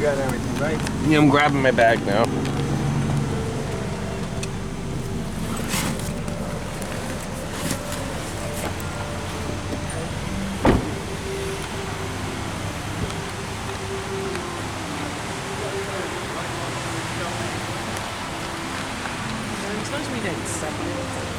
got everything, right? Yeah, I'm grabbing my bag now. Suppose we didn't separate.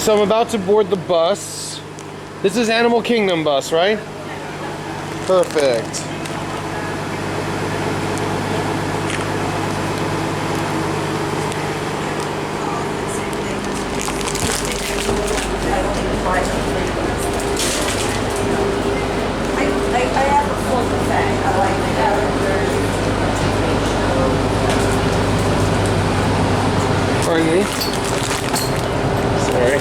So I'm about to board the bus. This is Animal Kingdom bus, right? Perfect. I have a full buffet. I like that. Pardon me? Sorry.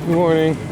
Good morning.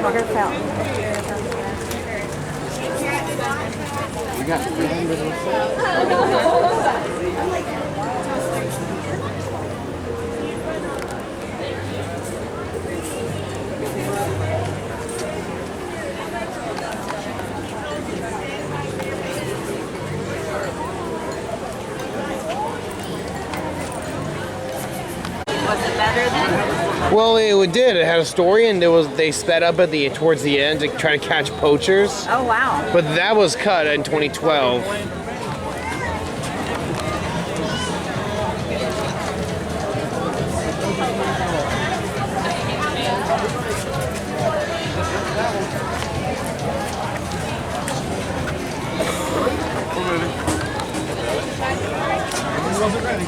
Water fountain. We got 300 Was it better then? Well, it did. It had a story, and they sped up at towards the end to try to catch poachers. Oh wow. But that was cut in 2012. Wasn't ready.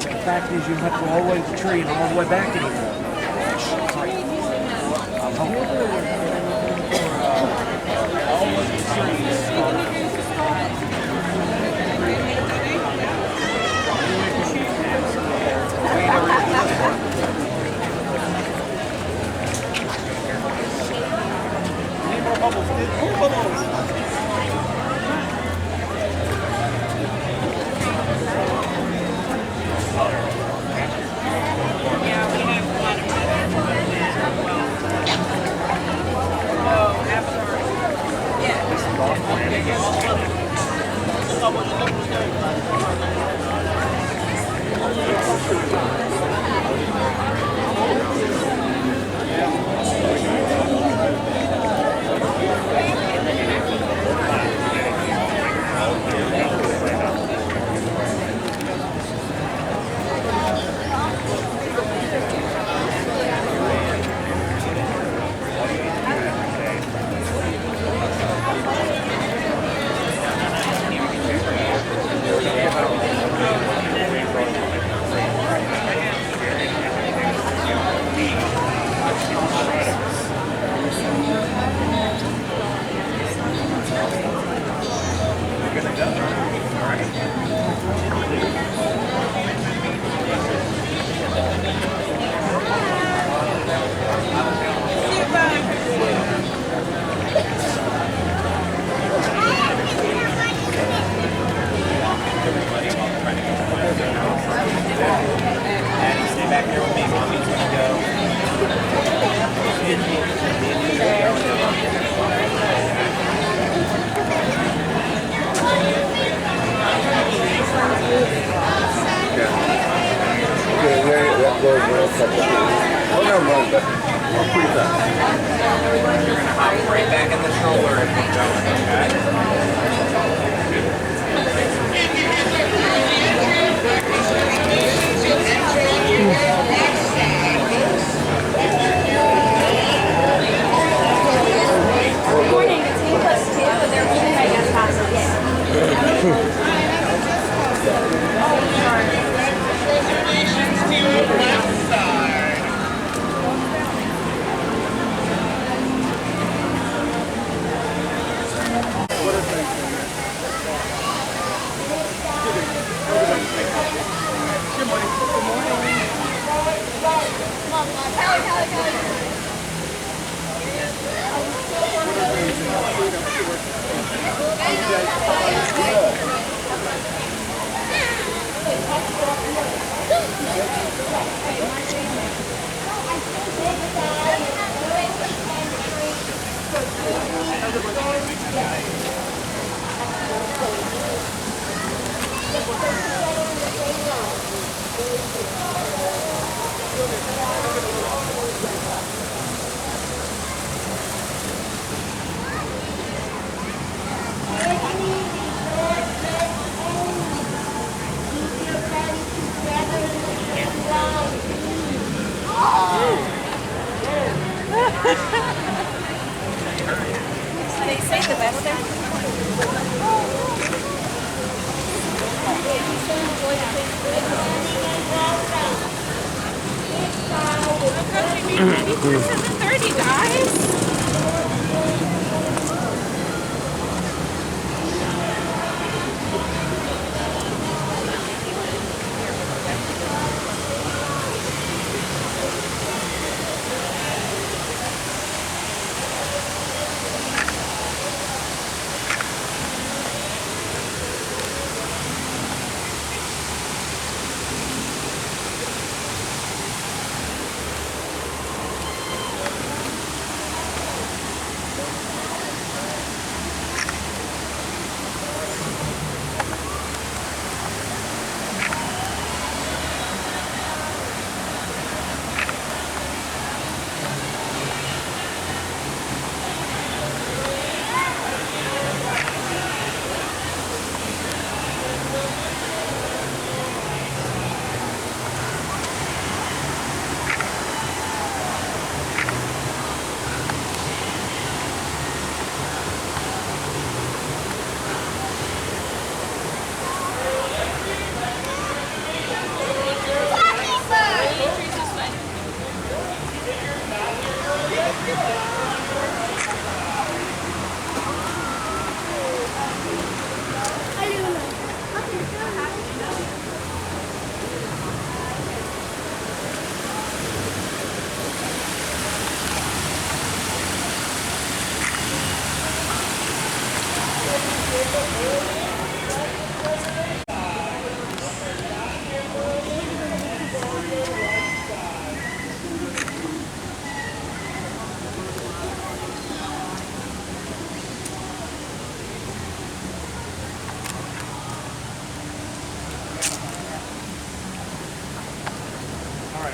The fact is you have to go all the way to the tree and all the way back anymore. Right back in the stroller if you're Good morning, it's 8+2, and they're leaving by guest passes. What is that? They say the best there. This is 30, guys.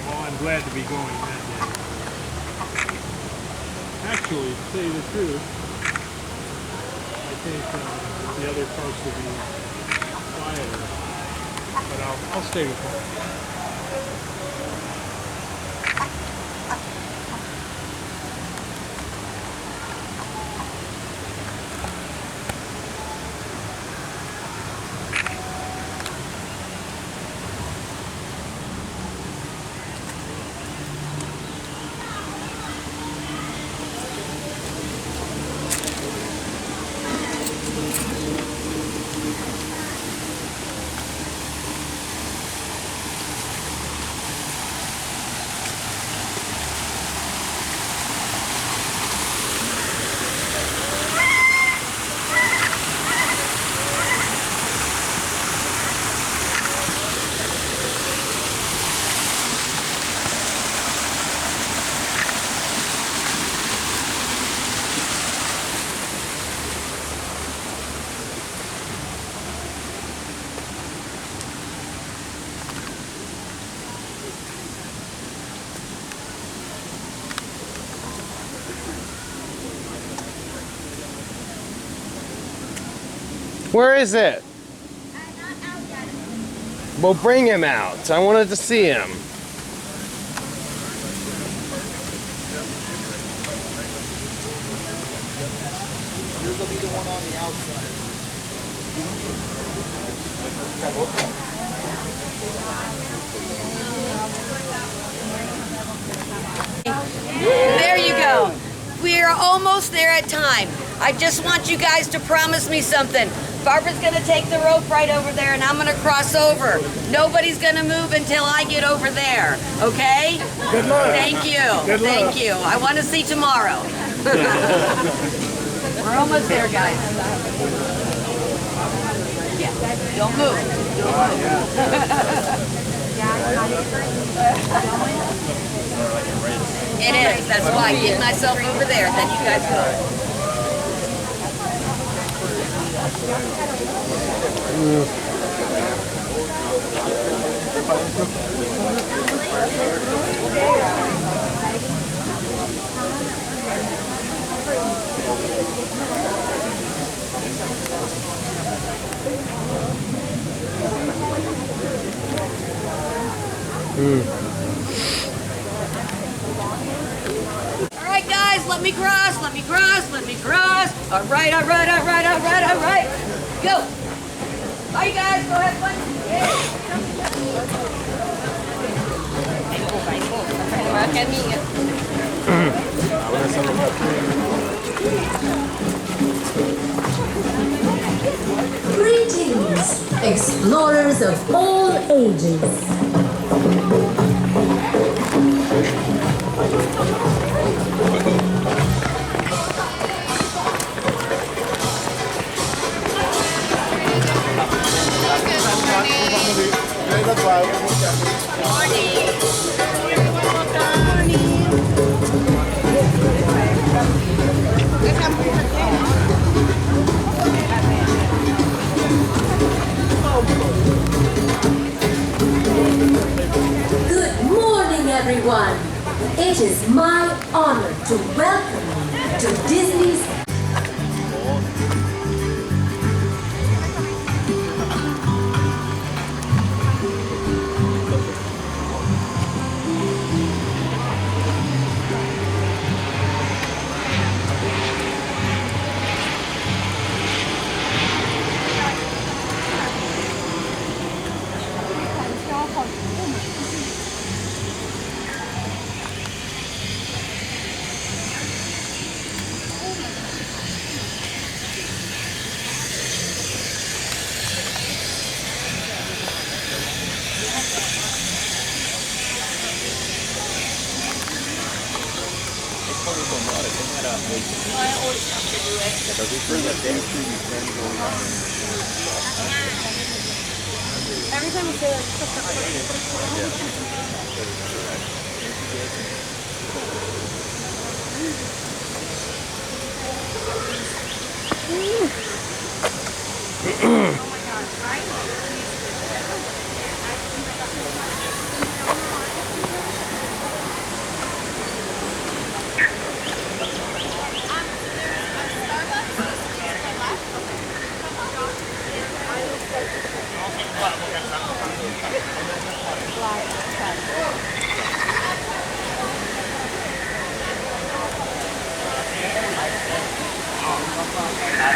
I'm glad to be going that day. Actually, to tell you the truth, I think the other parts will be quieter, but I'll stay with them. Where is it? Well, bring him out. I wanted to see him. Yours will be the one on the outside. There you go. We are almost there at time. I just want you guys to promise me something. Barbara's gonna take the rope right over there and I'm gonna cross over. Nobody's gonna move until I get over there, okay? Good luck. Thank you. Good luck. Thank you. I want to see tomorrow. We're almost there, guys. Yeah, don't move. It is. That's why I get myself over there. Then you guys go. All right, guys. guys, let me cross, let me cross, let me cross. All right, all right, all right, all right, all right. Go. Bye, guys. Go have fun. Greetings, explorers of all ages. Good morning, everyone. It is my honor to welcome you to Disney's Every time we say that,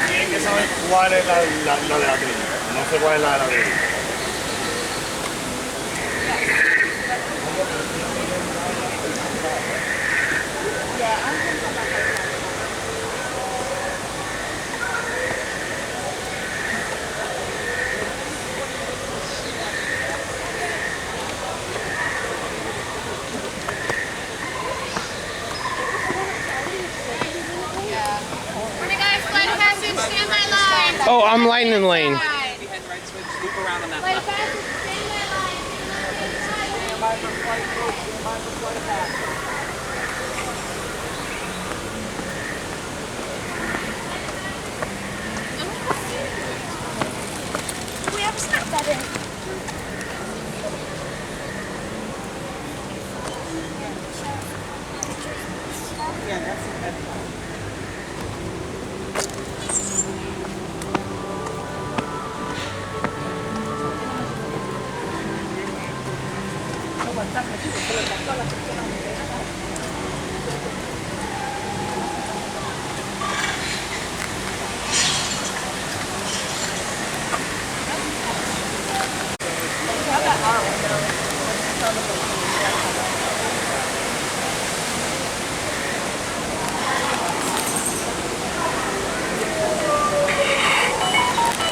Tienen que saber cuál es la de la trilla. No sé cuál es la de la trilla. Oh, I'm lightning lane. Flight of passage, stay in that line. Do we ever snap that in? Yeah, that's an Epcot.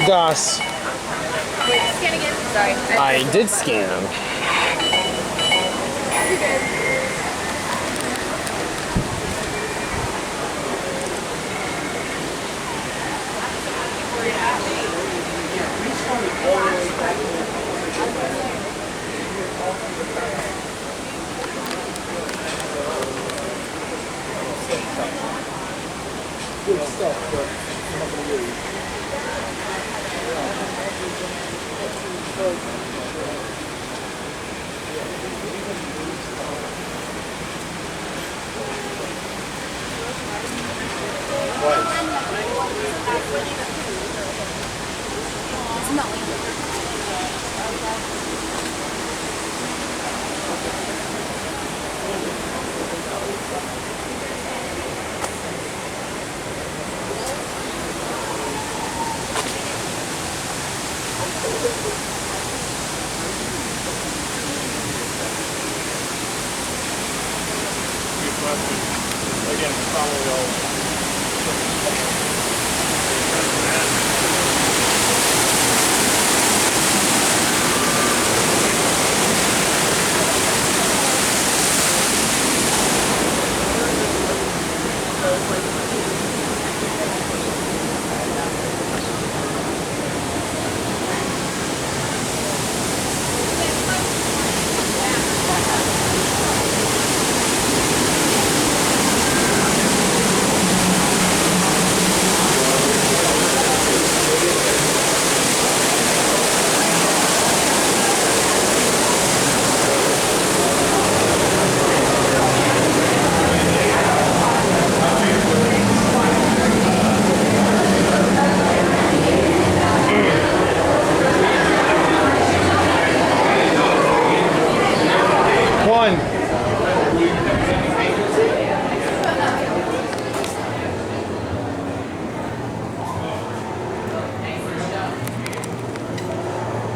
Gus, Wait, scan again. Sorry. I did scan. Good stuff, but I'm not going to use.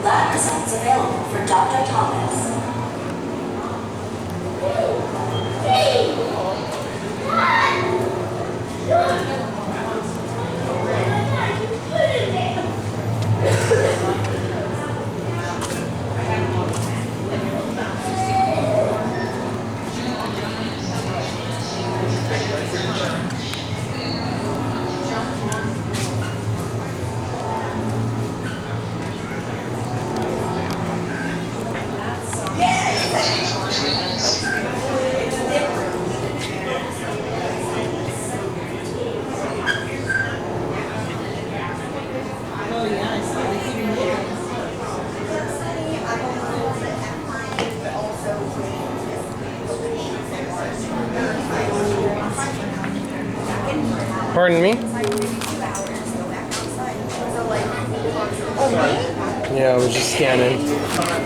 Lab results available for Dr. Thomas. Pardon me? Yeah, I was just scanning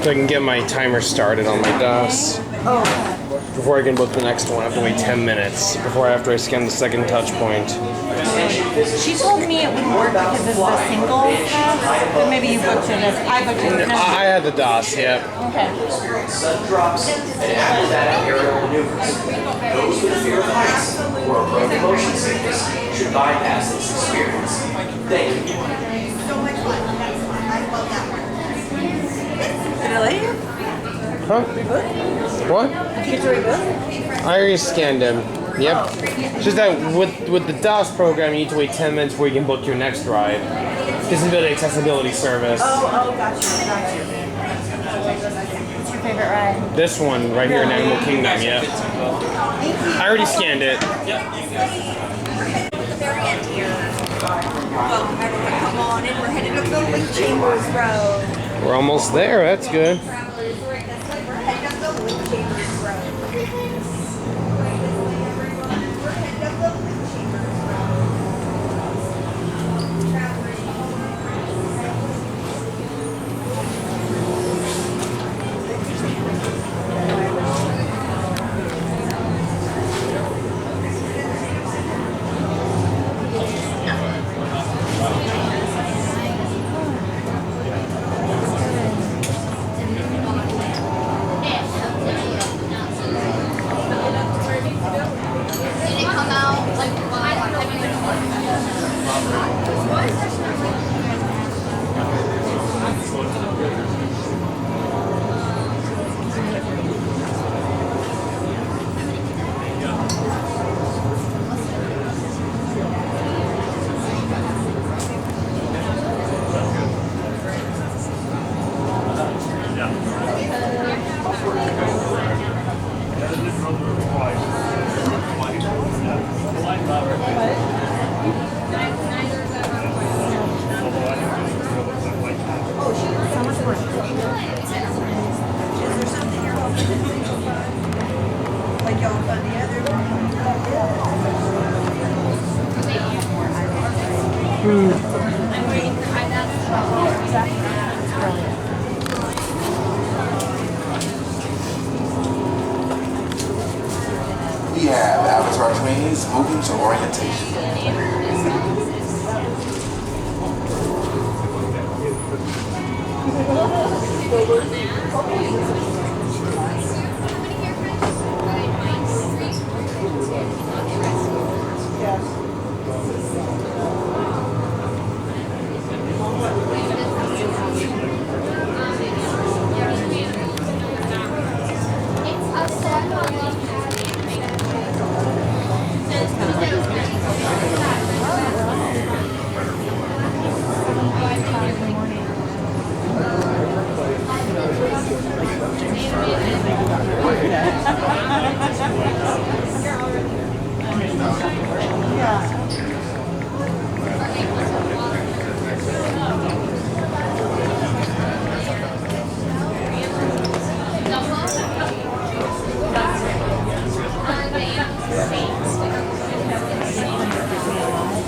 so I can get my timer started on my DOS. Before I can book the next one, I have to wait 10 minutes after I scan the second touch point. She told me it would work because it's a single test, but maybe you booked it as I booked it. I had the DOS, yeah. Okay. Drops and acrobatic aerial maneuvers. Those with fear of heights or approach motion sickness should bypass this experience. Thank you. Huh? What? I already scanned him. Yep. Just that with the DOS program, you need to wait 10 minutes before you can book your next ride. Disability accessibility service. Gotcha. What's your favorite ride? This one right here in Animal Kingdom, yeah. I already scanned it. Very end here. Well, everyone come on in. We're headed up the Link Chambers Road. We're almost there, that's good. We're headed up the Link Chambers Road. We're headed up the Link Chambers We have Avatar trainees moving to orientation.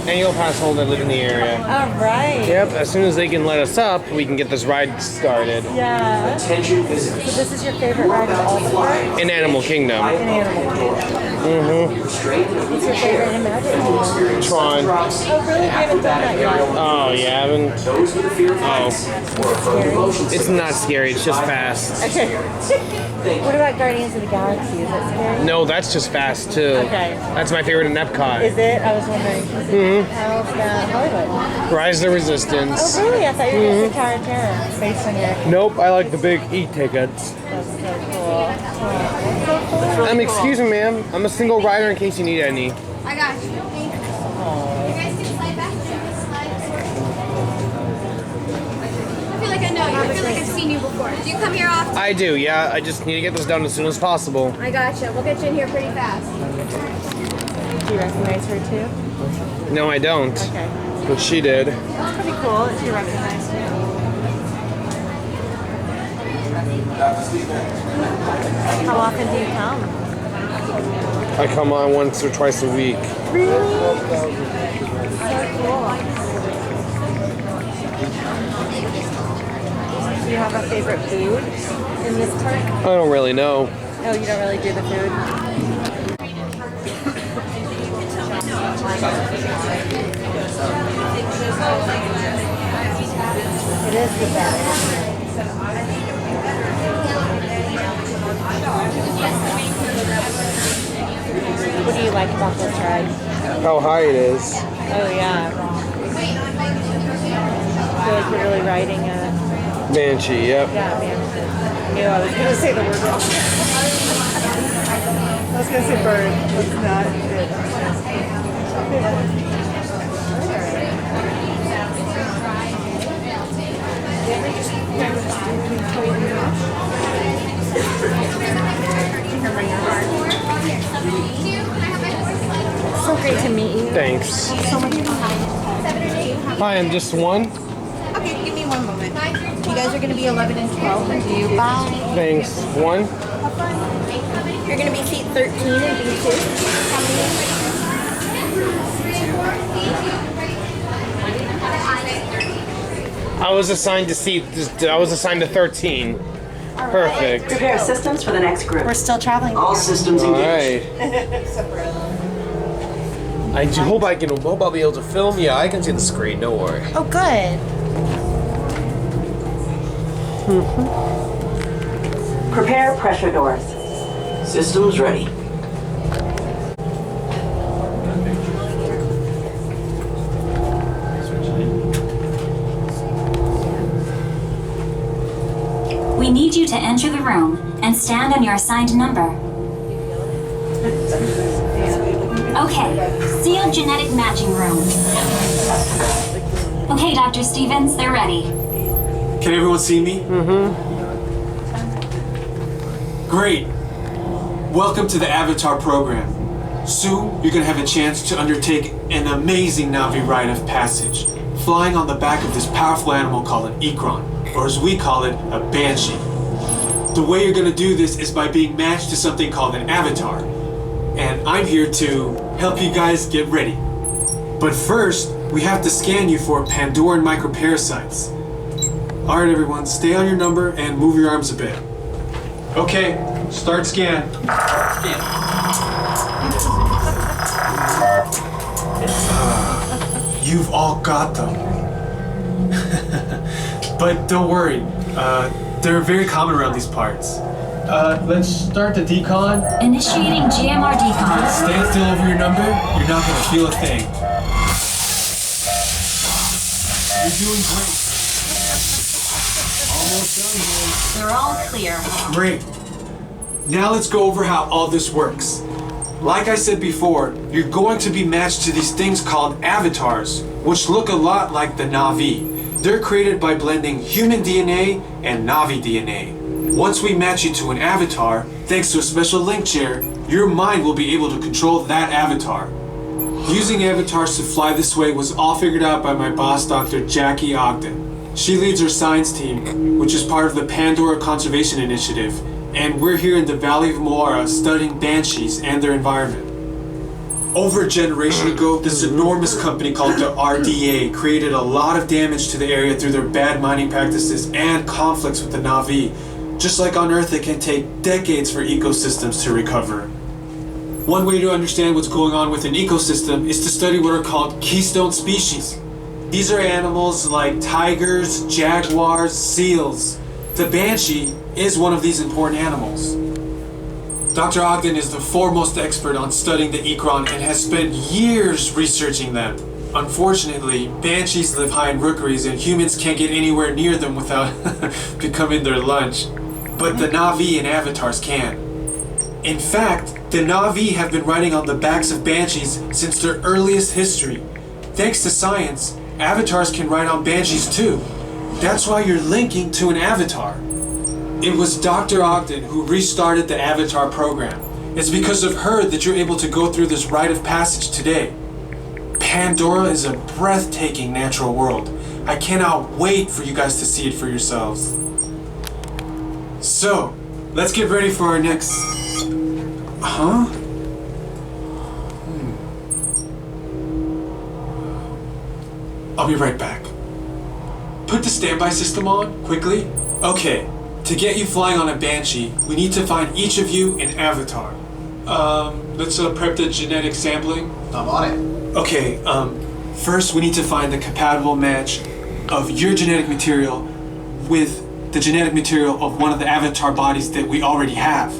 annual pass holder that live in the area. All right. Yep, as soon as they can let us up, we can get this ride started. Yeah. Attention visitors. So this is your favorite ride of all the parks? In Animal Kingdom. In Animal Kingdom. What's your favorite in Magic Kingdom? Tron. Oh, really? You haven't done that yet? Oh, yeah, I haven't. Those with a fear of heights or approach motion It's not scary, it's just fast. Okay. What about Guardians of the Galaxy? Is that scary? No, that's just fast, too. Okay. That's my favorite in Epcot. Is it? I was wondering. How about Hollywood? Rise of the Resistance. Oh, really? I thought you were going to say Tower of Terror based on your... Nope, I like the big e-tickets. That's so cool. Oh, that's so cool. Excuse me, ma'am. I'm a single rider in case you need any. I got you. You guys can slide back. I feel like I know you. I feel like I've seen you before. Do you come here often? I do, yeah. I just need to get this done as soon as possible. I gotcha. We'll get you in here pretty fast. Do you recognize her too? No, I don't. Okay. But she did. That's pretty cool that you recognize her. How often do you come? I come on once or twice a week. Really? So cool. Do you have a favorite food in this park? I don't really know. Oh, you don't really do the food? It is the best. What do you like about this ride? How high it is. Oh, yeah. I feel like you're really riding a... Banshee, yep. Yeah, man. Ew, I was going to say the word wrong. I was going to say bird. It's not So great to meet you. Thanks. So much fun. Hi, I'm just one. Okay, give me one moment. You guys are going to be 11 and 12. And do you buy? Thanks. One. You're going to be seat 13 and B2. I was assigned to 13. Perfect. Prepare systems for the next group. We're still traveling. All systems All engaged. right. I do hope I'll be able to film. Yeah, I can see the screen. Don't worry. Oh, good. Prepare pressure doors. Systems ready. We need you to enter the room and stand on your assigned number. Okay, sealed genetic matching room. Okay, Dr. Stevens, they're ready. Can everyone see me? Great. Welcome to the Avatar program. Soon, you're going to have a chance to undertake an amazing Navi rite of passage, flying on the back of this powerful animal called an Ikron, or as we call it, a Banshee. The way you're going to do this is by being matched to something called an Avatar. And I'm here to help you guys get ready. But first, we have to scan you for Pandoran microparasites. Alright everyone, stay on your number and move your arms a bit. Okay, start scan. You've all got them. But don't worry, they're very common around these parts. Let's start the decon. Initiating GMR decon. Stand still over your number, you're not gonna feel a thing. You're doing great. Almost done here. They're all clear. Great. Now let's go over how all this works. Like I said before, you're going to be matched to these things called avatars, which look a lot like the Navi. They're created by blending human DNA and Navi DNA. Once we match you to an avatar, thanks to a special link chair, your mind will be able to control that avatar. Using avatars to fly this way was all figured out by my boss, Dr. Jackie Ogden. She leads our science team, which is part of the Pandora Conservation Initiative, and we're here in the Valley of Moara studying banshees and their environment. Over a generation ago, this enormous company called the RDA created a lot of damage to the area through their bad mining practices and conflicts with the Na'vi. Just like on Earth, it can take decades for ecosystems to recover. One way to understand what's going on with an ecosystem is to study what are called keystone species. These are animals like tigers, jaguars, seals. The banshee is one of these important animals. Dr. Ogden is the foremost expert on studying the ikran and has spent years researching them. Unfortunately, banshees live high in rookeries and humans can't get anywhere near them without becoming their lunch. But the Na'vi and avatars can. In fact, the Na'vi have been riding on the backs of banshees since their earliest history. Thanks to science, avatars can ride on banshees too. That's why you're linking to an avatar. It was Dr. Ogden who restarted the Avatar program. It's because of her that you're able to go through this rite of passage today. Pandora is a breathtaking natural world. I cannot wait for you guys to see it for yourselves. So, let's get ready for our next... Huh? I'll be right back. Put the standby system on, quickly. Okay. To get you flying on a banshee, we need to find each of you an avatar. Let's prep the genetic sampling. I'm on it. Okay, first we need to find the compatible match of your genetic material with the genetic material of one of the avatar bodies that we already have.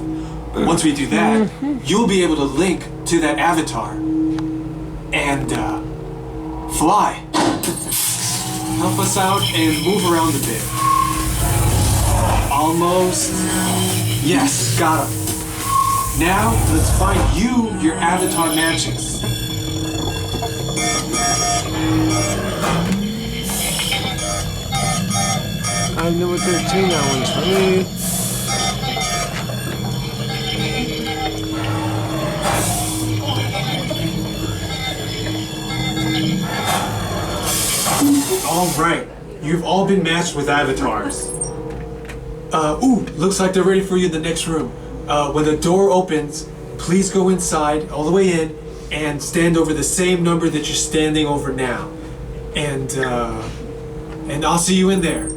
Once we do that, you'll be able to link to that avatar and fly. Help us out and move around a bit. Almost. Yes, got him. Now, let's find you your avatar matches. I'm number 13, that one's for me. All right, you've all been matched with avatars. Looks like they're ready for you in the next room. When the door opens, please go inside, all the way in, and stand over the same number that you're standing over now. And I'll see you in there.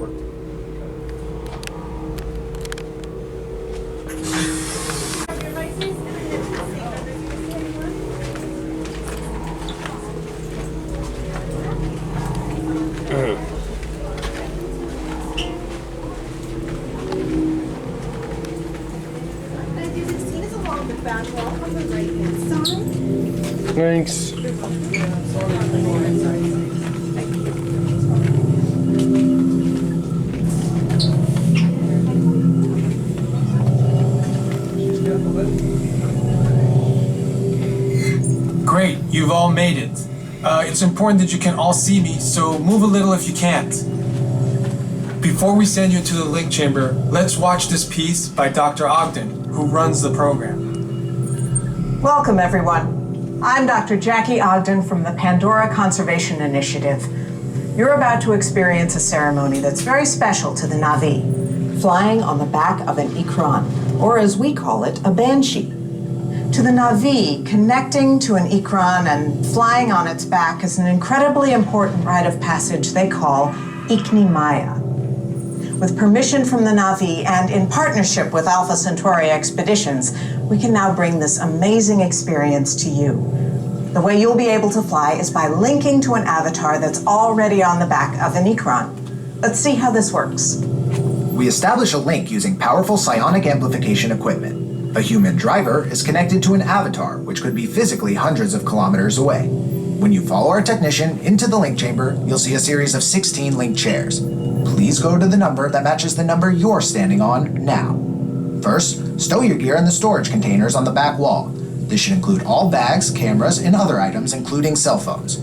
Thanks. Great, you've all made it. It's important that you can all see me, so move a little if you can't. Before we send you into the link chamber, let's watch this piece by Dr. Ogden, who runs the program. Welcome, everyone. I'm Dr. Jackie Ogden from the Pandora Conservation Initiative. You're about to experience a ceremony that's very special to the Na'vi, flying on the back of an ikran, or as we call it, a banshee. To the Na'vi, connecting to an ikran and flying on its back is an incredibly important rite of passage they call Ikni Maya. With permission from the Na'vi and in partnership with Alpha Centauri Expeditions, we can now bring this amazing experience to you. The way you'll be able to fly is by linking to an avatar that's already on the back of an ikran. Let's see how this works. We establish a link using powerful psionic amplification equipment. A human driver is connected to an avatar, which could be physically hundreds of kilometers away. When you follow our technician into the link chamber, you'll see a series of 16 link chairs. Please go to the number that matches the number you're standing on now. First, stow your gear in the storage containers on the back wall. This should include all bags, cameras, and other items, including cell phones.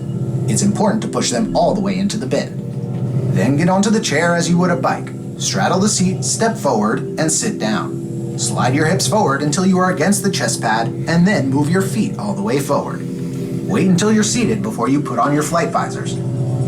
It's important to push them all the way into the bin. Then get onto the chair as you would a bike. Straddle the seat, step forward, and sit down. Slide your hips forward until you are against the chest pad, and then move your feet all the way forward. Wait until you're seated before you put on your flight visors.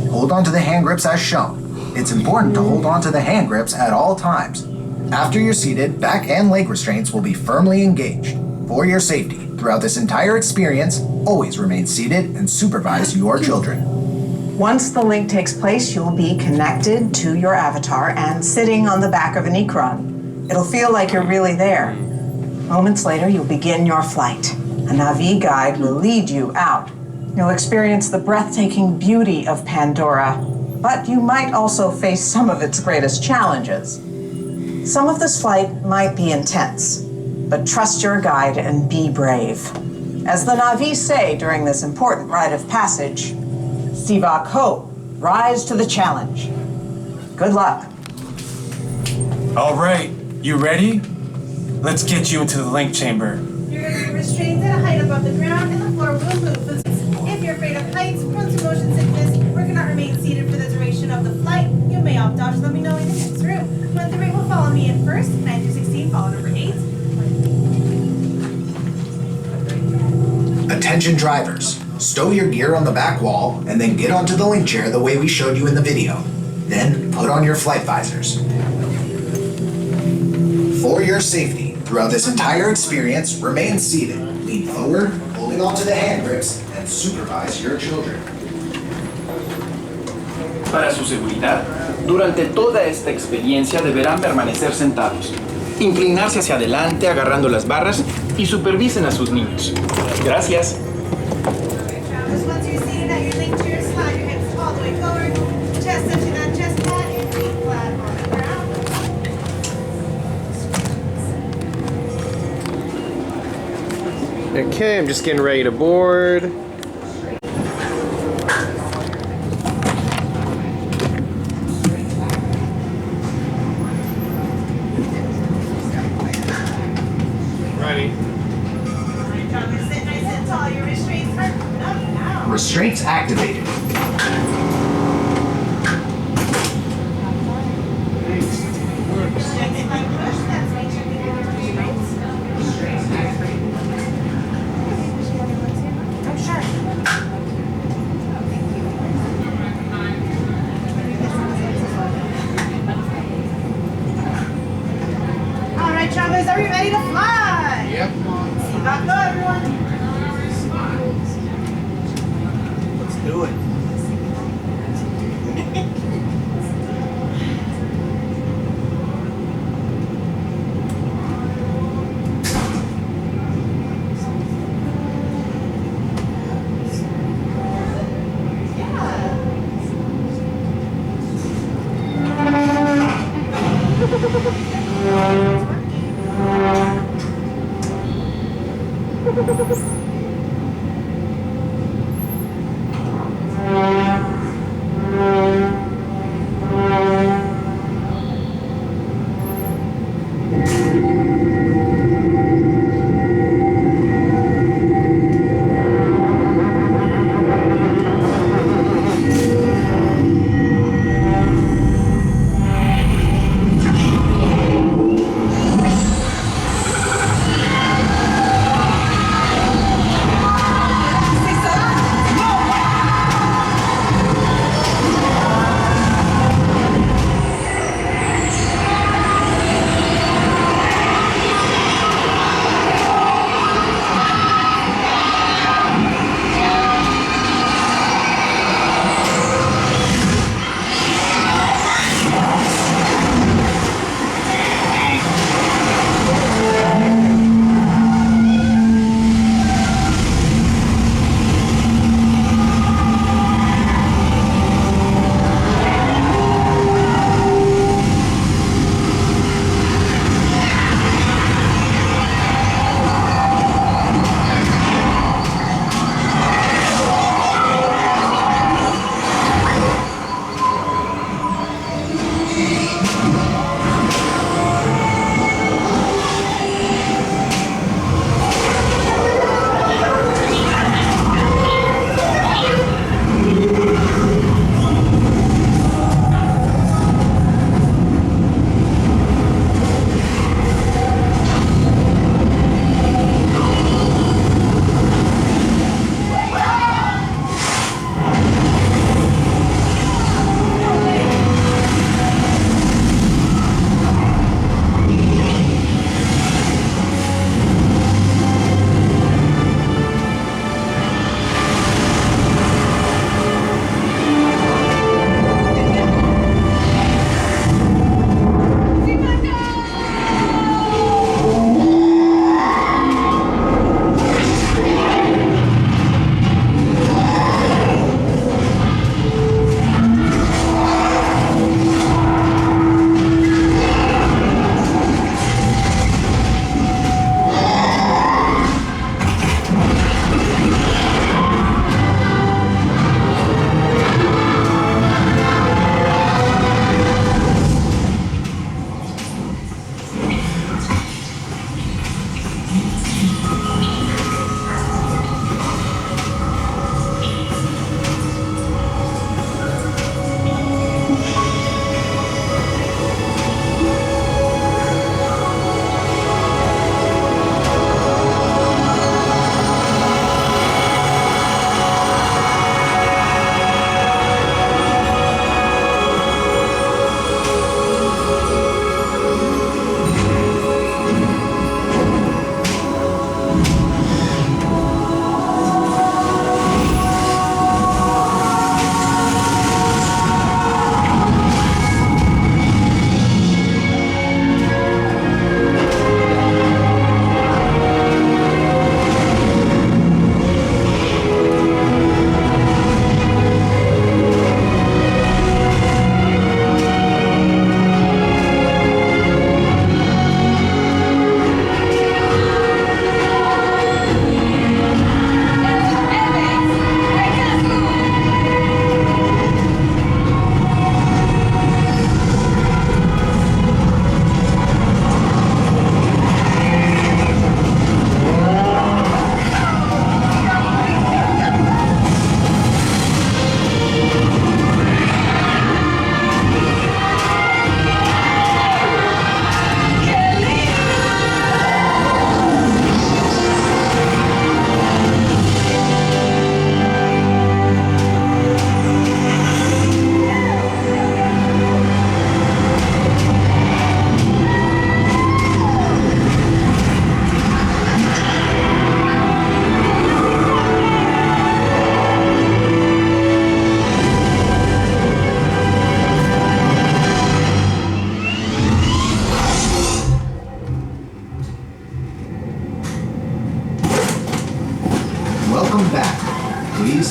Hold on to the hand grips as shown. It's important to hold on to the hand grips at all times. After you're seated, back and leg restraints will be firmly engaged. For your safety, throughout this entire experience, always remain seated and supervise your children. Once the link takes place, you'll be connected to your avatar and sitting on the back of an Ikron. It'll feel like you're really there. Moments later, you'll begin your flight. A Na'vi guide will lead you out. You'll experience the breathtaking beauty of Pandora, but you might also face some of its greatest challenges. Some of this flight might be intense, but trust your guide and be brave. As the Na'vi say during this important rite of passage, Sivak Ho, rise to the challenge. Good luck. All right, you ready? Let's get you into the link chamber. You're going to be restrained at a height above the ground and the floor will move. If you're afraid of heights, prone to motion sickness, or cannot remain seated for the duration of the flight, you may opt out. Just let me know in the next room. 1 through 8 will follow me in first, 9 through 16 follow number 8. Attention drivers, stow your gear on the back wall and then get onto the link chair the way we showed you in the video. Then put on your flight visors. For your safety, throughout this entire experience, remain seated, lean forward, holding onto the hand grips, and supervise your children. Para su seguridad, durante toda esta experiencia deberán permanecer sentados, inclinarse hacia adelante agarrando las barras y supervisen a sus niños. Gracias. Once you're seated at your link chair, slide your hips all the way forward, chest touching that chest pad, and feet flat on the ground. Okay, I'm just getting ready to board. Ready. Sit nice and tall. Your restraints are up now. Restraints activated. All right, travelers, are we ready to fly? Yep. See back go, everyone. Let's do it.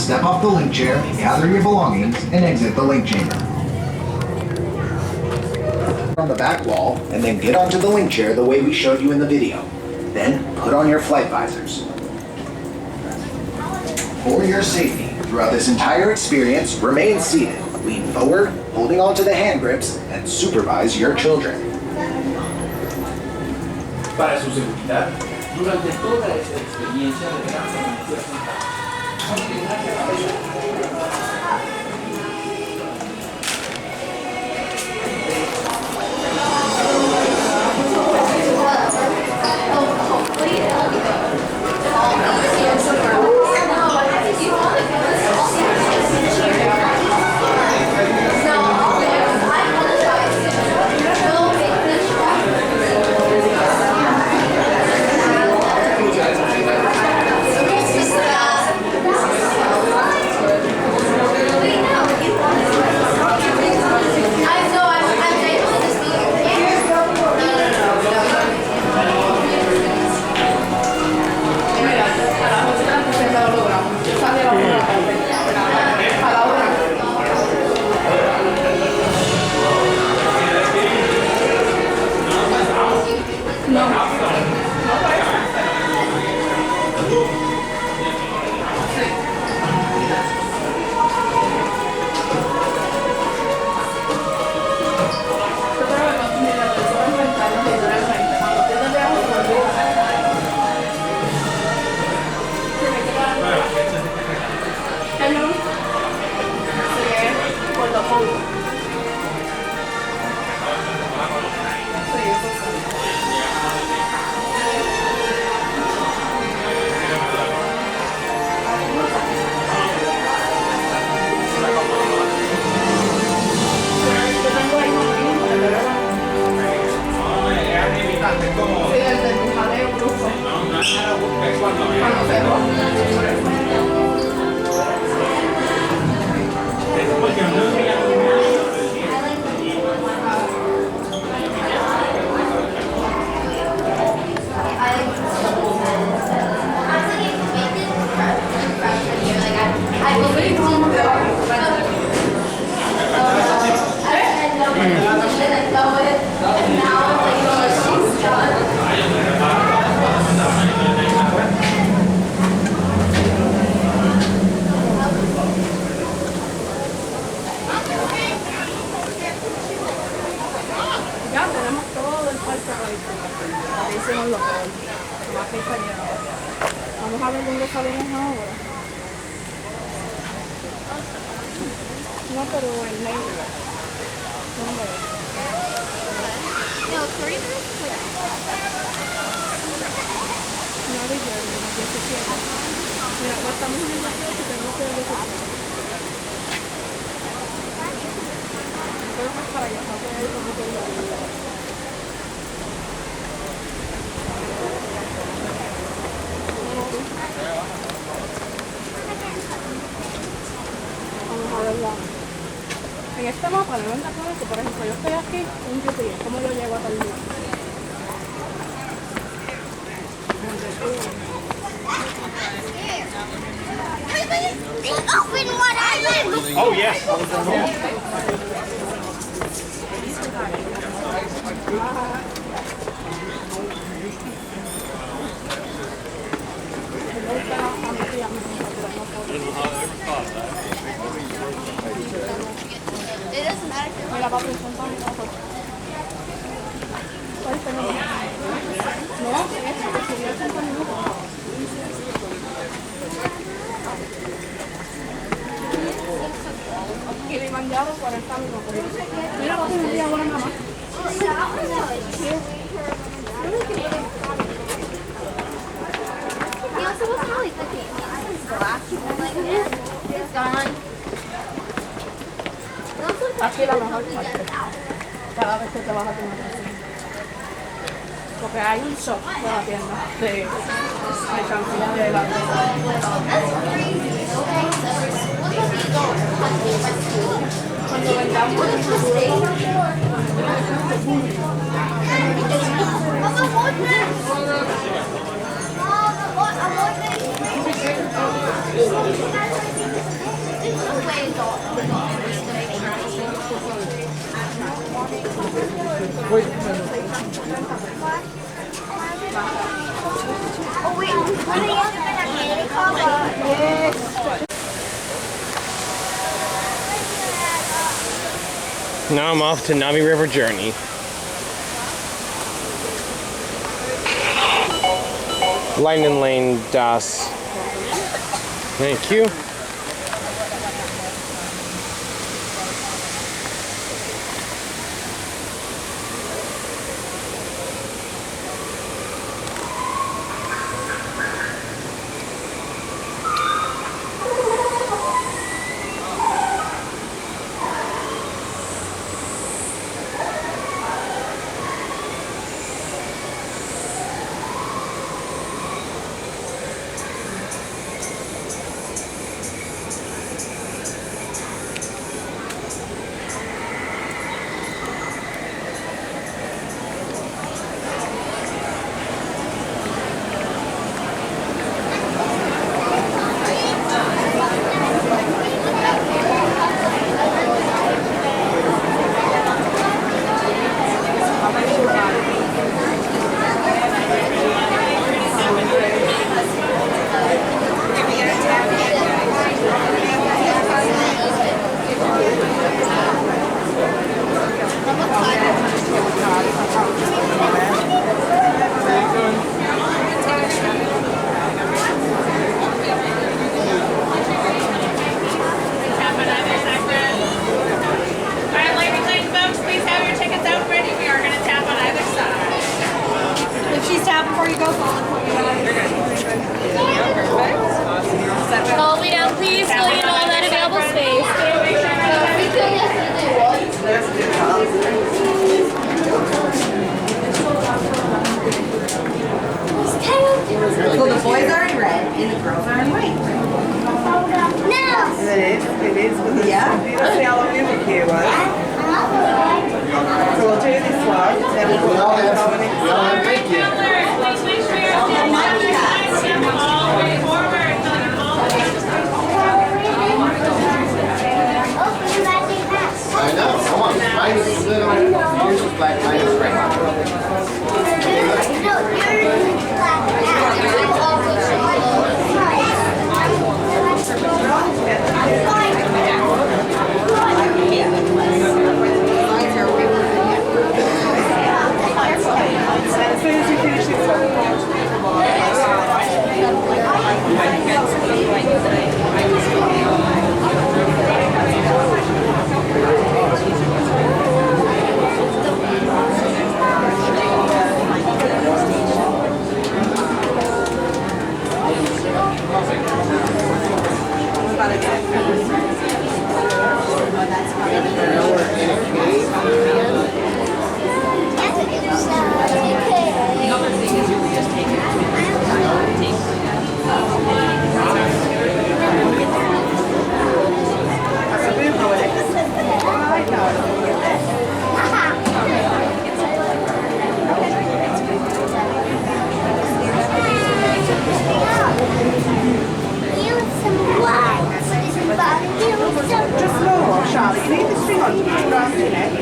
step off the link chair, gather your belongings, and exit the link chamber. On the back wall, and then get onto the link chair the way we showed you in the video. Then put on your flight visors. For your safety, throughout this entire experience, remain seated, lean forward, holding onto the hand grips, and supervise your children. Para su seguridad, durante toda esta experiencia deberán permanecer sentados. Vamos a ver dónde salimos ahora. No, pero el negro. No, Korean is like... No, de Jerry, no, 17. Mira, pues estamos en el vacío que tenemos que ver. Pero pues para allá, para ver cómo te lo digo. Vamos a verla. En este mapa no me acuerdo que, por ejemplo, yo estoy aquí, un GPS, ¿cómo yo llego a tal lugar? They open one island! Oh, yes. It doesn't matter. Mira, papi, son tan locos. ¿Cuál tenemos? No, que sería 80 minutos. Kilimanjaro 40 minutos. Mira, papi, me voy a ahora nada más. He also wasn't always looking. The last people like that. He's gone. Aquí la mejor parte. Cada vez que te vas a tomar así. Porque hay un shop de la tienda de mercancía de la cuando vendamos el futuro. Now I'm off to Navi River Journey. Lightning Lane, Das. Thank you. All the way down, please. Fill in all that available space. So the boys are in red and the girls are in white. No. It is. Yeah. That's how long you were here, right? So we'll do this one. Then we'll go and thank you. Please make sure you're standing up. Step all the way forward. I know. Come on. Mine is split on. Yours is black. Mine is red. As soon as we finish this one, just normal, Charlie. You need the string on to put it around your neck.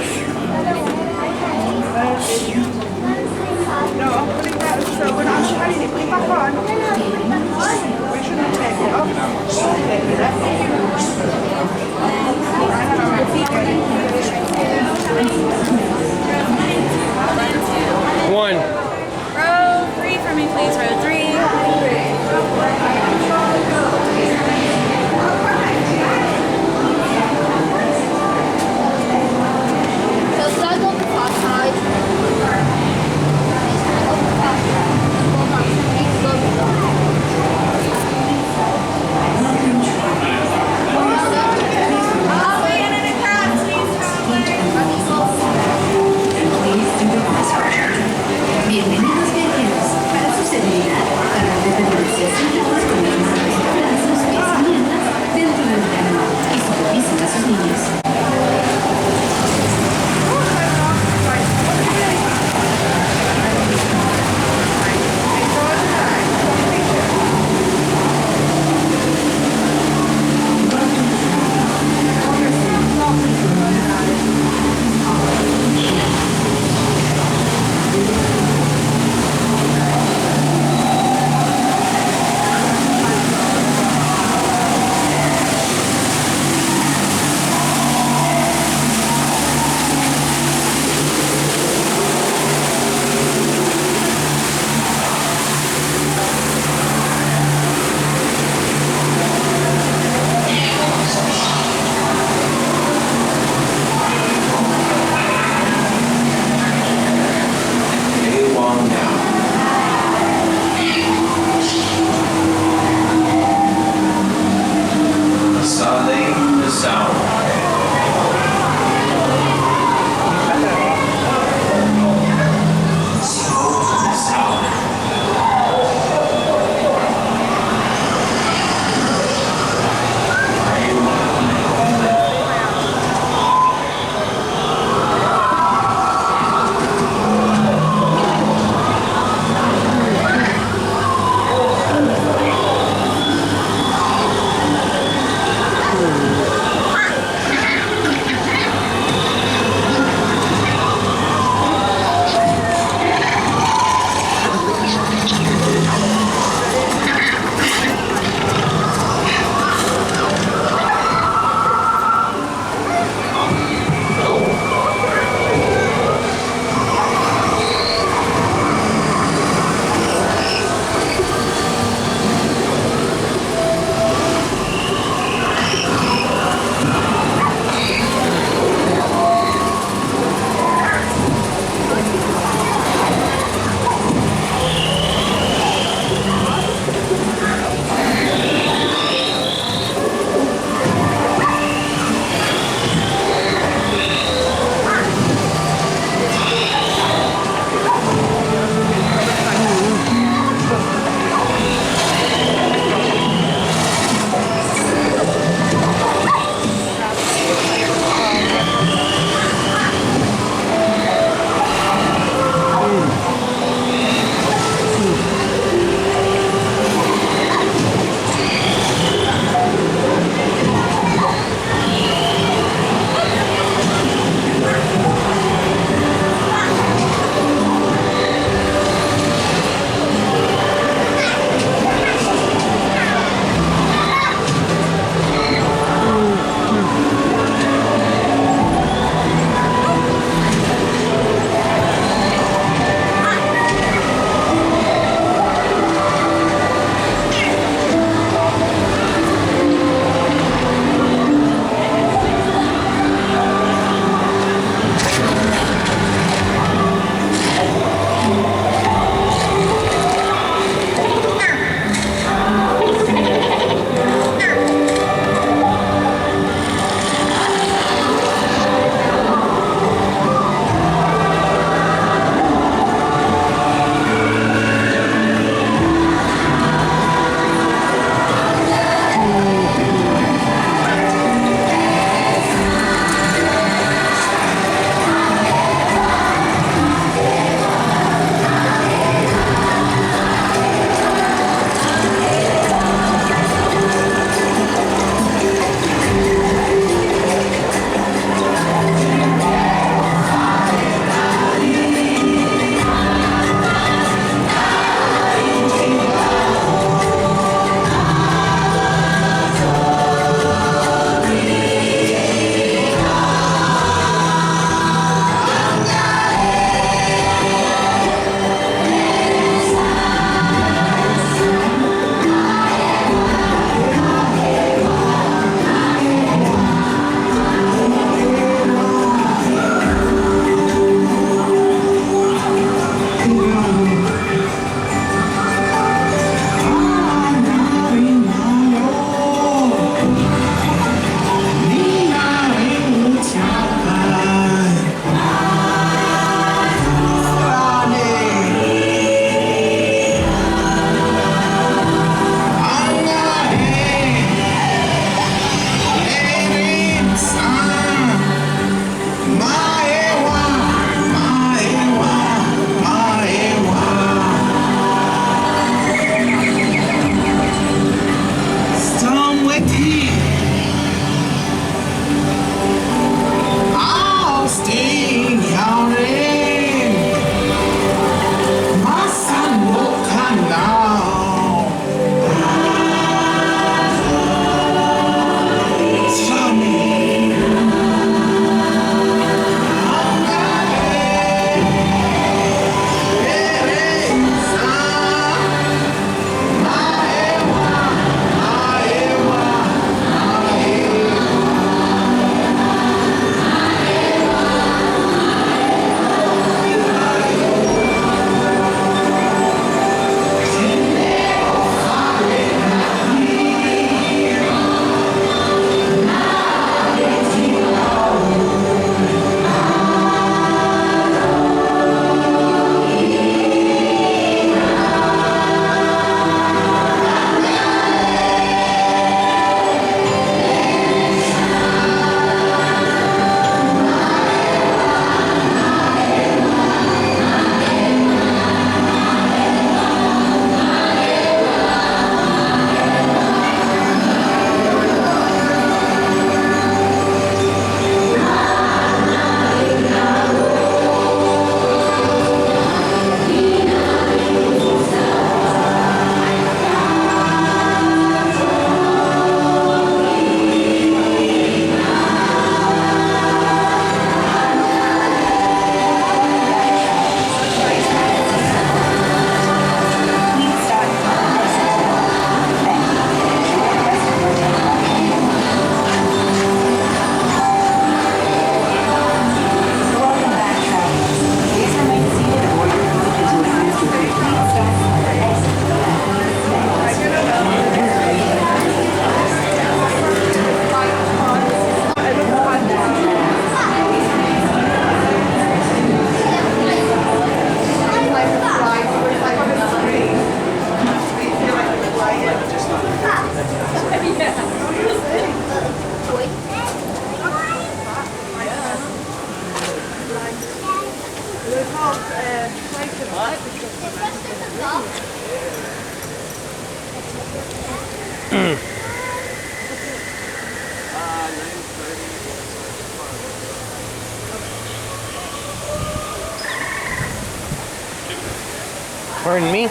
Pardon me?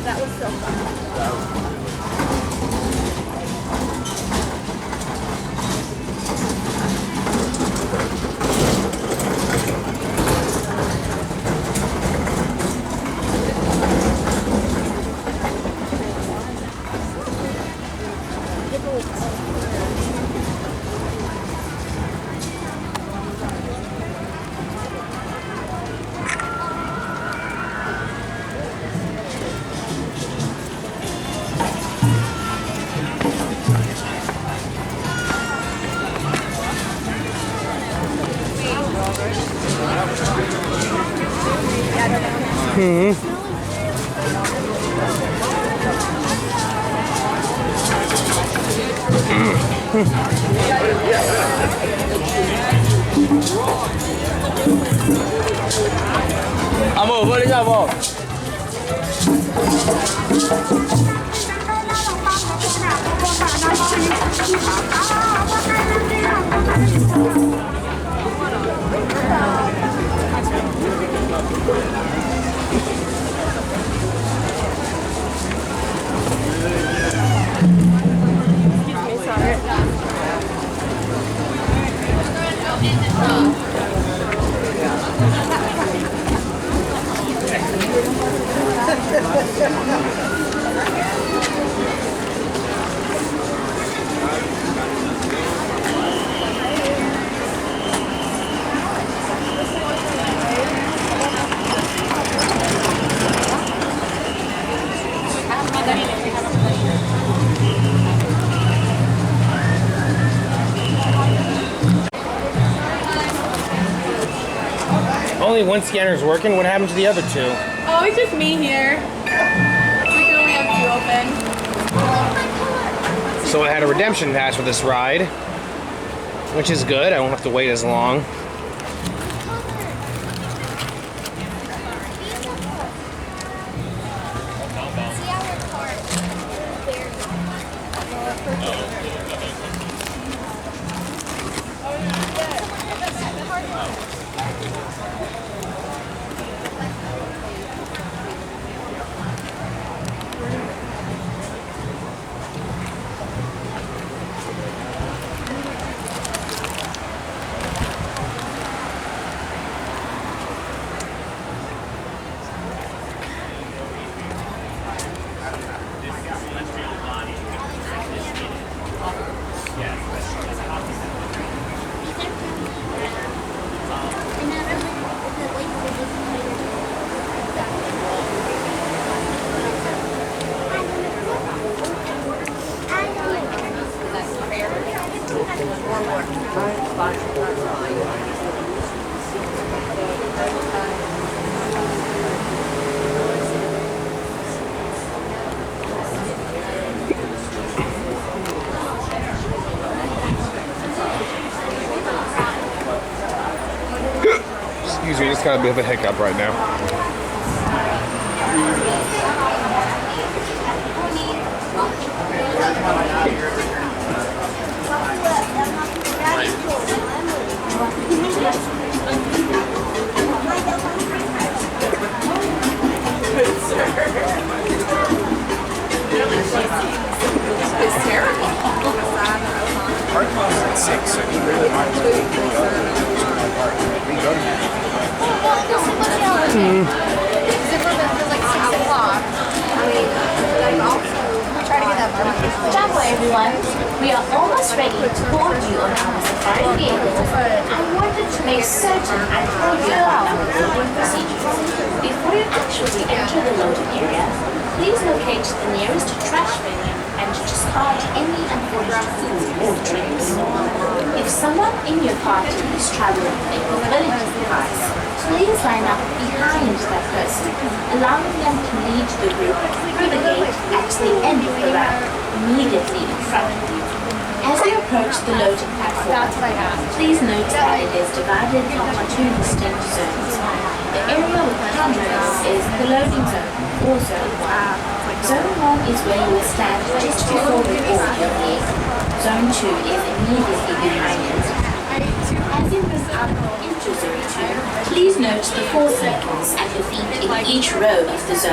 That was so fun. Amor, boleh tak, Bob? Only one scanner's working. What happened to the other two? Oh, it's just me here. We can only have two open. So I had a redemption pass for this ride, which is good. I won't have to wait as long. Excuse me, just got a bit of a hiccup right now. It's terrible. Park closes at 6, so he really might as well go. Jumbo everyone, we are almost ready to board you on our safari vehicle. I wanted to make certain I told you about our boarding procedures. Before you actually enter the loading area, please locate the nearest trash bin and discard any unwanted food or drinks. If someone in your party is traveling with a mobility device, please line up behind that person, allowing them to lead the group through the gate at the end of the ramp, immediately in front of you. As you approach the loading platform, please note that it is divided into two distinct zones. The area with the handrails is the loading zone, or Zone 1. Zone 1 is where you will stand just before the door of the gate. Zone 2 is immediately behind it. As you move up into Zone 2, please note the 4 circles at your feet in each row of the zone.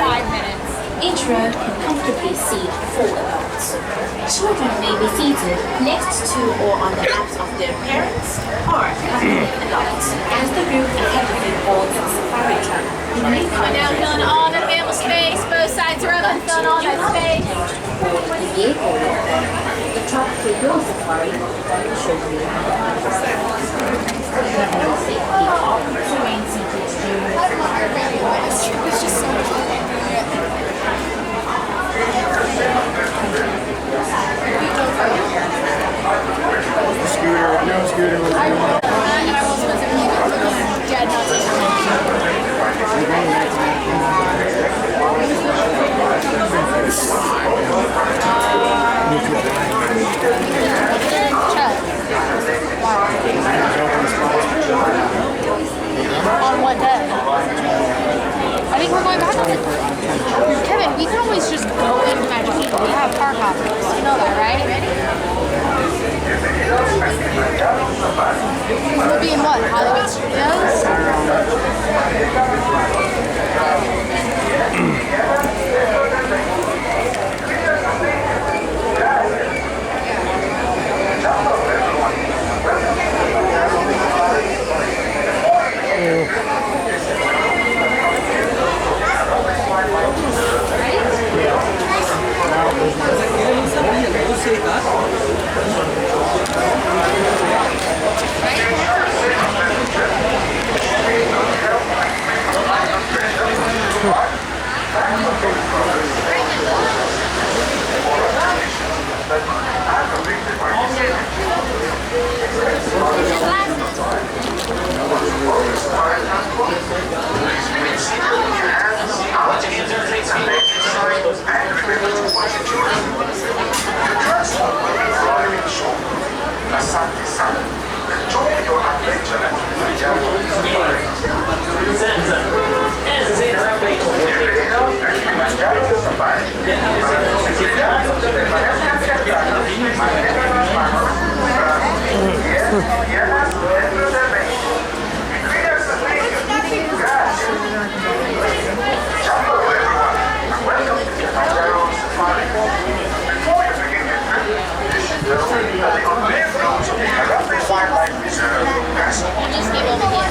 Each row can comfortably seat 4 adults. Children may be seated next to or on the laps of their parents or accompanying adults. As the group ahead of you boards the safari truck, you may find Now filling all the mammal space, both sides are open, filling all that space. board the vehicle with them. The truck for your safari will show you safety to remain seated during the It's just so much fun. Scooter, no scooter was Dead, not on what day? I think we're going back on it. Kevin, we can always just go into Magic Kingdom. We have park hoppers. You know that, right? We'll be in what? Hollywood Studios?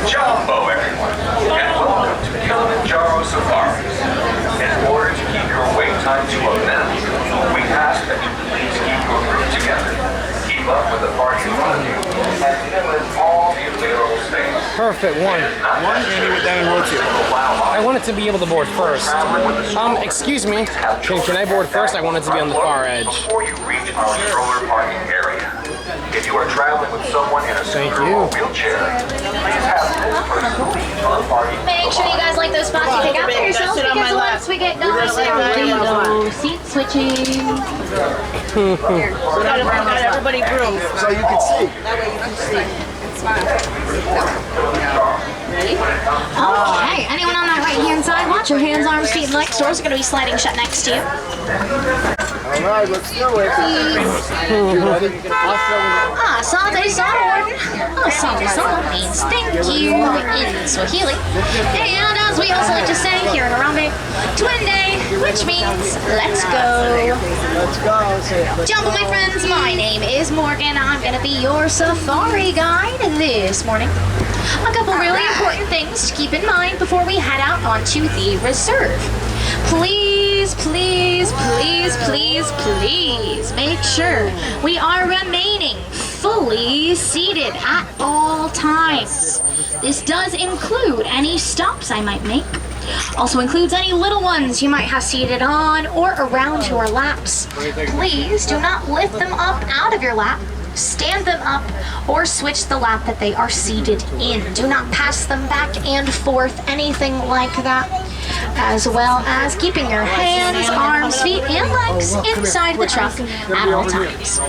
Jumbo, everyone, and welcome to Kilimanjaro Safaris. In order to keep your wait time to a minimum, we ask that you please keep your group together, keep up with the party in front of you, and fill in all the available space. Perfect, one. I wanted to be able to board first. Excuse me. Can I board first? I wanted to be on the far edge. Before you reach our stroller parking area, if you are traveling with someone in a scooter or wheelchair, please have this person lead our party. Make sure you guys like those spots you pick out for yourselves, because once we get going, no seat switching. Got everybody groove. So you can see. That way you can see. It's fine. Ready? Okay, anyone on that right hand side, watch your hands, arms, feet, and legs. Doors are going to be sliding shut next to you. All right, let's do it. Asante Sana. Asante Sana means thank you in Swahili. And as we also like to say here in Harambe, Twin Day, which means let's go. Let's go. Jumbo, my friends, my name is Morgan. I'm going to be your safari guide this morning. A couple really important things to keep in mind before we head out onto the reserve. Please, please, please, please, please make sure we are remaining fully seated at all times. This does include any stops I might make. Also includes any little ones you might have seated on or around your laps. Please do not lift them up out of your lap. stand them up or switch the lap that they are seated in. Do not pass them back and forth, anything like that. As well as keeping your hands, arms, feet, and legs inside the truck at all times.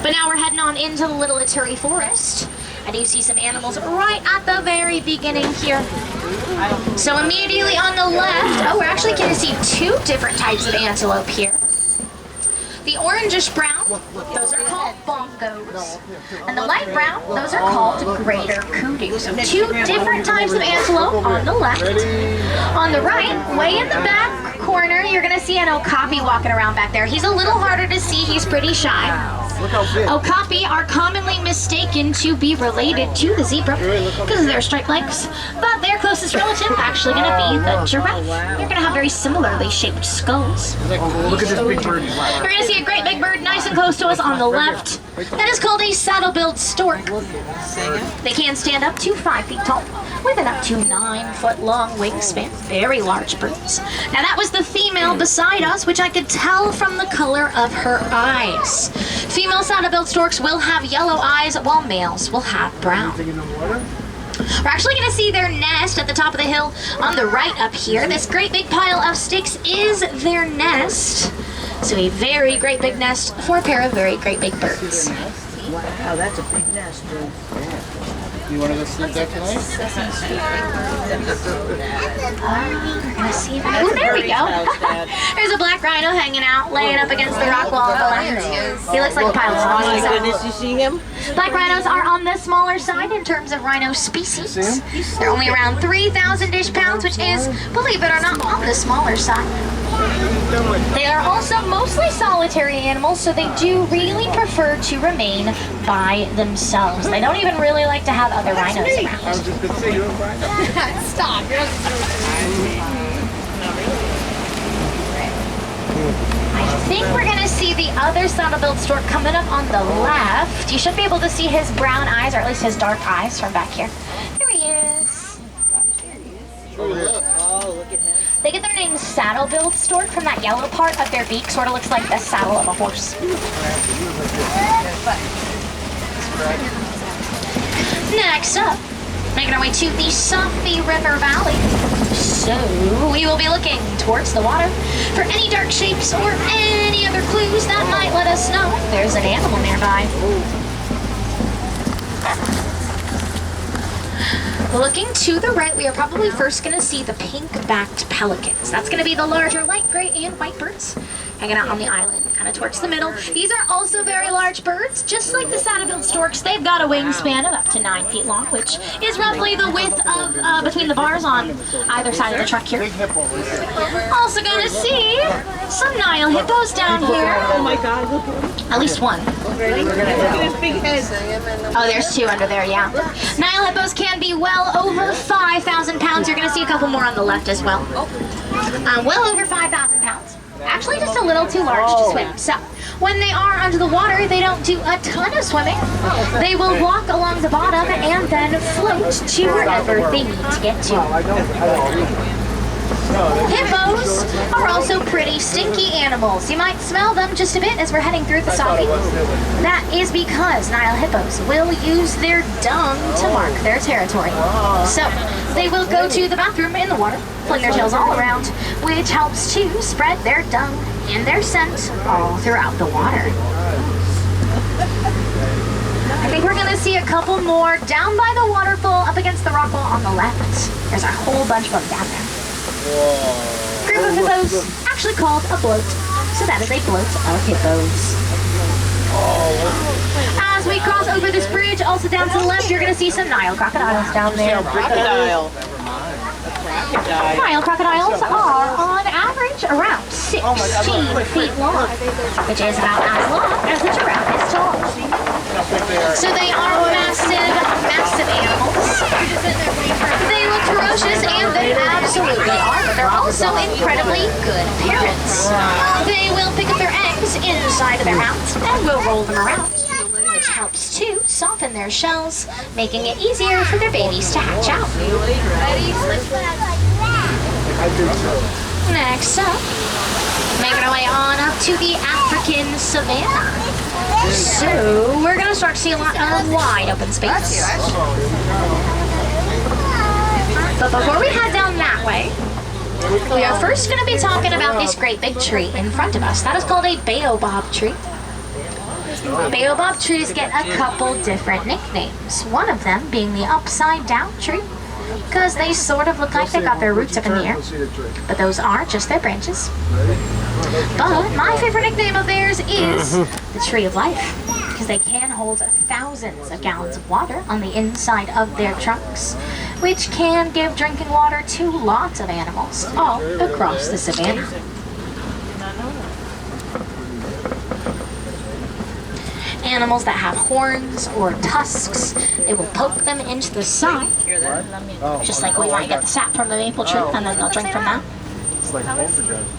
But now we're heading on into the Little Ituri Forest. I do see some animals right at the very beginning here. So immediately on the left, we're actually going to see two different types of antelope here. The orangish brown, those are called bongos. And the light brown, those are called greater kudu. So two different types of antelope on the left. On the right, way in the back corner, you're going to see an okapi walking around back there. He's a little harder to see, he's pretty shy. Okapi are commonly mistaken to be related to the zebra because of their striped legs, but their closest relative actually going to be the giraffe. They're going to have very similarly shaped skulls. Look at this big bird. We're going to see a great big bird nice and close to us on the left. That is called a saddle-billed stork. They can stand up to 5 feet tall with an up to 9-foot long wingspan. Very large birds. Now that was the female beside us, which I could tell from the color of her eyes. Female saddle-billed storks will have yellow eyes, while males will have brown. We're actually going to see their nest at the top of the hill on the right up here. This great big pile of sticks is their nest. So a very great big nest for a pair of very great big birds. Wow, that's a big nest, dude. You want to go sleep there tonight? We're gonna see if oh, there we go. There's a black rhino hanging out, laying up against the rock wall on the left. He looks like a pile of Oh my sticks. goodness, you see him? Black rhinos are on the smaller side in terms of rhino species. They're only around 3,000-ish pounds, which is, believe it or not, on the smaller side. They are also mostly solitary animals, so they do really prefer to remain by themselves. They don't even really like to have other rhinos around. I was just going to say, you're a rhino. Stop. I think we're going to see the other saddle-billed stork coming up on the left. You should be able to see his brown eyes, or at least his dark eyes from back here. There he is. Oh, look at him. They get their name saddle-billed stork from that yellow part of their beak. Sort of looks like the saddle of a horse. Next up, making our way to the Safi River Valley. So we will be looking towards the water for any dark shapes or any other clues that might let us know there's an animal nearby. Looking to the right, we are probably first going to see the pink-backed pelicans. That's going to be the larger light gray and white birds hanging out on the island, kind of towards the middle. These are also very large birds, just like the saddle-billed storks. They've got a wingspan of up to 9 feet long, which is roughly the width of between the bars on either side of the truck here. Also going to see some Nile hippos down here. Oh my God, look at him. At least one. Look at his big head. Oh, there's 2 under there, yeah. Nile hippos can be well over 5,000 pounds. You're going to see a couple more on the left as well. Well over 5,000 pounds. Actually, just a little too large to swim. So, when they are under the water, they don't do a ton of swimming. They will walk along the bottom and then float to wherever they need to get to. Hippos are also pretty stinky animals. You might smell them just a bit as we're heading through the Safi. That is because Nile hippos will use their dung to mark their territory. So, they will go to the bathroom in the water, fling their tails all around, which helps to spread their dung and their scent all throughout the water. I think we're going to see a couple more down by the waterfall up against the rock wall on the left. There's a whole bunch of them down there. Group of hippos, actually called a bloat. So that is a bloat of hippos. As we cross over this bridge, also down to the left, you're going to see some Nile crocodiles down there. Crocodile. Nile crocodiles are, on average, around 16 feet long, which is about as long as a giraffe is tall. So they are massive animals. They look ferocious, and they absolutely are, but they're also incredibly good parents. They will pick up their eggs inside of their mouths and will roll them around, which helps to soften their shells, making it easier for their babies to hatch out. Next up, making our way on up to the African savanna. So we're gonna start to see a lot of wide open space. But before we head down that way, we are first going to be talking about this great big tree in front of us. That is called a baobab tree. Baobab trees get a couple different nicknames. One of them being the upside down tree, because they sort of look like they got their roots up in the air. But those aren't just their branches. But my favorite nickname of theirs is the tree of life, because they can hold thousands of gallons of water on the inside of their trunks, which can give drinking water to lots of animals all across the savannah. Animals that have horns or tusks, they will poke them into the side, just like we might get the sap from the maple tree, and then they'll drink from that. It's like poltergeist.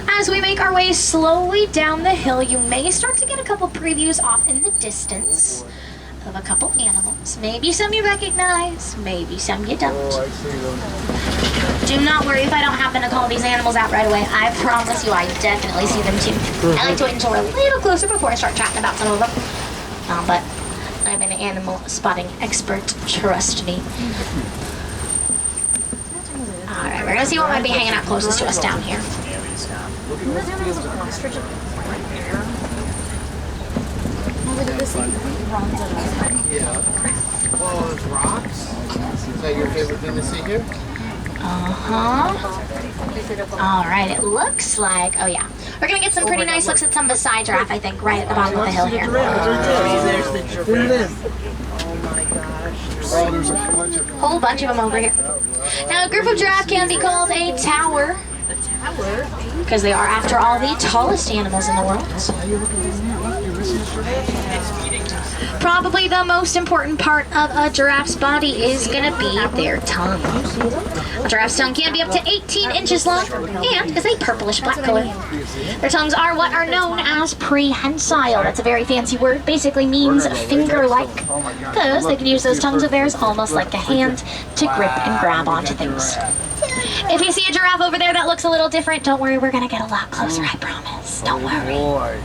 As we make our way slowly down the hill, you may start to get a couple previews off in the distance of a couple animals. Maybe some you recognize, maybe some you don't. Do not worry if I don't happen to call these animals out right away. I promise you I definitely see them too. I like to wait until we're a little closer before I start chatting about some of them. But I'm an animal spotting expert, trust me. Alright, we're gonna see what might be hanging out closest to us down here. Yeah. Well, it's rocks. Is that your favorite thing to see here? Alright, it looks like, oh yeah. We're gonna get some pretty nice looks at some Maasai giraffe, I think, right at the bottom of the hill here. There's the giraffe. Oh my gosh. Oh, there's a whole bunch of them over here. Now, a group of giraffe can be called a tower. Because they are, after all, the tallest animals in the world. Probably the most important part of a giraffe's body is going to be their tongue. A giraffe's tongue can be up to 18 inches long and is a purplish black color. Their tongues are what are known as prehensile. That's a very fancy word. Basically means finger-like, because they can use those tongues of theirs almost like a hand to grip and grab onto things. If you see a giraffe over there that looks a little different, don't worry, we're going to get a lot closer, I promise. Don't worry.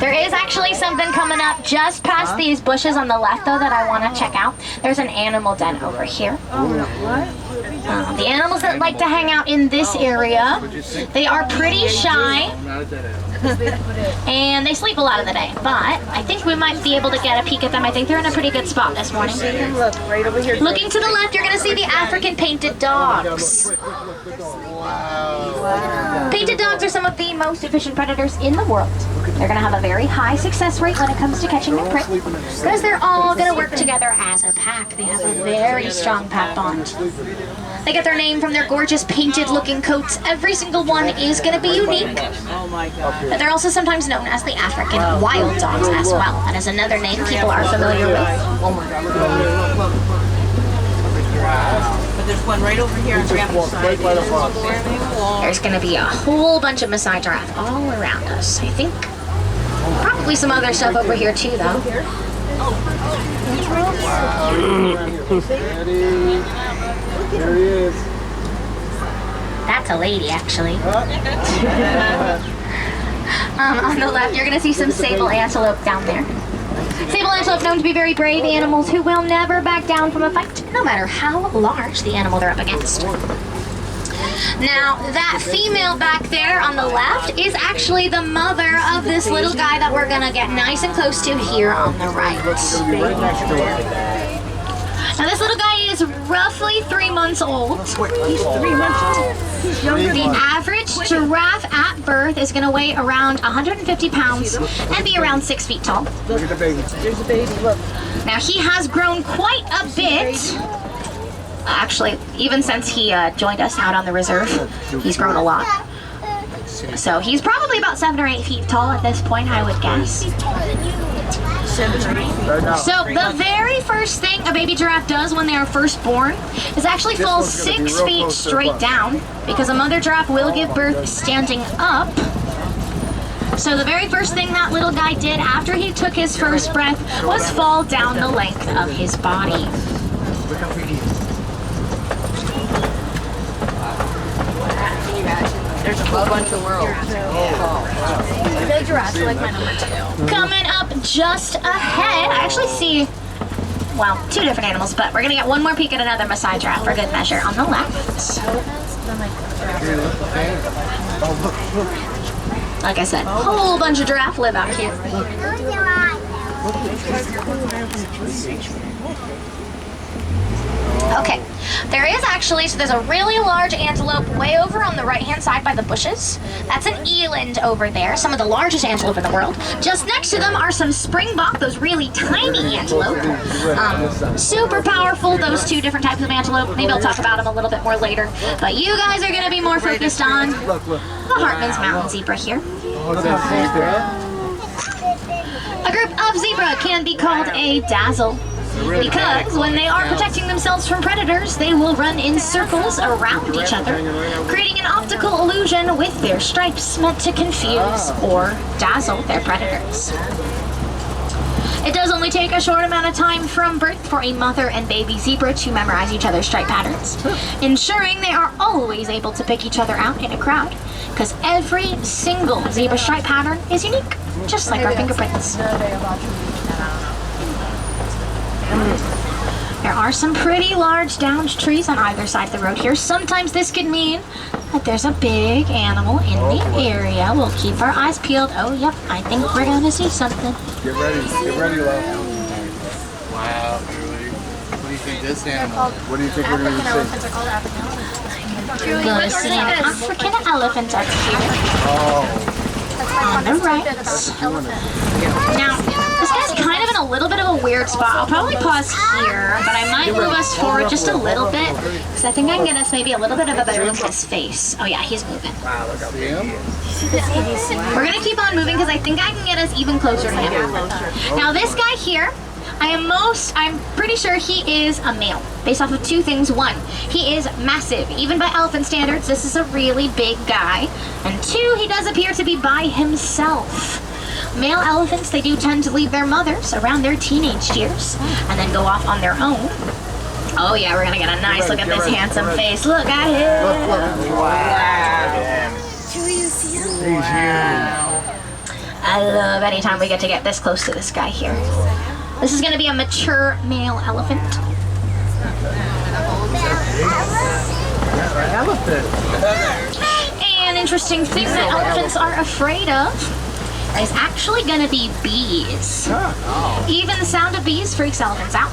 There is actually something coming up just past these bushes on the left, though, that I want to check out. There's an animal den over here. The animals that like to hang out in this area, they are pretty shy, and they sleep a lot of the day. But I think we might be able to get a peek at them. I think they're in a pretty good spot this morning. Looking to the left, you're going to see the African painted dogs. Painted dogs are some of the most efficient predators in the world. They're going to have a very high success rate when it comes to catching their prey, because they're all going to work together as a pack. They have a very strong pack bond. They get their name from their gorgeous painted looking coats. Every single one is going to be unique. But they're also sometimes known as the African wild dogs as well. That is another name people are familiar with. But there's one right over here on the other side. There's going to be a whole bunch of Maasai giraffe all around us, I think. Probably some other stuff over here too, though. There he is. That's a lady, actually. On the left, you're going to see some sable antelope down there. Sable antelope known to be very brave animals who will never back down from a fight, no matter how large the animal they're up against. Now, that female back there on the left is actually the mother of this little guy that we're going to get nice and close to here on the right. Now, this little guy is roughly 3 months old. He's 3 months old. He's younger. The average giraffe at birth is going to weigh around 150 pounds and be around 6 feet tall. Look at the baby. There's the baby, look. Now, he has grown quite a bit. Actually, even since he joined us out on the reserve, he's grown a lot. So he's probably about 7 or 8 feet tall at this point, I would guess. So the very first thing a baby giraffe does when they are first born is actually fall 6 feet straight down, because a mother giraffe will give birth standing up. So the very first thing that little guy did after he took his first breath was fall down the length of his body. There's a whole bunch of worlds. The giraffes are like my number 2. Coming up just ahead, I actually see, well, 2 different animals, but we're gonna get one more peek at another Maasai giraffe for good measure on the left. Like I said, a whole bunch of giraffe live out here. Okay, there is actually, so there's a really large antelope way over on the right-hand side by the bushes. That's an eland over there, some of the largest antelope in the world. Just next to them are some springbok, those really tiny antelope. Super powerful, those 2 different types of antelope. Maybe I'll talk about them a little bit more later. But you guys are going to be more focused on the Hartman's Mountain zebra here. A group of zebra can be called a dazzle, because when they are protecting themselves from predators, they will run in circles around each other, creating an optical illusion with their stripes meant to confuse or dazzle their predators. It does only take a short amount of time from birth for a mother and baby zebra to memorize each other's stripe patterns, ensuring they are always able to pick each other out in a crowd, because every single zebra stripe pattern is unique, just like our fingerprints. There are some pretty large downed trees on either side of the road here. Sometimes this could mean that there's a big animal in the area. We'll keep our eyes peeled. Oh, yep, I think we're going to see something. Get ready, love. Wow, Julie. What do you think this animal? What do you think we're going to see? Elephants are called African elephants. We're going to see an African elephant up here. Oh. On the right. Now, this guy's kind of in a little bit of a weird spot. I'll probably pause here, but I might move us forward just a little bit, because I think I can get us maybe a little bit of a better look at his face. Oh yeah, he's moving. We're going to keep on moving, because I think I can get us even closer to him. Now this guy here, I'm pretty sure he is a male, based off of 2 things. 1, he is massive. Even by elephant standards, this is a really big guy. And 2, he does appear to be by himself. Male elephants, they do tend to leave their mothers around their teenage years, and then go off on their own. Oh yeah, we're gonna get a nice look at this handsome face. Look at him. Wow. Do you see him? He's huge. I love anytime we get to get this close to this guy here. This is going to be a mature male elephant. An interesting thing that elephants are afraid of is actually going to be bees. Even the sound of bees freaks elephants out.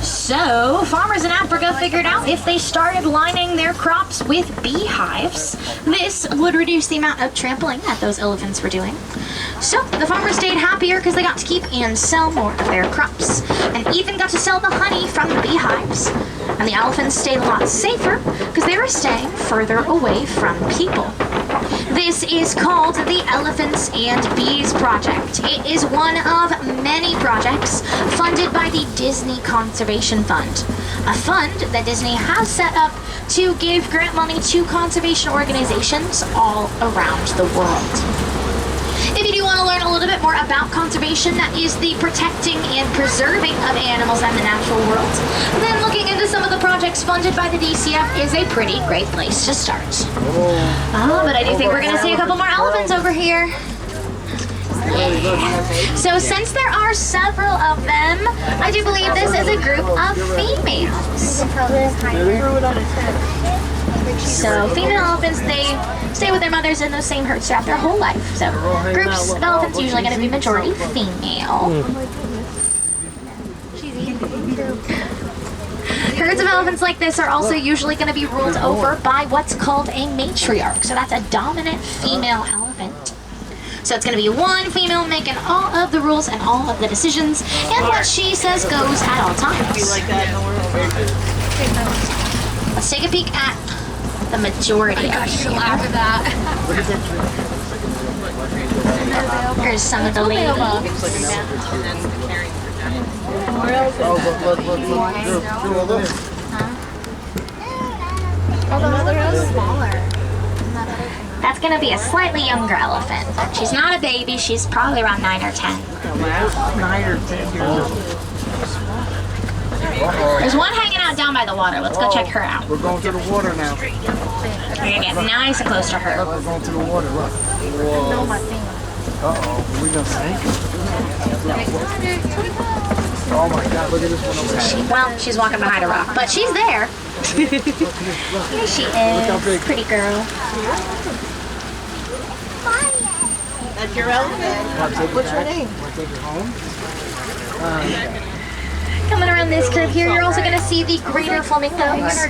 So, farmers in Africa figured out if they started lining their crops with beehives, this would reduce the amount of trampling that those elephants were doing. So, the farmers stayed happier because they got to keep and sell more of their crops, and even got to sell the honey from the beehives. And the elephants stayed a lot safer because they were staying further away from people. This is called the Elephants and Bees Project. It is one of many projects funded by the Disney Conservation Fund, a fund that Disney has set up to give grant money to conservation organizations all around the world. If you do want to learn a little bit more about conservation, that is the protecting and preserving of animals and the natural world, then looking into some of the projects funded by the DCF is a pretty great place to start. But I do think we're going to see a couple more elephants over here. So since there are several of them, I do believe this is a group of females. So female elephants, they stay with their mothers in those same herds throughout their whole life. So groups of elephants usually going to be majority female. Herds of elephants like this are also usually going to be ruled over by what's called a matriarch. So that's a dominant female elephant. So it's going to be one female making all of the rules and all of the decisions, and what she says goes at all times. Let's take a peek at the majority of here. Here's some of the ladies. That's going to be a slightly younger elephant. She's not a baby, she's probably around 9 or 10. 9 or 10 years old. There's one hanging out down by the water. Let's go check her out. We're going to the water now. We're gonna get nice and close to her. We're going to the water, look. No, my thing. Uh-oh, we gonna sink? Oh my God, look at this one over there. Well, she's walking behind a rock, but she's there. Here she is, pretty girl. That's your elephant? What's her name? Want to take her home? Coming around this curve here, you're also going to see the greater flamingos.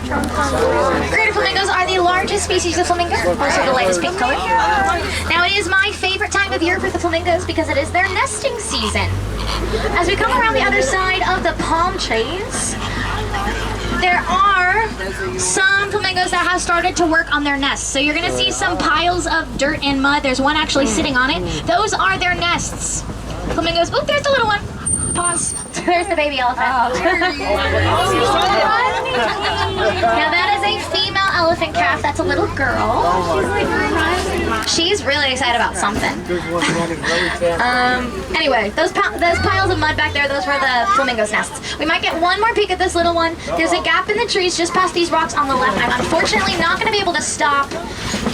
Greater flamingos are the largest species of flamingo, also the lightest pink color. Now, it is my favorite time of year for the flamingos because it is their nesting season. As we come around the other side of the palm trees, there are some flamingos that have started to work on their nests. So you're going to see some piles of dirt and mud. There's one actually sitting on it. Those are their nests. Flamingos. Oh, there's the little one. Pause. There's the baby elephant. Now that is a female elephant calf. That's a little girl. She's really excited about something. Anyway, those piles of mud back there, those were the flamingos' nests. We might get one more peek at this little one. There's a gap in the trees just past these rocks on the left. I'm unfortunately not going to be able to stop.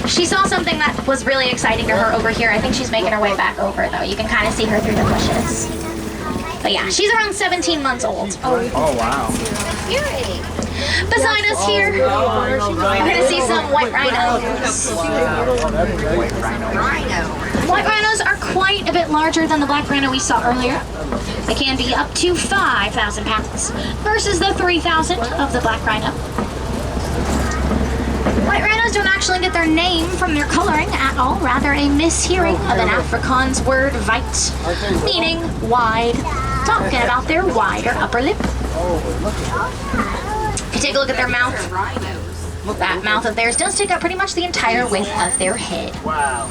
She saw something that was really exciting to her over here. I think she's making her way back over, though. You can kind of see her through the bushes. But yeah, she's around 17 months old. Oh, wow. Beside us here, we're going to see some white rhinos. White rhinos are quite a bit larger than the black rhino we saw earlier. They can be up to 5,000 pounds versus the 3,000 of the black rhino. White rhinos don't actually get their name from their coloring at all, rather a mishearing of an Afrikaans word, weit, meaning wide, talking about their wider upper lip. If you take a look at their mouth, that mouth of theirs does take up pretty much the entire width of their head. Wow.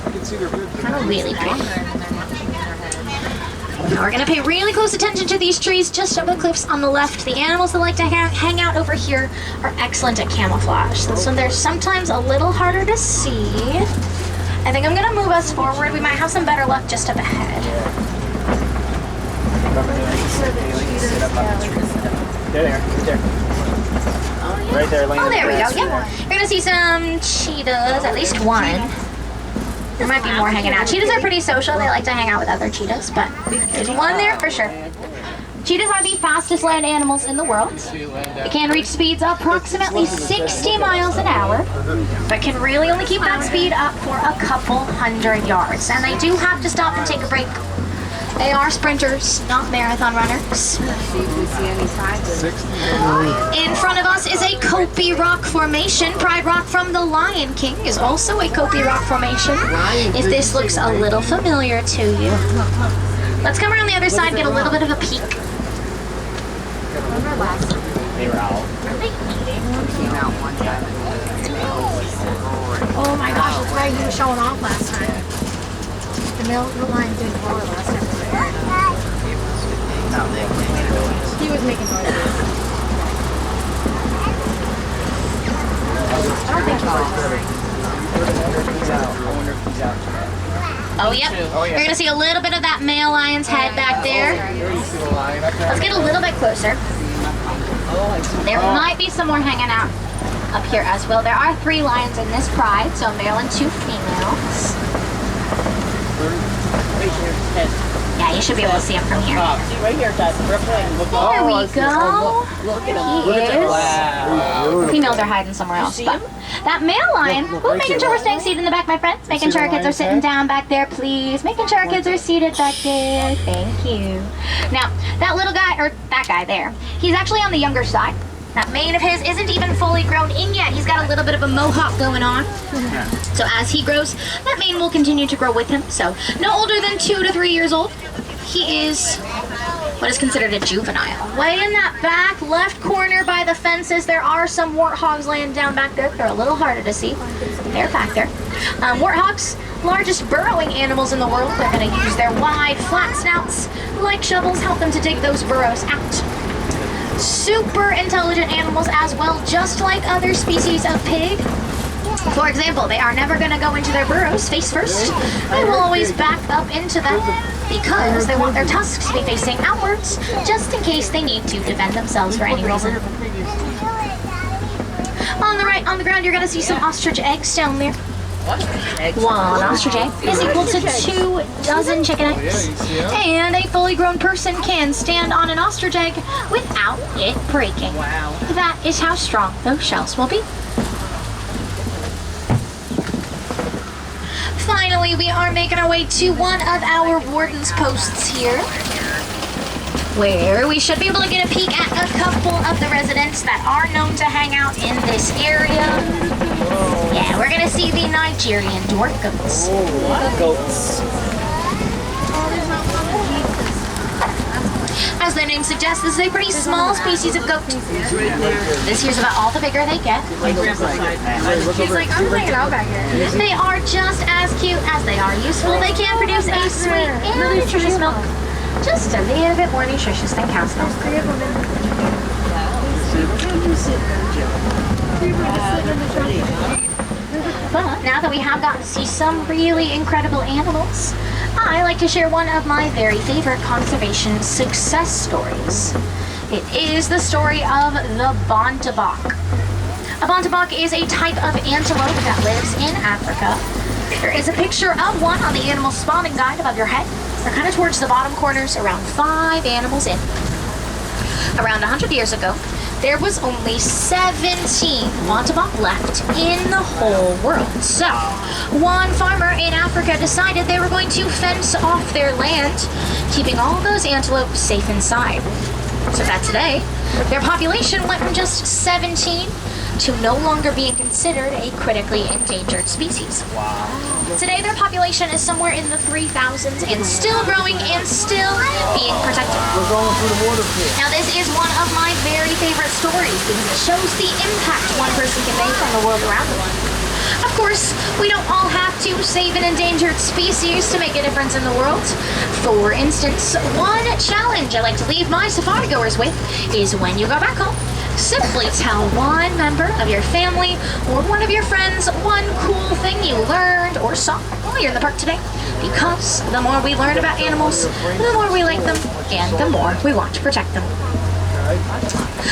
I can see their ribs. Kind of really big. Now we're going to pay really close attention to these trees just up the cliffs on the left. The animals that like to hang out over here are excellent at camouflage. So they're sometimes a little harder to see. I think I'm going to move us forward. We might have some better luck just up ahead. There. Right there, laying Oh, there we go. Yep. You're going to see some cheetahs, at least one. There might be more hanging out. Cheetahs are pretty social. They like to hang out with other cheetahs, but there's one there for sure. Cheetahs are the fastest land animals in the world. They can reach speeds approximately 60 miles an hour, but can really only keep that speed up for a couple hundred yards. And they do have to stop and take a break. They are sprinters, not marathon runners. In front of us is a Kopi Rock Formation. Pride Rock from The Lion King is also a Kopi Rock Formation, if this looks a little familiar to you. Let's come around the other side and get a little bit of a peek. They were out. Oh my gosh, that's right. He was showing off last time. The lion did roar last time. He was making noise. I don't think he was. Oh, yep. You're going to see a little bit of that male lion's head back there. Let's get a little bit closer. There might be some more hanging out up here as well. There are 3 lions in this pride, so a male and 2 females. Yeah, you should be able to see him from here. Right here, guys. There we go. He is. The females are hiding somewhere else. But that male lion, making sure we're staying seated in the back, my friends. Making sure our kids are sitting down back there, please. Making sure our kids are seated back there. Thank you. Now, that little guy, or that guy there, he's actually on the younger side. That mane of his isn't even fully grown in yet. He's got a little bit of a mohawk going on. So as he grows, that mane will continue to grow with him. So no older than 2 to 3 years old. He is what is considered a juvenile. Way in that back left corner by the fences, there are some warthogs laying down back there. They're a little harder to see. They're back there. Warthogs, largest burrowing animals in the world. They're going to use their wide, flat snouts like shovels, help them to dig those burrows out. Super intelligent animals as well, just like other species of pig. For example, they are never going to go into their burrows face first. They will always back up into them because they want their tusks to be facing outwards, just in case they need to defend themselves for any reason. On the right, on the ground, you're gonna see some ostrich eggs down there. One ostrich egg is equal to 2 dozen chicken eggs. And a fully grown person can stand on an ostrich egg without it breaking. Wow. That is how strong those shells will be. Finally, we are making our way to one of our warden's posts here, where we should be able to get a peek at a couple of the residents that are known to hang out in this area. Yeah, we're gonna see the Nigerian dwarf goats. Goats. As their name suggests, this is a pretty small species of goat. This here's about all the bigger they get. She's like, I'm hanging out back here. They are just as cute as they are useful. They can produce a sweet and nutritious milk. Just a little bit more nutritious than cow's milk. But now that we have gotten to see some really incredible animals, I like to share one of my very favorite conservation success stories. It is the story of the bontebok. A bontebok is a type of antelope that lives in Africa. There is a picture of one on the animal spawning guide above your head. They're kind of towards the bottom corners, around 5 animals in. Around 100 years ago, there was only 17 bontebok left in the whole world. So, one farmer in Africa decided they were going to fence off their land, keeping all those antelope safe inside. So that today, their population went from just 17 to no longer being considered a critically endangered species. Wow. Today, their population is somewhere in the 3,000s and still growing and still being protected. We're going through the waterfall. Now, this is one of my very favorite stories because it shows the impact one person can make on the world around them. Of course, we don't all have to save an endangered species to make a difference in the world. For instance, one challenge I like to leave my safari goers with is when you go back home, simply tell one member of your family or one of your friends one cool thing you learned or saw while you're in the park today. Because the more we learn about animals, the more we like them, and the more we want to protect them.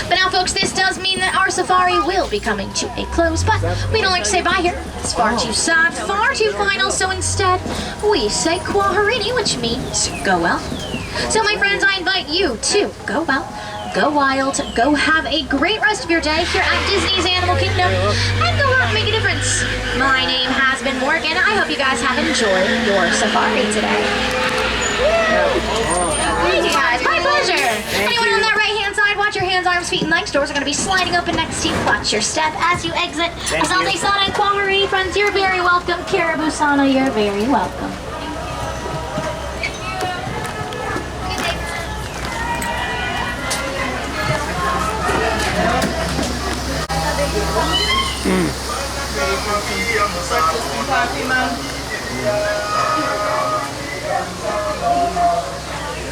But now, folks, this does mean that our safari will be coming to a close, but we don't like to say bye here. It's far too sad, far too final, so instead, we say kwaherini, which means go well. So, my friends, I invite you to go well, go wild, go have a great rest of your day here at Disney's Animal Kingdom, and go out and make a difference. My name has been Morgan. I hope you guys have enjoyed your safari today. Thank you guys, my pleasure. Anyone on that right-hand side, watch your hands, arms, feet, and legs. Doors are going to be sliding open next to you. Watch your step as you exit. Asante Sana and Kwaherini, friends, you're very welcome. Caribou Sana, you're very welcome.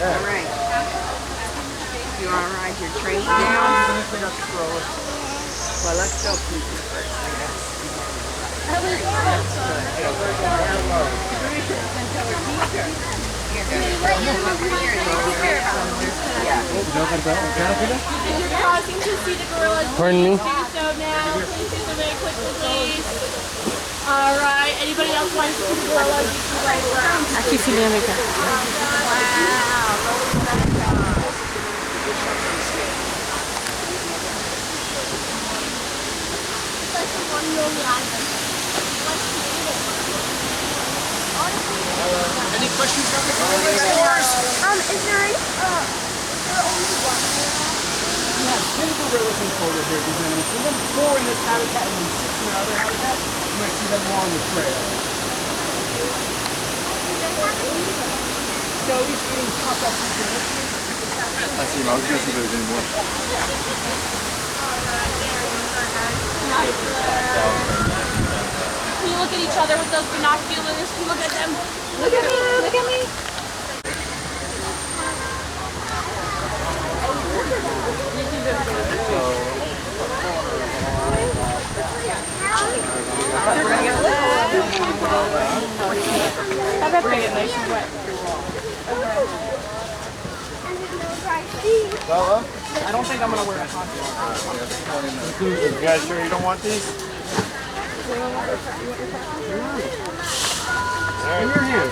Alright. You wanna ride your train now? Well, let's go people first, I guess. Crossing to see the gorillas. Pardon me? So now, please do them very quickly, please. Alright, anybody else want to see the gorillas? Aquí sí me meto. Any questions on the gorillas? Is there only one? We have 10 gorillas in total here, presenting. So there's 4 in this habitat and 6 in the other habitat. You might see them more on the trail. So each eating pop-up food. I see him. I was going to see if there was any more. Can you look at each other with those binoculars? Can you look at them? Look at me, look at me. Bring it nice and wet. Bella? I don't think I'm gonna wear a costume. You guys sure you don't want these? In your hand.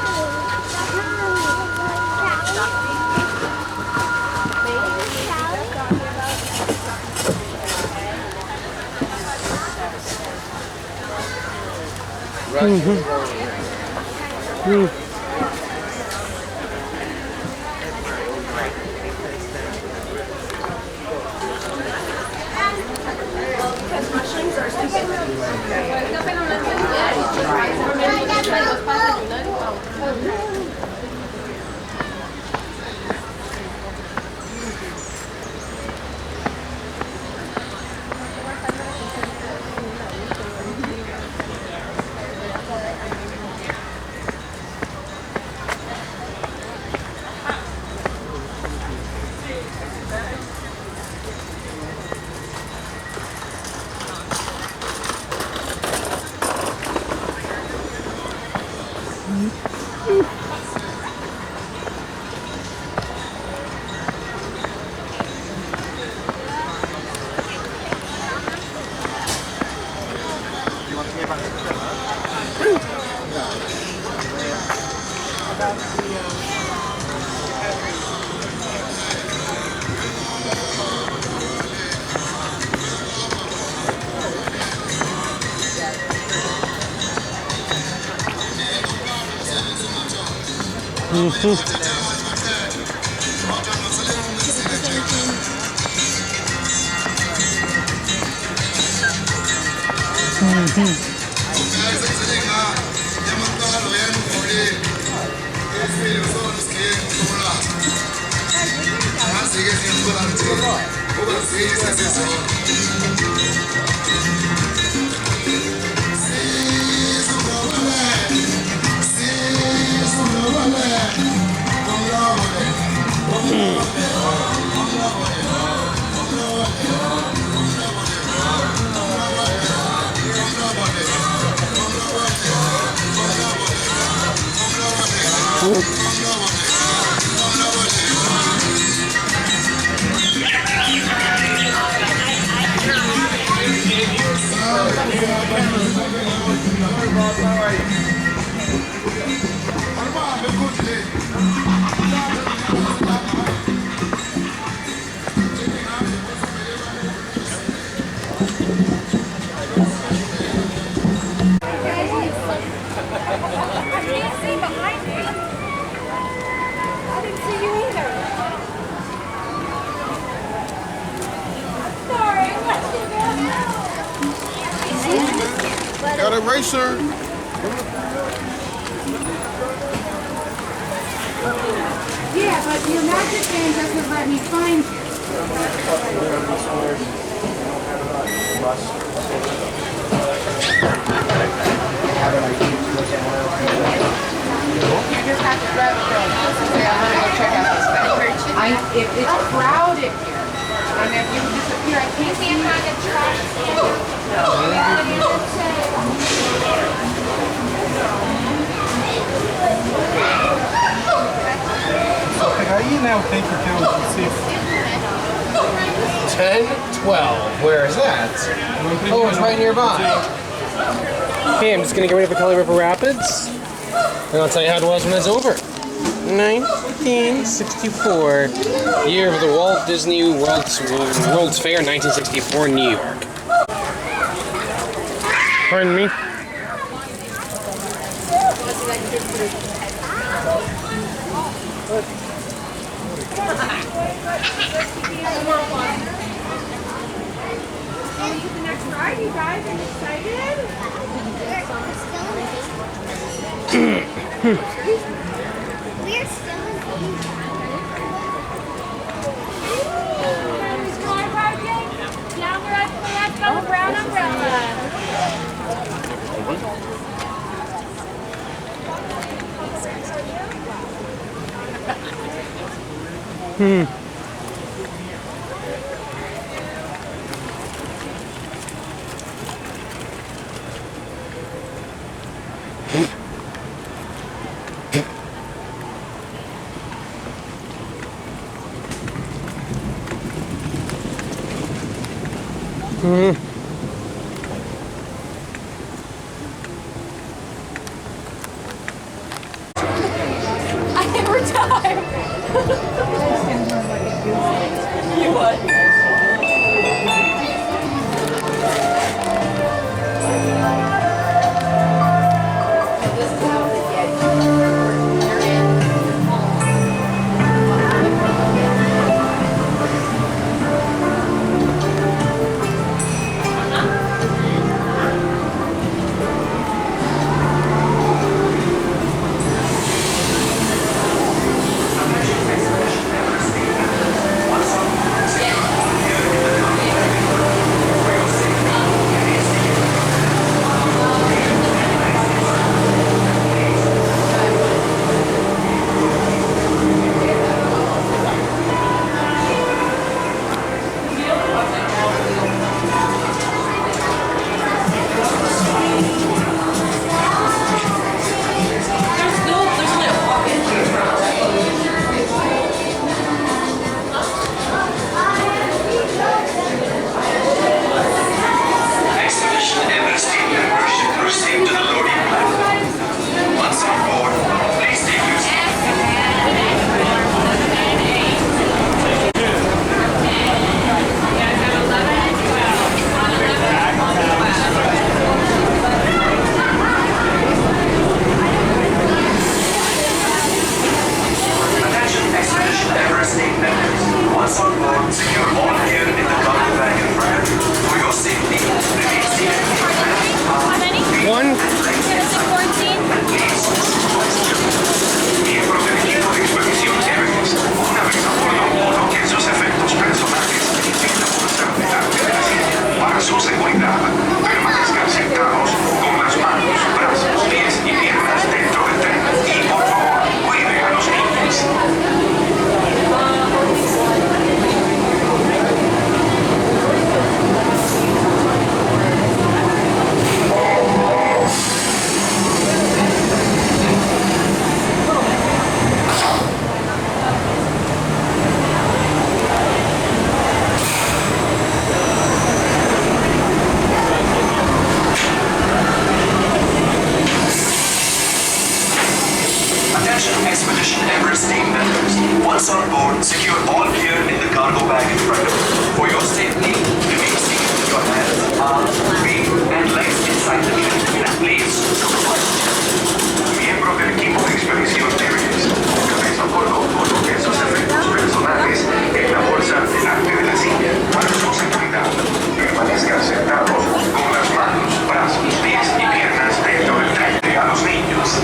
Got a racer. Yeah, but your magic band doesn't let me find you. You just have to grab a phone and say, I'm gonna go check out this bag. If it's crowded here, and if you disappear, I can't see if I can How do you now think you're doing safe? 10, 12. Where is that? Oh, it's right nearby. Okay, I'm just gonna get ready for Kelly River Rapids. And I'll tell you how it was when it's over. 1964. Year of the Walt Disney World's Fair, 1964, New York. Pardon me. The next ride, you guys, are you excited? We're still in down the right to the left on the brown umbrella. I never time. You what? Expedition Everest team members should proceed to the loading platform. Once on board, please take your Attention Expedition Everest team members. Once on board, secure all gear in the cargo bag in front of you. For your safety, remain seated with your hands up. One. Miembros del equipo de expedición Everest, una vez a bordo, coloquen sus efectos personales en la bolsa de arte de la silla. Para su seguridad, permanezcan sentados con las manos, brazos, pies y piernas dentro del tren y, por favor, cuide a los niños. Attention Expedition Everest team members. Once on board, secure all gear in the cargo bag in front of you. For your safety, remain seated with your hands, arms, feet, and legs inside the tren. And please, miembros del equipo de expedición Everest, una vez a bordo, coloquen sus efectos personales en la bolsa delante de la silla. Para su seguridad, permanezcan sentados con las manos, brazos, pies y piernas dentro del tren. A los niños.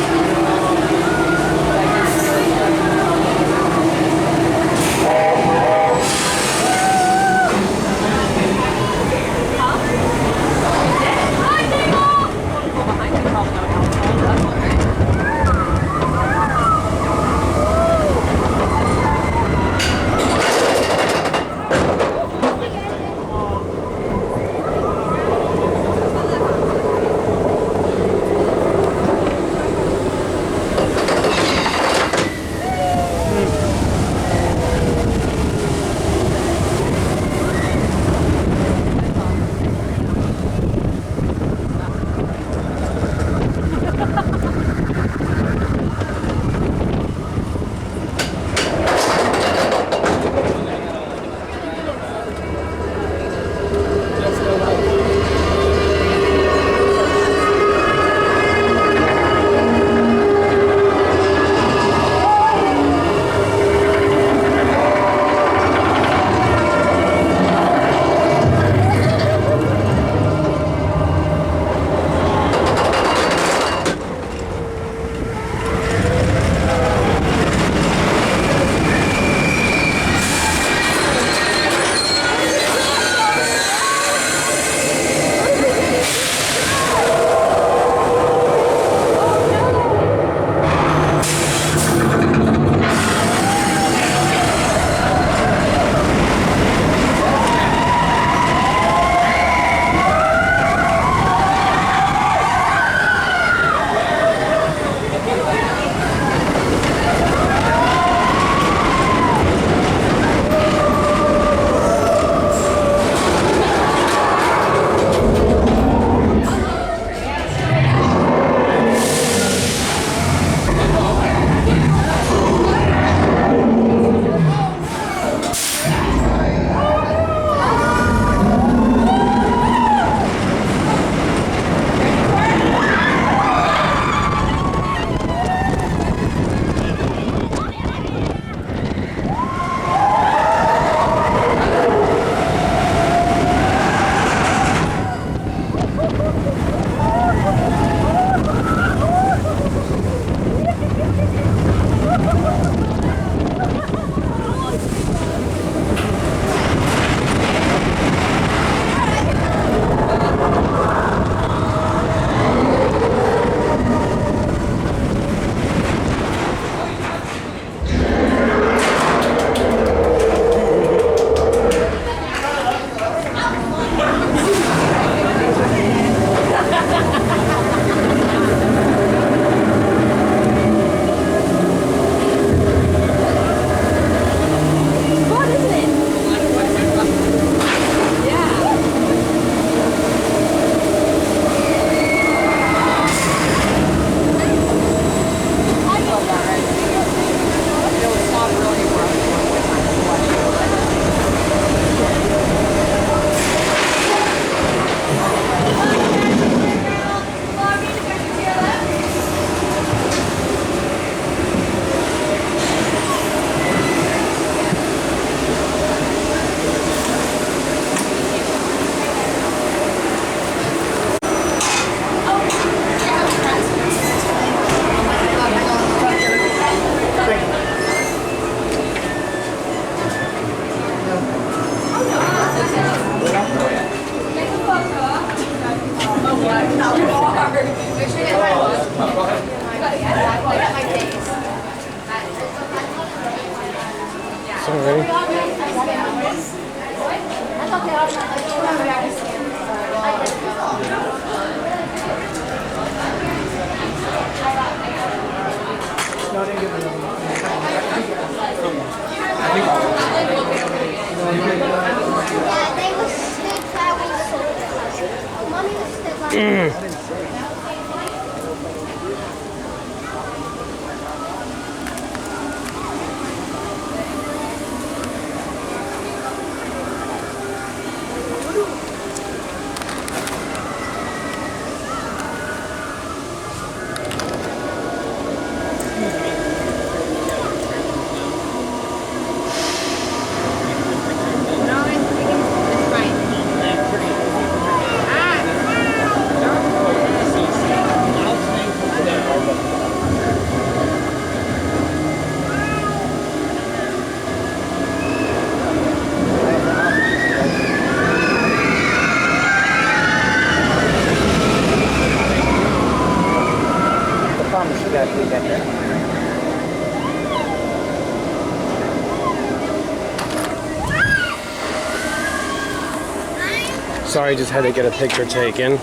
Sorry, just had to get a picture taken.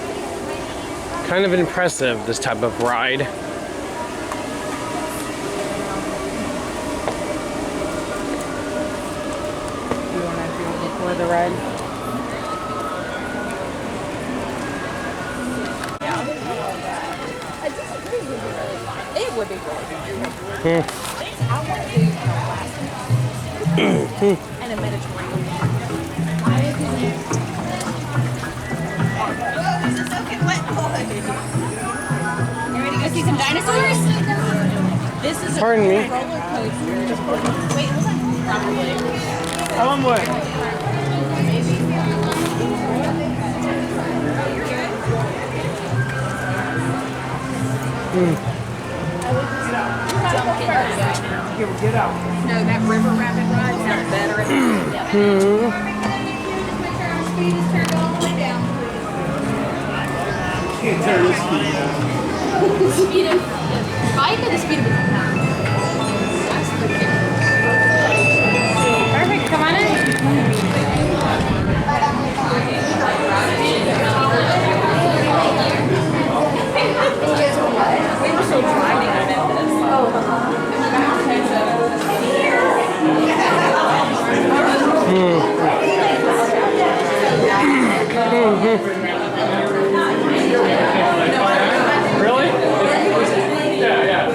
Kind of impressive, this type of ride. You want to do it before the ride? It would be really good. I want to do and a Mediterranean. You ready to go see some dinosaurs? This is Pardon me. roller coaster. Wait, hold on. Probably. Come with. Get out. No, that river rapid ride sounds better. Can't turn this speed down. Speed of bike or the speed of the car? Perfect, come on in. We were so driving on Memphis. Really? Yeah.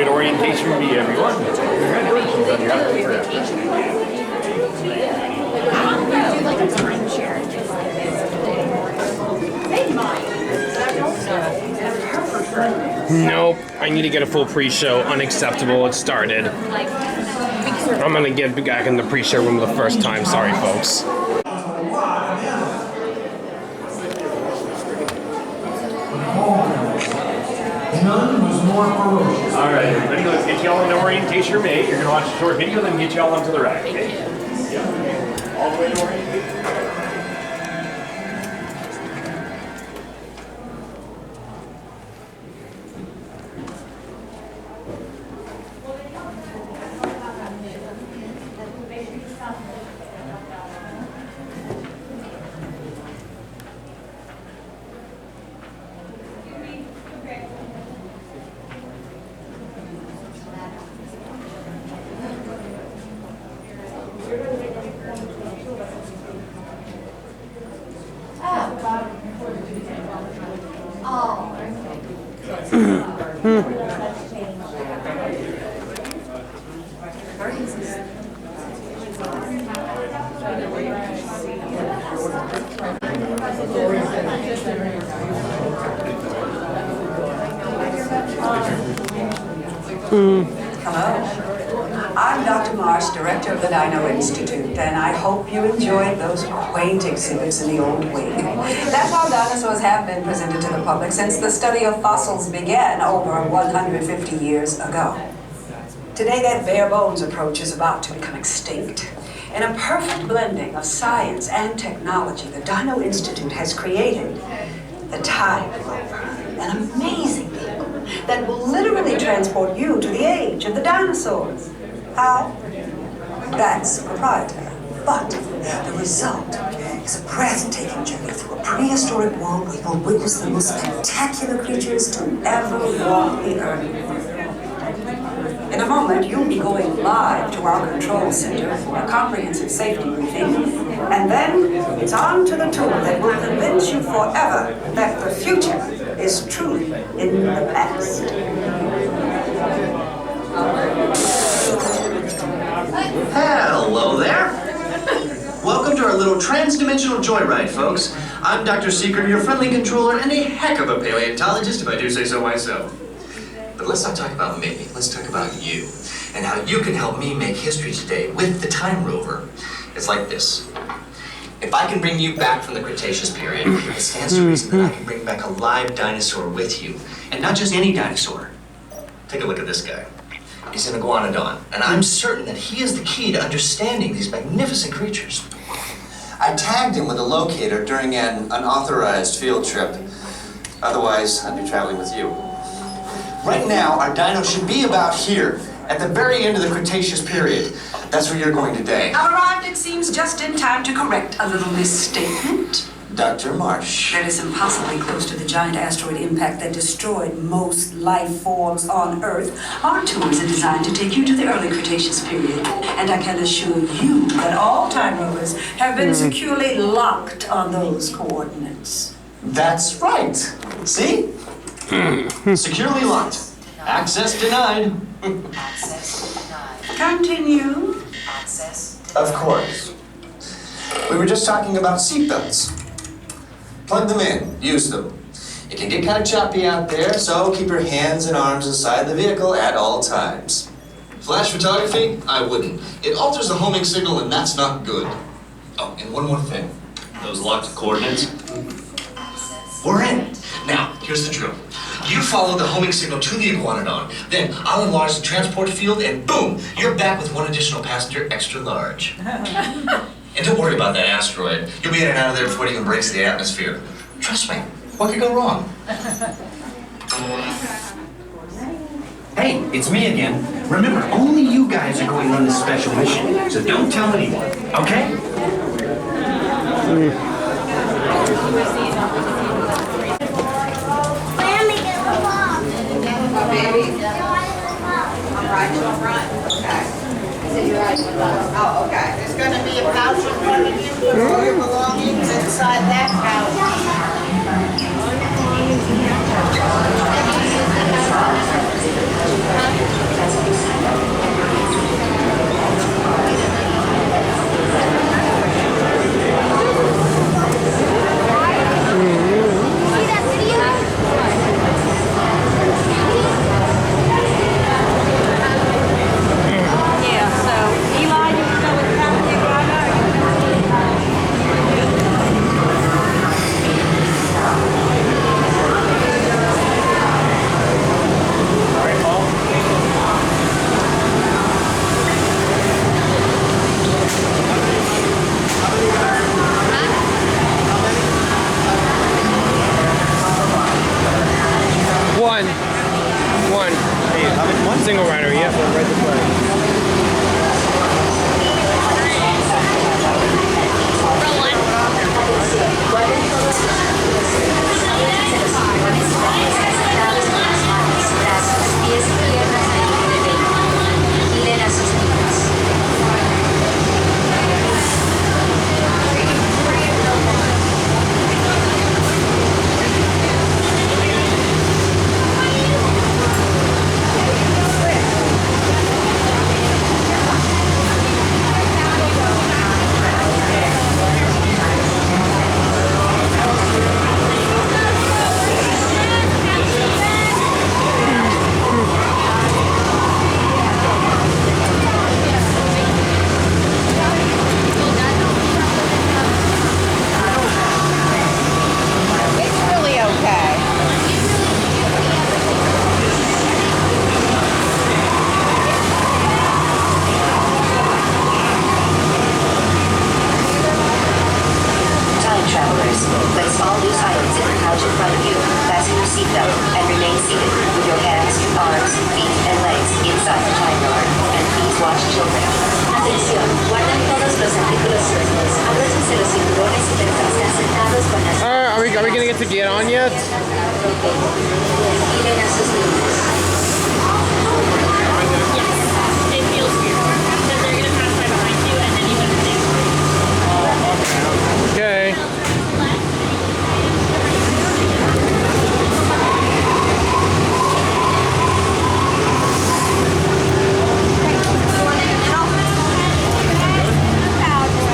Orientation be everyone. Nope, I need to get a full pre-show. Unacceptable, it started. I'm gonna get back in the pre-show room the first time. Sorry, folks. None was more ferocious. All right, everybody, let's get y'all into orientation room 8. You're going to watch a short video, then get y'all onto the ride. Okay? Yeah. All the way to orientation. Hello. I'm Dr. Marsh, director of the Dino Institute, and I hope you enjoyed those quaint exhibits in the old wing. That's how dinosaurs have been presented to the public since the study of fossils began over 150 years ago. Today, that bare bones approach is about to become extinct. In a perfect blending of science and technology, the Dino Institute has created the Time Rover, an amazing vehicle that will literally transport you to the age of the dinosaurs. How? That's proprietary. But the result is a breathtaking journey through a prehistoric world where you'll witness the most spectacular creatures to ever walk the earth. In a moment, you'll be going live to our control center for a comprehensive safety briefing, and then it's on to the tour that will convince you forever that the future is truly in the past. Hello there. Welcome to our little trans-dimensional joyride, folks. I'm Dr. Secret, your friendly controller, and a heck of a paleontologist, if I do say so myself. But let's not talk about me. Let's talk about you and how you can help me make history today with the Time Rover. It's like this. If I can bring you back from the Cretaceous period, it stands to reason that I can bring back a live dinosaur with you. And not just any dinosaur. Take a look at this guy. He's an iguanodon, and I'm certain that he is the key to understanding these magnificent creatures. I tagged him with a locator during an unauthorized field trip. Otherwise, I'd be traveling with you. Right now, our dino should be about here, at the very end of the Cretaceous period. That's where you're going today. I've arrived, it seems, just in time to correct a little misstatement. Dr. Marsh. That is impossibly close to the giant asteroid impact that destroyed most life forms on Earth. Our tours are designed to take you to the early Cretaceous period. And I can assure you that all time rovers have been securely locked on those coordinates. That's right. See? Securely locked. Access denied. Continue. Of course. We were just talking about seatbelts. Plug them in, use them. It can get kind of choppy out there, so keep your hands and arms inside the vehicle at all times. Flash photography? I wouldn't. It alters the homing signal, and that's not good. Oh, and one more thing. Those locked coordinates. We're in. Now, here's the drill. You follow the homing signal to the iguanodon, then I'll enlarge the transport field, and boom, you're back with one additional passenger extra large. And don't worry about that asteroid. You'll be in and out of there before it even breaks the atmosphere. Trust me, what could go wrong? Hey, it's me again. Remember, only you guys are going on this special mission, so don't tell anyone, okay? Oh, okay. There's going to be a pouch in front of you. Put all your belongings inside that gonna get to get on yet? It feels weird. Because they're going to pass by behind you and then you got to think. Okay.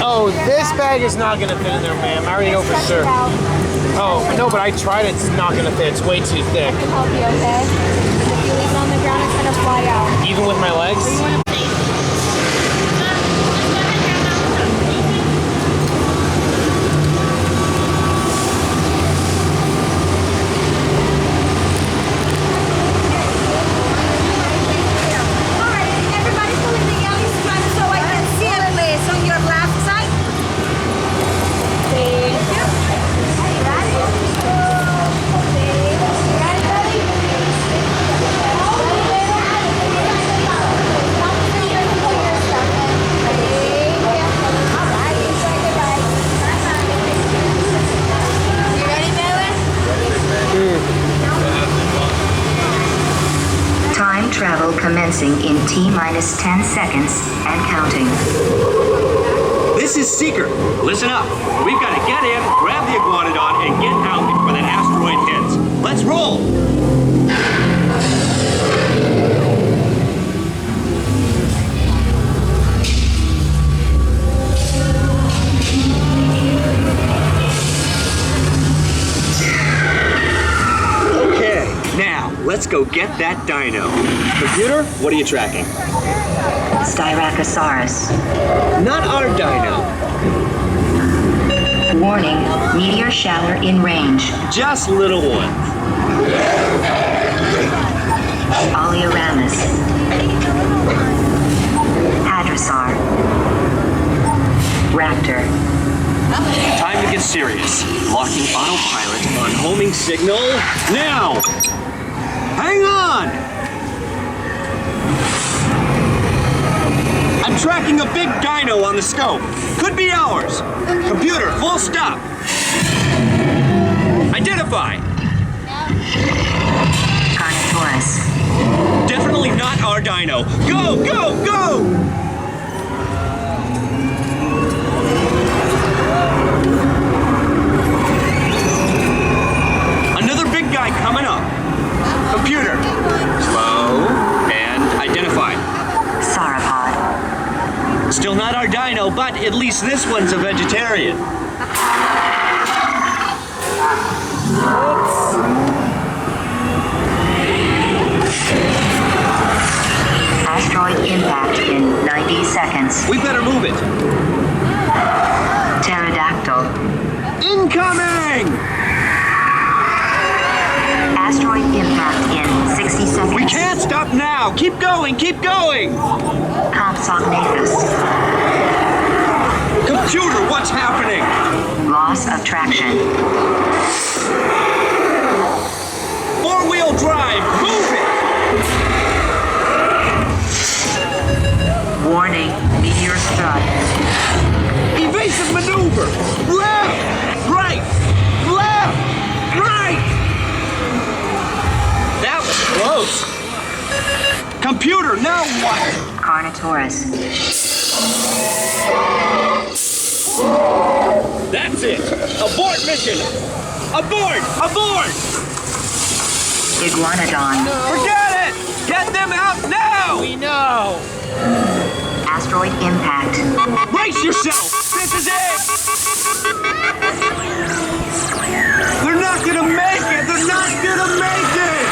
Oh, this bag is not gonna fit in there, ma'am. I already know for sure. Oh, no, but I tried it. It's not gonna fit. It's way too thick. I can help you, okay? If you leave it on the ground, it's gonna fly out. Even with my legs? Time travel commencing in T-minus 10 seconds and counting. This is Seeker. Listen up. We've got to get in, grab the iguanodon, and get out before that asteroid hits. Let's roll! Okay, now let's go get that dino. Computer, what are you tracking? Styracosaurus. Not our dino. Warning, meteor shower in range. Just little one. Oleoramus. Hadrosaur. Raptor. Time to get serious. Locking autopilot on homing signal now. Hang on! I'm tracking a big dino on the scope. Could be ours. Computer, full stop. Identify. Carnotaurus. Definitely not our dino. Go, go, go! Another big guy coming up. Computer, slow and identify. Sauropod. Still not our dino, but at least this one's a vegetarian. Asteroid impact in 90 seconds. We better move it. Pterodactyl. Incoming! Asteroid impact in 60 seconds. We can't stop now! Keep going, keep going! Compsognathus. Computer, what's happening? Loss of traction. Four-wheel drive, move it! Warning, meteor strike. Evasive maneuver! Left! Right! Left! Right! That was close! Computer, now what? Carnotaurus. That's it! Abort mission! Abort! Abort! Iguanodon. Forget it! Get them out now! We know! Asteroid impact. Brace yourself! This is it! They're not gonna make it! They're not gonna make it!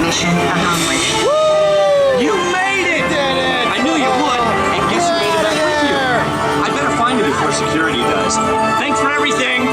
Mission accomplished. Woo! You made it! Did it! I knew you would, and guess who made it back with you? I better find it before security does. Thanks for everything!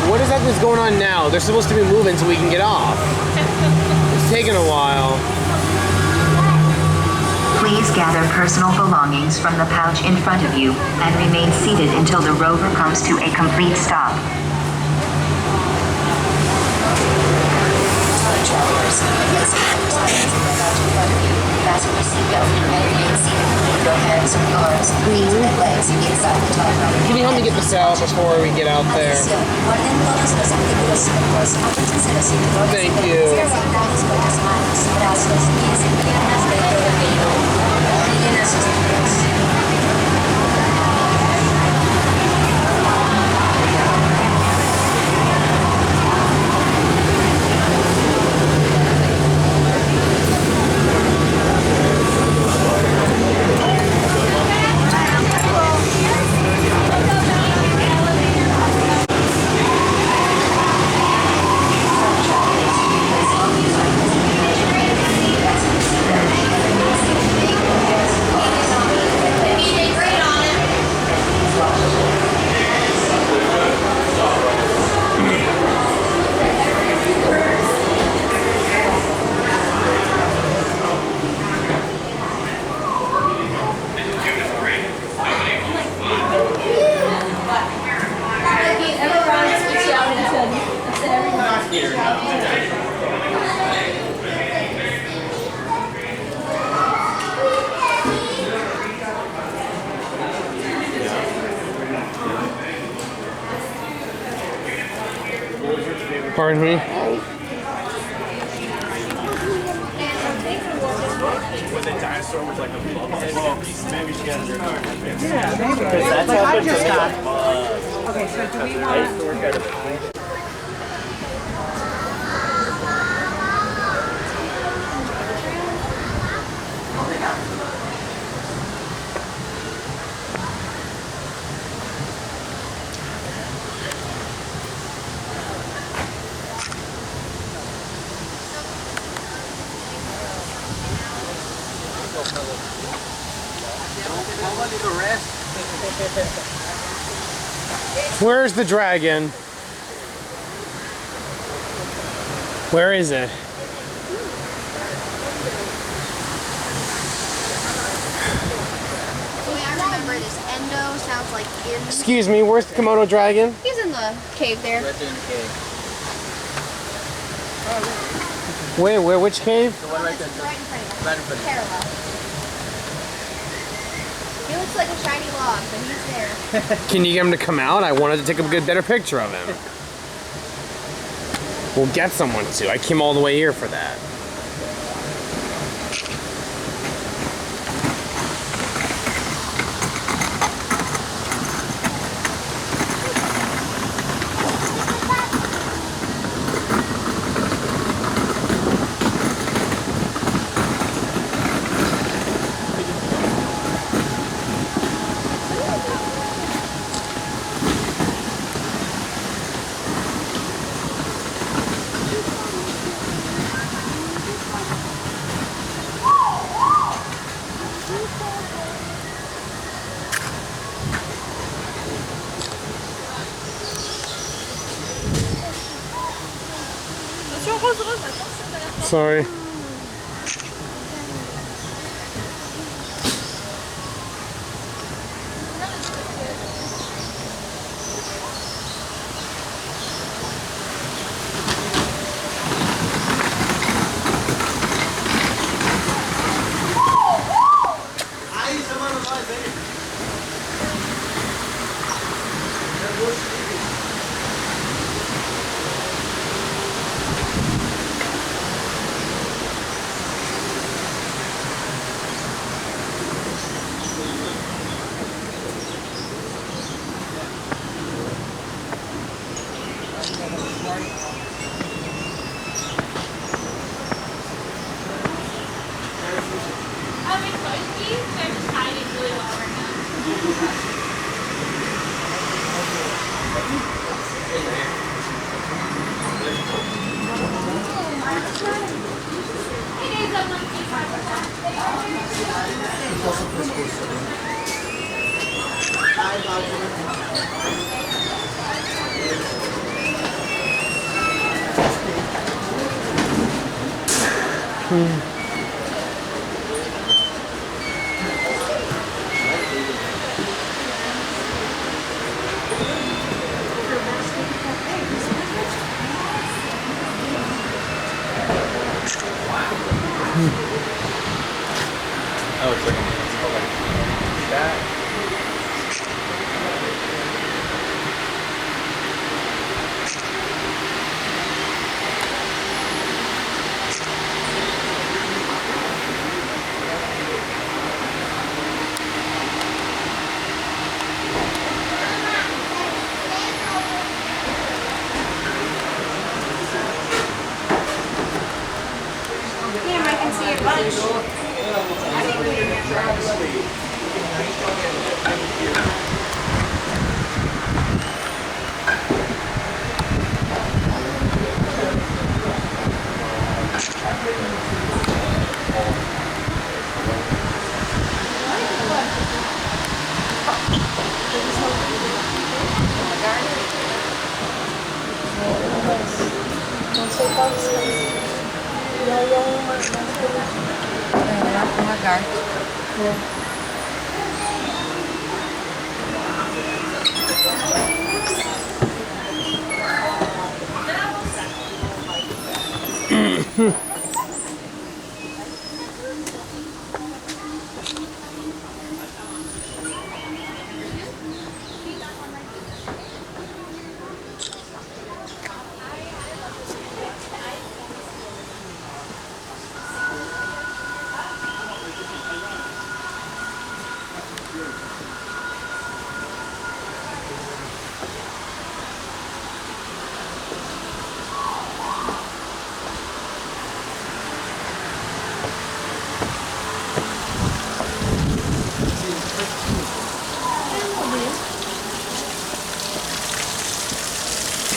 what is that that's going on now? They're supposed to be moving so we can get off. It's taking a while. Please gather personal belongings from the pouch in front of you and remain seated until the rover comes to a complete stop. Fasten your seatbelt and remain seated. Your hands, arms, feet, and legs inside the top. Can you help me get this out before we get out there? Thank you. Pardon me? When the dinosaur was like a bubble, maybe she has her card. Yeah, maybe. That's Like I happened just to me. got. Okay, so do we I want? used to work at a Where's the dragon? Where is it? The way I remember it is Endo sounds like in. Excuse me, where's the Komodo dragon? He's in the cave there. Right there in the cave. Where, which cave? The one right there. Right in front of you. Right in front of you. Parallel. He looks like a shiny log, but he's there. Can you get him to come out? I wanted to take a good, better picture of him. We'll get someone to. I came all the way here for that. Sorry. Oh, it's like that. Cam, I can see a bunch.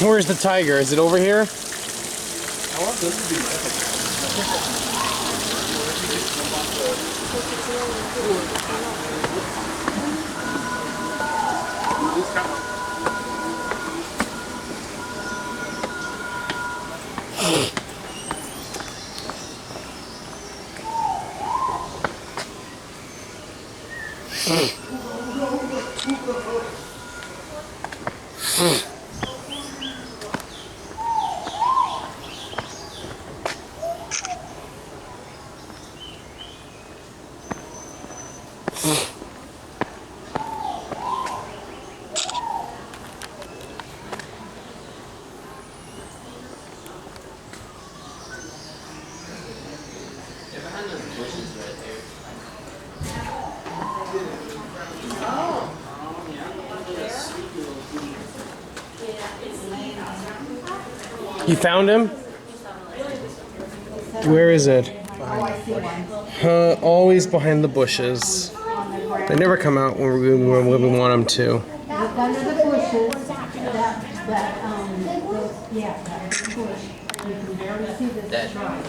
Where's the tiger? Is it over here? I want this to be You found him? Where is it? Always behind the bushes. They never come out when we want them to. Under the bushes, yeah, that bush. You can barely see this dry.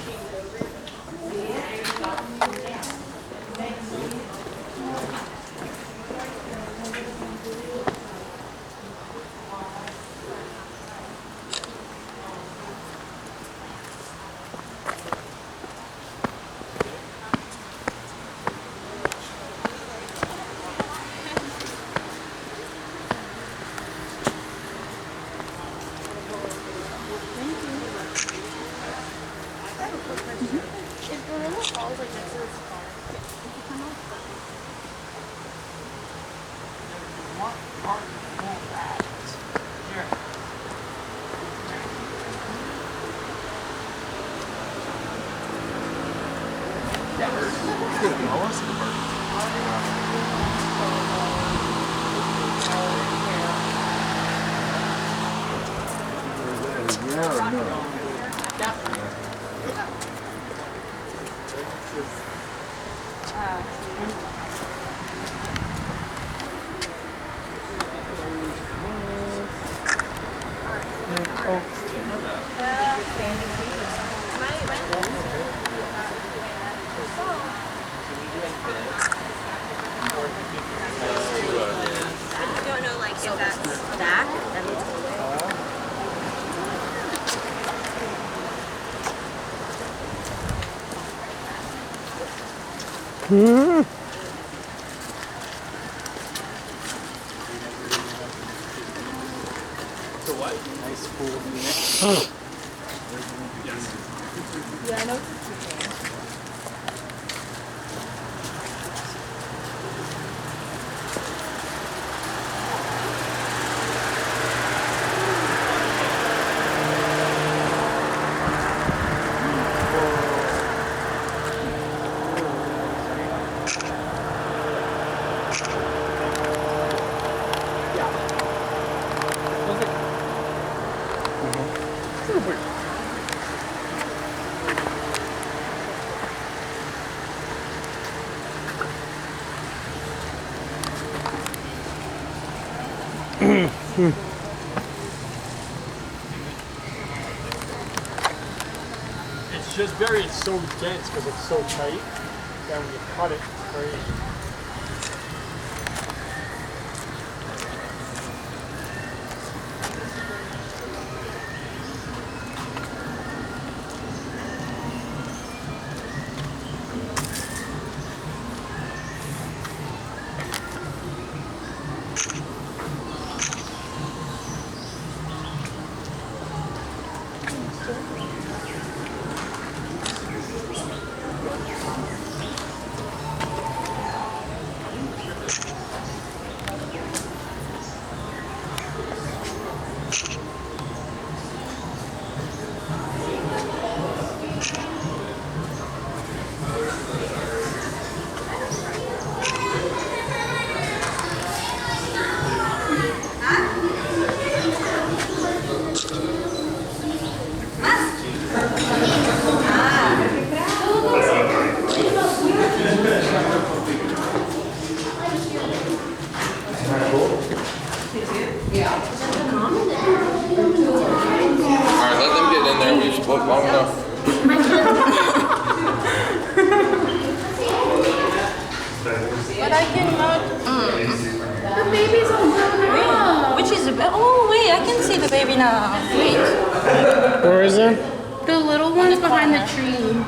So what? Nice pool. Yes. Yeah, I know. It's just it's so dense because it's so tight that when you cut it, it's crazy. Alright, let them get in there. We've spoke long enough. But I cannot. The baby's all grown up. Which is the baby? Oh, wait, I can see the baby now. Wait. Where is it? The little one's behind the tree.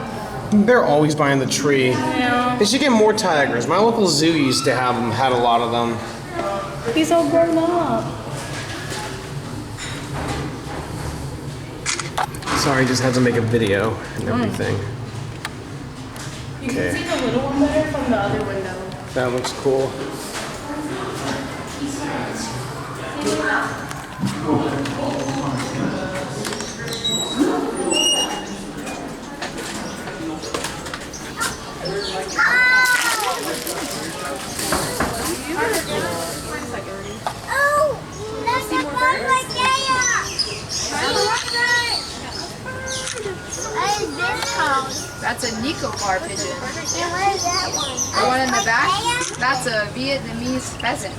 They're always behind the tree. Yeah. They should get more tigers. My local zoo used to have them, had a lot of them. He's all grown up. Sorry, just had to make a video and everything. You Okay. can see the little one better from the other window. That looks cool. That's a Nicobar pigeon. And what is that one? The one in the back, that's a Vietnamese pheasant.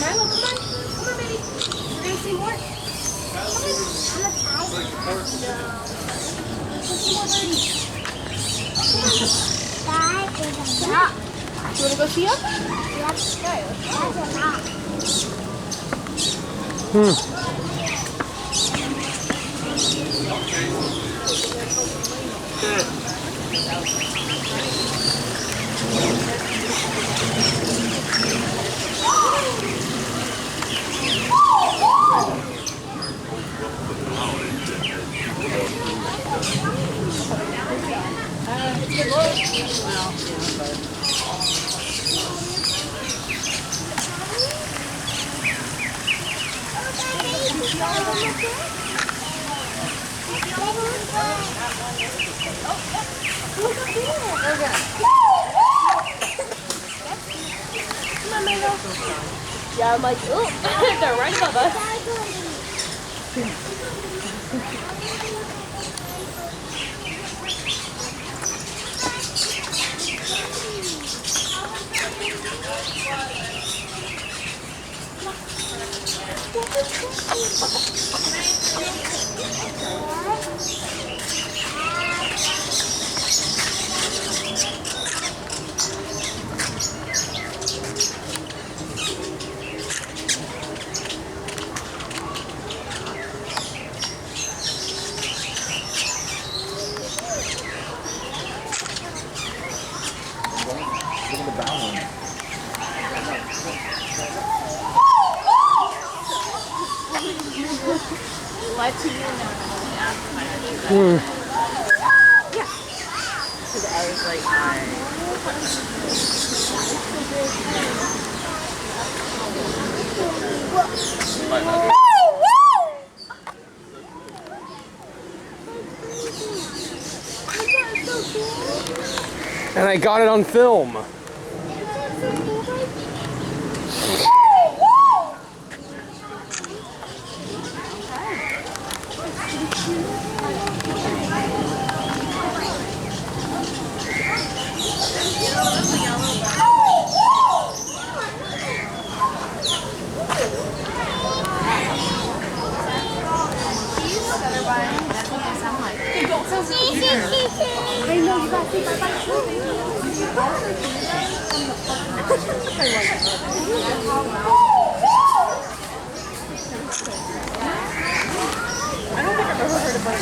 Milo, come on. Come on, baby. We're going to see more. Come on. Let's see more birdies. That is a knock. You want to go see him? Yep. That's a knock. Yeah, I'm like, oh, they're right above us. Because I was like, And I got it on film. I know you got to say bye-bye. I don't think I've ever heard about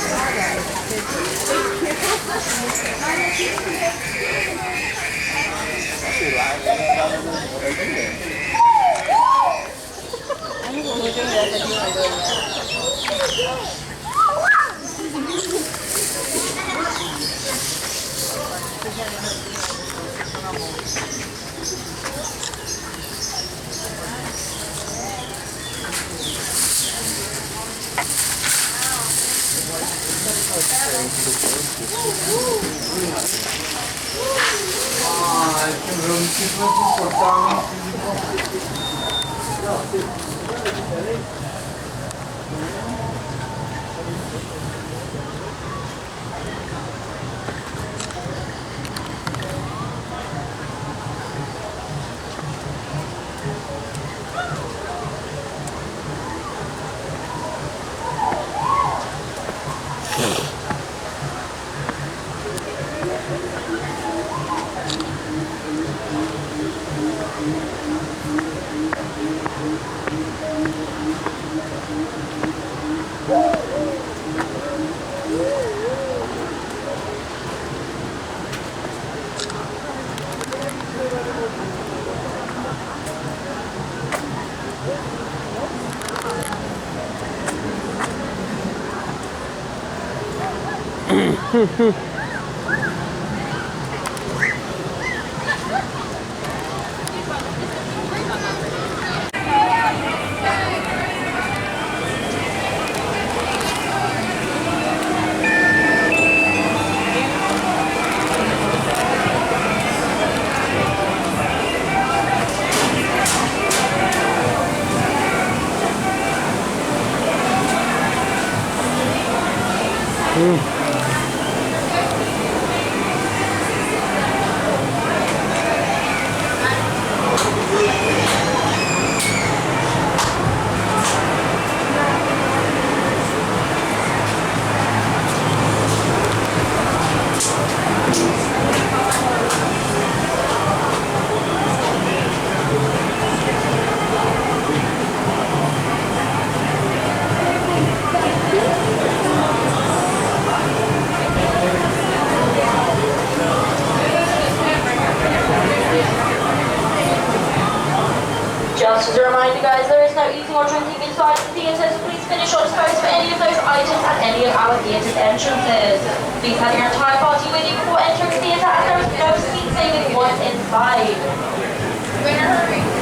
Just as a reminder, guys, there is no eating or drinking inside the theatre, so please finish or dispose of any of those items at any of our theatre's entrances. Please have your entire party with you before entering the theatre, as there is no seat saving once inside.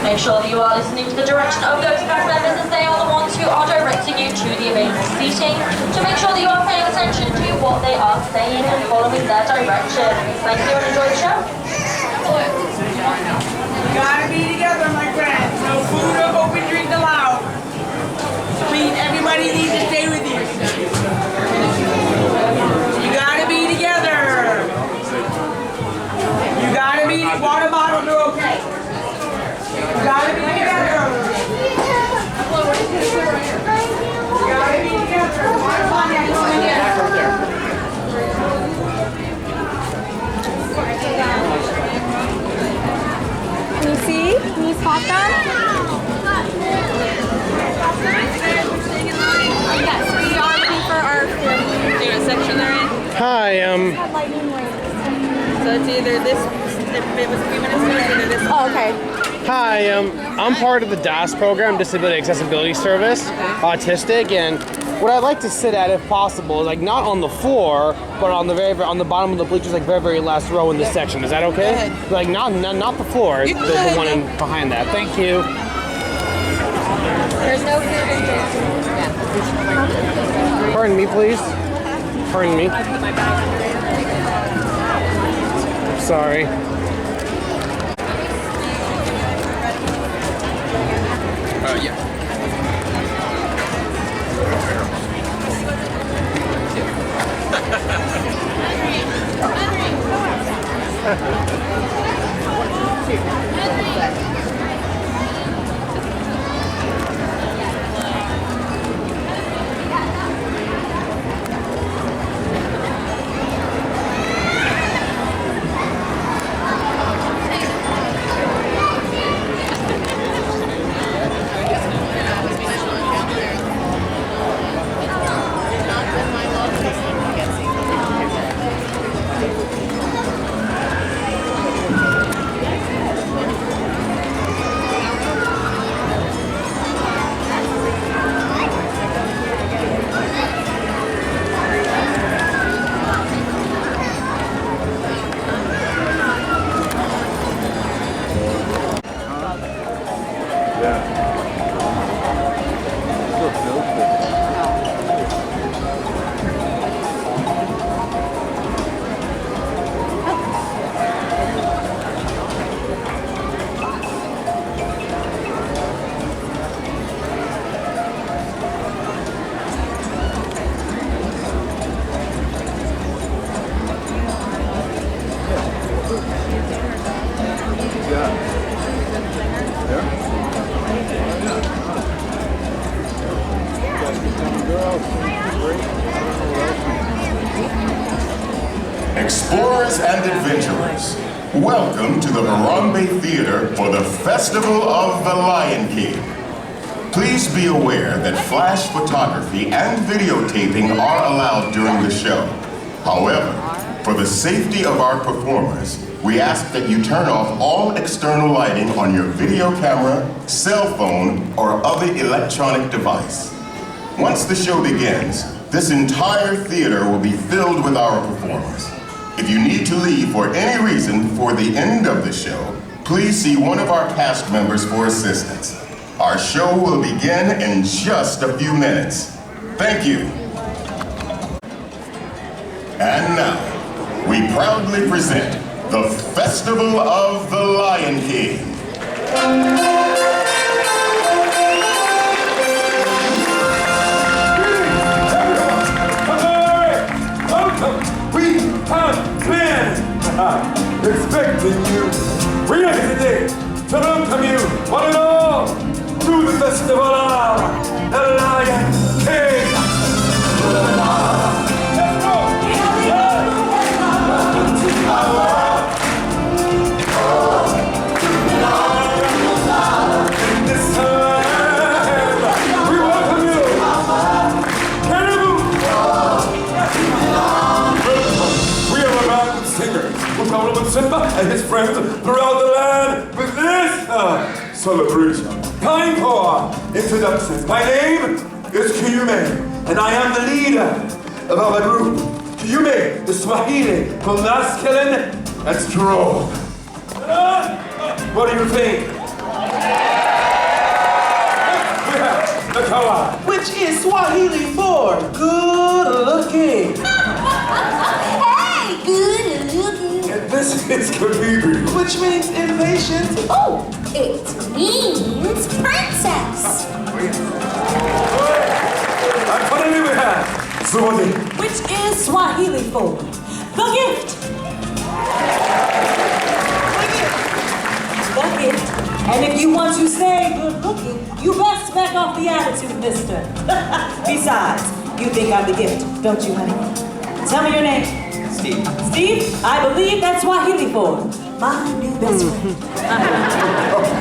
Make sure that you are listening to the direction of those cast members, as they are the ones who are directing you to the available seating, to make sure that you are paying attention to what they are saying and following their direction. Thank you and enjoy the show. You gotta be together, my friends. No food or open drink allowed. Please, everybody needs to stay with you. You gotta be together. You gotta be, water bottles are okay. You gotta be together. You gotta be together. Water bottles. Can you see? Can you spot them? Yes, we are looking for our family. Do you know what section they're in? Hi, So it's either this, if it was a few minutes ago, it's either this. Oh, okay. Hi, I'm part of the DAS program, Disability Accessibility Service, autistic, and what I'd like to sit at, if possible, is like not on the floor, but on the on the bottom of the bleachers, like very last row in this section. Is that okay? Like not the floor, the one behind that. Thank you. There's no food in here. Pardon me, please. Pardon me. Sorry. Yeah. Explorers and adventurers, welcome to the Harambe Theater for the Festival of the Lion King. Please be aware that flash photography and videotaping are allowed during the show. However, for the safety of our performers, we ask that you turn off all external lighting on your video camera, cell phone, or other electronic device. Once the show begins, this entire theater will be filled with our performers. If you need to leave for any reason before the end of the show, please see one of our cast members for assistance. Our show will begin in just a few minutes. Thank you. And now, we proudly present the Festival of the Lion King. We have been expecting you. We're here today to welcome you, one and all, to the Festival of the Lion King. Let's go! This time, we welcome you. Simba and his friends throughout the land with this celebration. Time for introductions. My name is Kiyume, and I am the leader of our group. Kiyume, the Swahili for masculine and strong. What do you think? We have the Kawa, Which is Swahili for good looking. Hey, good looking. and this is Kabibi, Which means impatient. Oh, it means princess. And finally we have Swahili. Which is Swahili for the gift. The gift. And if you want to stay good looking, you best back off the attitude, mister. Besides, you think I'm the gift, don't you, honey? Tell me your name. Steve. Steve, I believe that's Swahili for my new best friend.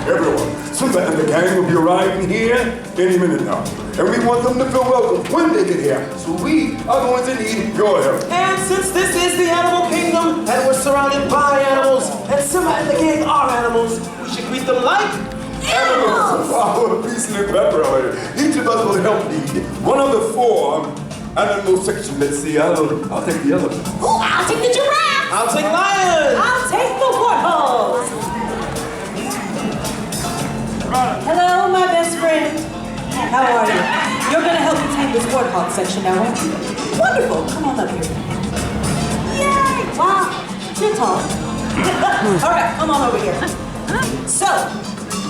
Everyone, Simba and the gang will be arriving here any minute now. And we want them to feel welcome when they get here. So we are going to need your help. And since this is the animal kingdom, and we're surrounded by animals, and Simba and the gang are animals, we should greet them like animals. Our beastly pepperoni. Each of us will help lead one of the 4 animal sections. Let's see, I'll take the elephant. Oh, I'll take the giraffe. I'll take lions. I'll take the warthogs. Hello, my best friend. How are you? You're gonna help me take this warthog section now, aren't you? Wonderful. Come on up here. Yay! Wow, you're tall. All right, come on over here. So,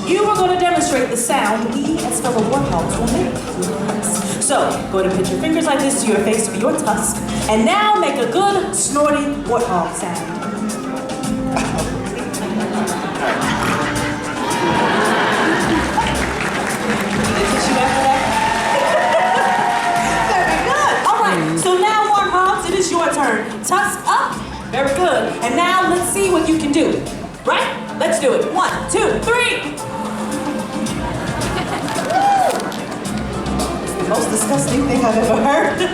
you are going to demonstrate the sound we as fellow warthogs will make. So, go ahead and put your fingers like this to your face for your tusk, and now make a good snorting warthog sound. Very good. All right, so now warthogs, it is your turn. Tusk up. Very good. And now let's see what you can do. Right? Let's do it. 1, 2, 3. It's the most disgusting thing I've ever heard. But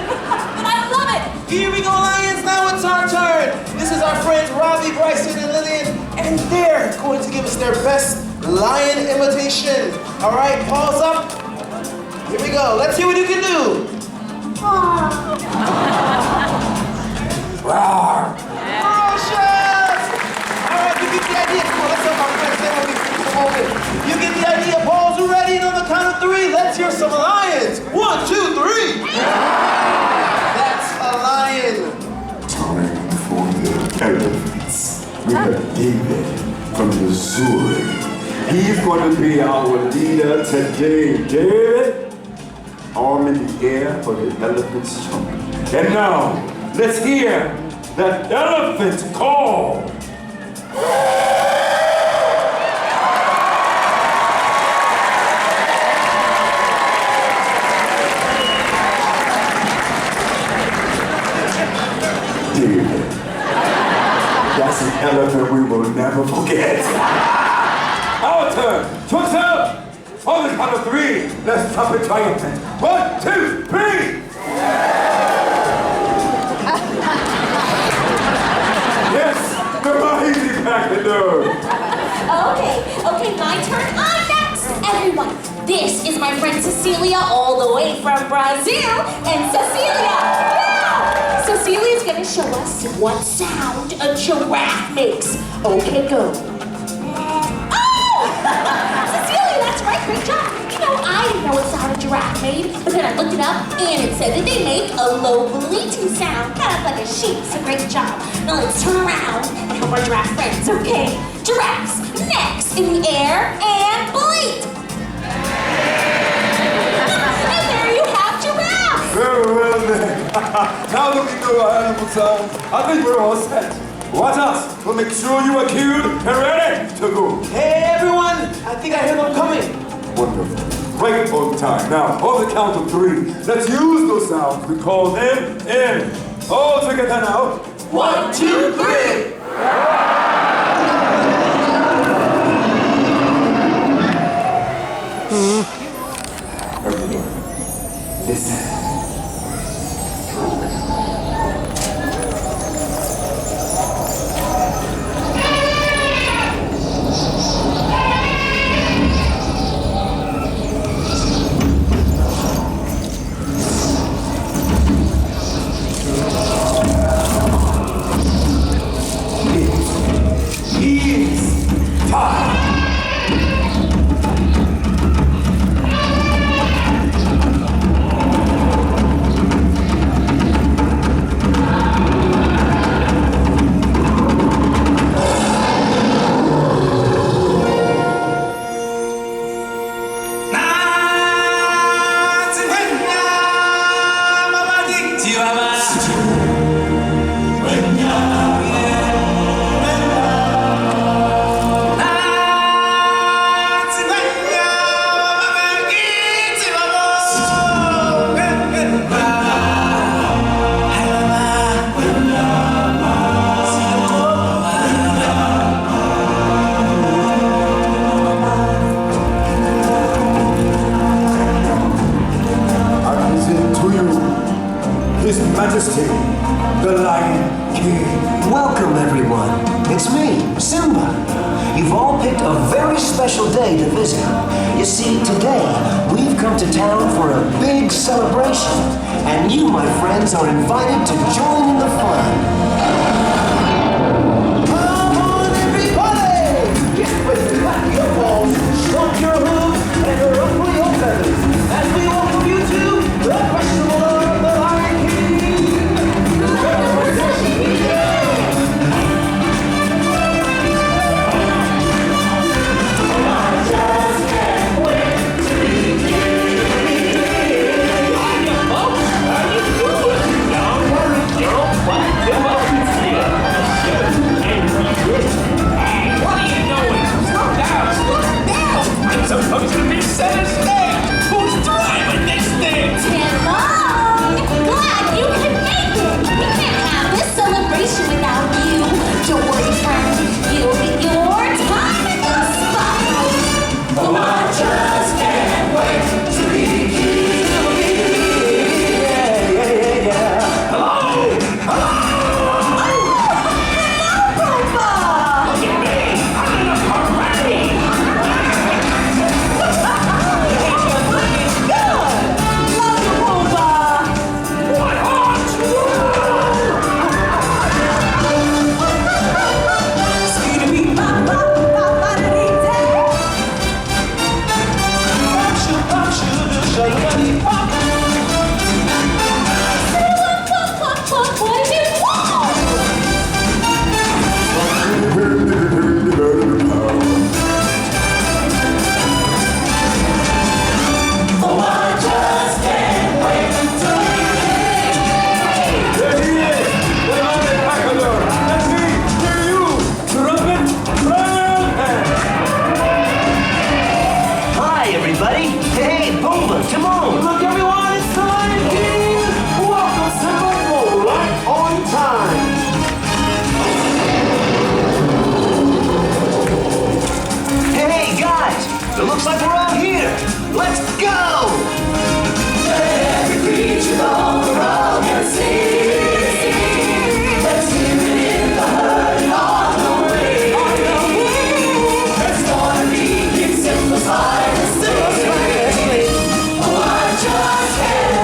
I love it. Here we go, lions. Now it's our turn. This is our friends Robbie, Bryson, and Lillian, and they're going to give us their best lion imitation. All right, paws up. Here we go. Let's see what you can do. Roar. Ferocious. All right, you get the idea. Come on, let's help our friends. They will be free for a moment. You get the idea. Paws are ready, and on the count of 3, let's hear some lions. 1, 2, 3. That's a lion. Time for the elephants. We have David from Missouri. He's going to be our leader today. David, arm in the air for the elephant's jump. And now, let's hear that elephant call. David, that's an elephant we will never forget. Our turn. Trunks up. On the count of 3, let's top it triumphant. 1, 2, 3. Yes, the mighty pachyderm. Okay, my turn. I'm next. Everyone, this is my friend Cecilia all the way from Brazil. And Cecilia, Cecilia's gonna show us what sound a giraffe makes. Okay, go. Cecilia, that's right, great job. You know, I didn't know what sound a giraffe made, but then I looked it up and it said that they make a low bleating sound, kind of like a sheep. So great job. Now let's turn around and help our giraffe friends, okay? Giraffes, necks in the air and bleat. And there you have giraffes. Very well then. Now that we know our animal sounds, I think we're all set. Watch us. We'll make sure you are cued and ready to go. Hey, everyone. I think I hear them coming. Wonderful. Right on time. Now, on the count of 3, let's use those sounds to call them in. All together now. 1, 2, 3. Everyone, listen. a visit. You see, today, we've come to town for a big celebration, and you, my friends, are invited to join in the fun. Come on, everybody! Get with me, clap your balls, stomp your hooves, and ruffle your feathers, as we welcome you to the Festival of the Lion King! Supposed to be center stage! Who's driving this thing? Hello! Glad you could make it! We can't have this celebration without you. Don't worry, friend. You'll get your time in the spotlight. Oh, I just can't wait to be Hello! Hello! Look at me! I'm in a parade! Looks like we're all here. Let's go! Every creature on the road can sing. Let's hear it in the herd and on the way. It's gonna be King Simba's finest day. Oh, I just can't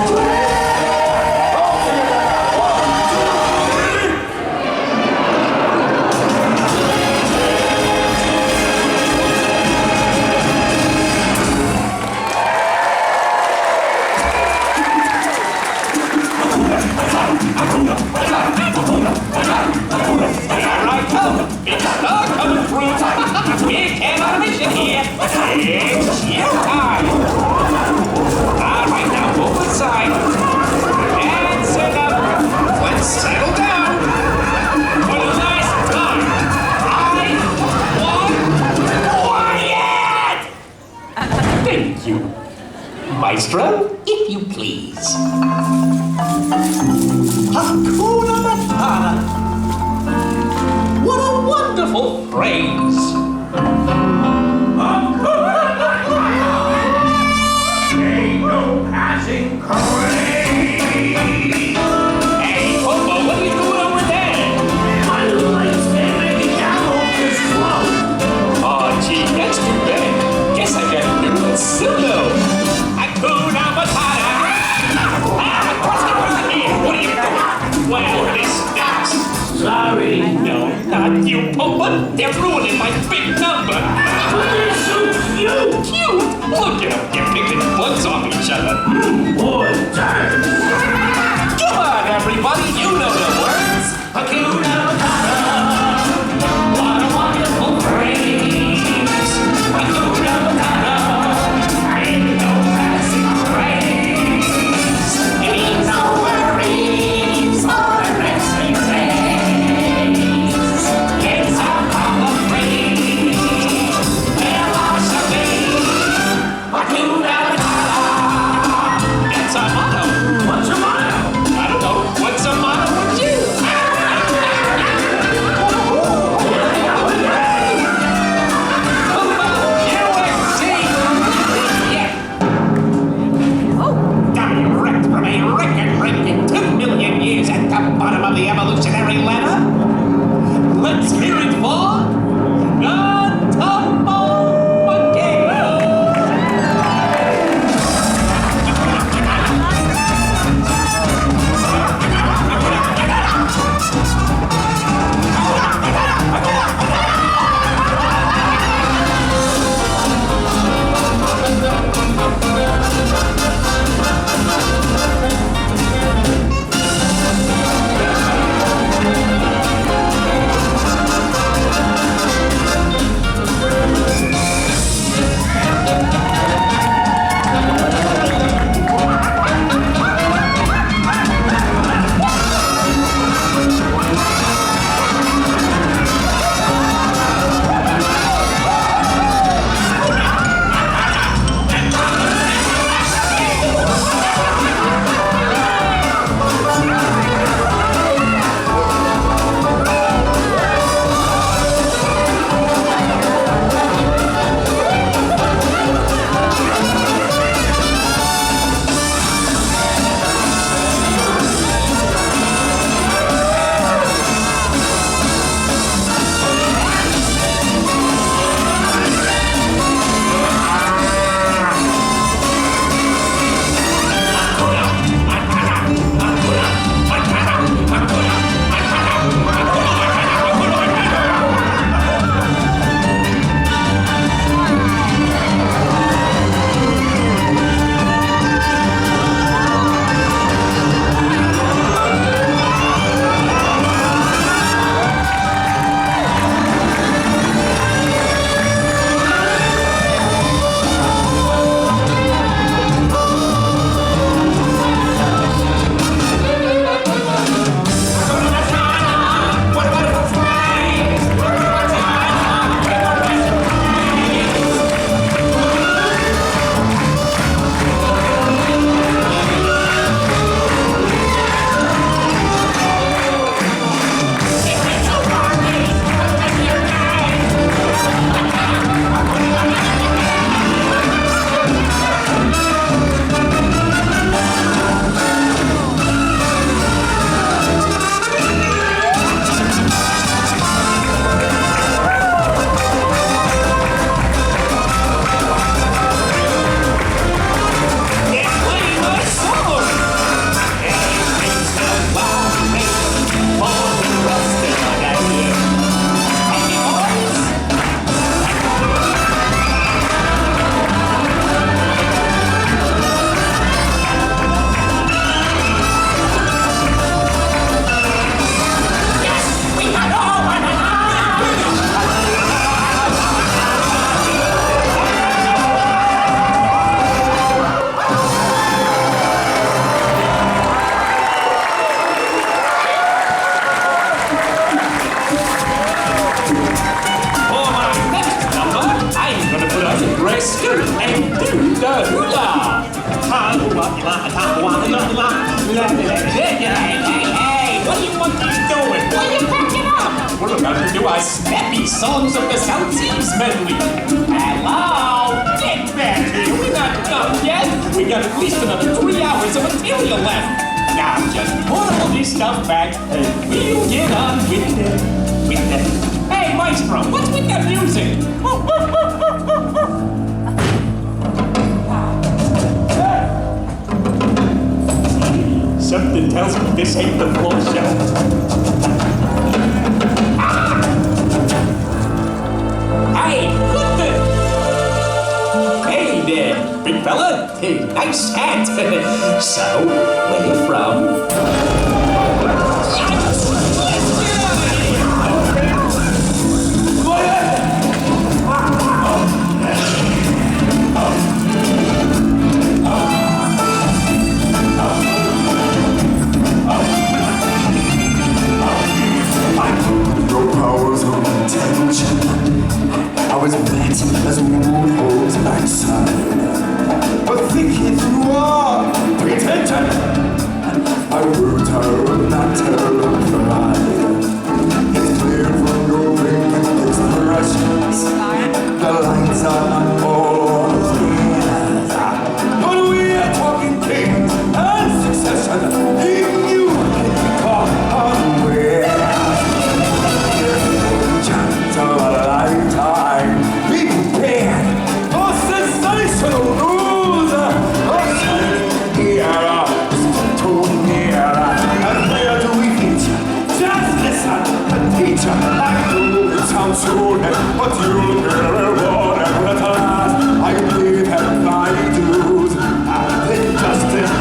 Maestro, if you please. Hakuna Matata. What a wonderful phrase. Ain't no passing craze. Hey, Popo, what are you doing over there? My little legs can't make it down off this float. Oh, gee, that's too bad. Guess I gotta do it solo. Hakuna Matata! What's the person here? What are you doing? Well, this stinks. Sorry. No, not you, Papa. They're ruining my big number. They're so cute. Cute? Look at them. They're picking bugs off each other. Boy, turn. Come on, everybody. You know the words. Hakuna Matata. What a wonderful phrase. Hakuna Matata. Ain't no passing craze. Ain't no worries or resting days. It's a couple free. Philosophy. Hakuna Matata. It's scoot and do the hula. Hey, what do you want me doing? What are you packing up? We're about to do our snappy Songs of the South Seas medley. Hello? Get back here. We're not done yet. We got at least another 3 hours of material left. Now just put all this stuff back and we'll get on with it. Hey, Maestro, what's with that music? Something tells me this ain't the full show. Hey, what the? Hey there, big fella. Hey, nice hat. So, where you from? Your powers of intention. I was met as moon holds backside. But think it through all pretension. My words are matter of pride. It's clear from your blinking expressions. The lines are not all clear. But we are talking kings and succession. Even you can be caught unaware. Chance of a lifetime. Be prepared for sensational news. Era is too near. And where do we feature? Just listen, the teacher. I know it sounds soon, but you'll hear whatever at last. I believe that my dues and injustice.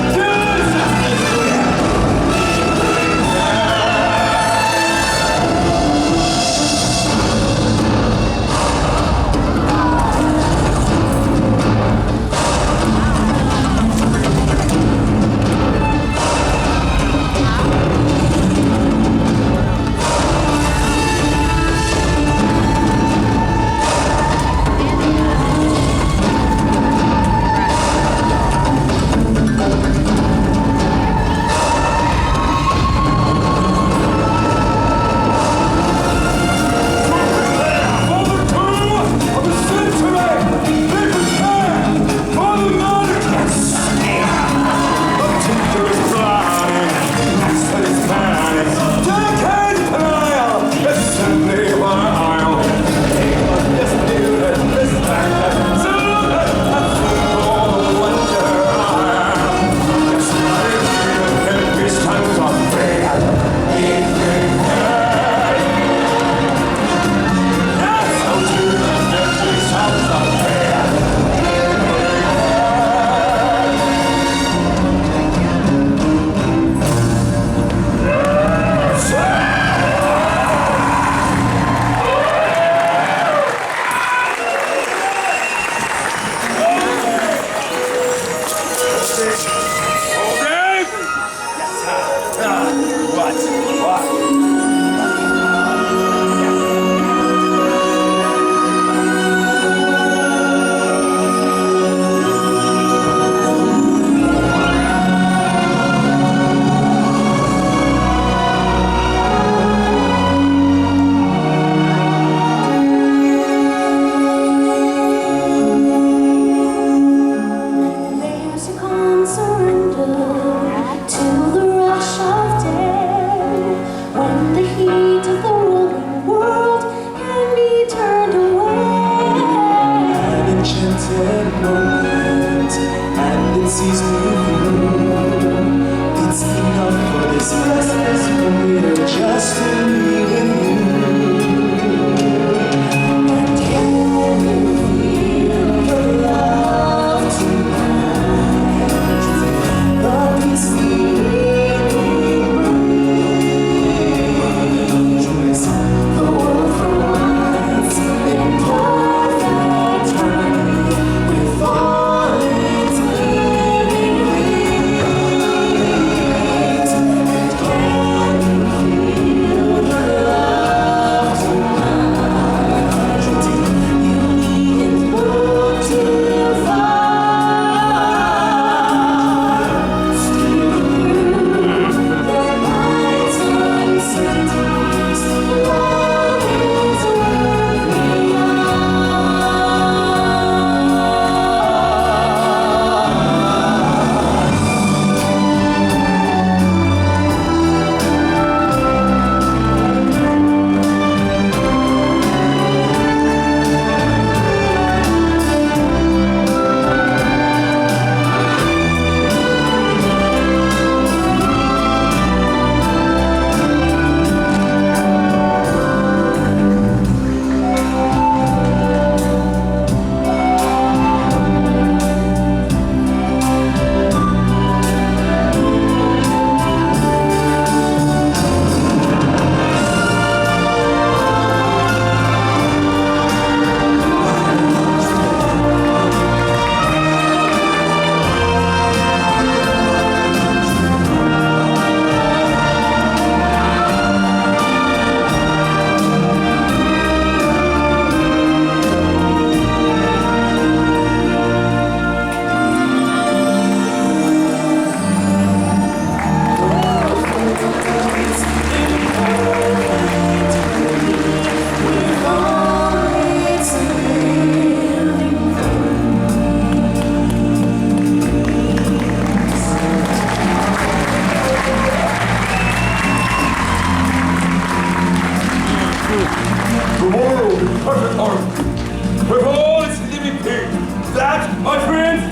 My friends,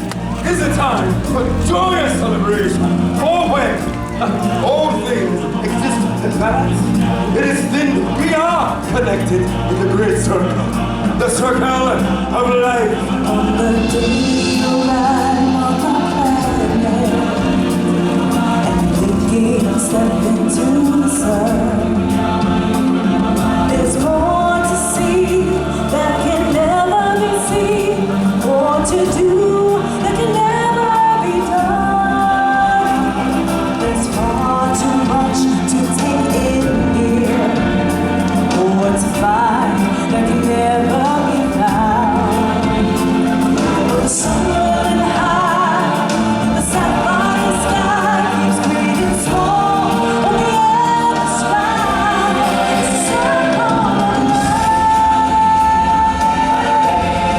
is a time for joyous celebration. For when all things exist in the past, it is then we are connected with the great circle. The circle of life. On the day you arrive on the planet, and the kings step into the sun, there's more to see that can never be seen, more to do that can never be done. There's far too much to take in here, more to find that can never be found. The sun running high in the sapphire sky keeps creating small on the Everest sky. It's a circle of life,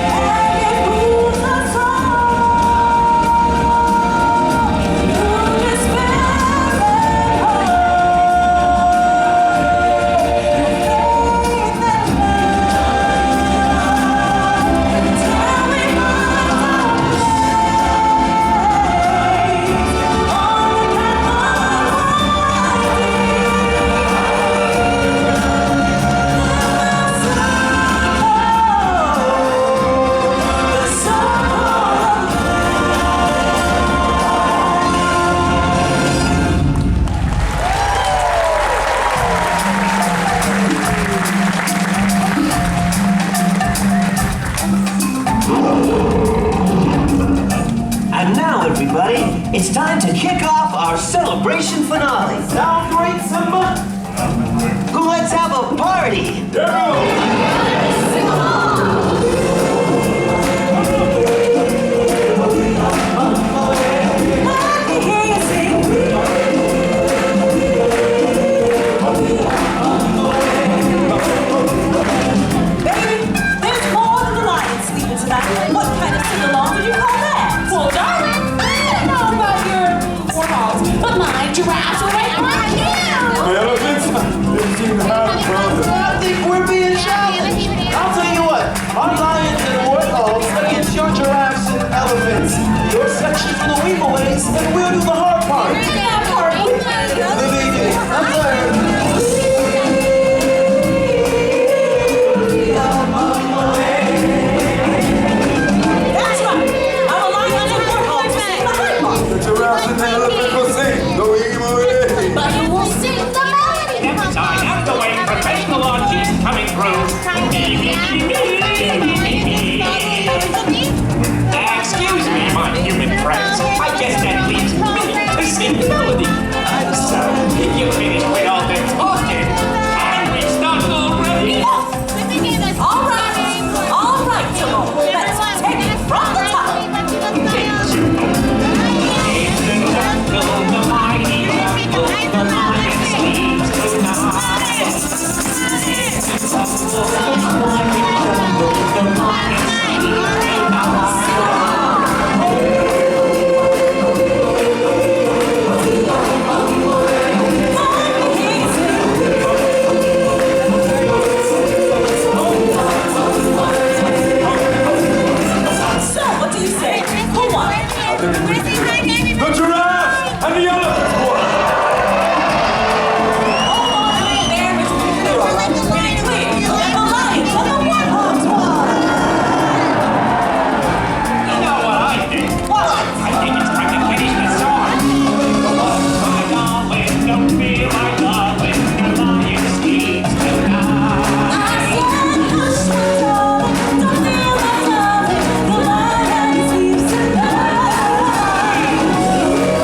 and it moves us all through this And now, everybody, it's time to kick off our celebration finale. Sound great, Simba? Who let's have a party? Baby, there's more than the lion sleeping tonight. What kind of sing-along did you call that? Well, darling, I don't know about your warthogs, but my giraffes are right behind you. My elephants didn't seem to have a problem. I think we're being challenged. I'll tell you what, our lions and warthogs against your giraffes and elephants. Your section for the weeaways, and we'll do the hard part. I'm tired. That's right. I'm a lion and warthog to sing the high part. The giraffes and the elephants will sing the weeaways. But who will sing the melody? Outside, out the way, professional artists coming through. Excuse me, my human friends. I guess that leaves Minnie to sing the melody. So, if you finish with all the talking, and we start already. All right, Timon. Let's take it from the top. In the jungle, the mighty jungle, the lion sleeps tonight. The lion So, what do you say? Who won? The giraffes and the elephants won. There is pretty clear that the lions and the warthogs won. You know what I think? What? I think it's time to finish the song. My darling, don't be my darling, the lion sleeps tonight. Tonight.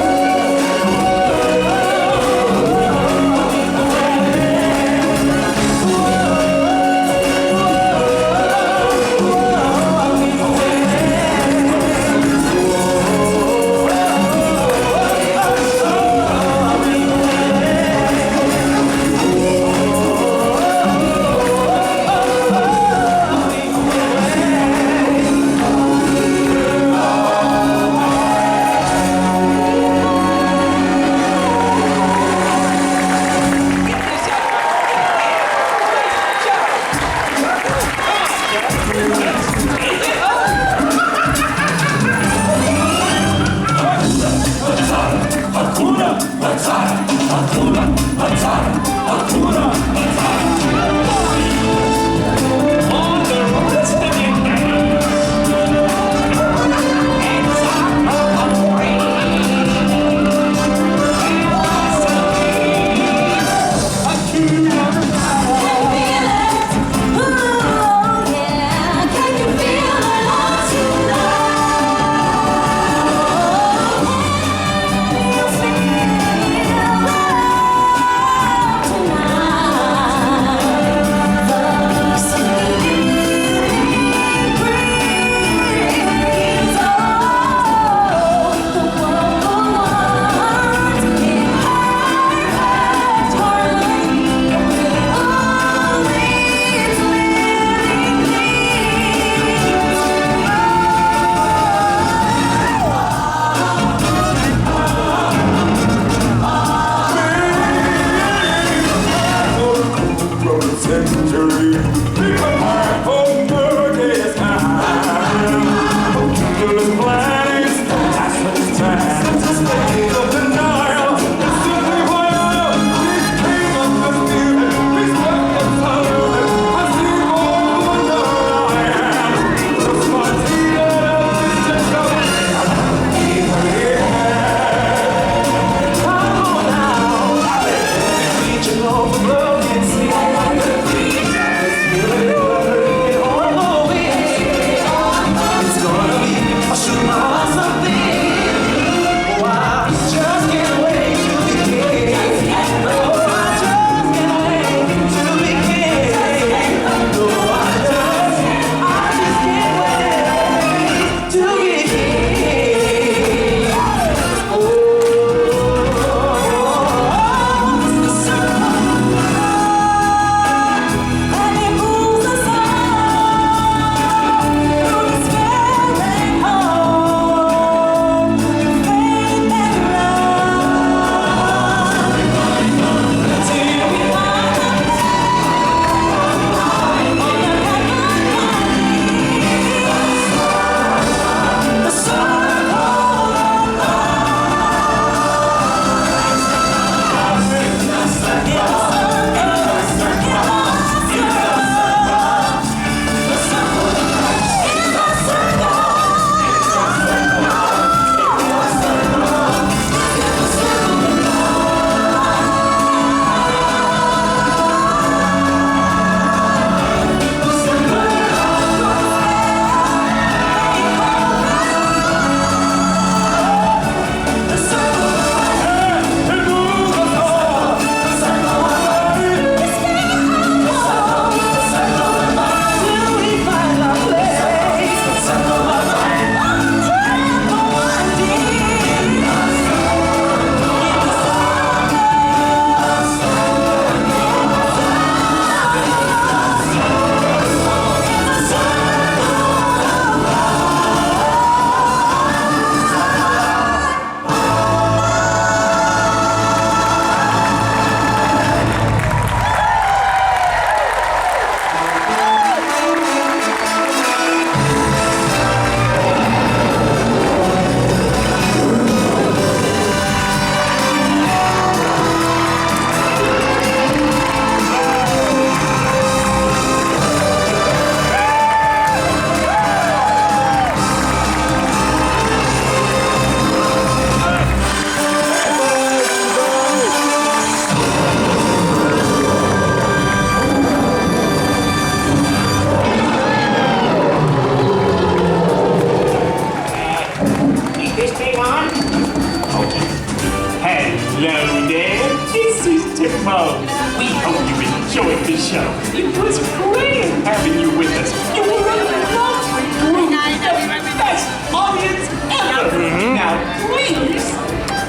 We hope you enjoyed the show. It was great having you with us. You were a lovely group. The best audience ever. Now, please,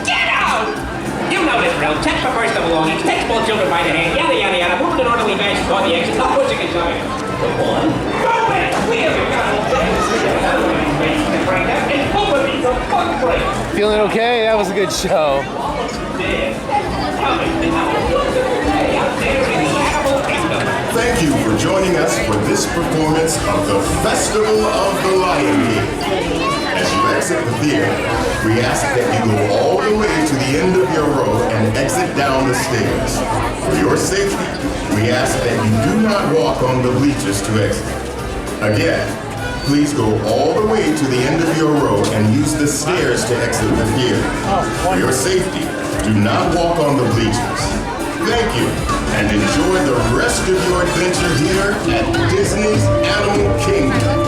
get out! You know the drill. Check for personal belongings, take small children by the hand, yada, yada, yada. Move in an orderly fashion toward the exit. Stop pushing each other. Go on. Go back. We haven't got all day. And hope it means a fun break. Feeling okay? That was a good show. Thank you for joining us for this performance of the Festival of the Lion King. As you exit the theater, we ask that you go all the way to the end of your row and exit down the stairs. For your safety, we ask that you do not walk on the bleachers to exit. Again, please go all the way to the end of your row and use the stairs to exit the theater. For your safety, do not walk on the bleachers. Thank you, and enjoy the rest of your adventure here at Disney's Animal Kingdom.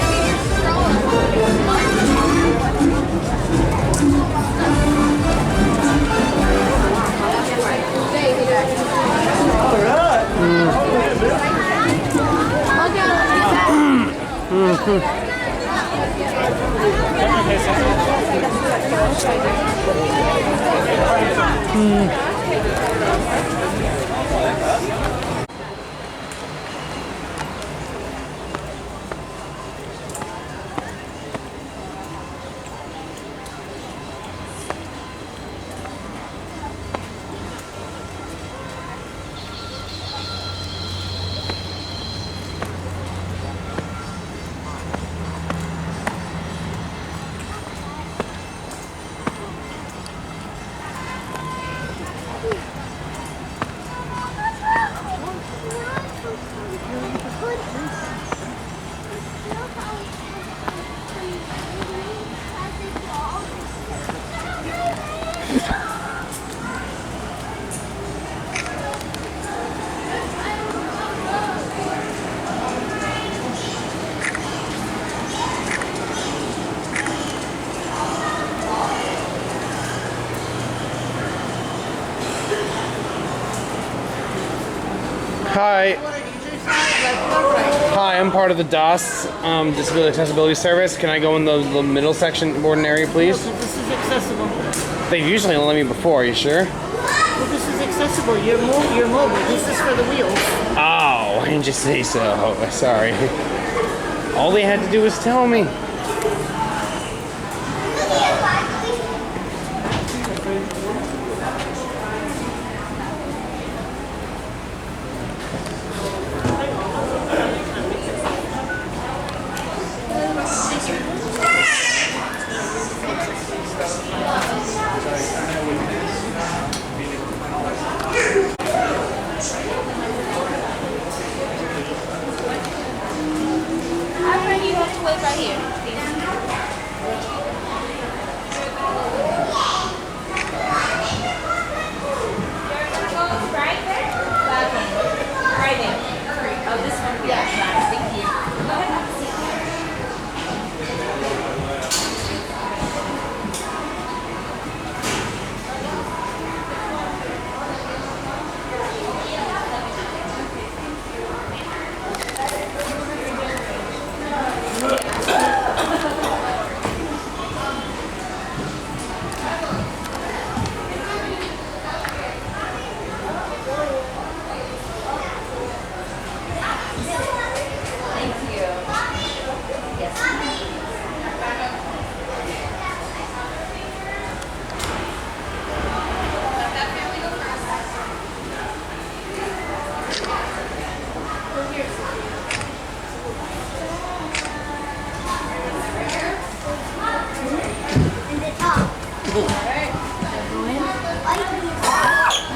Hi. Hi, I'm part of the DOS Disability Accessibility Service. Can I go in the middle section, boarding area, please? This is accessible. They've usually let me before. Are you sure? Well, this is accessible. You're mobile. This is for the wheels. Oh, I didn't just say so. Sorry. All they had to do was tell me. You have to wait right here. Right there. Oh, this one? Yeah. Thank you. Go ahead and have a seat.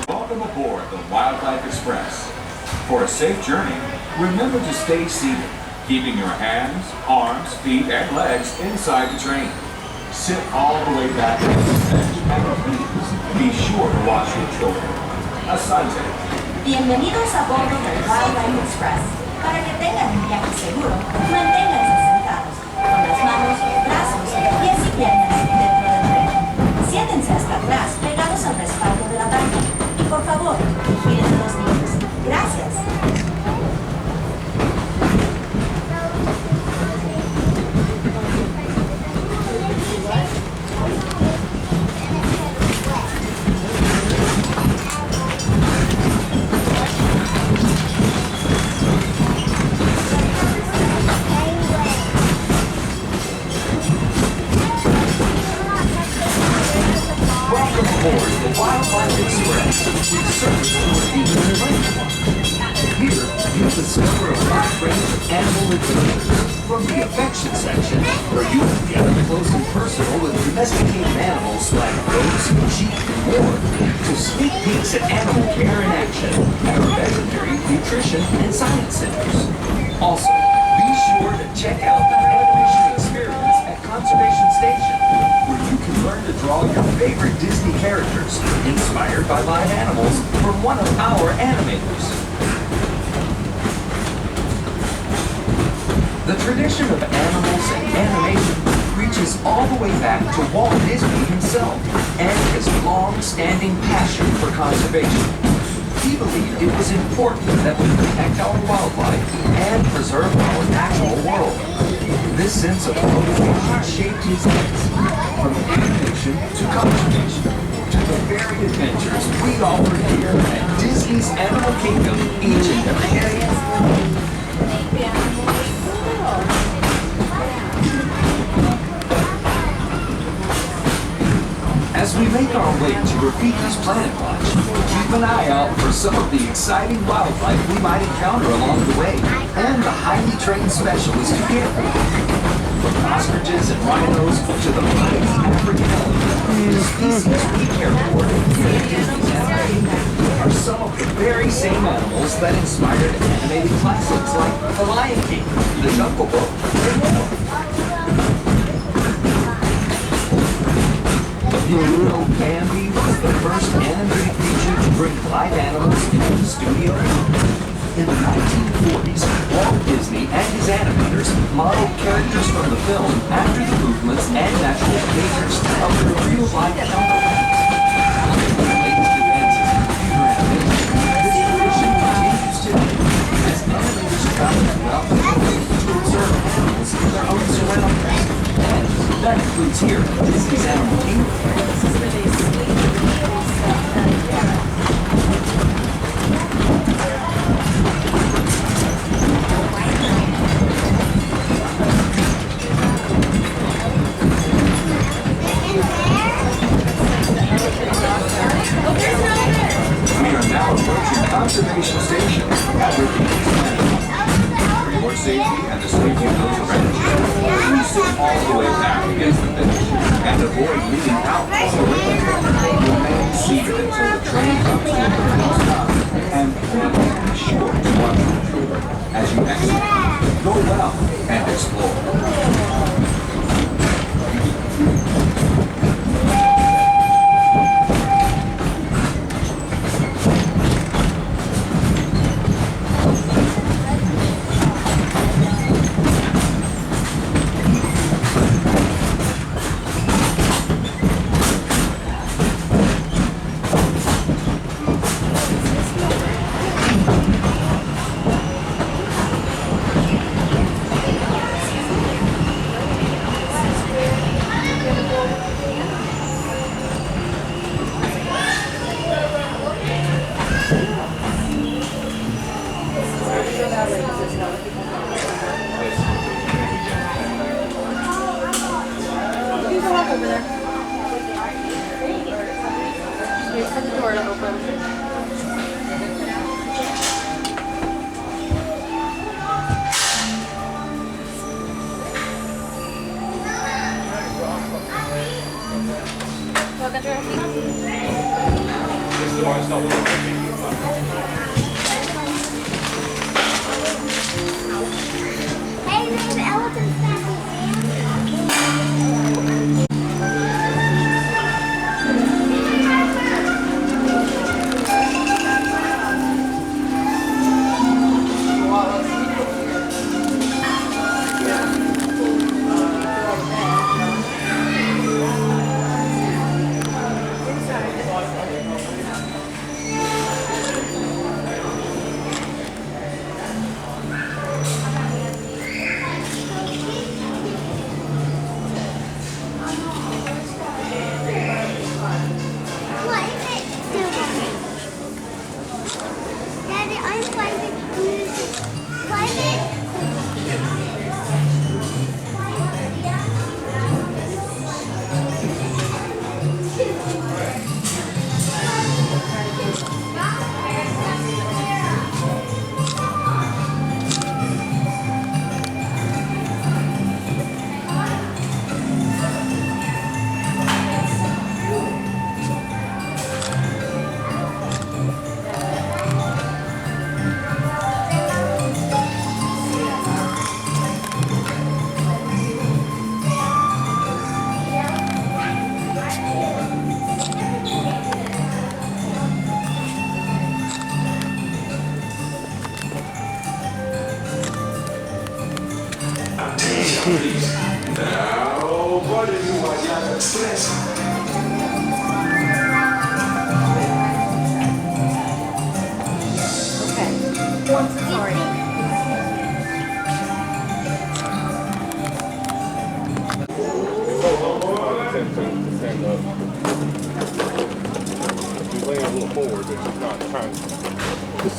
Welcome aboard the Wildlife Express. For a safe journey, remember to stay seated, keeping your hands, arms, feet, and legs inside the train. Sit all the way back on the bench, and please be sure to watch your children. Asante. Bienvenidos a bordo del Wildlife Express. Para que tengan un viaje seguro, manténganse sentados, con las manos, brazos, pies y piernas dentro del tren. Siéntense hasta atrás, pegados al respaldo de la banca. Y por favor, vigilen a los niños. Gracias. Welcome aboard the Wildlife Express, with service to a human train. Here, you'll discover a wide range of animal adventures, from the affection section, where you can get up close and personal with domesticated animals like goats, sheep, and more, to sneak peeks at animal care in action at our veterinary, nutrition, and science centers. Also, be sure to check out the animation experience at Conservation Station, where you can learn to draw your favorite Disney characters inspired by live animals from one of our animators. The tradition of animals and animation reaches all the way back to Walt Disney himself and his long-standing passion for conservation. He believed it was important that we protect our wildlife and preserve our natural world. This sense of motivation shaped his acts, from animation to conservation, to the very adventures we offer here at Disney's Animal Kingdom each and every day. As we make our way to Rafiki's Planet Watch, keep an eye out for some of the exciting wildlife we might encounter along the way, and the highly trained specialists who care for them. From ostriches and rhinos to the mighty African elephant, the species we care for here at Disney's Animal Kingdom are some of the very same animals that inspired animated classics like The Lion King, The Jungle Book, and more. Did you know Bambi was the first animated feature to bring live animals into the studio? In the 1940s, Walt Disney and his animators modeled characters from the film after the movements and natural behaviors of the real-life counterparts. With the latest advances in computer animation, this tradition continues today. That includes here, Disney's Animal Kingdom. We are now approaching Conservation Station at Rafiki. For your safety and the safety of those around you, please sit all the way back against the finish and avoid leaning out all the way. Remain seated until the train comes to a complete stop, and please be sure to watch your shoulder as you exit. Go well and explore.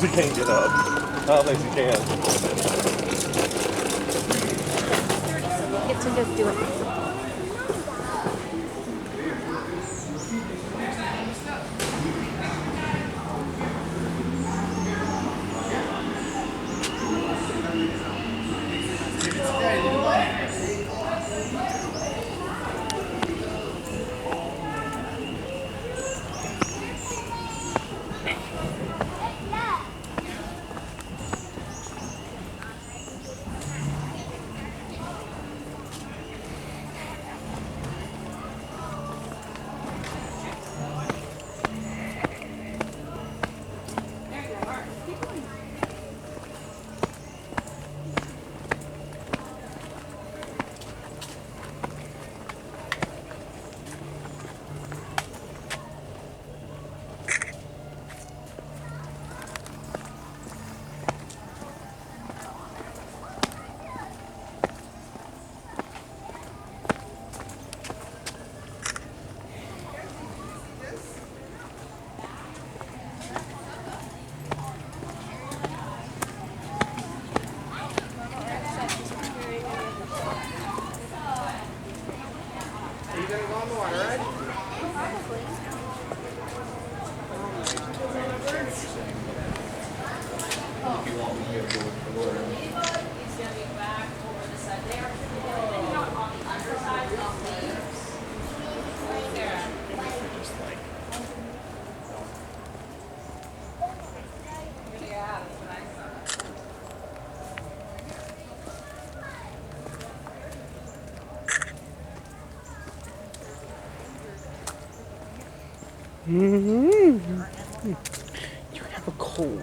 She can't get up. I don't think she can. Get to just do it. gonna go on the water ride? You have a cold.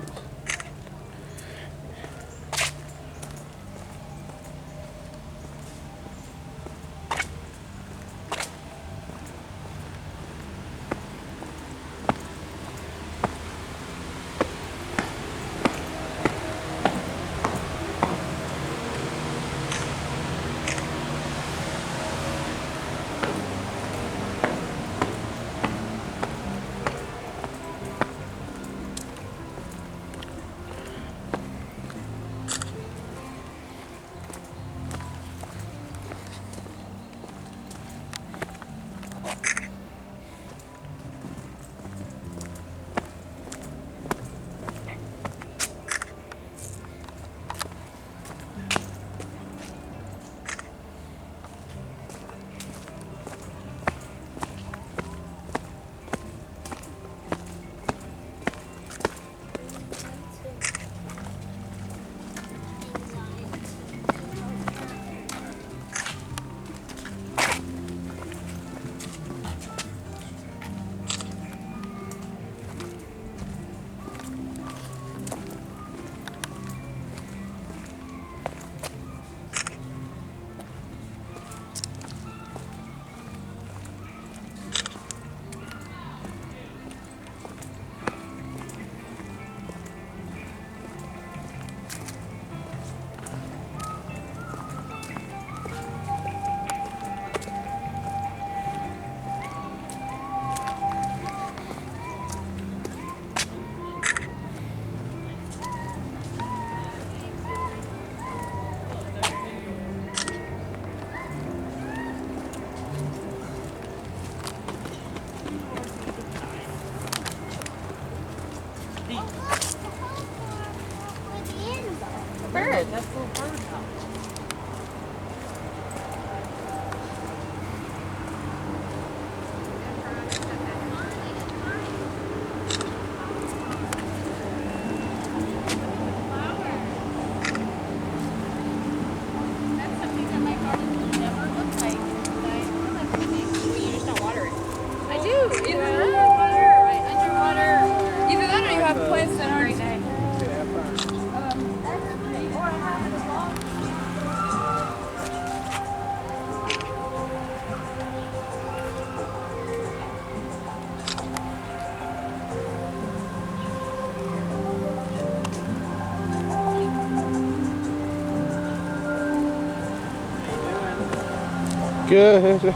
Bird. That's a little bird house. Good.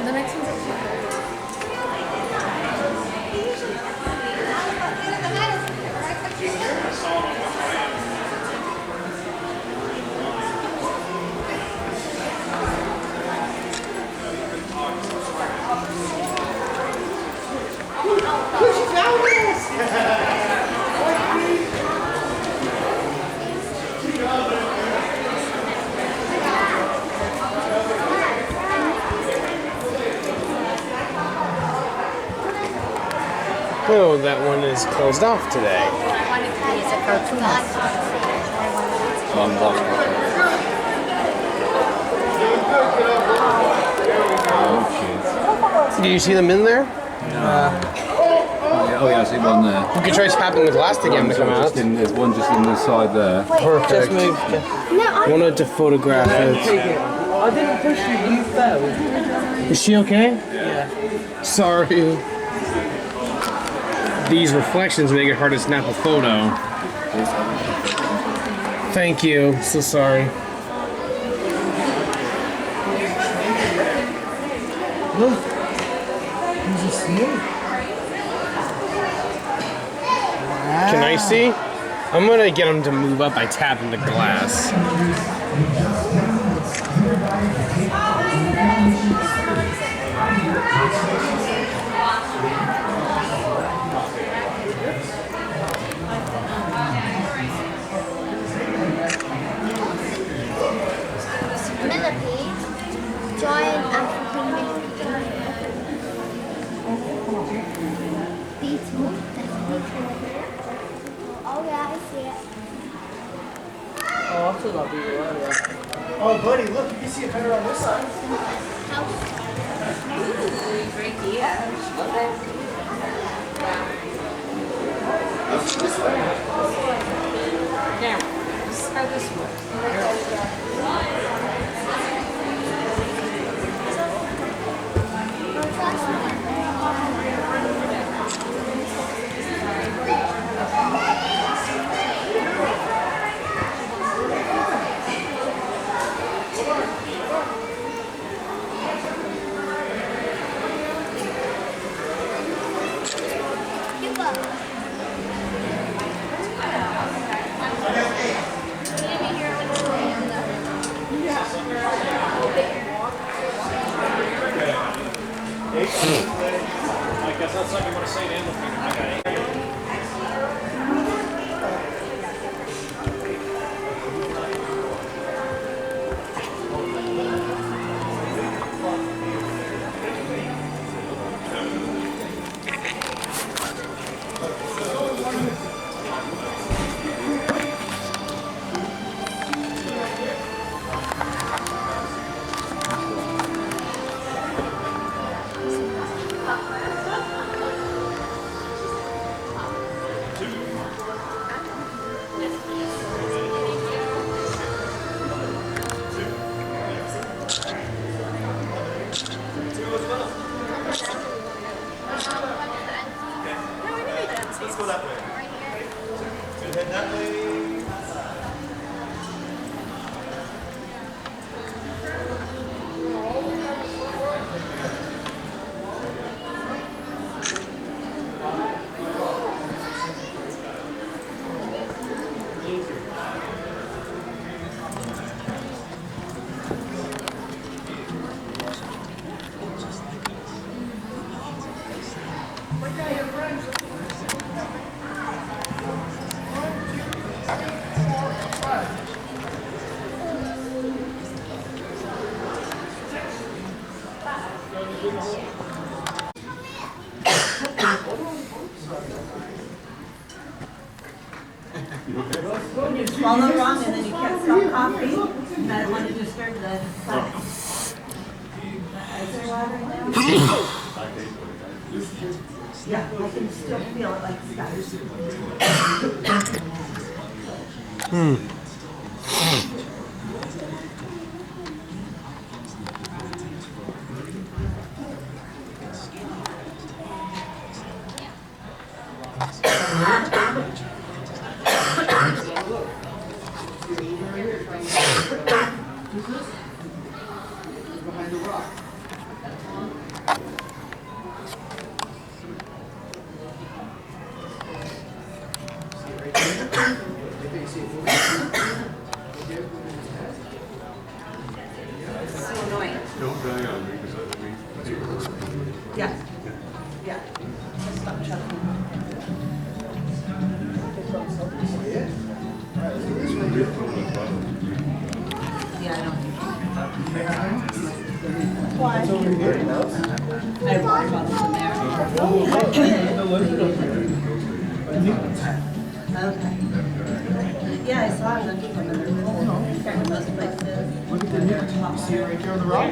The next one's Oh, that one is closed off today. Do you see them in there? Oh yeah, I see one there. You could try tapping the glass to get them to come out. There's one just in the side there. Perfect. Just move. Wanted to photograph it. I didn't push you, you fell. Is she okay? Yeah. Sorry. These reflections make it hard to snap a photo. Thank you. So sorry. Look. There's a snake. Can I see? I'm gonna get them to move up by tapping the glass. Oh, I'm so lucky you earlier. Oh, buddy, look, you can see it better on this side. great idea. Camera. This is how this works. I guess that's like you want to say to him. I got it. Let's go that way. So head that way. When you swallow wrong and then you can't stop coughing, you might want to disturb the stomach. Is there water in there? Yeah, I can still feel it like stuff. Behind the rock. See right there? Right there, you see it moving? So annoying. Don't die on me because that means Yeah. Yeah. Stop chucking. Yeah, I know. Why? It's over here, you know? I have water bottles in there. Okay. Yeah, I saw them from most places. Look at the new top. See it right there on the rock?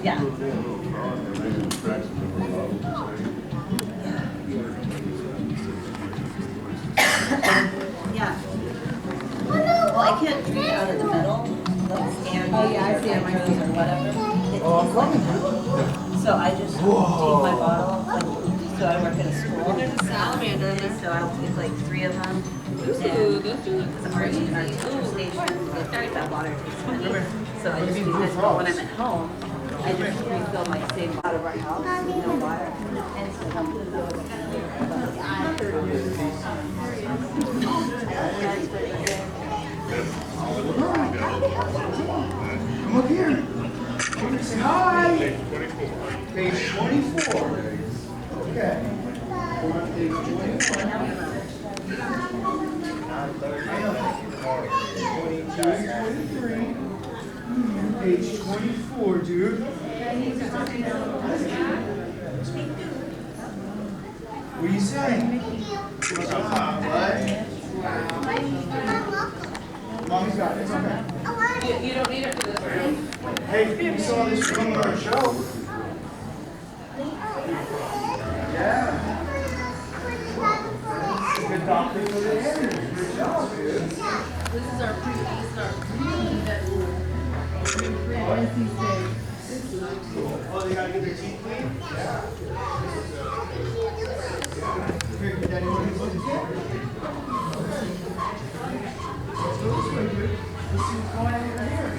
Yeah. Yeah. Well, I can't drink out of the middle. And oh yeah, I see it. My nose or whatever. So I just take my bottle. So I work at a school. There's a salamander in there. So I'll take like 3 of them. Ooh, those are our teacher station. That water tastes funny. So I just do this. But when I'm at home, I just refill my same bottle right now. No water. And it's Come up here. Say hi. Page 24. Okay. Page 21. Page 24, dude. What are you saying? What? Mommy's got it. It's okay. You don't need it for this room. Hey, we saw this room on our show. Yeah. Good doctor for the ears. Good job, dude. This is our pre that Oh, they gotta get their teeth clean? Yeah. Here, Daddy, what are you looking for? Let's go this way, dude. Let's see what's going on over here.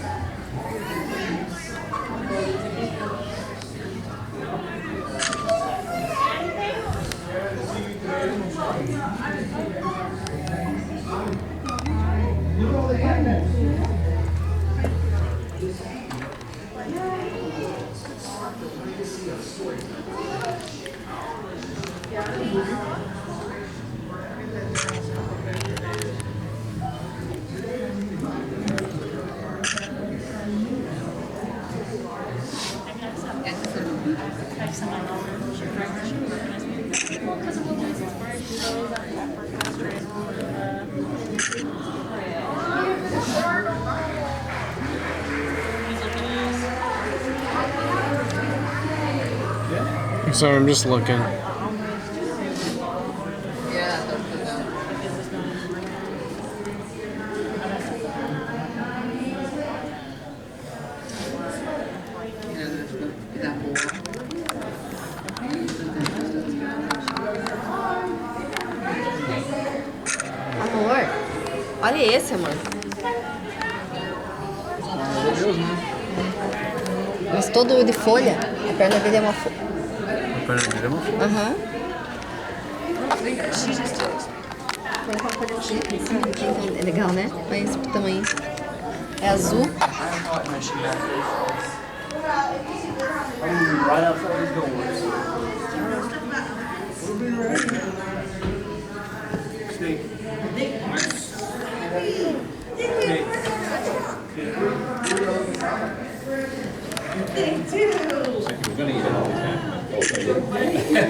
Look at all the animals. So I'm just looking. Olha esse, amor. Mas todo de folha. A perna dele é uma folha. A perna dele é uma folha? Aham. É legal, né? Olha esse tamanho. É azul. Right outside these doors. Snake.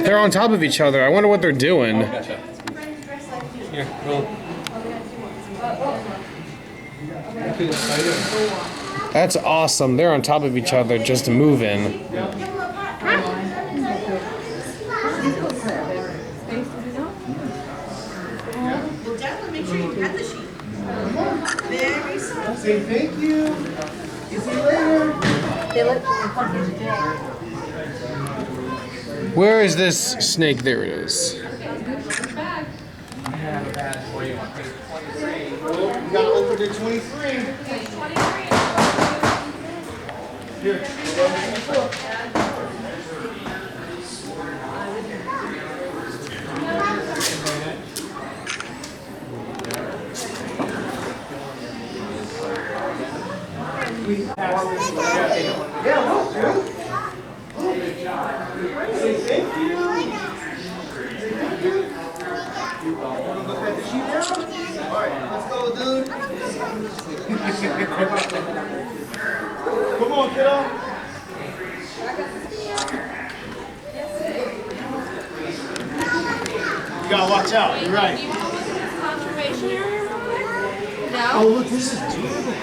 They're on top of each other. I wonder what they're doing. Here, roll. That's awesome. They're on top of each other, just moving. Make sure you cut the sheet. Very soft. Say thank you. See you later. Where is this snake? There it is. You gotta open the 23. Here. Yeah, look, dude. Say thank you. Wanna go pet the sheep now? Alright, let's go, dude. Come on, kiddo. You gotta watch out, you're right. Conservation area real quick? No? Oh, look, this is beautiful.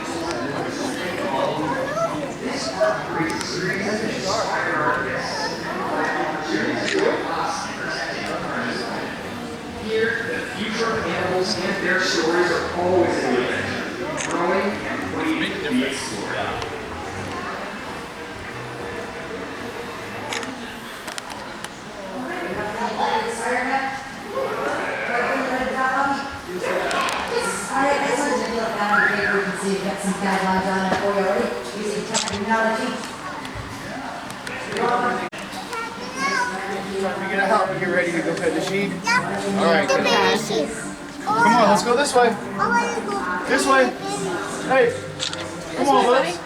Here, the future of animals and their stories are always moving, growing, and waiting to be explored. Alright, this one's a little complicated. We can see you've got some guidelines on it for you already, using technology. We're gonna help you get ready to go pet the sheep. Alright, kiddo. Come on, let's go this way. This way. Hey, come on, let's.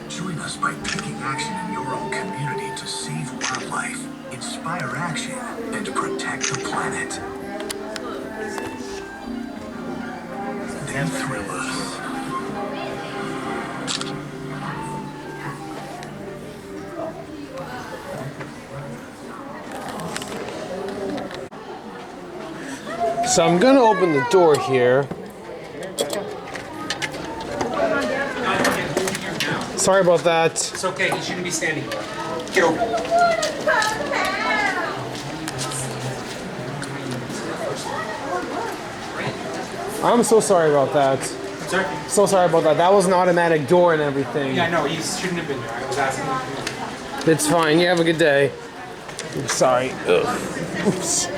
Join us by taking action in your own community to save wildlife, inspire action, and protect the planet. They thrill us. So I'm gonna open the door here. Sorry about that. It's okay, he shouldn't be standing there. Get over it. I'm so sorry about that. Sorry? So sorry about that. That was an automatic door and everything. Yeah, no, he shouldn't have been there. I was asking him. It's fine. You have a good day. I'm sorry. Ugh. Oops.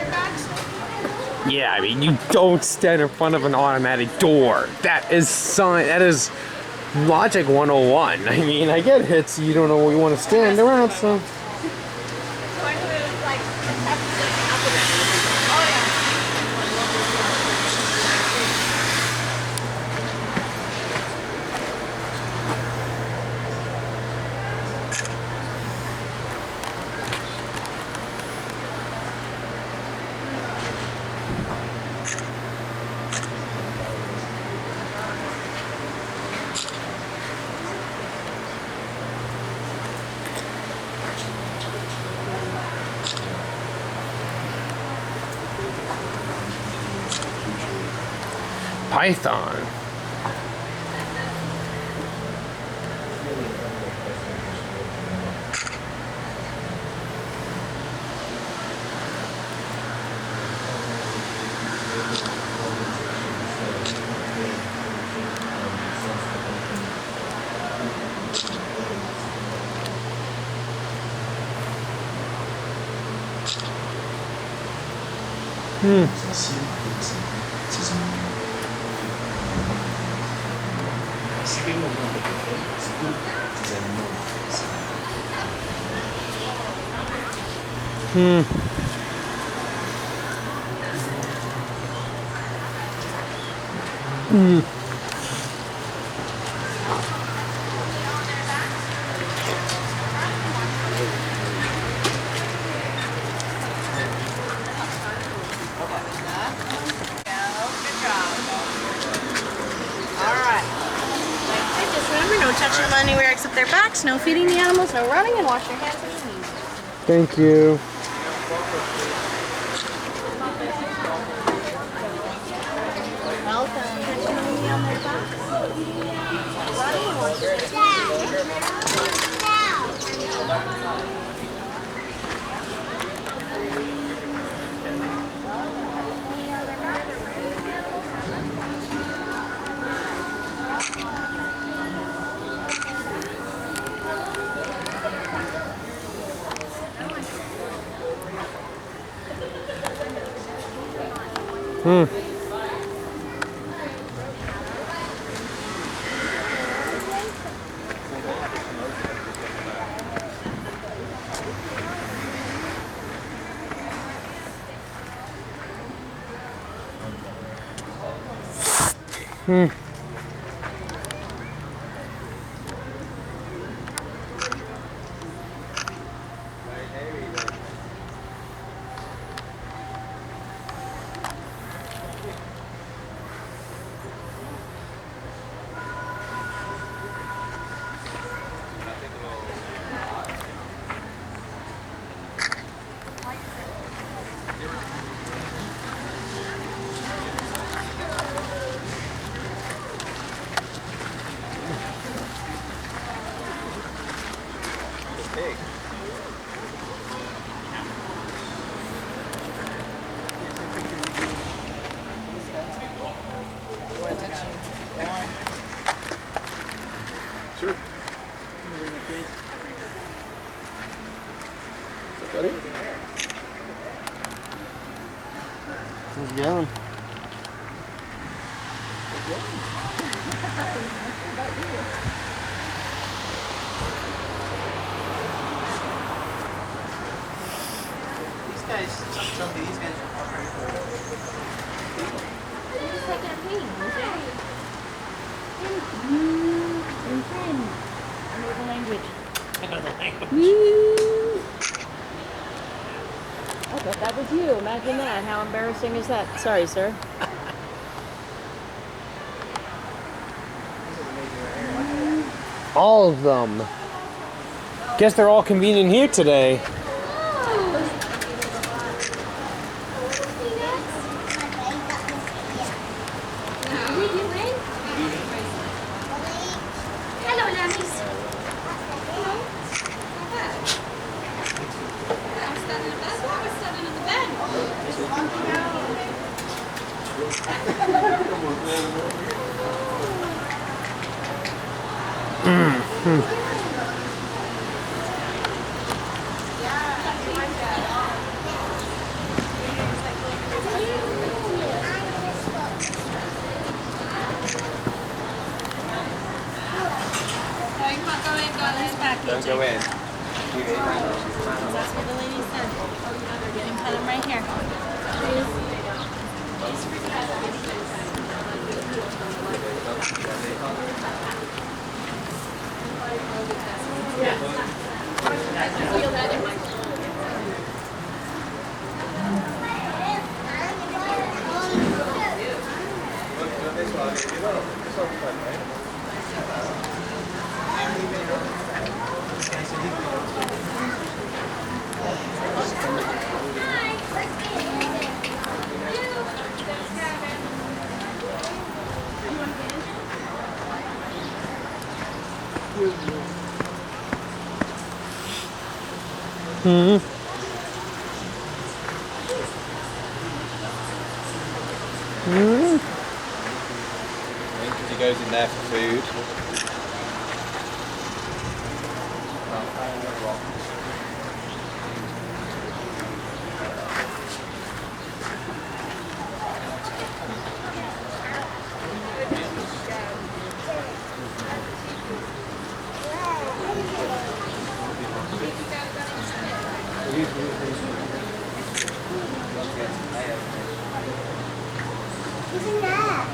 Yeah, I mean, you don't stand in front of an automatic door. That is logic 101. I mean, I get it. So you don't know where you want to stand around, so. python. No touching them anywhere except their backs, no feeding the animals, no running, and wash your hands and knees. Thank you. Welcome. Touching them only on their backs. Running and wash your hands How's it going? These guys, something these guys are very cool. Just like a ping, okay? I know the language. I thought that was you. Imagine that. How embarrassing is that? Sorry, sir. All of them. Guess they're all convenient here today. Don't go in. That's what the lady said. You can cut them right here. Feel that in my He goes in there for food. Isn't that?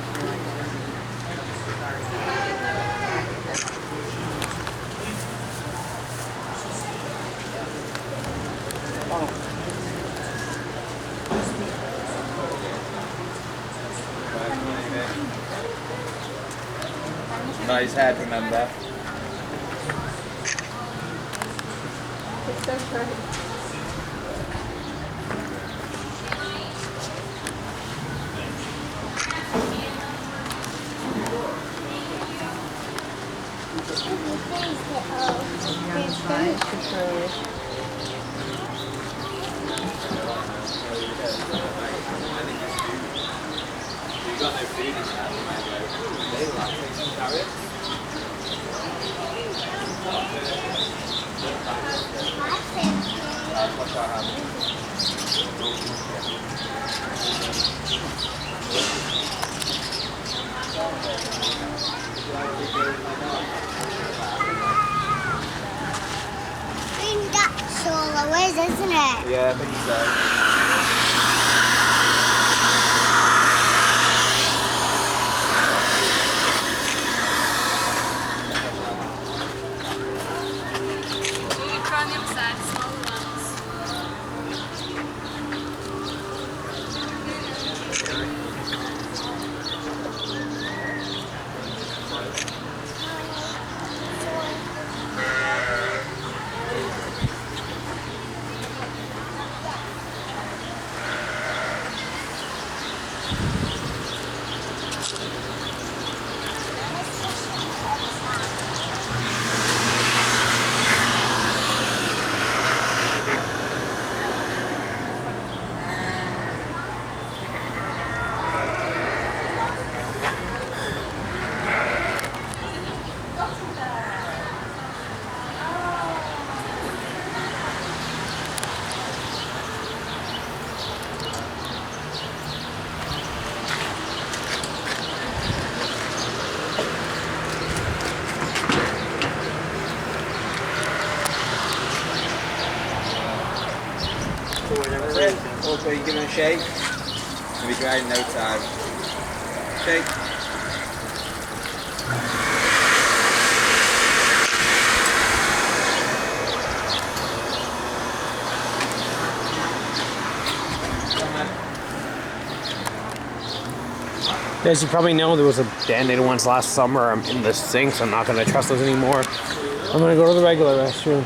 Nice head, remember? It's so pretty. You got no feed in that, they like some carrots. I think that's all there is, isn't it? Yeah, I think so. Try on the other side, smaller ones. Also, you give it a shake. It'll be dry in no time. Shake. As you probably know, there was a detonated once last summer. I'm in the sink, so I'm not going to trust those anymore. I'm going to go to the regular restroom.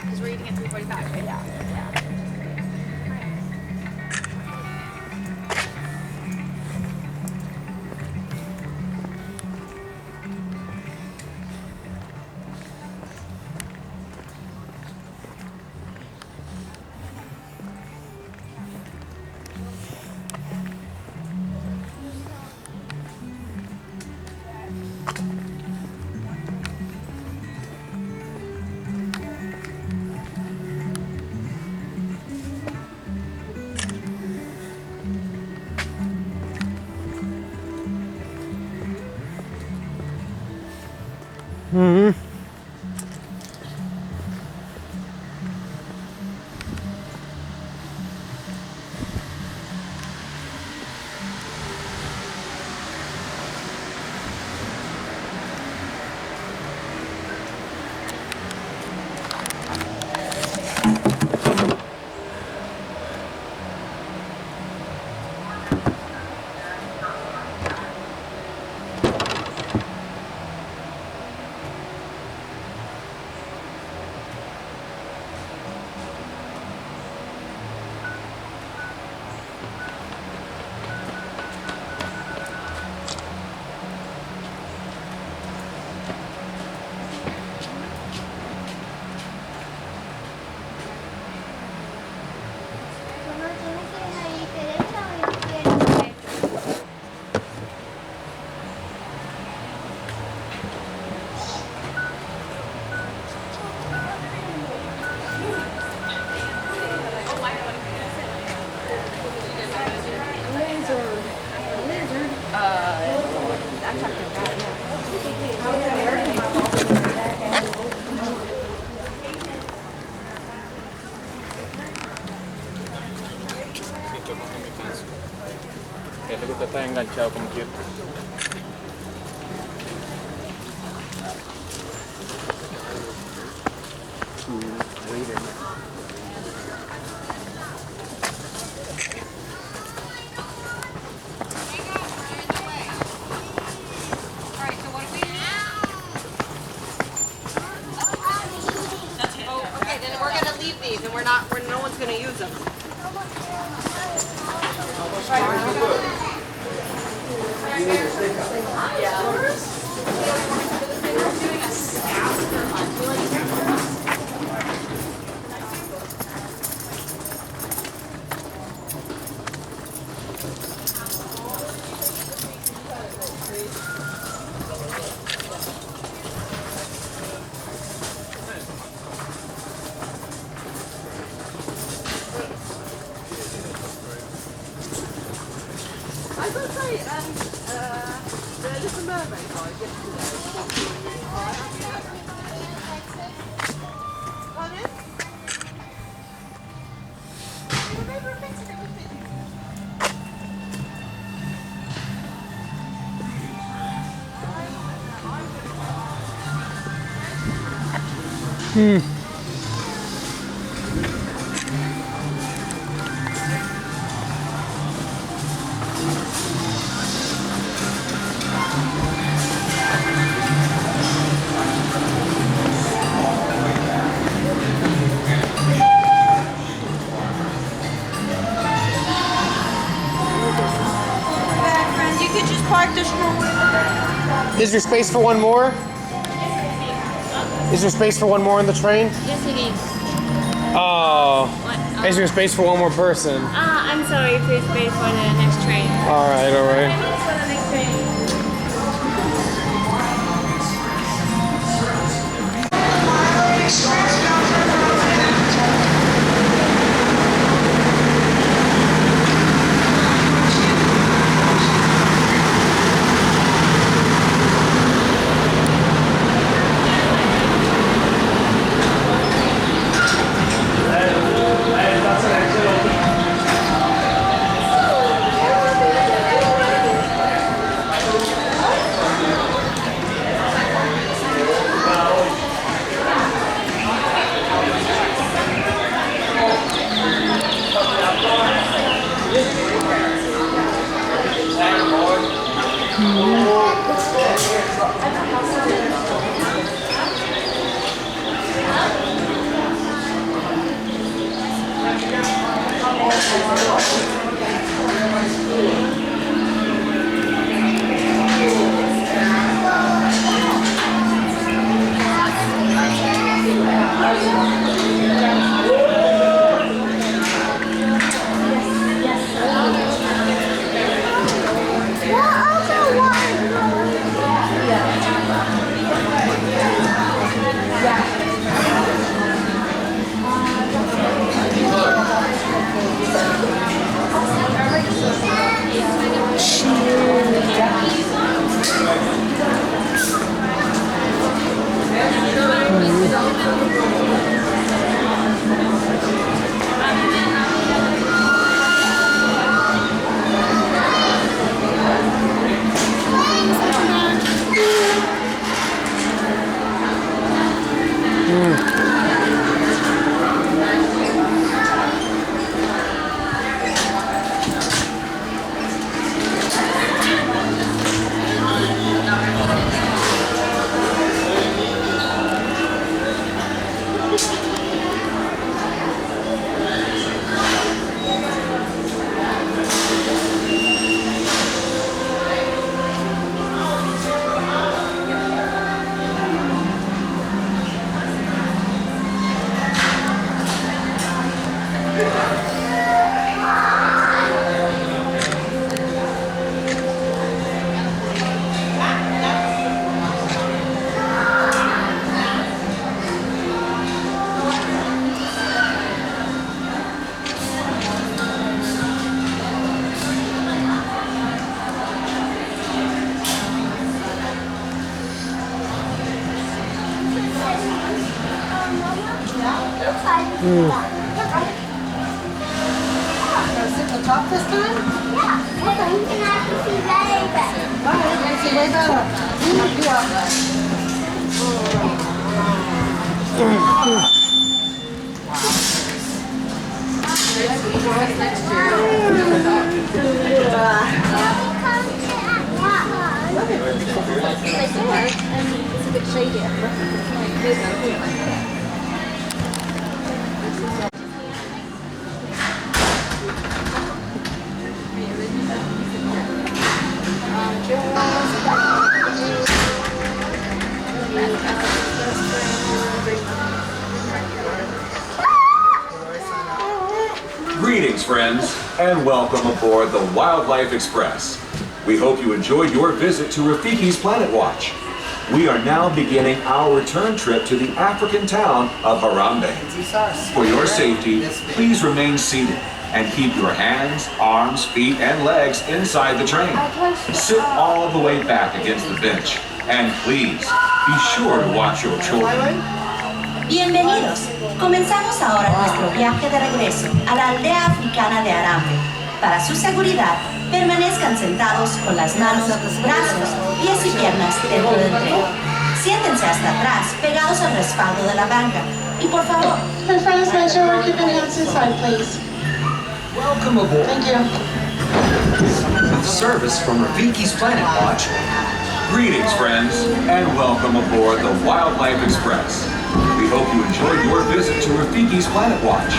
Because we're eating at 3:45, right? Yeah. Le gusta estar enganchado como quiere. Okay, then we're gonna leave these, and no one's gonna use them. I got to say, the Little Mermaid guy yesterday. Pardon? You could just park the stroller. Is there space for one more? Is there space for one more on the train? Yes, it is. Oh. Is there space for one more person? I'm sorry, please wait for the next train. Alright, alright. For the next train. Sit at the top this time? Yeah. Okay. And I can see way better. Alright, I can see way better. It's a bit shady. Greetings, friends, and welcome aboard the Wildlife Express. We hope you enjoyed your visit to Rafiki's Planet Watch. We are now beginning our return trip to the African town of Harambe. For your safety, please remain seated and keep your hands, arms, feet, and legs inside the train. Sit all the way back against the bench, and please be sure to watch your children. Bienvenidos. Comenzamos ahora nuestro viaje de regreso a la aldea africana de Harambe. Para su seguridad, permanezcan sentados con las manos, brazos, pies y piernas dentro del tren. Siéntense hasta atrás, pegados al respaldo de la banca. Y por favor, My friends, make sure we're keeping hands inside, please. Welcome aboard. Thank you. With service from Rafiki's Planet Watch. Greetings, friends, and welcome aboard the Wildlife Express. We hope you enjoyed your visit to Rafiki's Planet Watch.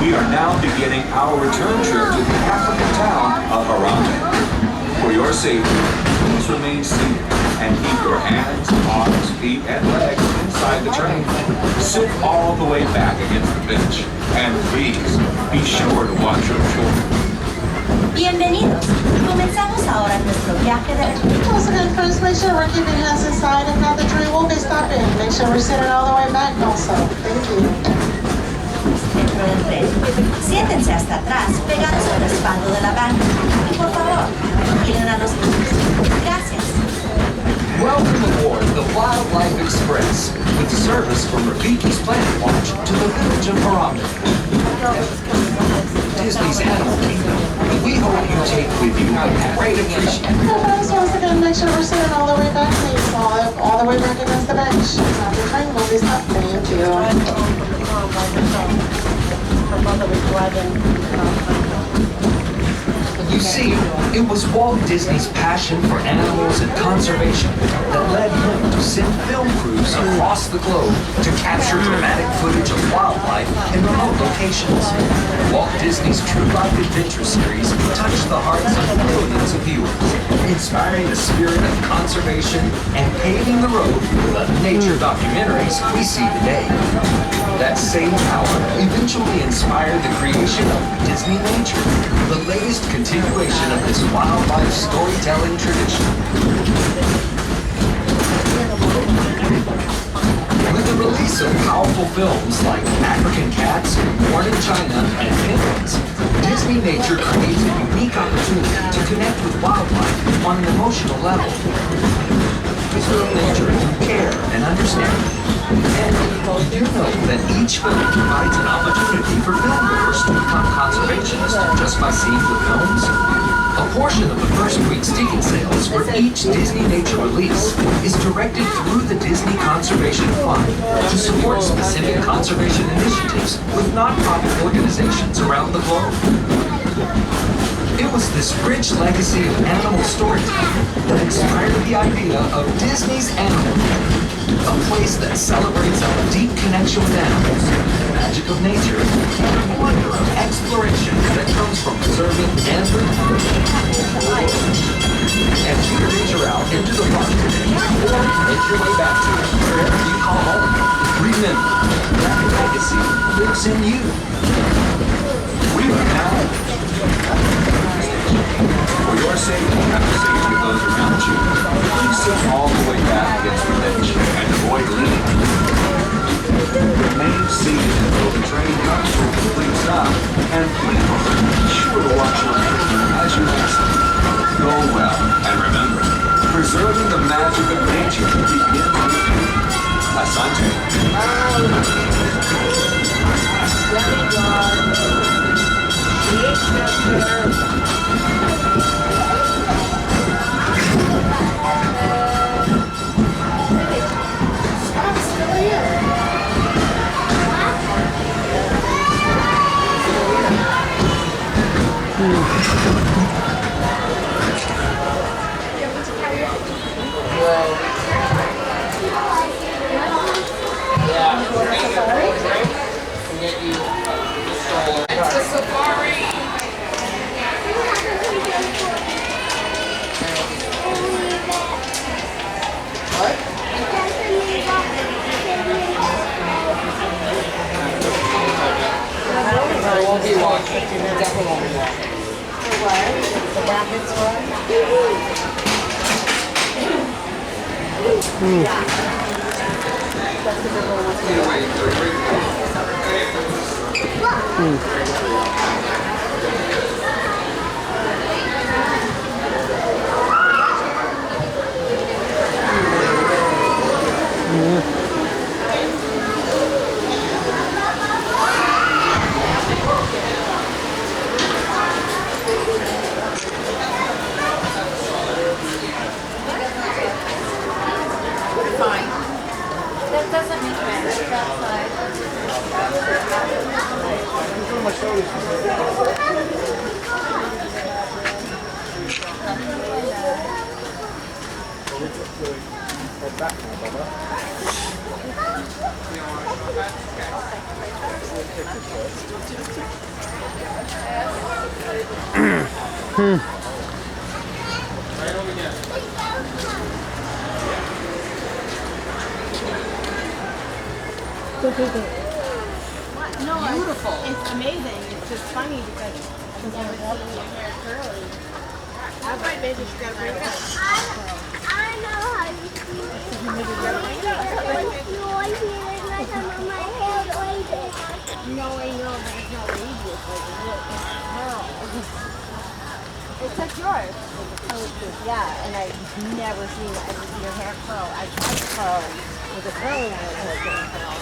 We are now beginning our return trip to the African town of Harambe. For your safety, please remain seated and keep your hands, arms, feet, and legs inside the train. Sit all the way back against the bench. And please, be sure to watch your children. bienvenidos. Comenzamos ahora nuestro viaje de... Once again, friends, make sure we're keeping hands inside. If not, the train will be stopping. Make sure we're sitting all the way back also. Thank you. Dentro del tren. Siéntense hasta atrás, pegados al respaldo de la banca. Y por favor, vigilen a los niños. Gracias. Welcome aboard the Wildlife Express with service from Rafiki's Planet Watch to the village of Harambe. Disney's Animal Kingdom. We hope you take with you a great appreciation. My friends, once again, make sure we're sitting all the way back, please. All the way back against the bench. If not, the train will be stopped. Thank you. You see, it was Walt Disney's passion for animals and conservation that led him to send film crews across the globe to capture dramatic footage of wildlife in remote locations. Walt Disney's True Life Adventure series touched the hearts of millions of viewers, inspiring the spirit of conservation and paving the road for the nature documentaries we see today. That same power eventually inspired the creation of Disney Nature, the latest continuation of this wildlife storytelling tradition. With the release of powerful films like African Cats, Born in China, and Penguins, Disney Nature creates a unique opportunity to connect with wildlife on an emotional level. Preserve nature through care and understanding. And you know that each film provides an opportunity for filmgoers to become conservationists just by seeing the films. A portion of the first week's ticket sales for each Disney Nature release is directed through the Disney Conservation Fund to support specific conservation initiatives with nonprofit organizations around the globe. It was this rich legacy of animal storytelling that inspired the idea of Disney's Animal Kingdom, a place that celebrates our deep connection with animals, the magic of nature, and the wonder of exploration that comes from preserving and remembering. As you venture out into the park today, or make your way back to wherever you call home, remember that legacy lives in you. We are now. For your safety and the safety of those around you, please sit all the way back against the bench and avoid leaning. Remain seated until the train comes to a complete stop, and please be sure to watch your children as you exit. Go well, and remember, preserving the magic of nature begins with you. Asante. It's a safari. I won't be watching. Definitely won't be watching. For what? The rabbits Fine. That doesn't make sense. No, beautiful. It's amazing. It's just funny because I've never seen your hair curly. I might maybe should go bring it up. I know how you feel. You always feel it like I'm on my hair braided. No, I know that's not ages. Like, it's curls. It's like yours. Yeah, and I've never seen your hair curl. I tried to curl with a curling iron and it didn't curl.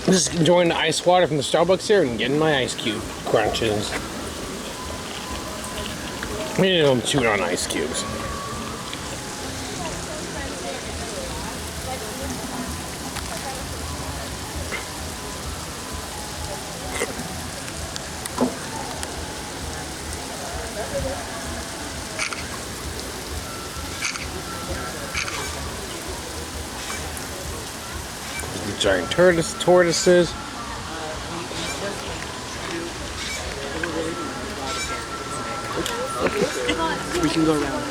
Just enjoying the ice water from the Starbucks here and getting my ice cube crunches. I'm chewing on ice cubes. Giant tortoises. We can go around.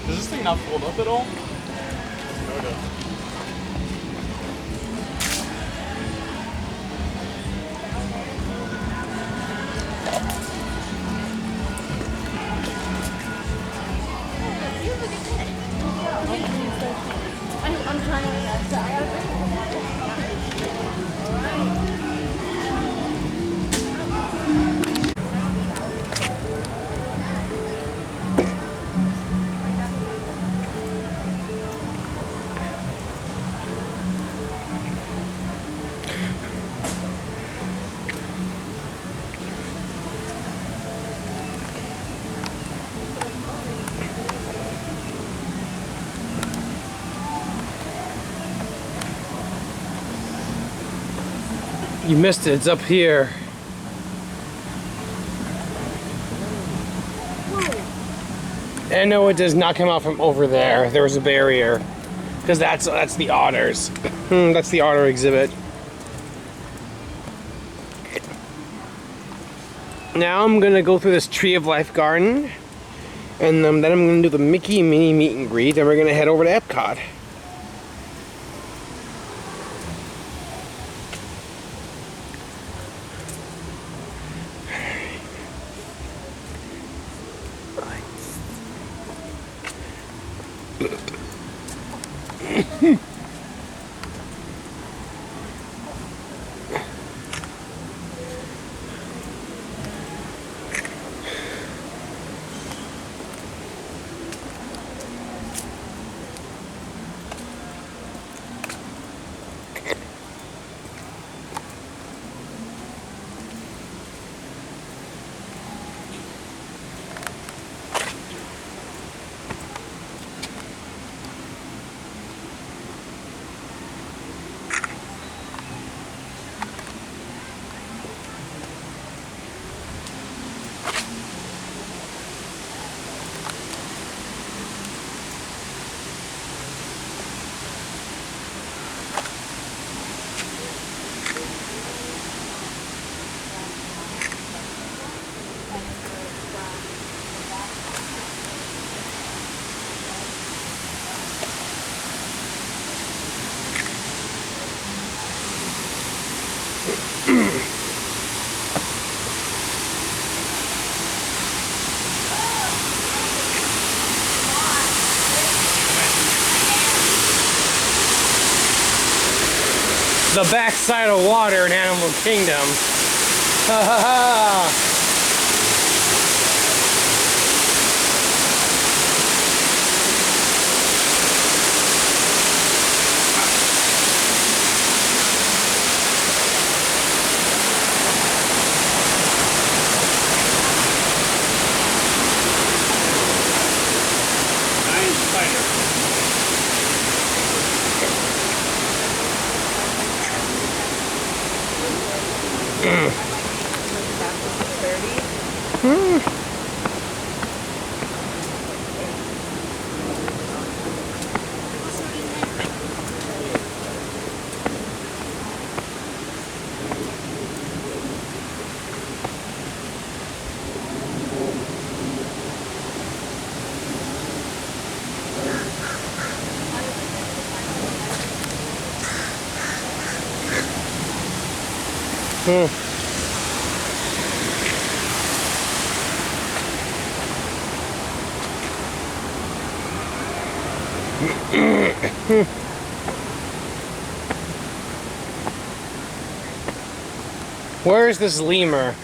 Does this thing not fold up at all? I'm trying to You missed it. It's up here. And no, it does not come out from over there. There was a barrier. Because that's the otters. That's the otter exhibit. Now I'm gonna go through this Tree of Life garden, and then I'm gonna do the Mickey and Minnie meet and greet, and we're gonna head over to Epcot. The backside of water in Animal Kingdom. Ha ha ha! Where is this lemur?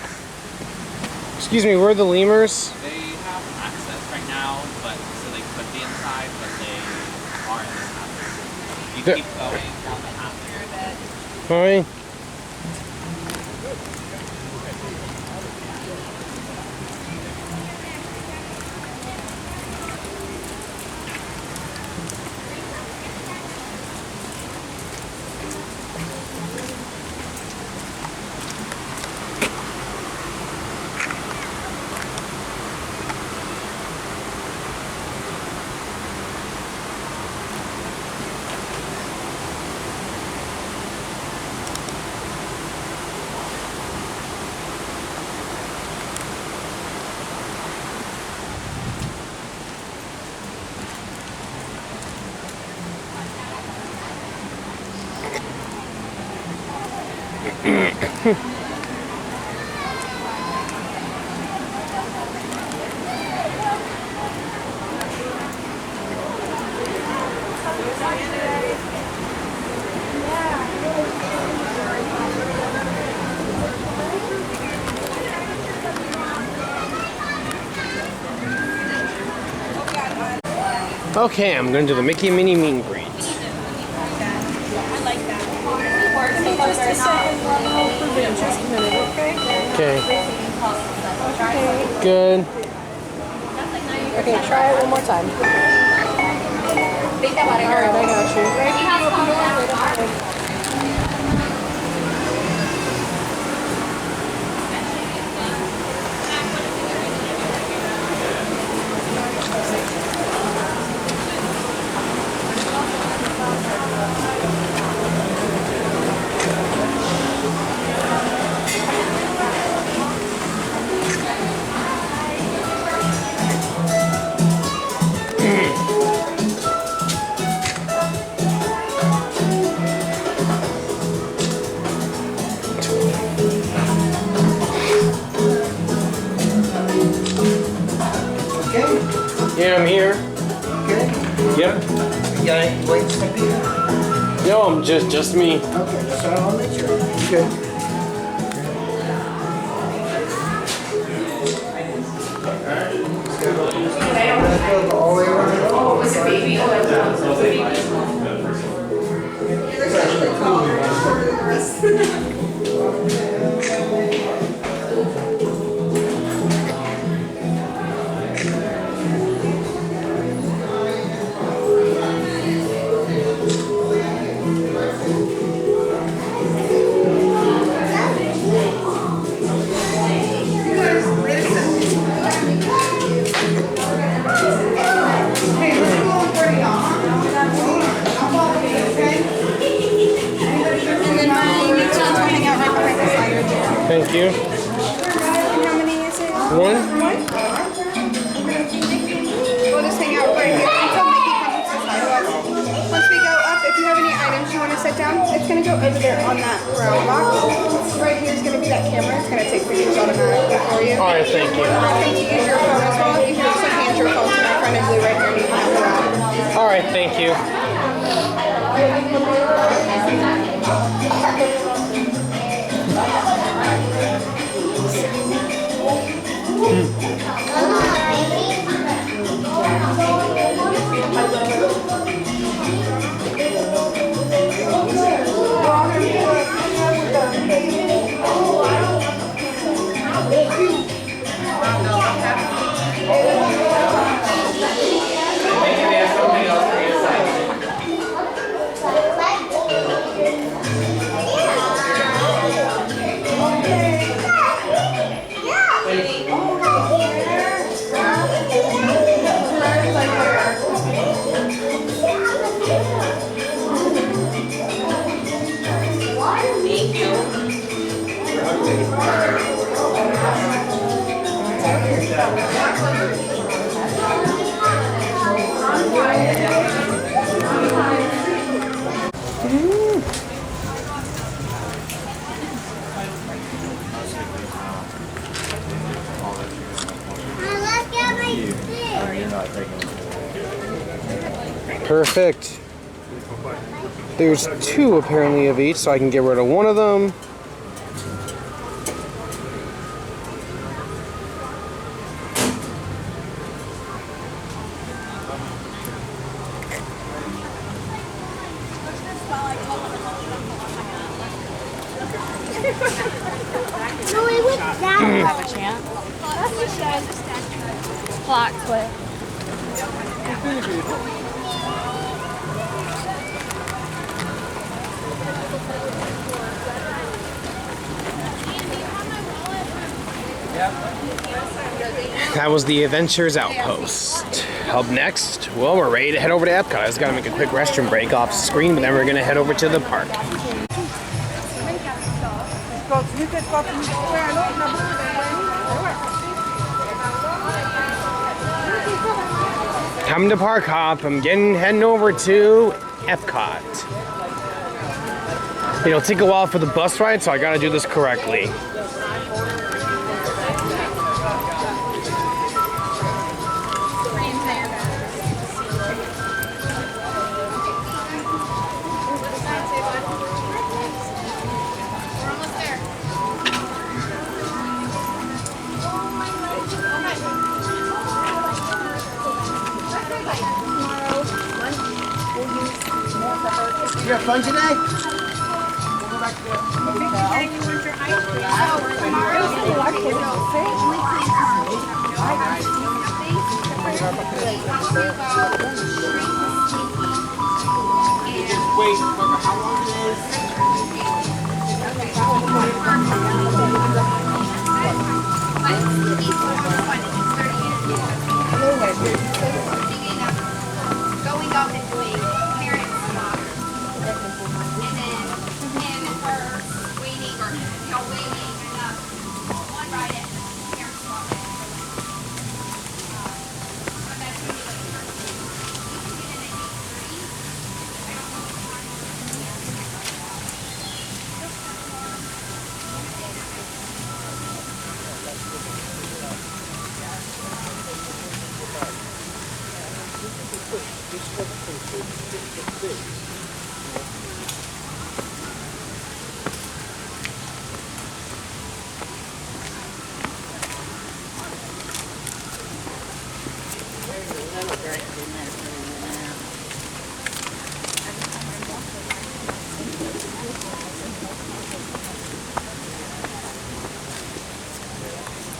Excuse me, where are the lemurs? They have access right now, but so they could be inside, but they are in this house. You keep going down the path. Alright. Okay, I'm going to do the Mickey and Minnie meet and greet. Just a second, I'll prove it in just a minute, okay? Okay. Good. Okay, try it one more time. Alright, I got you. Okay. Yeah, I'm here. Okay. Yep. You got any plates to be here? No, I'm just me. Okay, that's what I want to make sure. Okay. All the way around. Oh, was it baby? Oh, that's a baby. It's actually Thank you. How many is it? One? We'll just hang out right here until Mickey comes to the sidewalk. Once we go up, if you have any items you want to set down, it's going to go over there on that brown box. Right here is going to be that camera. It's going to take pictures automatically for you. All right, thank you. Since you use your phone as well, you can also hand your phone to my friend in blue right here and you can have that. All right, thank you. Perfect. There's two apparently of each, so I can get rid of one of them. Have a chance. Plot twist. That was the Adventures Outpost. Up next, well, we're ready to head over to Epcot. I just gotta make a quick restroom break off screen, but then we're gonna head over to the park. Come to Park Hop. I'm heading over to Epcot. It'll take a while for the bus ride, so I gotta do this correctly. You have fun today? Wait, remember how long it is? Going up and doing parents stuff. And then him and her waiting or waiting and one ride at parents swap. But that's usually like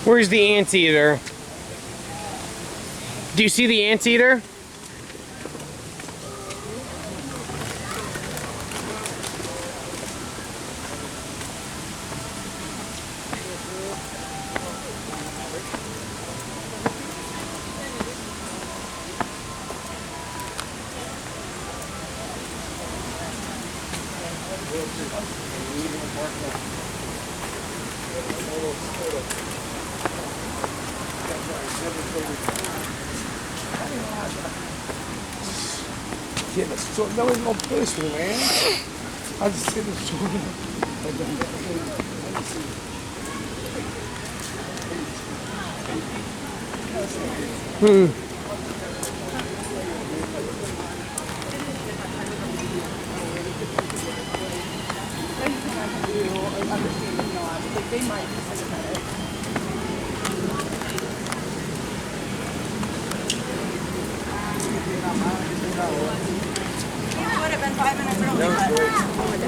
Where's the anteater? Do you see the anteater? Yeah, that's so, that was no personal, man. I just said it's Would have been 5 minutes early.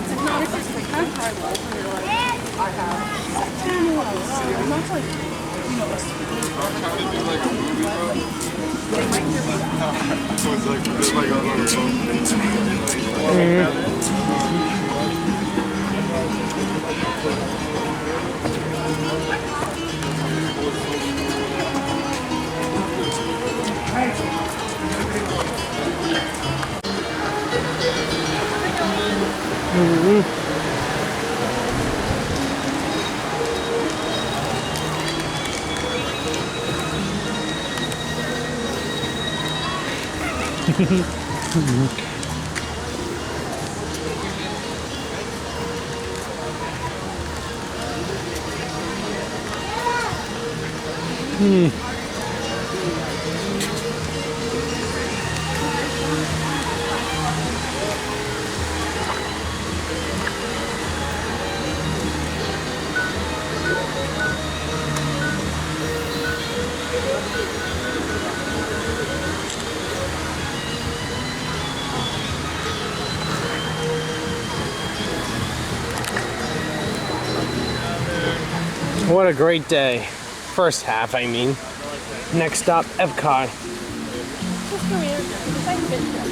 What a great day. First half, I mean. Next stop, Epcot. Just come here. Thank you.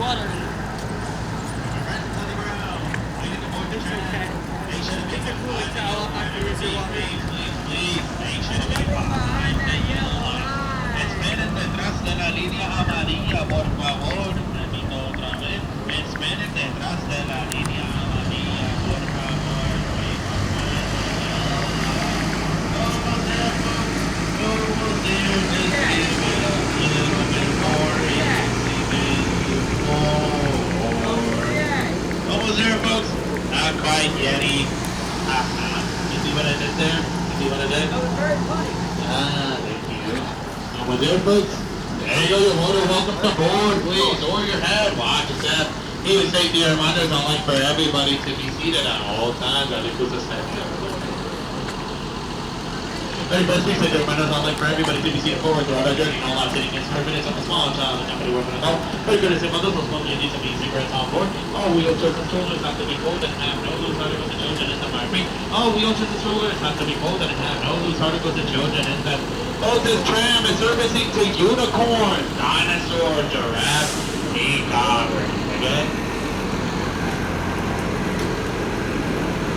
water. Esperen detrás de la línea amarilla, por favor. Repito otra vez. Esperen detrás de la línea amarilla, por favor. Almost there, folks. Not quite yet. You see what I did there? You see what I did? Thank you. Almost there, folks. There you go, you're more than welcome to board, please. Over your head. Watch your step. Even safety reminders are like for everybody to be seated at all times. That includes a step. Very best thing to reminders are like for everybody to be seated forward throughout our journey. No allowed sitting in for minutes of a small child and company working adult. Very good as mothers will smoke need to be cigarettes on board. All wheelchair controllers have to be cold and have no loose articles to children in the free. All wheelchair controllers have to be cold and have no loose articles to children in the both this tram is servicing to unicorn, dinosaur, giraffe, peacock. Okay?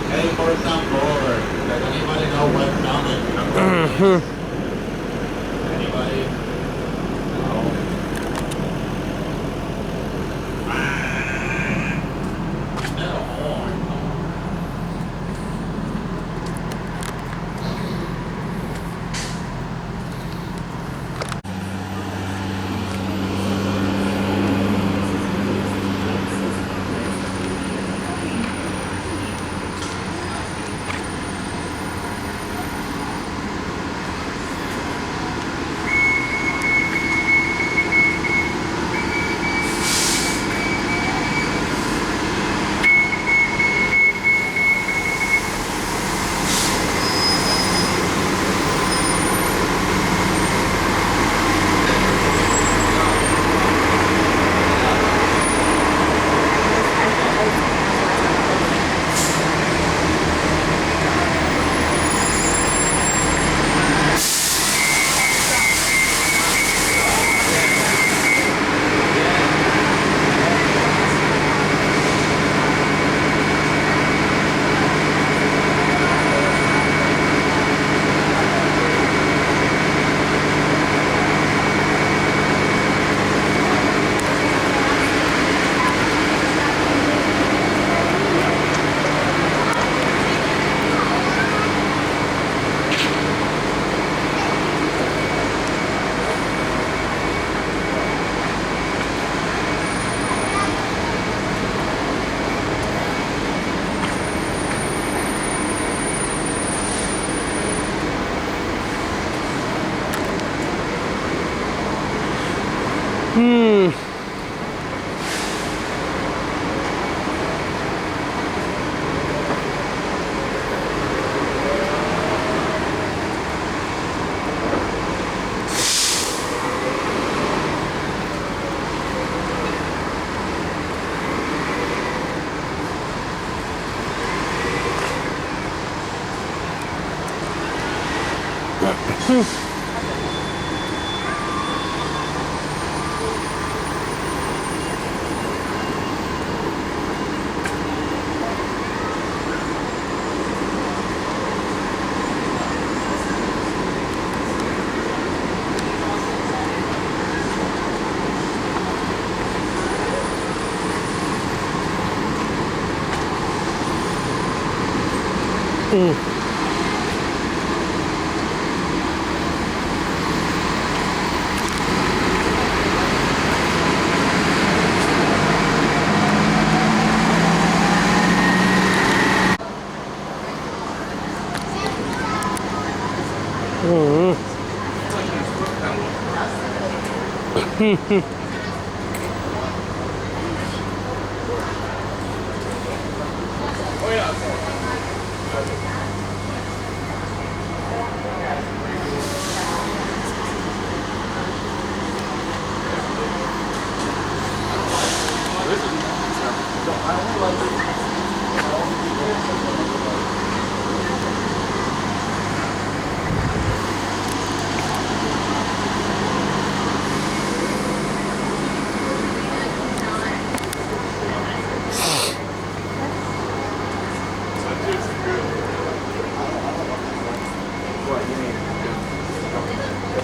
Hey, first on board. Does anybody know what summit? Anybody? No. That a horn.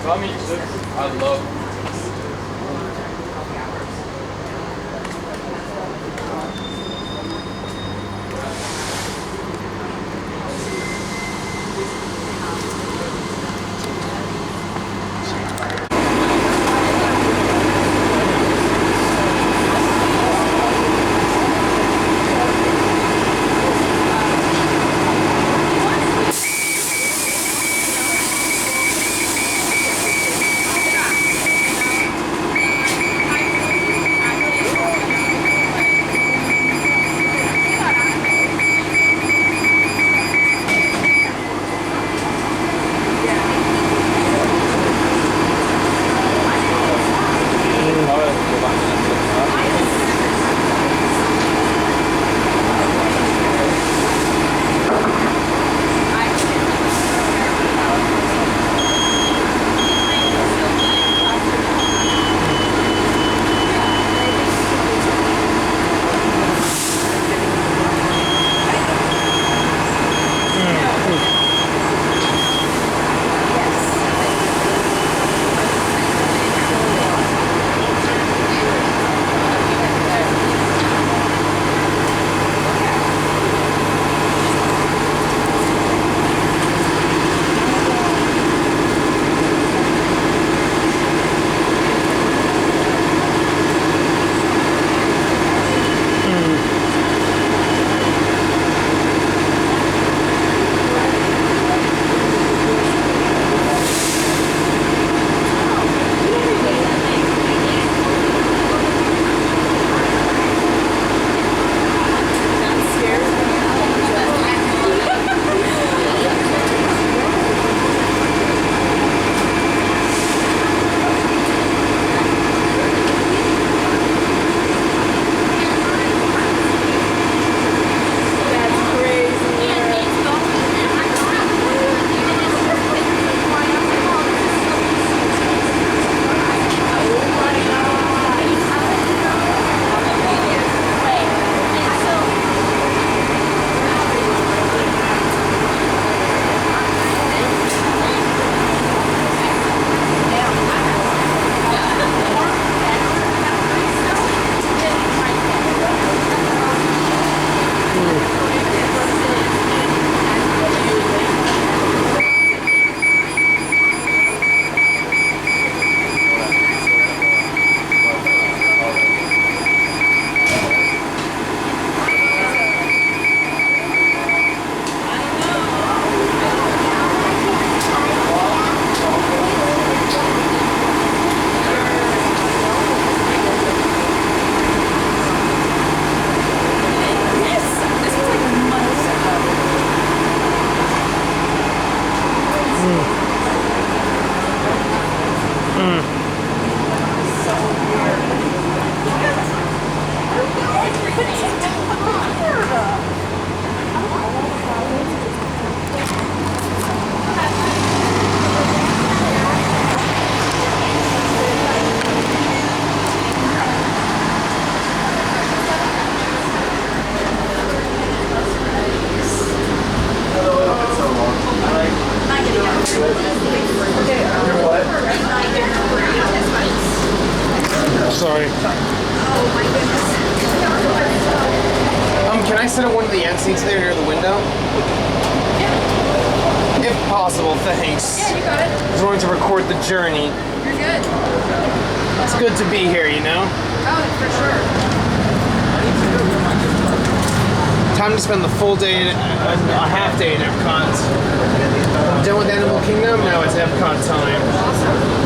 I love. Sorry. Can I sit at one of the end seats there near the window? Yeah. If possible, thanks. Yeah, you got it. I was going to record the journey. You're good. It's good to be here, you know? Oh, for sure. Time to spend the full day, a half day at Epcot. Done with Animal Kingdom? Now it's Epcot time. Awesome.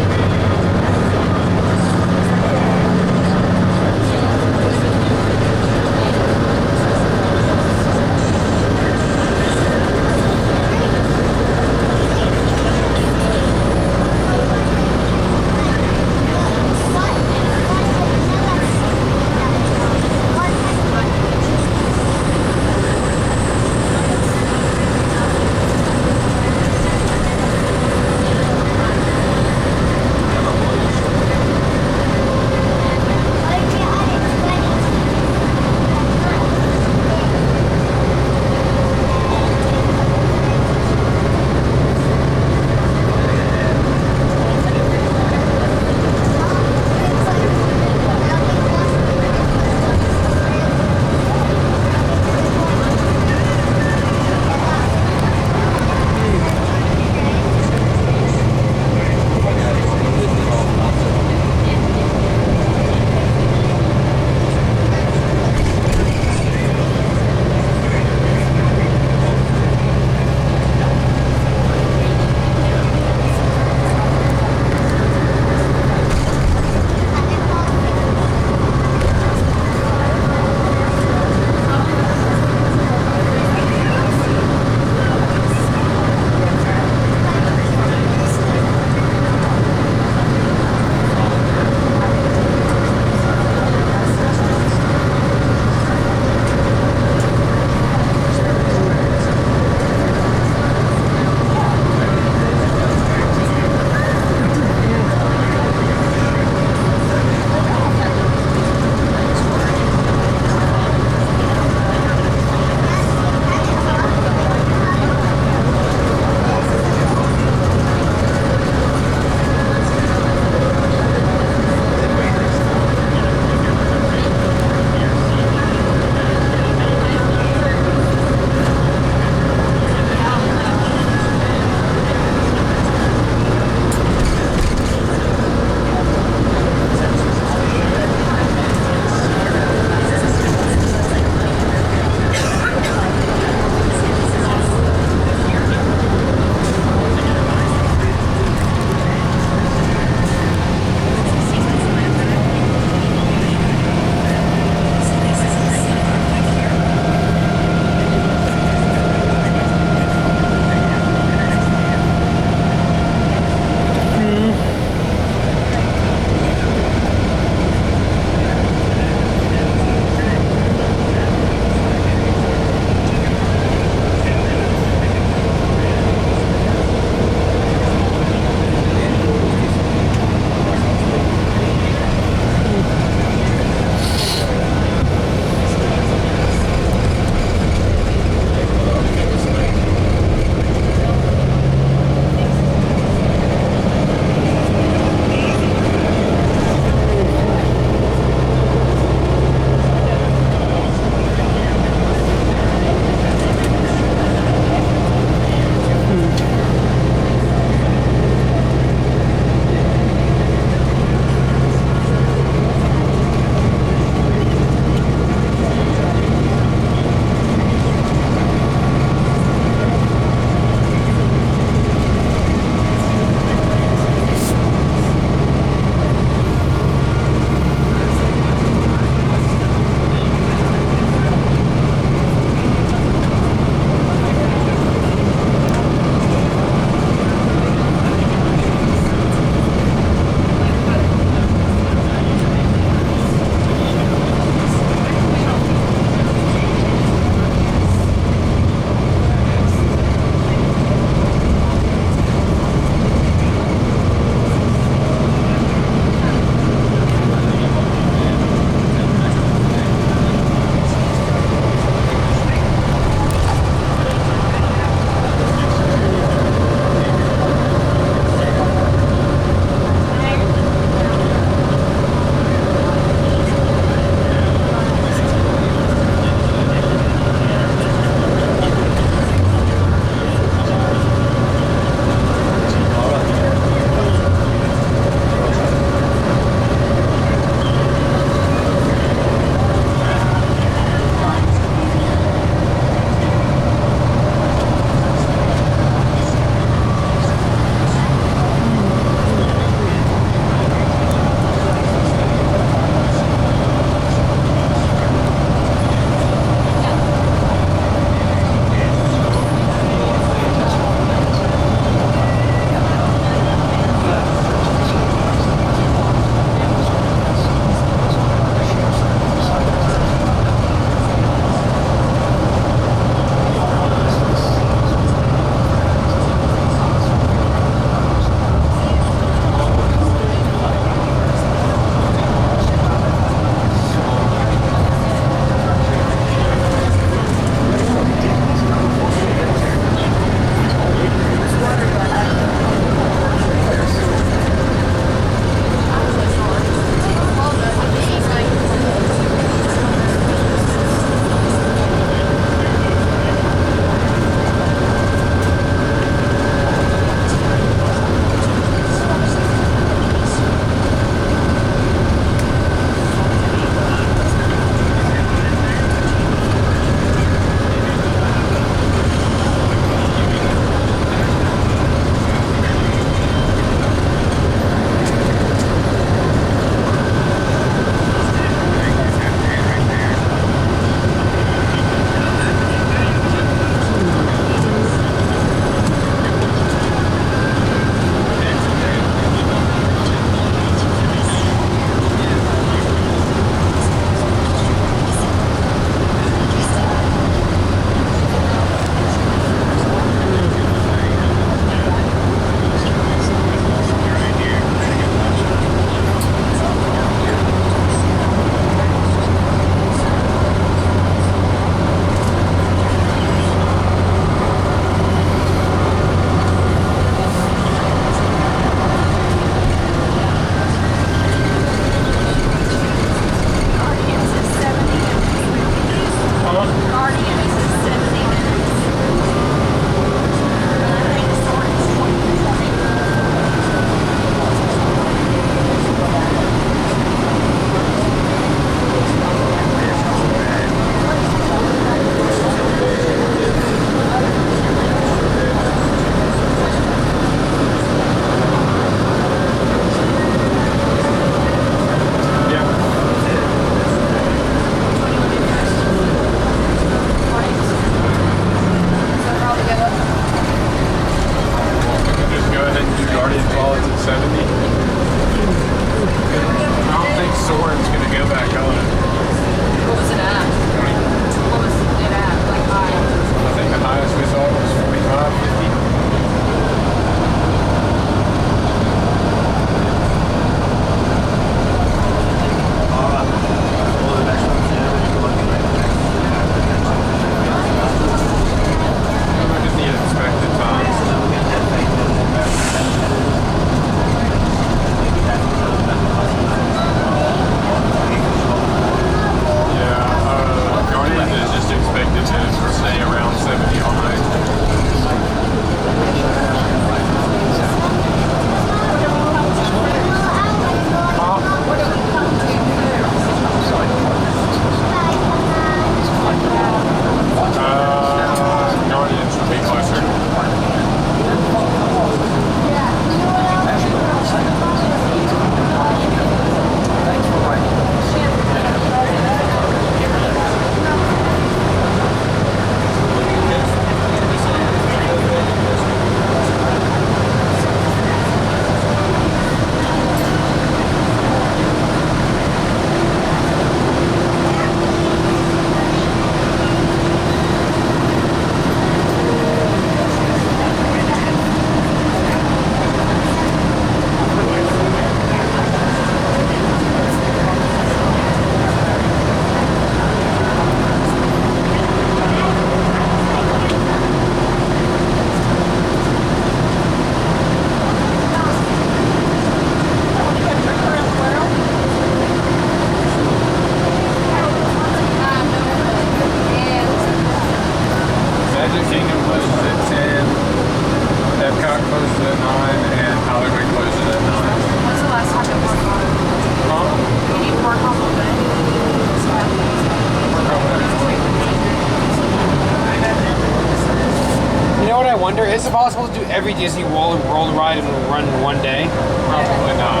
wonder, is it possible to do every Disney World ride and run in one day? Probably not.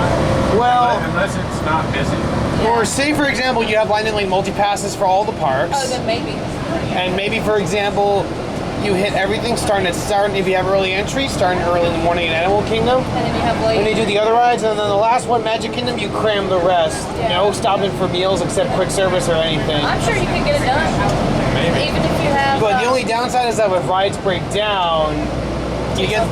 Well, unless it's not busy. Or say, for example, you have Lightning Lane multi-passes for all the parks. Oh, then maybe. And maybe, for example, you hit everything starting if you have early entry, starting early in the morning at Animal Kingdom. And then you have like... Then you do the other rides, and then the last one, Magic Kingdom, you cram the rest. Yeah. No stopping for meals except quick service or anything. I'm sure you can get it done. Maybe. Even if you have... But the only downside is that with rides break down, you get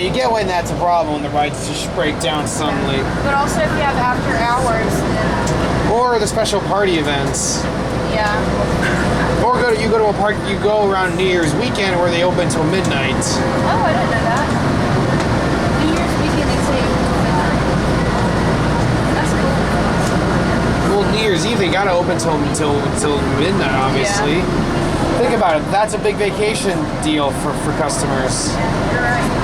you get when that's a problem when the rides just break down suddenly. But also if you have after hours, then... Or the special party events. Yeah. Or you go to a park, you go around New Year's weekend where they open until midnight. Oh, I didn't know that. New Year's weekend they say midnight. That's cool. Well, New Year's Eve they gotta open till midnight, obviously. Yeah. Think about it. That's a big vacation deal for customers. You're right.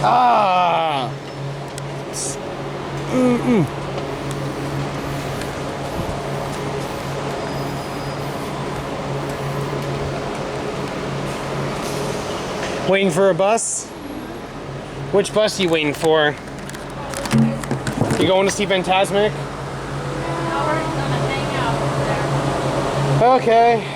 Ah. Waiting for a bus? Which bus are you waiting for? You going to see Fantasmic? Okay.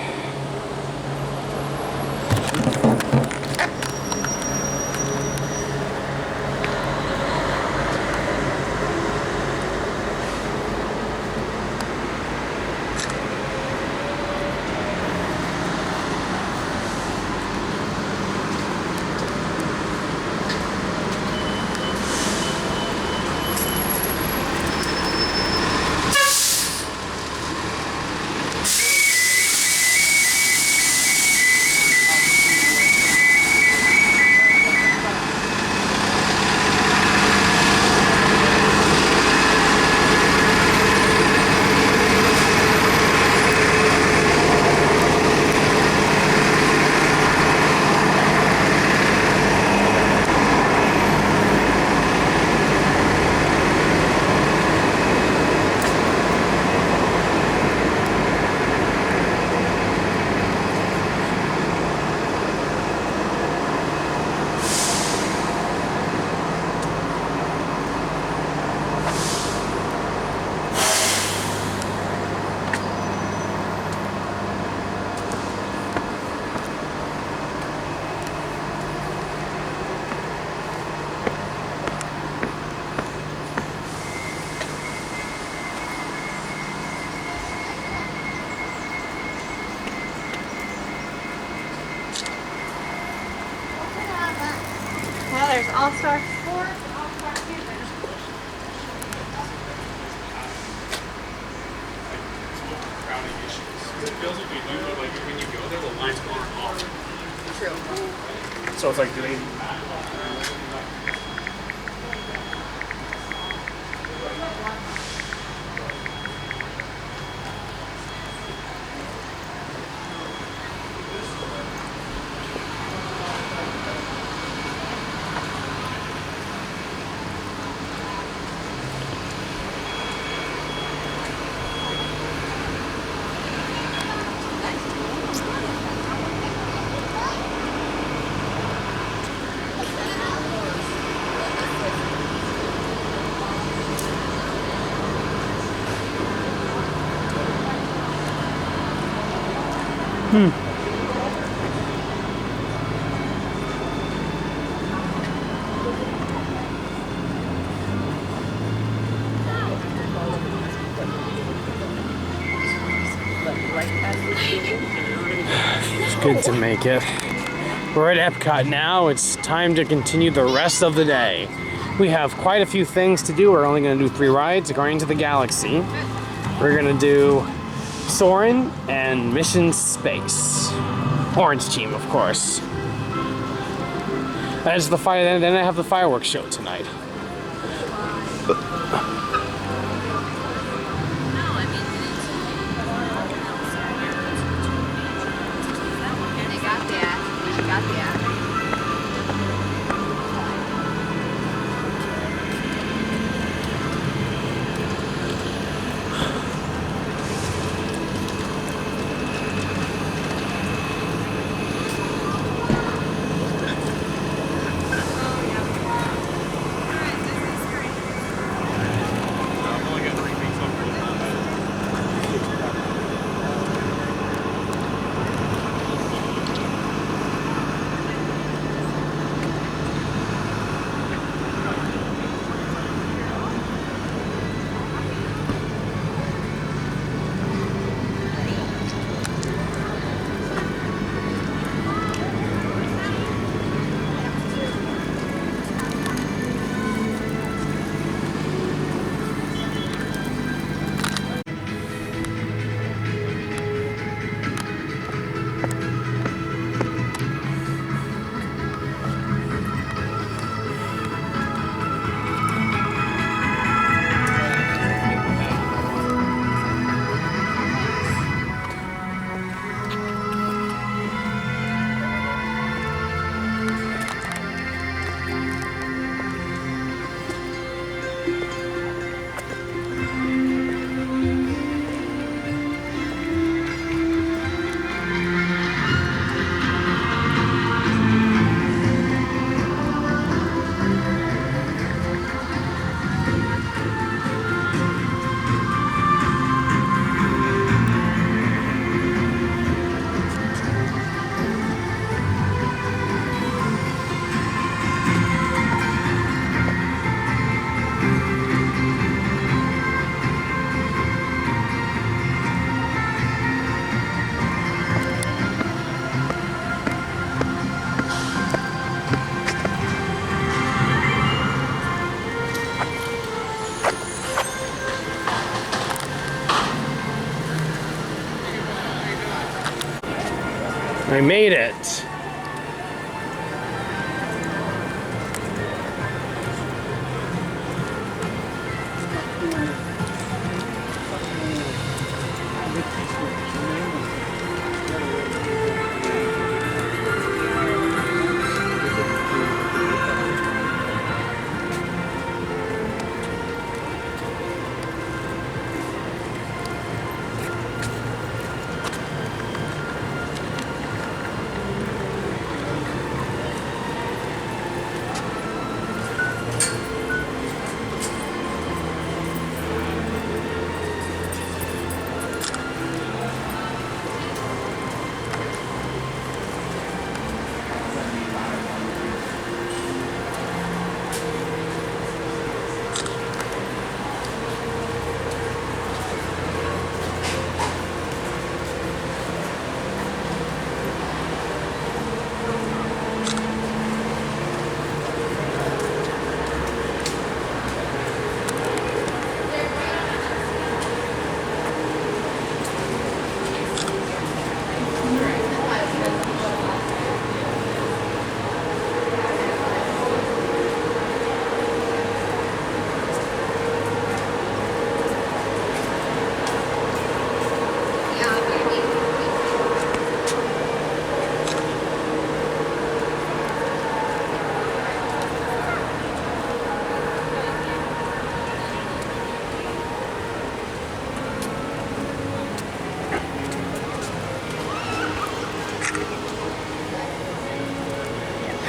Well, there's All-Star Sport, All-Star Camping. Crowding issues. It feels like we do, but like when you go there, the lines aren't off. True. So it's like doing. It's good to make it. We're at Epcot now. It's time to continue the rest of the day. We have quite a few things to do. We're only going to do 3 rides, Guardians of the Galaxy. We're going to do Soarin' and Mission Space. Orange Team, of course. That's the fire. Then I have the fireworks show tonight. I made it.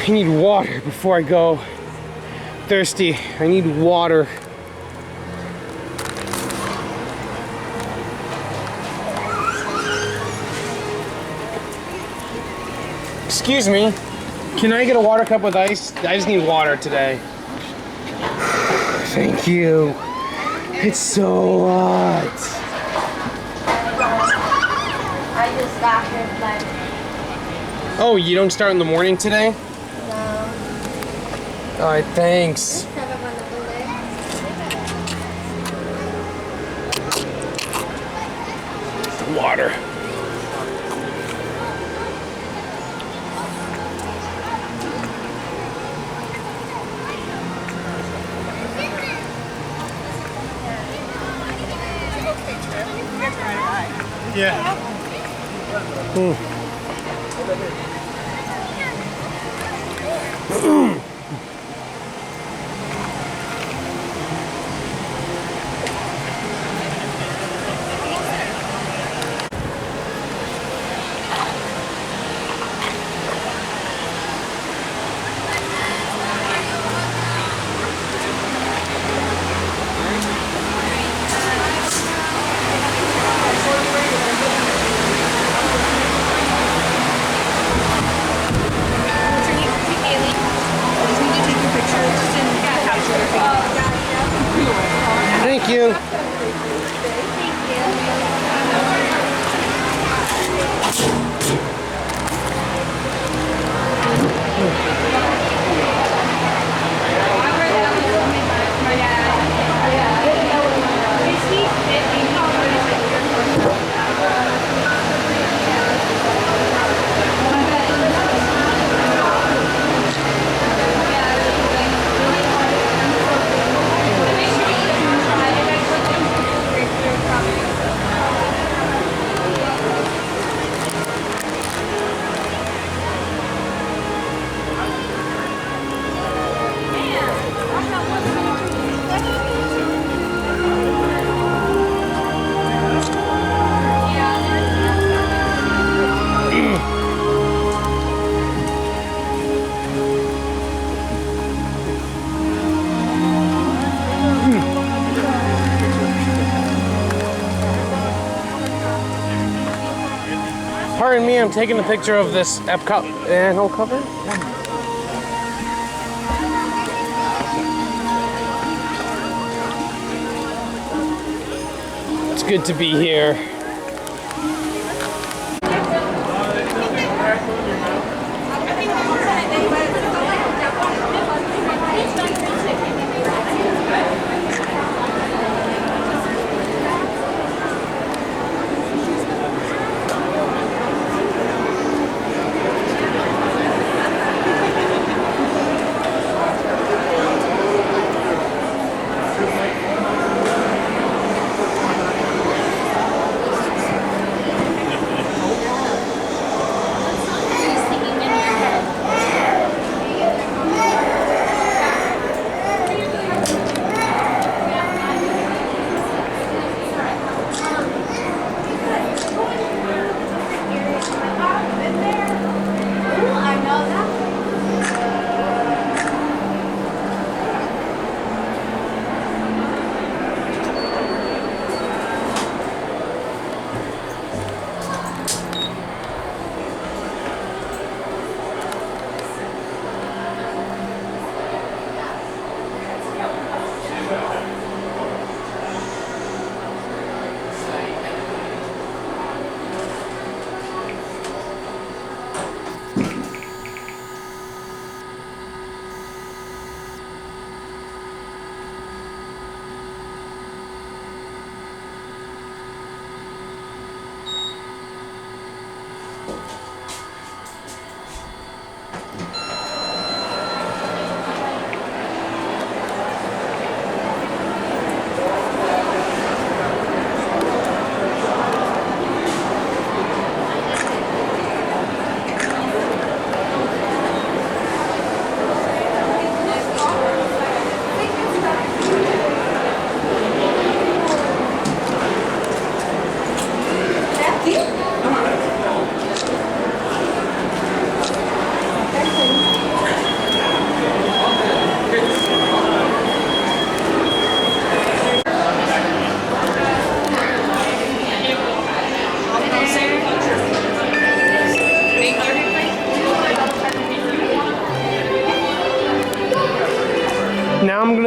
I need water before I go. Thirsty. I need water. Excuse me. Can I get a water cup with ice? I just need water today. Thank you. It's so hot. I just got here like. Oh, you don't start in the morning today? No. Alright, thanks. Have a wonderful day. Water. Yeah. Thank you. Pardon me, I'm taking a picture of this Epcot panel cover. It's good to be here.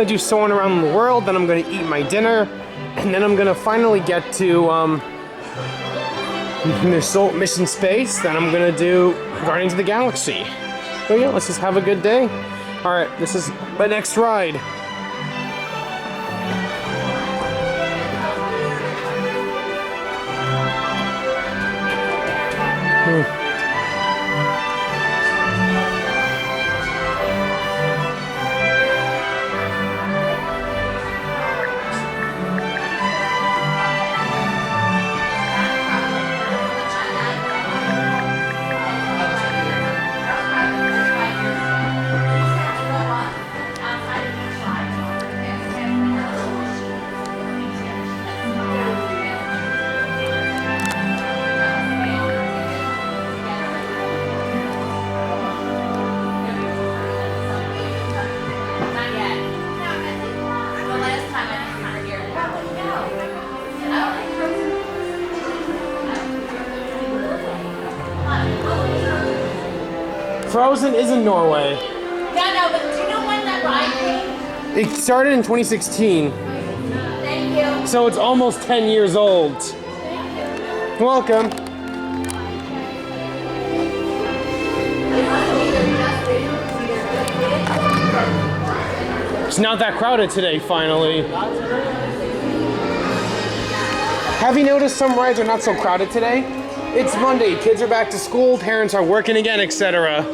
to do soaring around the world, then I'm going to eat my dinner, and then I'm going to finally get to Mission Space, then I'm going to do Guardians of the Galaxy. So yeah, let's just have a good day. Alright, this is my next ride. Frozen is in Norway. Yeah, no, but do you know when that ride came? It started in 2016. Thank you. So it's almost 10 years old. Welcome. It's not that crowded today, finally. Have you noticed some rides are not so crowded today? It's Monday, kids are back to school, parents are working again, etc.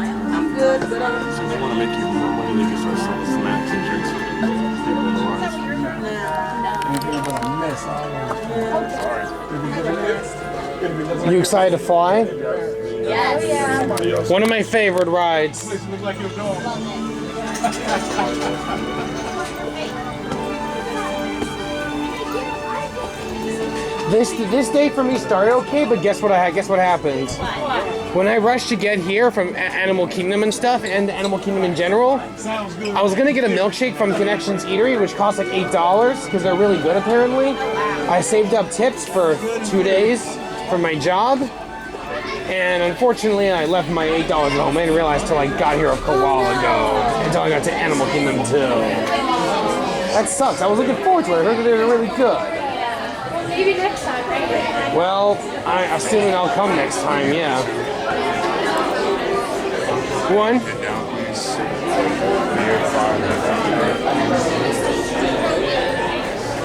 I'm good, but I'm... So we want to make you more money, they can start selling snacks and drinks for people in the lines. Are you excited to fly? Yes. One of my favorite rides. This day for me started okay, but guess what happened? When I rushed to get here from Animal Kingdom and stuff, and Animal Kingdom in general, I was gonna get a milkshake from Connections Eatery, which costs like $8 because they're really good apparently. I saved up tips for 2 days for my job, and unfortunately I left my $8 at home. I didn't realize till I got here a while ago, until I got to Animal Kingdom too. That sucks. I was looking forward to it. I heard that they were really good. Maybe next time, right? Well, I'm assuming I'll come next time, yeah. One.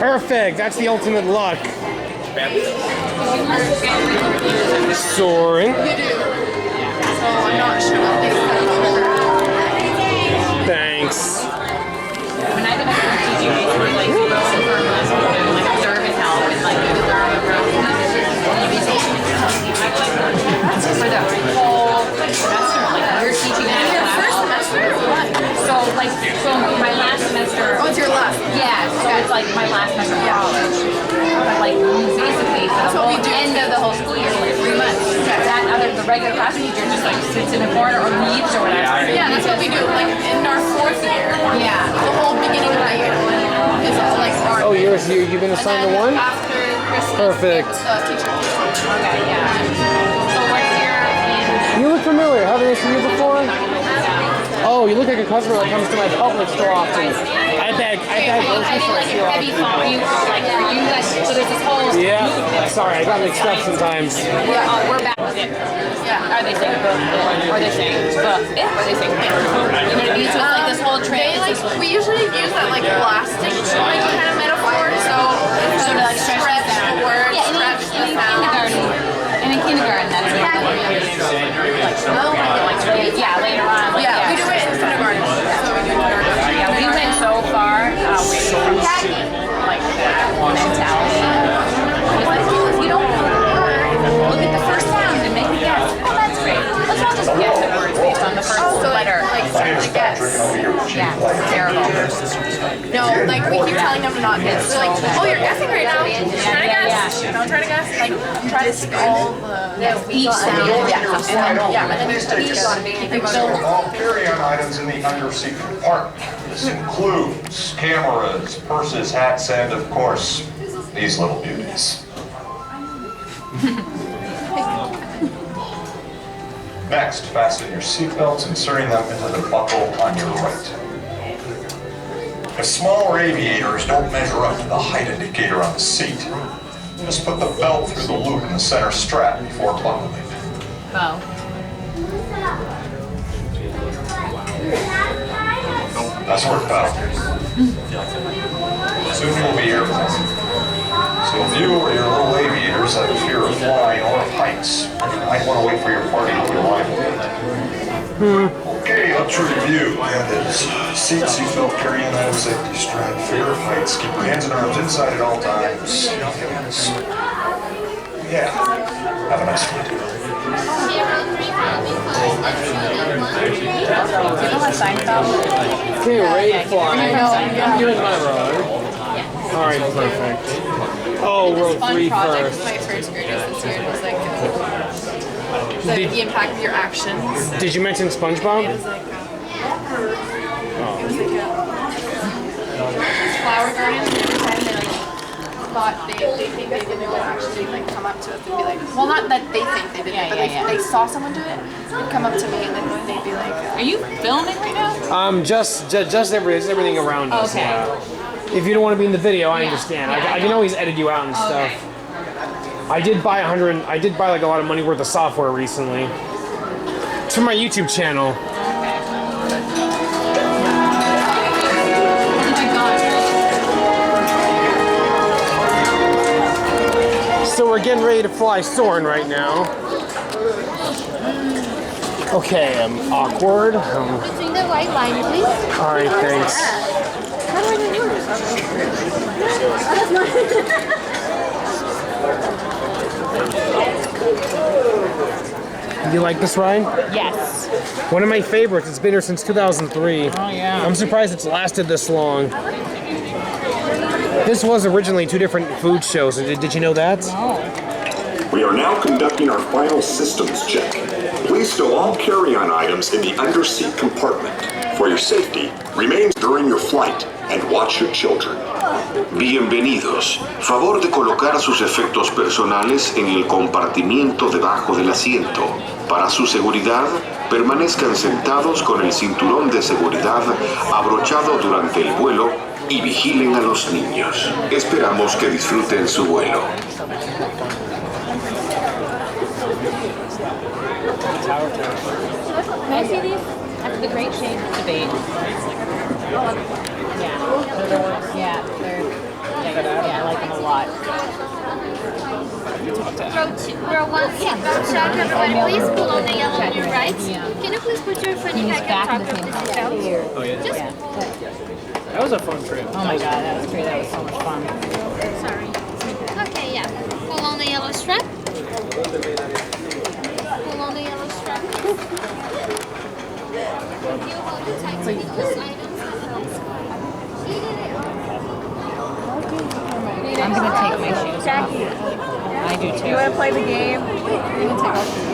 Perfect, that's the ultimate luck. Soaring. Thanks. For the whole semester, like you're teaching like, so my last semester. Oh, it's your last. Yeah, so it's like my last semester of college. Like, basically, for the whole end of the whole school year, like 3 months. The regular class teacher just like sits in a corner or leaves or whatever. Yeah, that's what we do. Like, in our 4th year. Yeah. The whole beginning of the year is all like art. Oh, you've been assigned to one? After Christmas, Perfect. teacher. Okay, yeah. So what's your... You look familiar. Haven't I seen you before? Oh, you look like a customer that comes to my public store often. I beg groceries for like a heavy phone. You like for you guys. So there's this whole. Yeah. Sorry, I got mixed up sometimes. We're back with it. Yeah. Are they saying book? Or are they saying book? Or are they saying book? You know what I mean? So it's like this whole train. We usually use that like plastic like kind of metaphor. So it's sort of like stretch the word, stretch the sound. In kindergarten, that's what yeah, later on. Like, yeah, we do it in kindergarten. So we do kindergarten. Yeah, we went so far like that mentality. It's like, you don't look at the first sound and make a guess. Oh, that's great. Let's not just guess at words based on the first letter. Like the guess. Yeah, it's terrible. No, like we keep telling them to not guess. They're like, oh, you're guessing right now. Try to guess. Don't try to guess. Like, try to see all each sound. And then there's each all carry-on items in the underseat compartment. This includes cameras, purses, hats, and of course, these little beauties. Next, fasten your seatbelts, inserting them into the buckle on your right. If smaller aviators don't measure up to the height indicator on the seat, just put the belt through the loop in the center strap before buckling. Oh. That's worked out. Soon you'll be airborne. So if you or your little aviators have a fear of flying or of heights, you might want to wait for your party to arrive. Okay, let's review. And it's seat, seatbelt, carry-on item, safety strap, fear of heights. Keep your hands and arms inside at all times. Yeah. Have a nice flight. Okay, ready to fly. I'm doing my road. Alright, perfect. Oh, road 3 first. My first graders this year was like the impact of your actions. Did you mention SpongeBob? It was like flower garden. Every time they like thought they think they didn't actually like come up to us and be like, well, not that they think they didn't, but they saw someone do it. They'd come up to me and then they'd be like, are you filming right now? Just everything around us. Okay. Yeah. If you don't want to be in the video, I understand. I can always edit you out and stuff. I did buy like a lot of money worth of software recently. It's for my YouTube channel. So we're getting ready to fly Soarin' right now. Okay, I'm awkward. Between the white line, please. All right, thanks. How do I do yours? You like this ride? Yes. One of my favorites. It's been here since 2003. Oh, yeah. I'm surprised it's lasted this long. This was originally 2 different food shows. Did you know that? No. We are now conducting our final systems check. Please stow all carry-on items in the underseat compartment. For your safety, remain during your flight and watch your children. Bienvenidos. Favor de colocar sus efectos personales en el compartimiento debajo del asiento. Para su seguridad, permanezcan sentados con el cinturón de seguridad abrochado durante el vuelo y vigilen a los niños. Esperamos que disfruten su vuelo. Can I see these? That's the Great Shade Debate. Yeah, I like them a lot. Row 1, seatbelt check, everybody please pull on the yellow on your right. Can you please put your funny pack on top of the seatbelt? Oh, yeah. Just That was a fun trip. Oh my god, that was great. That was so much fun. sorry. Okay, yeah. Pull on the yellow strap. Pull on the yellow strap. I'm gonna take my shoes off. I do too. You wanna play the game?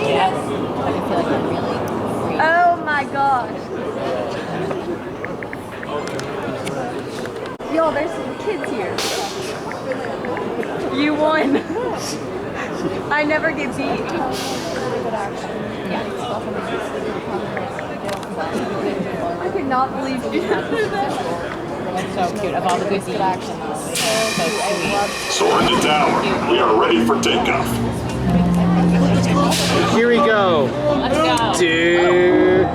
Yes. I feel like I'm really free. Oh my gosh. Yo, there's some kids here. You won. I never get beat. I could not believe you did that. So cute. Of all the good deeds. So sweet. Soar into tower. We are ready for takeoff. Here we go. Let's go. Dude.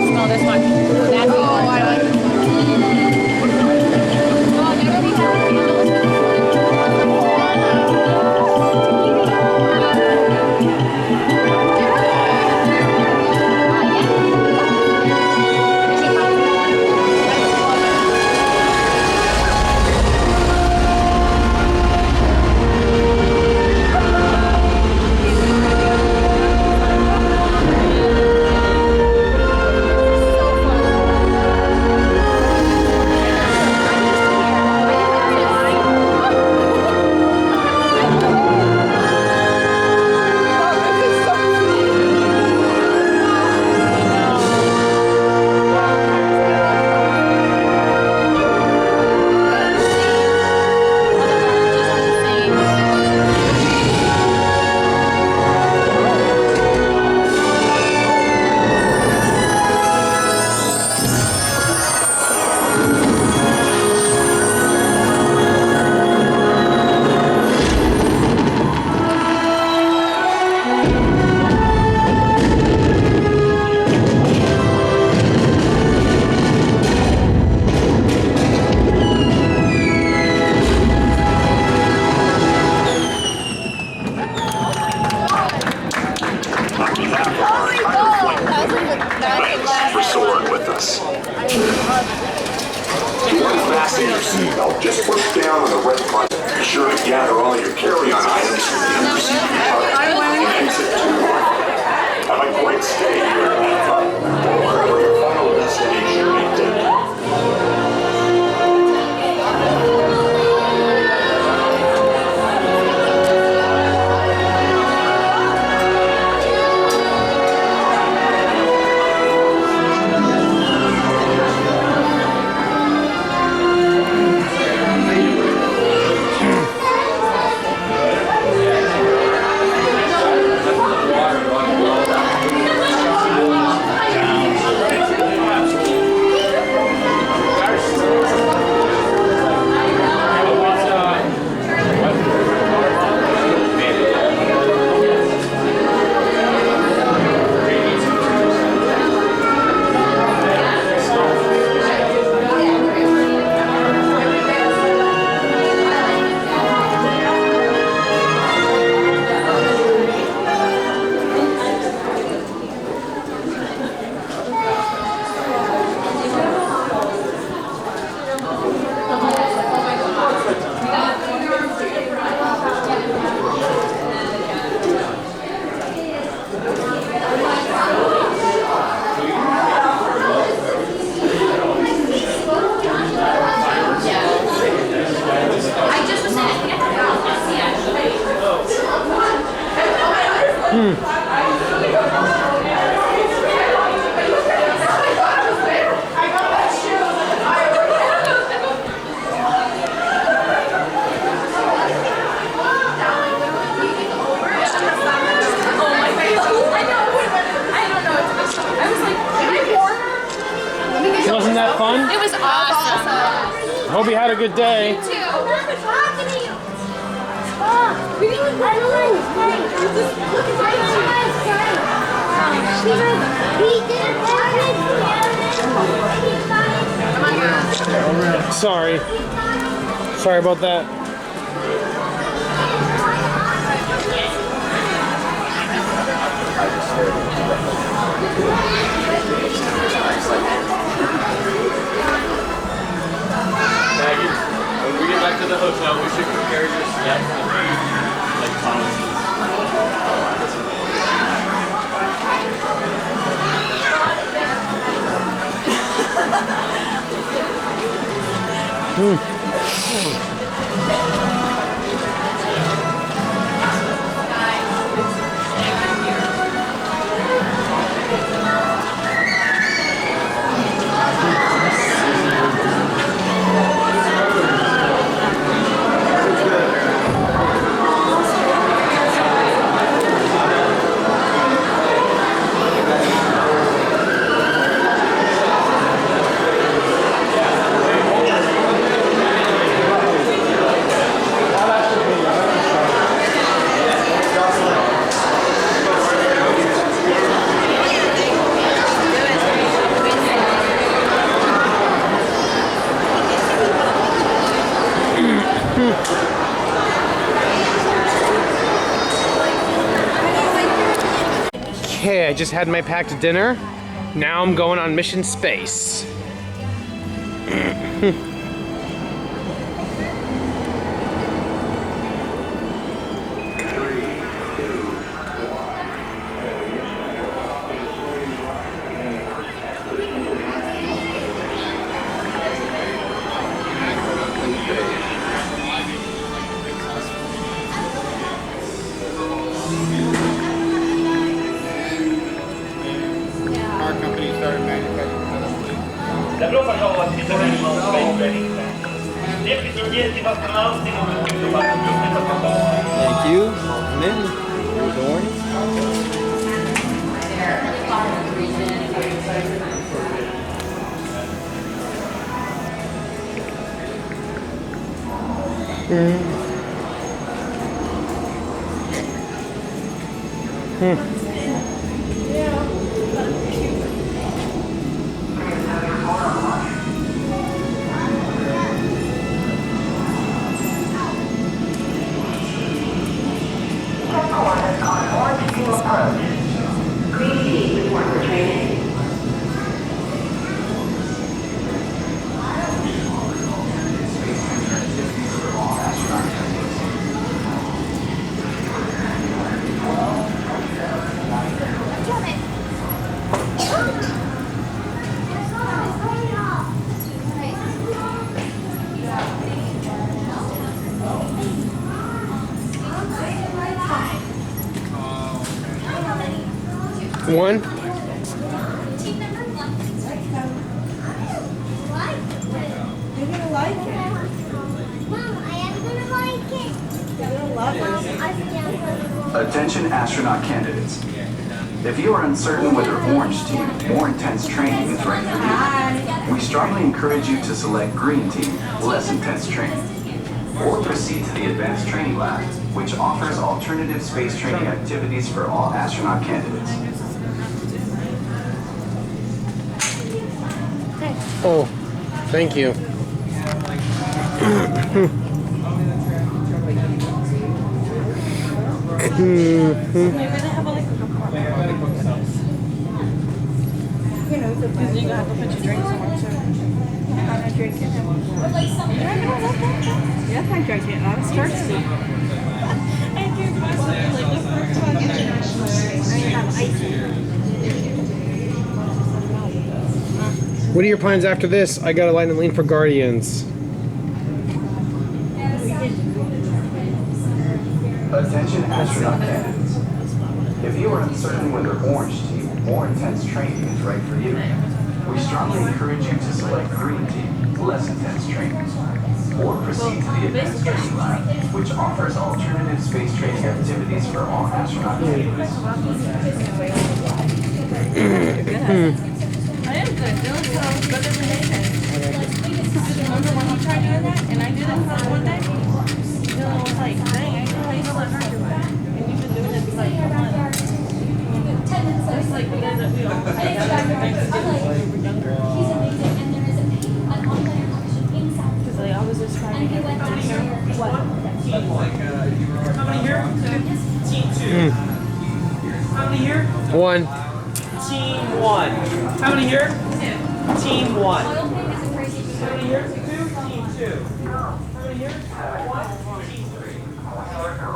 Smell this one. half of our entire flight. Thanks for soaring with us. To unfasten your seatbelt, just push down on the red button. Be sure to gather all your carry-on items from the underseat compartment and exit 2. Have a great stay here at Epcot, or wherever your final destination may take you. Wasn't that fun? It was awesome. Hope you had a good day. You too. We didn't go Sorry. Sorry about that. Maggie, when we get back to the hotel, we should prepare your steps like promises. Okay, I just had my packed dinner. Now I'm going on mission space. Thank you. Minnie, good morning. One. You're gonna like it. Mom, I am gonna like it. You're gonna love it. Attention astronaut candidates. If you are uncertain whether Orange Team, more intense training is right for you, we strongly encourage you to select Green Team, less intense training. Or proceed to the Advanced Training Lab, which offers alternative space training activities for all astronaut candidates. Oh, thank you. You know, because you're gonna have to put your drink somewhere too. I'm not drinking. Yes, I drank it. I was thirsty. I drank myself like the first one. International Space. I have ice. What are your plans after this? I got a line and lean for Guardians. Attention astronaut candidates. If you are uncertain whether Orange Team, more intense training is right for you, we strongly encourage you to select Green Team, less intense training. Or proceed to the Advanced Training Lab, which offers alternative space training activities for all astronaut candidates. I am good. Dylan said I was better than Nathan. Remember when he tried doing that and I did it for one day? Dylan was like, dang, how you gonna let her do it? And you've been doing it for like a month. Just like the guys that we all He's amazing, and there is an online auction inside. Because like, I was just trying to get What? How many here? Team 2. How many here? One. Team 1. How many here? Team 1. How many here? 2. Team 2. How many here? 1. Team 3. 4.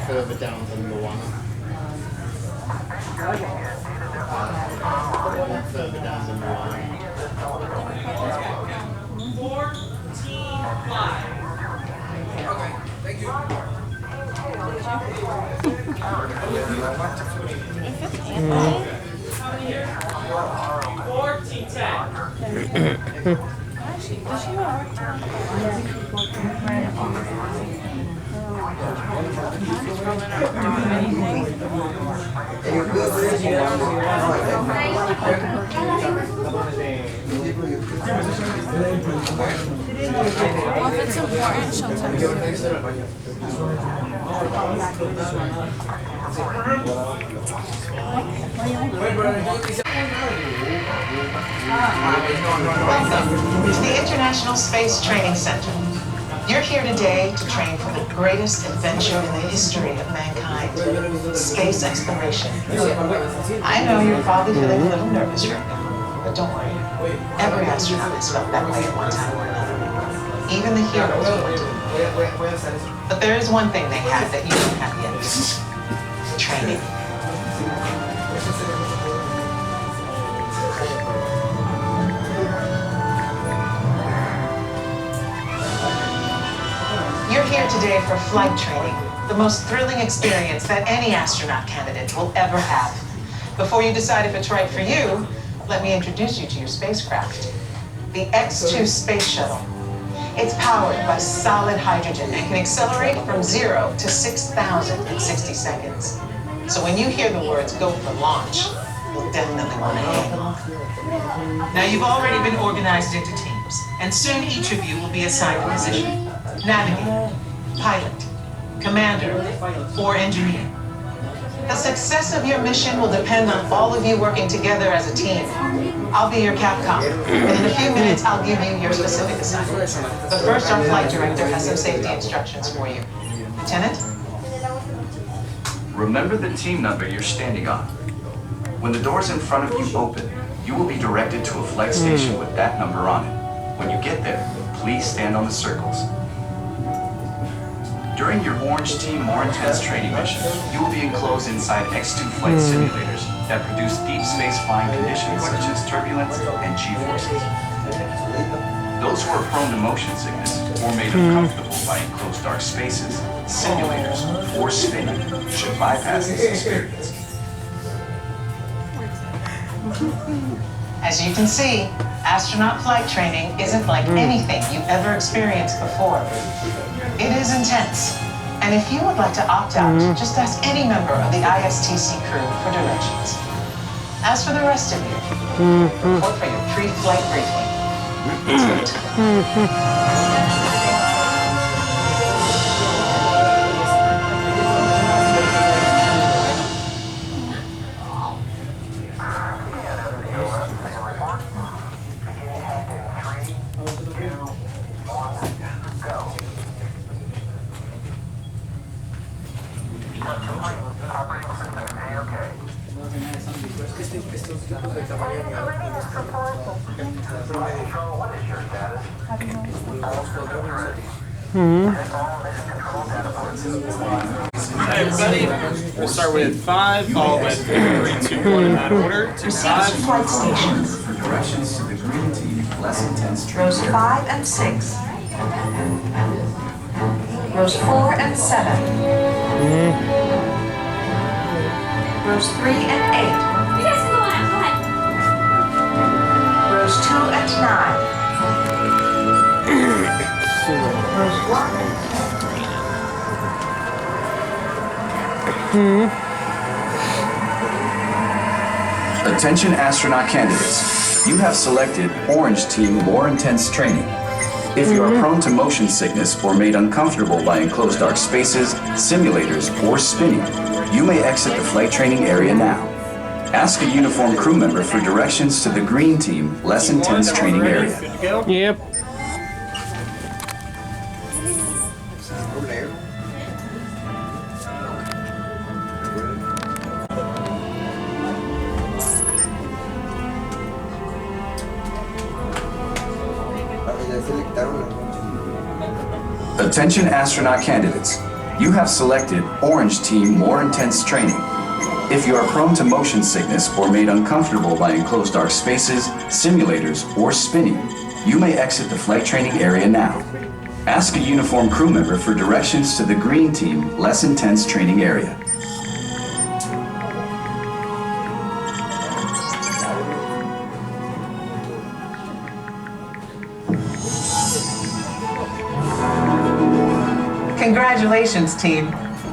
Further down than Moana. Further down than Moana. 4. Team 5. Okay, thank you. How many here? 4. Team 10. Does she work? If it's important, she'll text you. Welcome to the International Space Training Center. You're here today to train for the greatest adventure in the history of mankind, space exploration. I know you're probably feeling a little nervous right now, but don't worry. Every astronaut has felt that way at one time or another. Even the heroes want to. But there is one thing they have that you don't have yet. Training. You're here today for flight training, the most thrilling experience that any astronaut candidate will ever have. Before you decide if it's right for you, let me introduce you to your spacecraft, the X-2 Space Shuttle. It's powered by solid hydrogen and can accelerate from 0 to 6,000 in 60 seconds. So when you hear the words go for launch, you'll definitely want to aim. Now you've already been organized into teams, and soon each of you will be assigned a position. Navigator, pilot, commander, or engineer. The success of your mission will depend on all of you working together as a team. I'll be your Capcom, and in a few minutes I'll give you your specific assignments. But first, our flight director has some safety instructions for you. Lieutenant? Remember the team number you're standing on. When the doors in front of you open, you will be directed to a flight station with that number on it. When you get there, please stand on the circles. During your Orange Team More Intense training mission, you will be enclosed inside X2 flight simulators that produce deep space flying conditions such as turbulence and G-forces. Those who are prone to motion sickness or made uncomfortable by enclosed dark spaces, simulators, or spinning should bypass this experience. As you can see, astronaut flight training isn't like anything you've ever experienced before. It is intense. And if you would like to opt out, just ask any member of the ISTC crew for directions. As for the rest of you, report for your pre-flight briefing. Let's go. Hi everybody, we'll start with 5, followed by 3, 2, 1 in that order. To 5. Flight stations for directions to the green team, less intense Rows 5 and 6. Rows 4 and 7. Rows 3 and 8. You guys go on. Rows 2 and 9. Rows 1 and 10. Attention astronaut candidates. You have selected Orange Team More Intense Training. If you are prone to motion sickness or made uncomfortable by enclosed dark spaces, simulators, or spinning, you may exit the flight training area now. Ask a uniformed crew member for directions to the Green Team Less Intense Training area. Yep. Attention astronaut candidates. You have selected Orange Team More Intense Training. If you are prone to motion sickness or made uncomfortable by enclosed dark spaces, simulators, or spinning, you may exit the flight training area now. Ask a uniformed crew member for directions to the Green Team Less Intense Training area. Congratulations, team.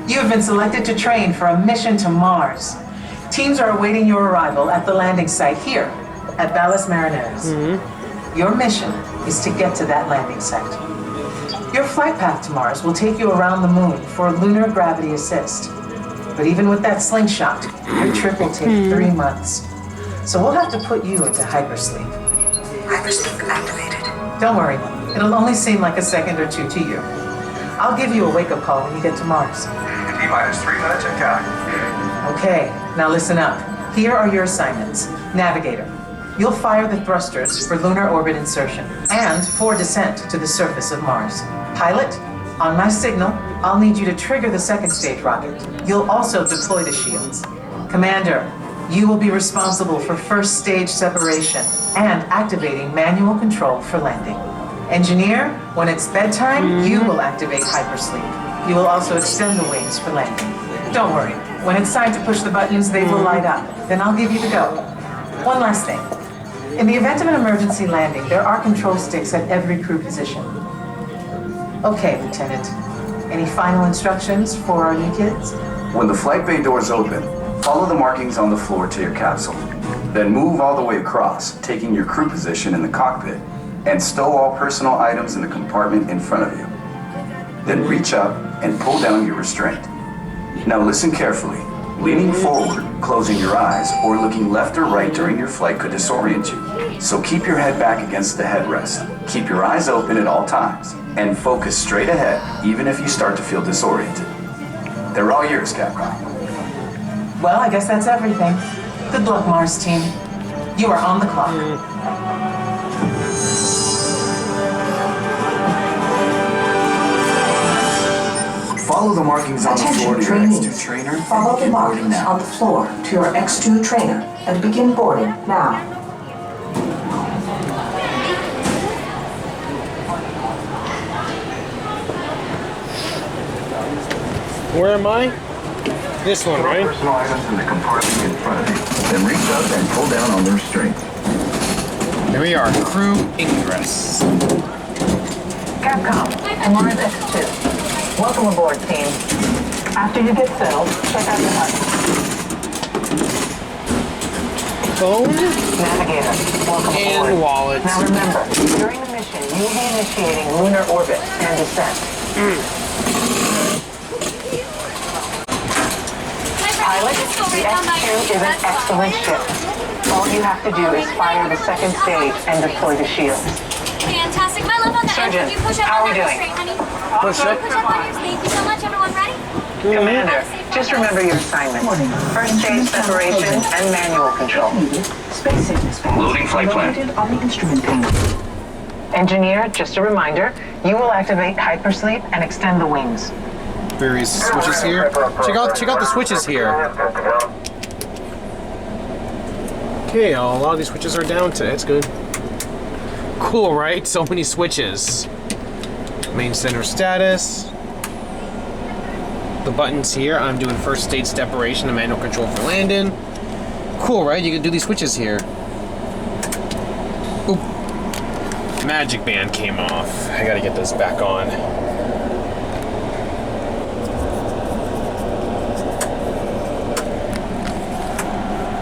You have been selected to train for a mission to Mars. Teams are awaiting your arrival at the landing site here at Valles Marineris. Your mission is to get to that landing site. Your flight path to Mars will take you around the moon for lunar gravity assist. But even with that slingshot, your trip will take 3 months. So we'll have to put you into hypersleep. Hypersleep activated. Don't worry, it'll only seem like a second or two to you. I'll give you a wake-up call when you get to Mars. T-minus 3 minutes and counting. Okay, now listen up. Here are your assignments. Navigator, you'll fire the thrusters for lunar orbit insertion and for descent to the surface of Mars. Pilot, on my signal, I'll need you to trigger the second stage rocket. You'll also deploy the shields. Commander, you will be responsible for first stage separation and activating manual control for landing. Engineer, when it's bedtime, you will activate hypersleep. You will also extend the wings for landing. Don't worry, when it's time to push the buttons, they will light up. Then I'll give you the go. One last thing. In the event of an emergency landing, there are control sticks at every crew position. Okay, Lieutenant. Any final instructions for our new kids? When the flight bay doors open, follow the markings on the floor to your capsule. Then move all the way across, taking your crew position in the cockpit, and stow all personal items in the compartment in front of you. Then reach up and pull down your restraint. Now listen carefully. Leaning forward, closing your eyes, or looking left or right during your flight could disorient you. So keep your head back against the headrest. Keep your eyes open at all times, and focus straight ahead, even if you start to feel disoriented. They're all yours, Capcom. Well, I guess that's everything. Good luck, Mars team. You are on the clock. Follow the markings on the floor to your X2 trainer. Follow the markings on the floor to your X2 trainer and begin boarding now. Where am I? This one, right? Personal items in the compartment in front of you. Then reach up and pull down on the restraint. Here we are, crew ingress. Capcom, I'm on X2. Welcome aboard, team. After you get settled, check out your HUD. Phone? Navigator, welcome and aboard. wallet. Now remember, during the mission, you'll be initiating lunar orbit and descent. Pilot, the X2 is an excellent ship. All you have to do is fire the second stage and deploy the shields. Fantastic. My love on the end. Surgeon, Can you push up how on are we that doing? restraint, honey? Push up. Push up on yours. Thank you so much. Everyone ready? Commander, just remember your assignment. First stage separation and manual control. Space sickness pads Loading flight plan. located on the instrument panel. Engineer, just a reminder, you will activate hypersleep and extend the wings. Various switches here. Check out the switches here. Okay, a lot of these switches are down today. That's good. Cool, right? So many switches. Main center status. The buttons here. I'm doing first stage separation and manual control for landing. Cool, right? You can do these switches here. Oop. Magic band came off. I gotta get this back on.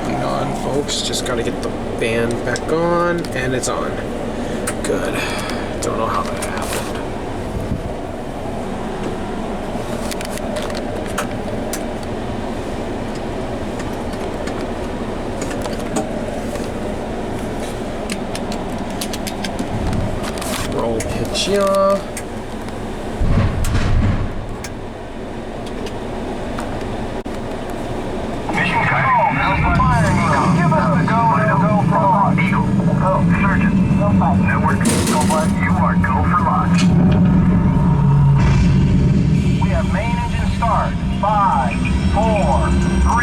Hang on, folks. Just gotta get the band back on, and it's on. Good. Don't know how that happened. Roll pitch, yeah. Give us the go for launch. Eagle. Oh, Surgeon. Network. You are go for launch. We have main engine start. 5, 4, 3, 2,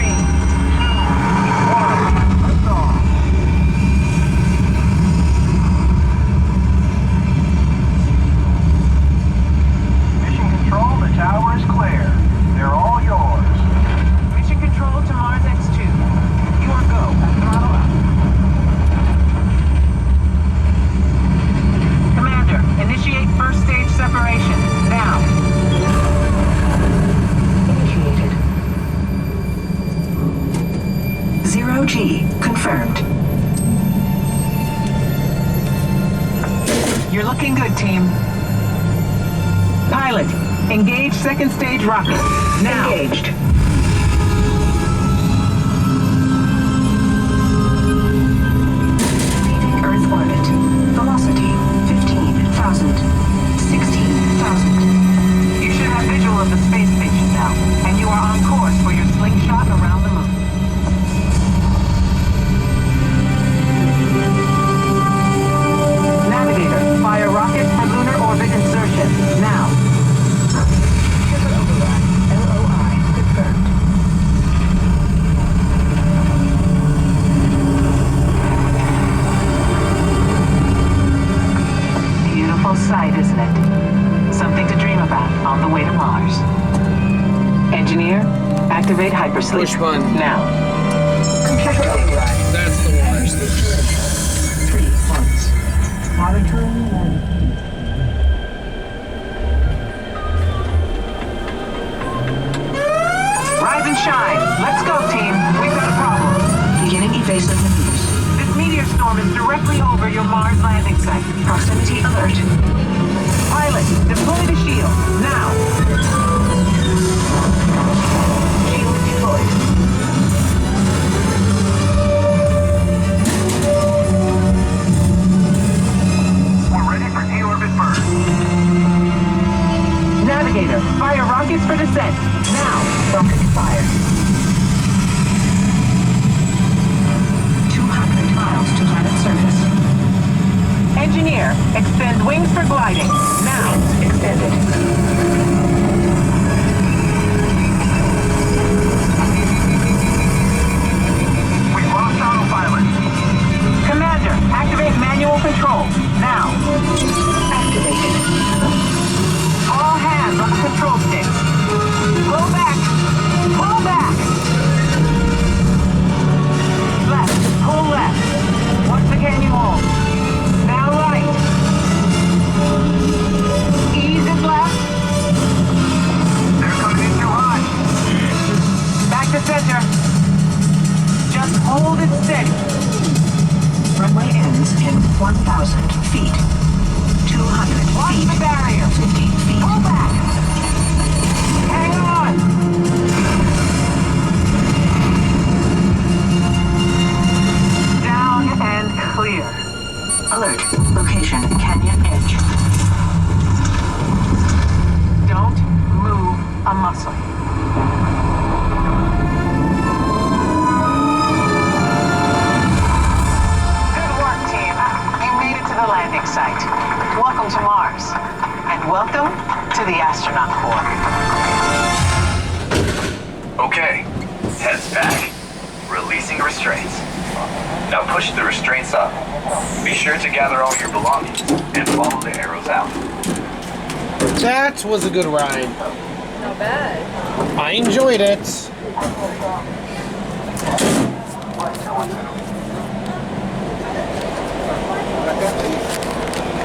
1. Lift off. Mission control, the tower is clear. They're all yours. Mission control to Mars X2. You are go. Throttle up. Commander, initiate first stage separation. Now. Initiated. 0G confirmed. You're looking good, team. Pilot, engage second stage rocket. Now. Engaged. Earth orbit. Velocity 15,000. 16,000. You should have visual of the space station now, and you are on course for your slingshot around the moon. Navigator, fire rocket for lunar orbit insertion. Now. Shipper override. LOI confirmed. Beautiful sight, isn't it? Something to dream about on the way to Mars. Engineer, activate hypersleep. Push button. Now. Computer override. That's the one. Hypersleep. 3 months. Monitoring landing. Right and shine. Let's go, team. We've got a problem. Beginning evasive maneuvers. This meteor storm is directly over your Mars landing site. Proximity alert. Pilot, deploy the shield. Now. Shield deployed. We're ready for deorbit burn. Navigator, fire rockets for descent. Now. Rockets fire. 200 miles to planet surface. Engineer, extend wings for gliding. Now. Wings extended. We've lost autopilot. Commander, activate manual control. Now. Activated. All hands on the control stick. Pull back. Pull back. Left. Pull left. Once again you hold. Now right. Ease it left. They're coming in too hot. Back to center. Just hold it steady. Runway ends in 1,000 feet. 200 Watch feet. The barrier. 50 feet. Pull back. Hang on. Down and clear. Alert. Location Canyon Edge. Don't move a muscle. Good work, team. You made it to the landing site. Welcome to Mars. And welcome to the Astronaut Corps. Okay, heads back. Releasing restraints. Now push the restraints up. Be sure to gather all your belongings and follow the arrows out. That was a good ride. Not bad. I enjoyed it.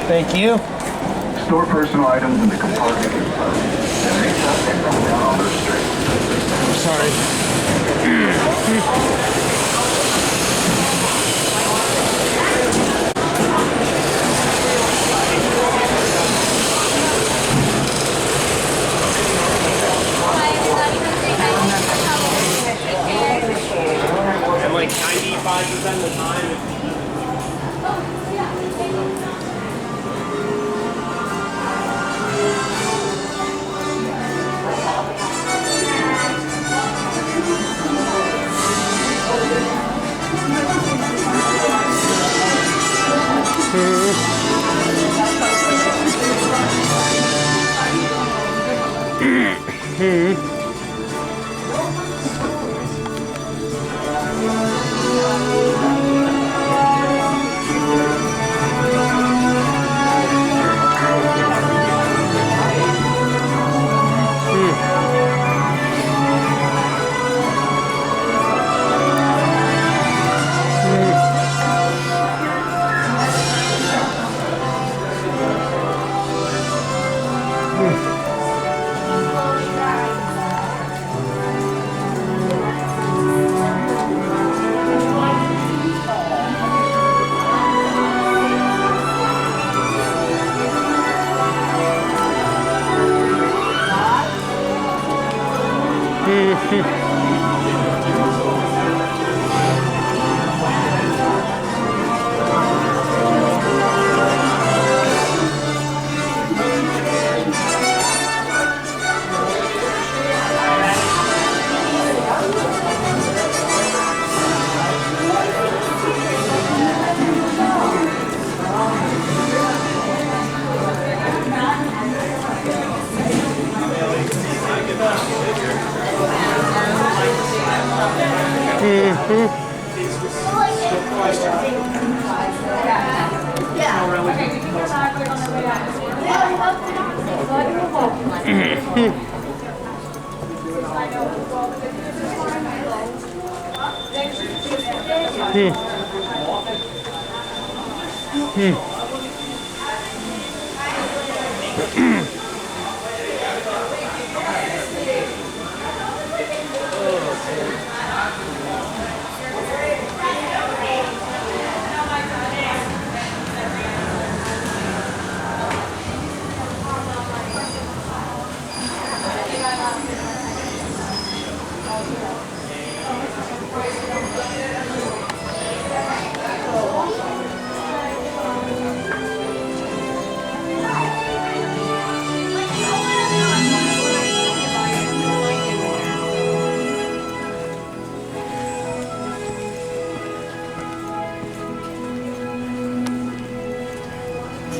Thank you. Store personal items in the compartment and reach up and come down on the restraints. Sorry. And like 95% of the time,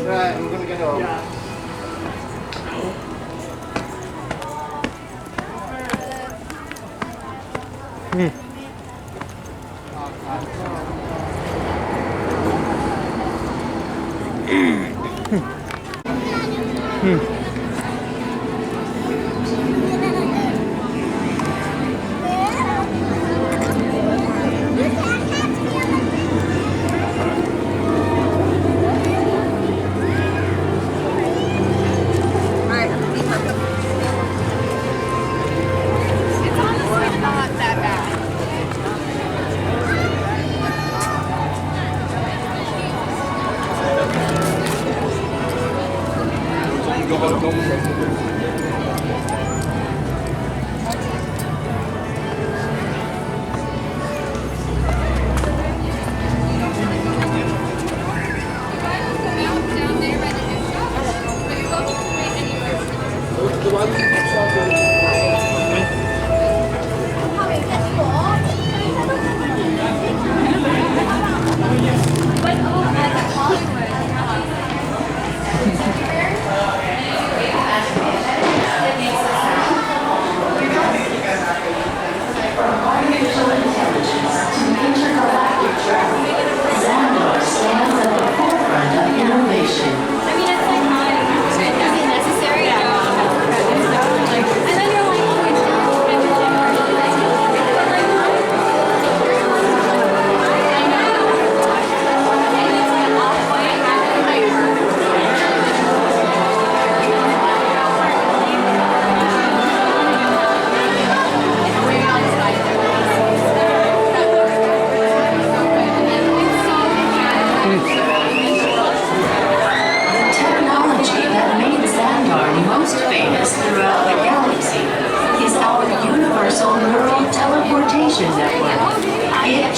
I'm gonna get home. It's honestly not that bad.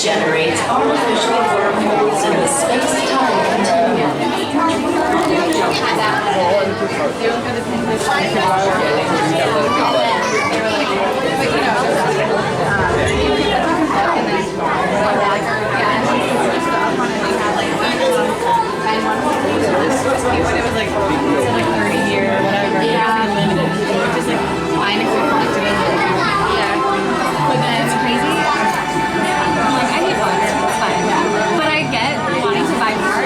generates artificial wormholes in the space-time continuum. When it was like 30 years or whatever, it was limited. Which is like fine if you're collecting it. Yeah. But then it's crazy. I'm like, I need one. It's fine. But I get wanting to buy more.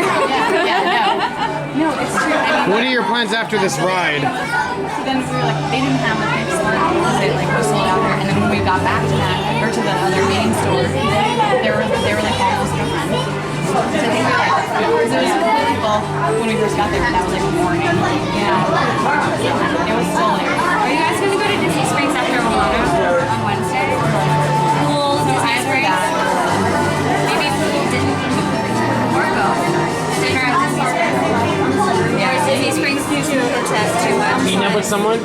No, it's true. I mean, What are your plans after this ride? so then we were like, they didn't have the next one because they like were sold out there. And then when we got back to that, or to the other main store, they were like almost gone. So I think we were like, because it was really full when we first got there, and that was like morning. Yeah. It was still there. Are you guys going to go to Disney Springs after Moana on Wednesday? Cool. So either that. Maybe if we didn't or go. Dinner at Disney Springs. Yeah, Disney Springs too much. Meeting up with someone?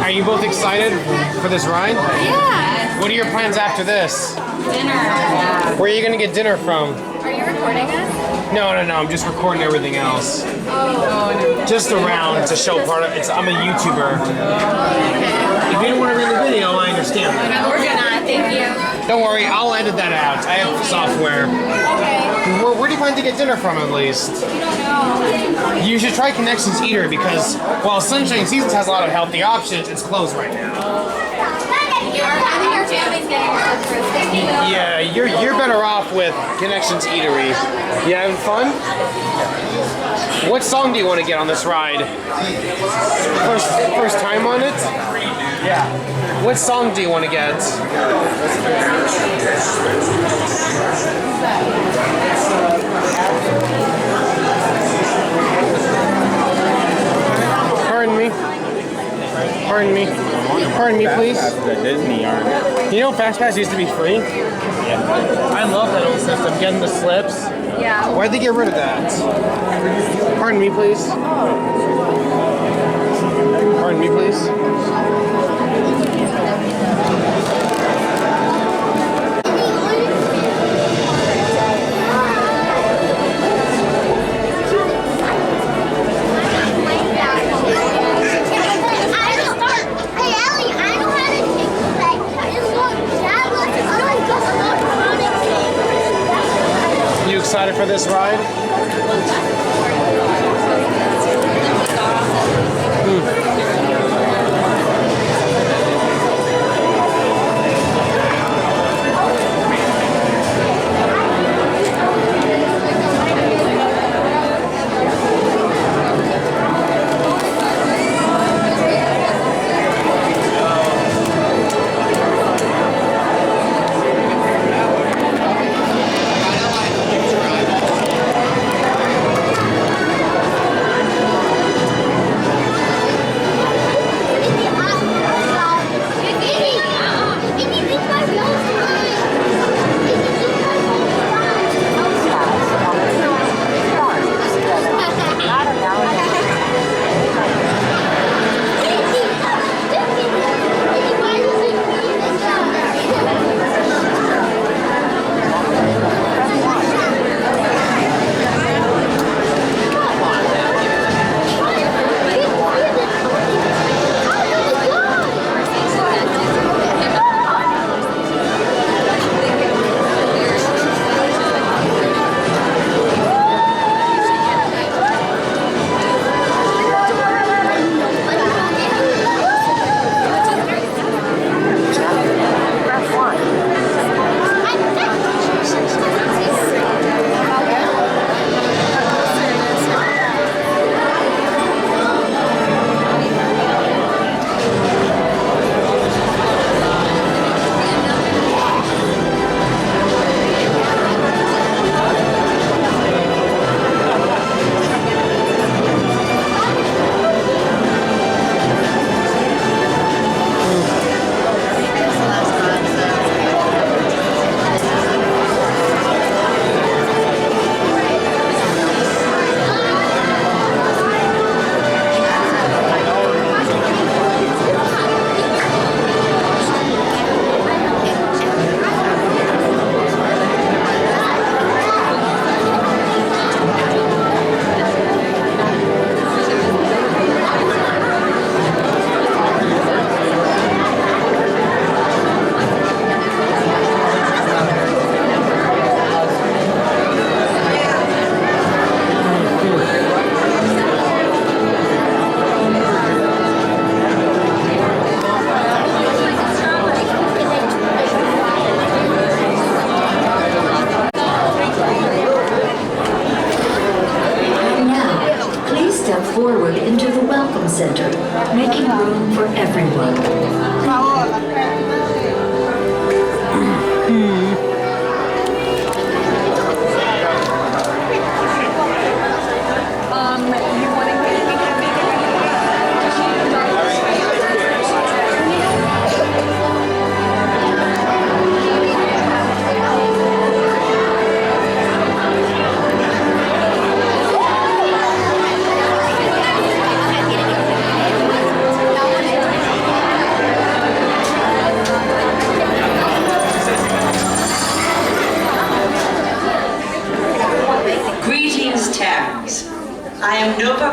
Are you both excited for this ride? Yeah. What are your plans after this? Dinner. Yeah. Where are you going to get dinner from? Are you recording us? No, I'm just recording everything else. Oh, Just around to show part of it. I'm a YouTuber. If you don't want to read the video, I understand that. no, we're gonna. Thank you. Don't worry, I'll edit that out. I have software. Okay. Where do you plan to get dinner from, at least? We don't know. You should try Connections Eater because while Sunshine Seasons has a lot of healthy options, it's closed right now. I think our family's getting our Yeah, you're better off with Connections Eatery. You having fun? What song do you want to get on this ride? First time on it? Yeah. What song do you want to get? Pardon me. Pardon me. Pardon me, please. Disney yard. You know Fast Pass used to be free? Yeah. I love that old system, getting the slips. Yeah. Why'd they get rid of that? Pardon me, please. Pardon me, please. You excited for this ride?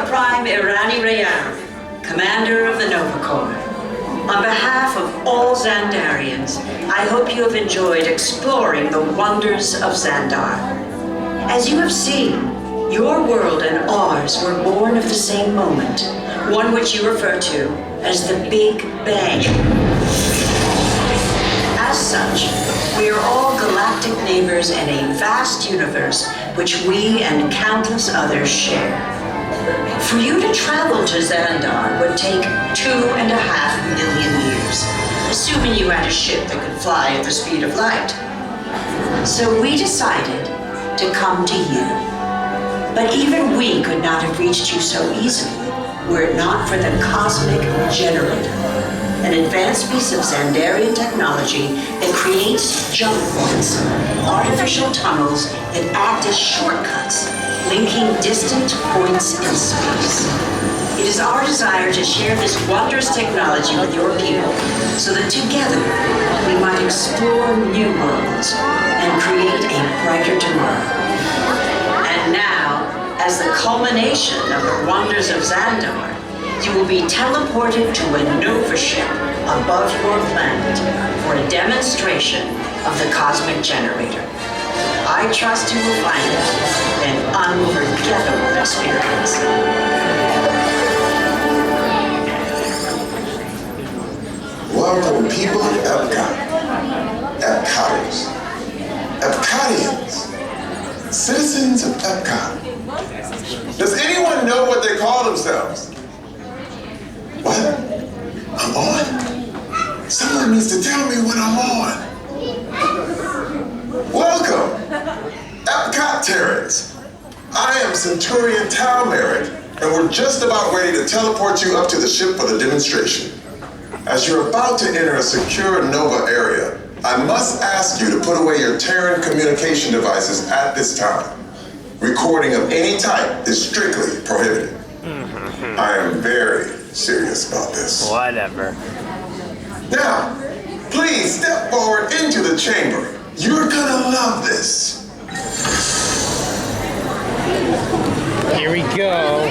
Prime Irani Rayan, Commander of the Nova Corps. On behalf of all Xandarians, I hope you have enjoyed exploring the wonders of Xandar. As you have seen, your world and ours were born of the same moment, one which you refer to as the Big Bang. As such, we are all galactic neighbors in a vast universe which we and countless others share. For you to travel to Xandar would take 2.5 million years, assuming you had a ship that could fly at the speed of light. So we decided to come to you. But even we could not have reached you so easily were it not for the Cosmic Generator, an advanced piece of Xandarian technology that creates jump points, artificial tunnels that act as shortcuts, linking distant points in space. It is our desire to share this wondrous technology with your people so that together we might explore new worlds and create a brighter tomorrow. And now, as the culmination of the wonders of Xandar, you will be teleported to a Nova ship above your planet for a demonstration of the Cosmic Generator. I trust you will find it an unforgettable experience. Welcome, people of Epcot. Epcoters. Epcotians. Citizens of Epcot. Does anyone know what they call themselves? What? I'm on? Someone needs to tell me when I'm on. Welcome, Epcot Terrans. I am Centurion Tal Merrick, and we're just about ready to teleport you up to the ship for the demonstration. As you're about to enter a secure Nova area, I must ask you to put away your Terran communication devices at this time. Recording of any type is strictly prohibited. I am very serious about this. Whatever. Now, please step forward into the chamber. You're gonna love this. Here we go.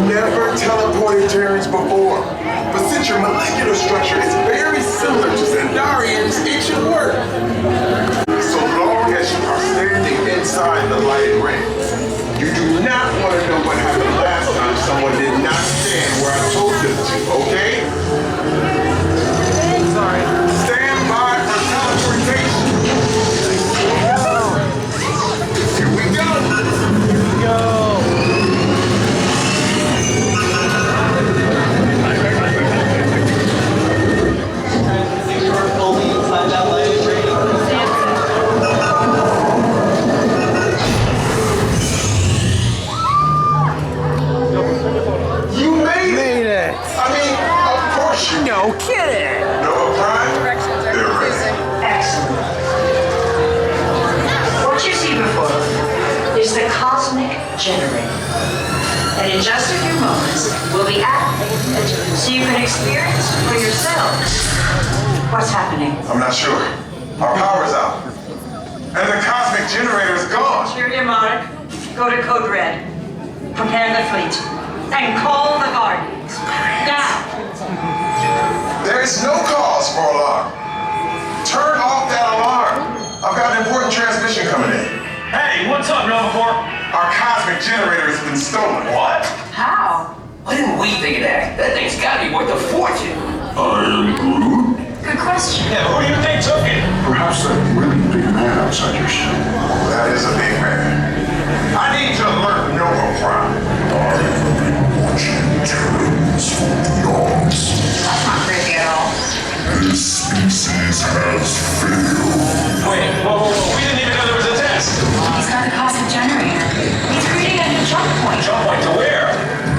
Never teleported Terrans before, but since your molecular structure is very similar to Xandarians, it should work. So long as you are standing inside the lighted ring. You do not want to know what happened last time someone did not stand where I told them to, okay? Sorry. Stand by for teleportation. Here we go. Here we go. No kidding! Nova Prime? They're ready. Excellent. What you see before you is the Cosmic Generator. And in just a few moments, will be activated so you can experience for yourselves what's happening. I'm not sure. Our power's out. And the Cosmic Generator is gone. Superior Monarch, go to Code Red. Prepare the fleet. And call the Guardians. Now! There is no cause for alarm. Turn off that alarm. I've got an important transmission coming in. Hey, what's up, Nova Corps? Our Cosmic Generator has been stolen. What? How? Why didn't we think of that? That thing's gotta be worth a fortune. I am Groot. Good question. Yeah, who do you think took it? Perhaps that really big man outside your ship. Oh, that is a big man. I need to alert Nova Prime. I've been watching Terrans for eons. That's not creepy at all. This species has failed. Wait, whoa. We didn't even know there was a test. He's got the Cosmic Generator. He's creating a new jump point. Jump point to where?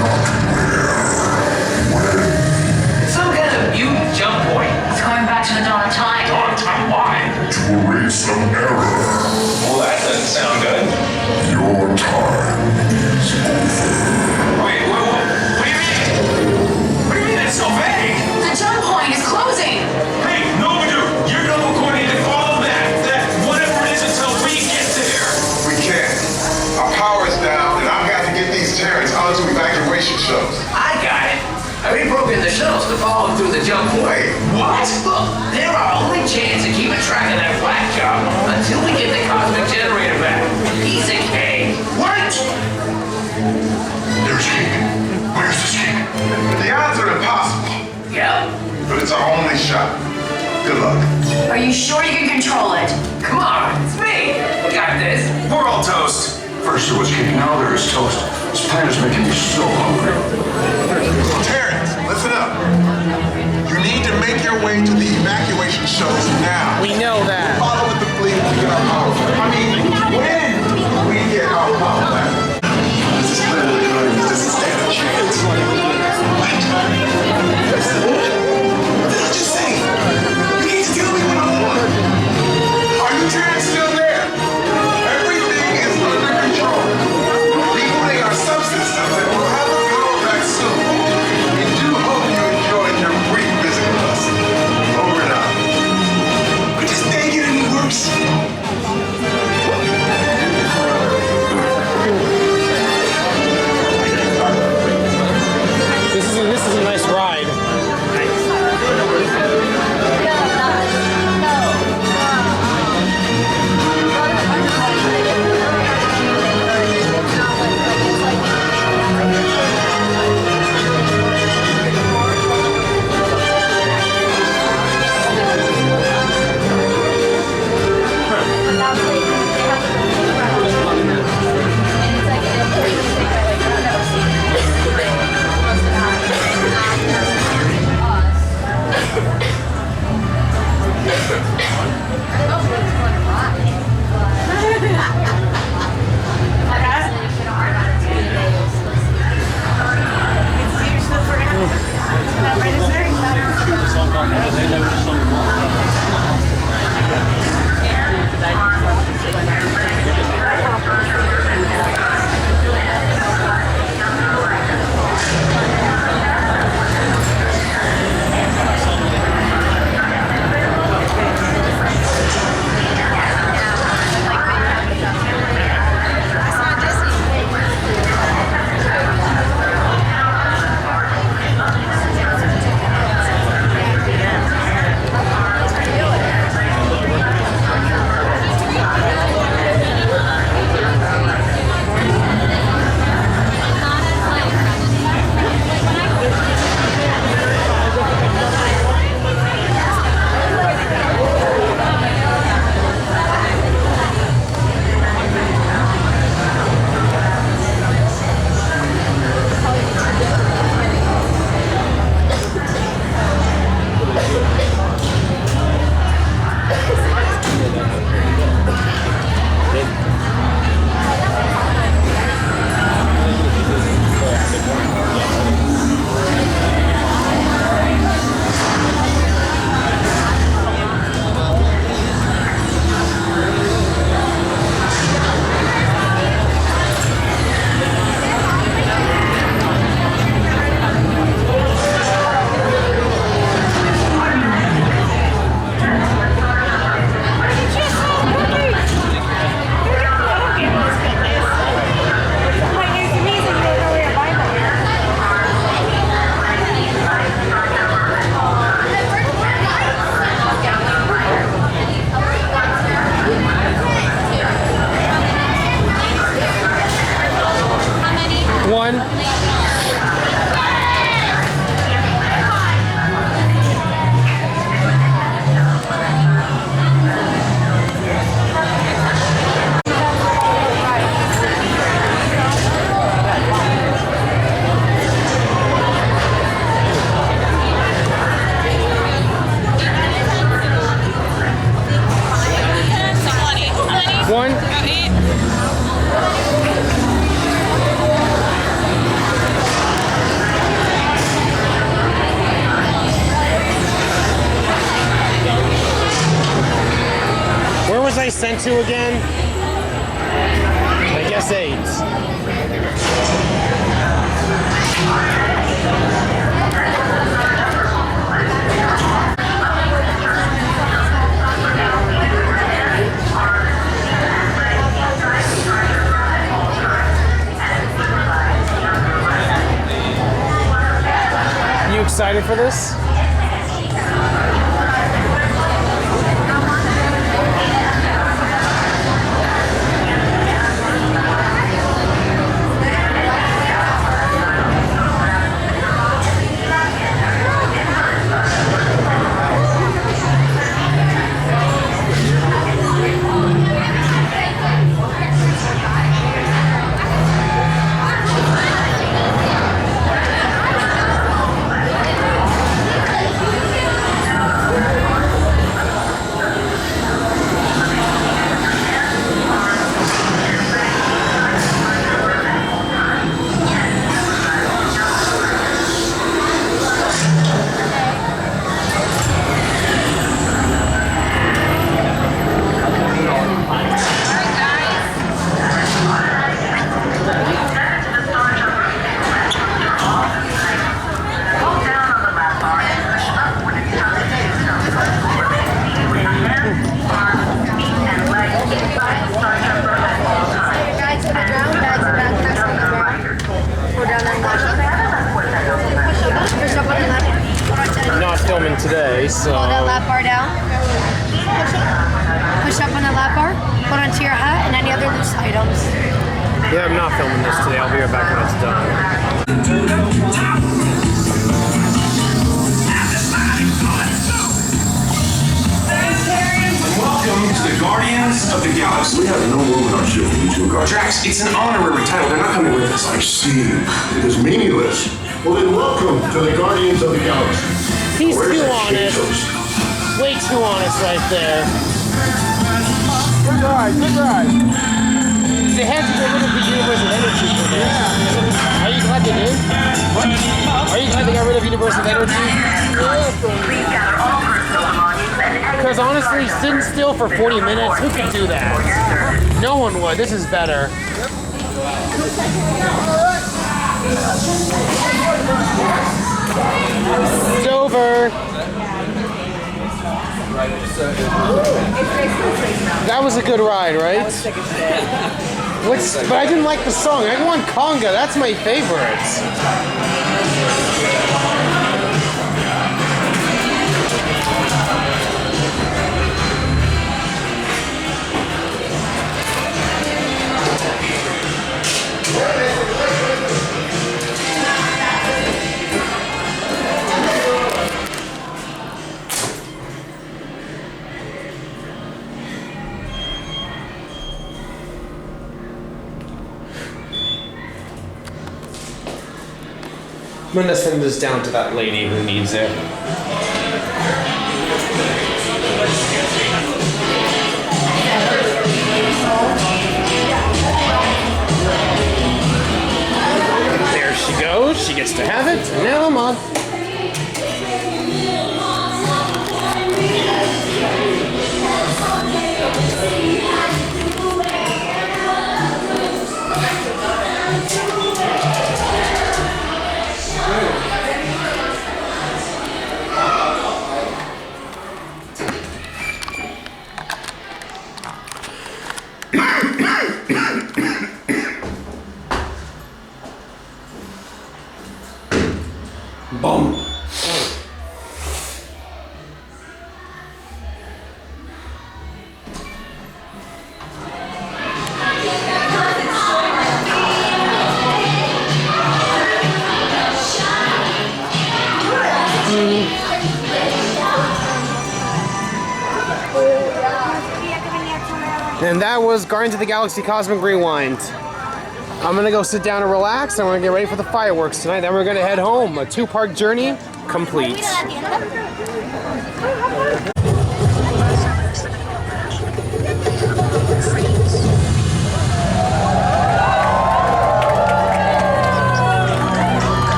Not where. When? Some kind of mutant jump point. It's going back to onto evacuation shuttles. I got it. We broke in the shuttles to follow them through the jungle. Wait, what? Look, they're our only chance of keeping track of that black job until we get the cosmic generator back. He's a cake. What? They're escaping. Where's escaping? The odds are impossible. Yep. But it's our only shot. Good luck. Are you sure you can control it? Come on, it's me. We got this. We're all toast. First it was cake, now there is toast. This plan is making me so hungry. Terrence, listen up. You need to make your way to the evacuation shuttles now. We know that. Follow with the fleet to get our power back. I mean, when we get our power back. This is clearly good. This doesn't stand a chance. What? What did I just say? You need to tell me what I want. Are you Terrence still there? Everything is under control. Rebooting our subsystems and we'll have the power back soon. We do hope you enjoyed your brief visit with us. Over and out. But just dang it any worse. This is a nice ride. I sent to again? I guess 8. excited for this? I'm not filming today, so... Hold that lap bar down. Push up on the lap bar. Hold onto your hat and any other loose items. Yeah, I'm not filming this today. I'll be right back when it's done. Welcome to the Guardians of the Galaxy. We have no room in our ship for these two guardians. Drax, it's an honorary title. They're not coming with us. I see. It is meaningless. Well then, welcome to the Guardians of the Galaxy. He's too honest. Way too honest right there. Good ride, good ride. They had to get rid of the universal energy for this. Are you glad they did? What? Are you glad they got rid of universal energy? Because honestly, sitting still for 40 minutes, who could do that? No one would. This is better. It's over. That was a good ride, right? But I didn't like the song. I want Conga. That's my favorite. I'm gonna send this down to that lady who needs it. There she goes. She gets to have it. And now I'm on. Boom. And that was Guardians of the Galaxy Cosmic Rewind. I'm gonna go sit down and relax. I'm gonna get ready for the fireworks tonight. Then we're gonna head home. A 2-part journey complete.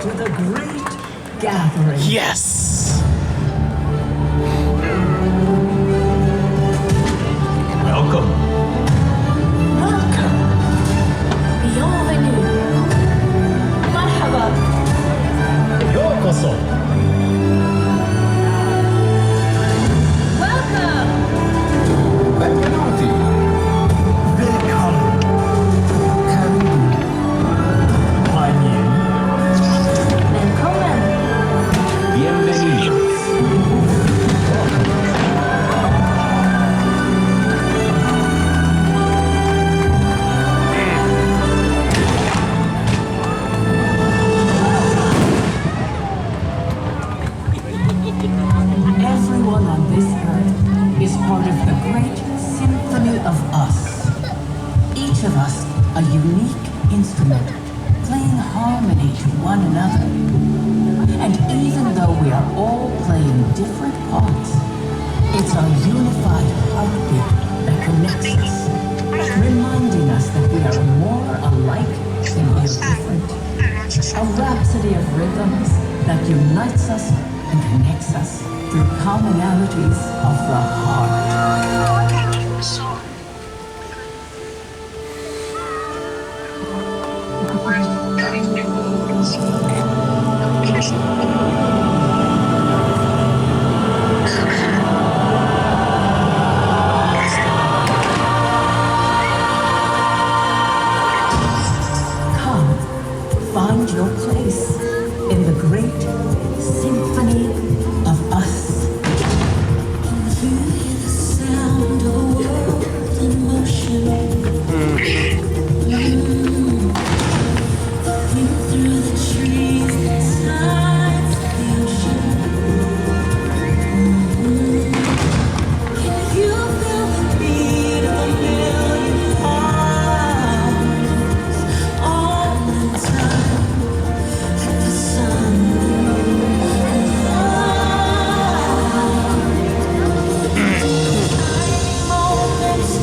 To the great each of us a unique instrument, playing harmony to one another. And even though we are all playing different parts, it's our unified heartbeat that connects us, reminding us that we are more alike than we are different. A rhapsody of rhythms that unites us and connects us through commonalities of the heart. Come, find your place in the great symphony of us. You hear the sound of a world in motion. Through the trees inside the ocean. Can you feel the beat of a million hearts all the time? Like the sun moments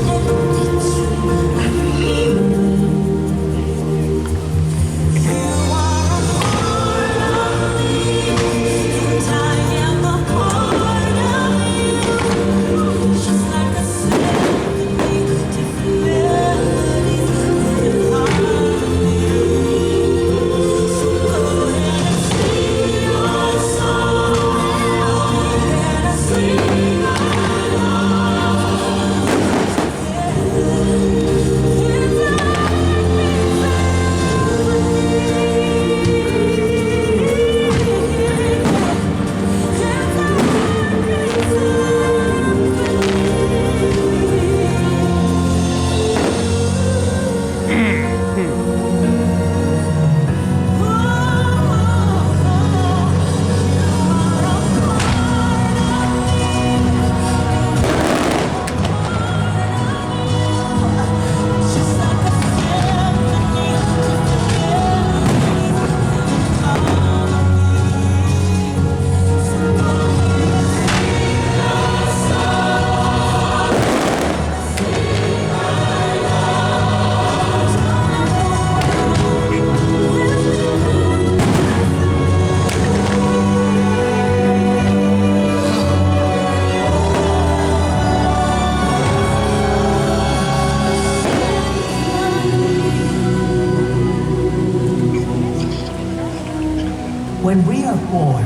When we are born,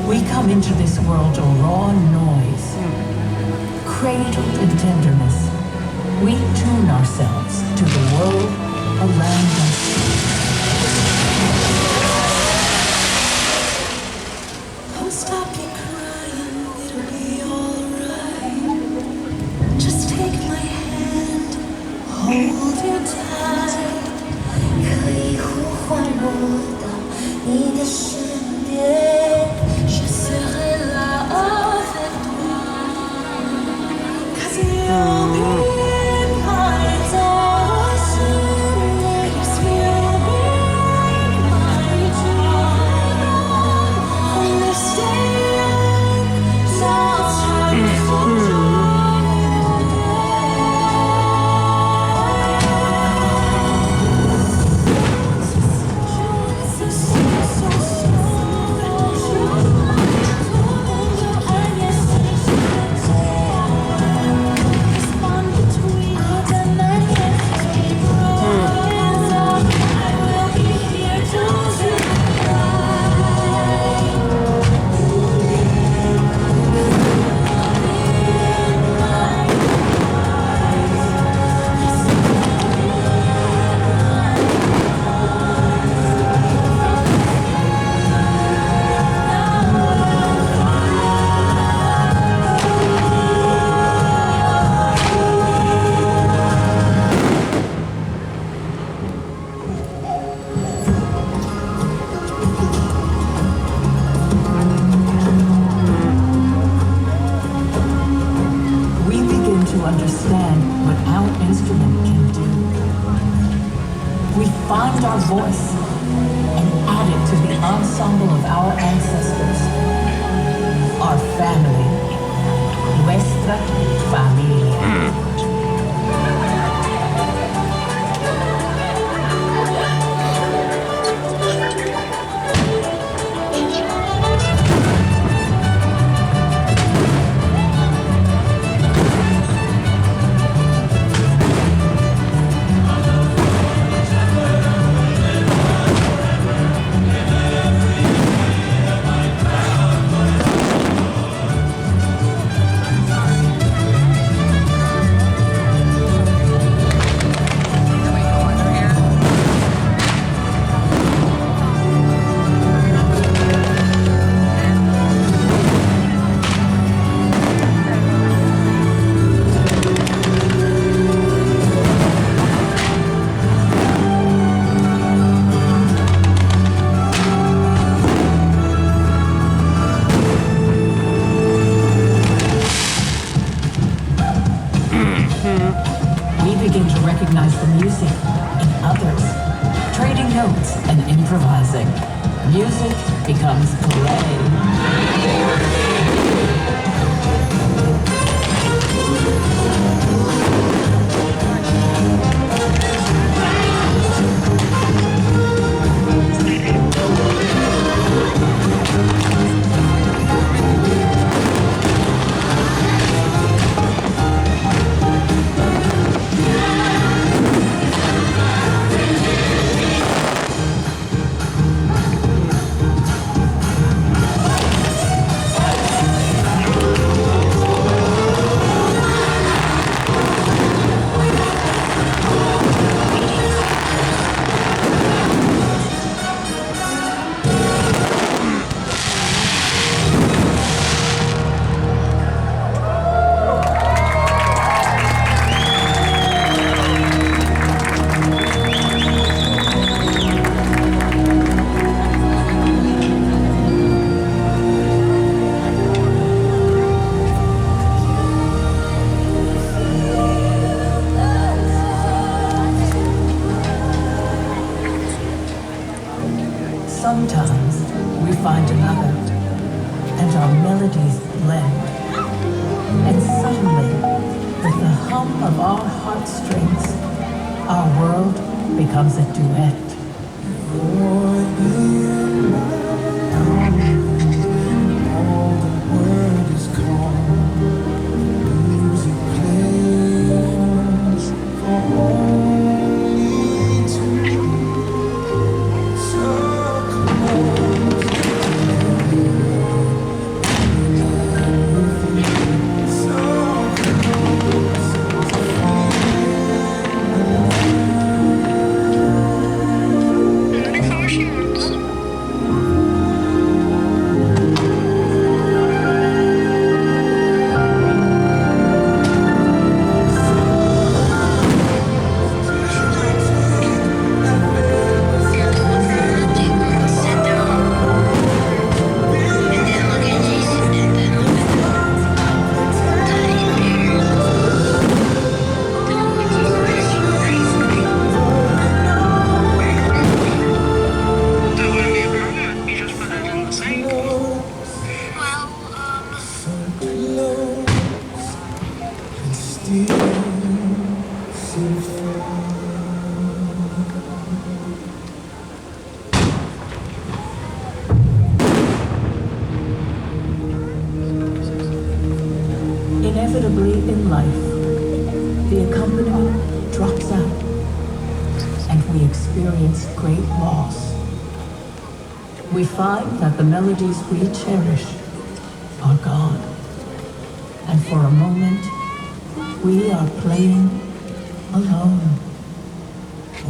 we come into this world a raw noise. Cradled in tenderness, we tune ourselves to the world around us. Don't stop me crying, it'll be alright. Just take my hand, hold it tight. 可以呼唤我到你的身边 Je serai là avec toi 'Cause you'll be my darling. Yes, you'll be my joy. From this day on, I'll turn for joy. So find our voice and add it to the ensemble of our ancestors. Our family. Nuestra familia. Music becomes play. Sometimes we find another, and our melodies blend. And suddenly, with the hum of our heartstrings, our world becomes a duet. Inevitably in life, the accompaniment drops out, and we experience great loss. We find that the melodies we cherish are gone, and for a moment, we are playing alone.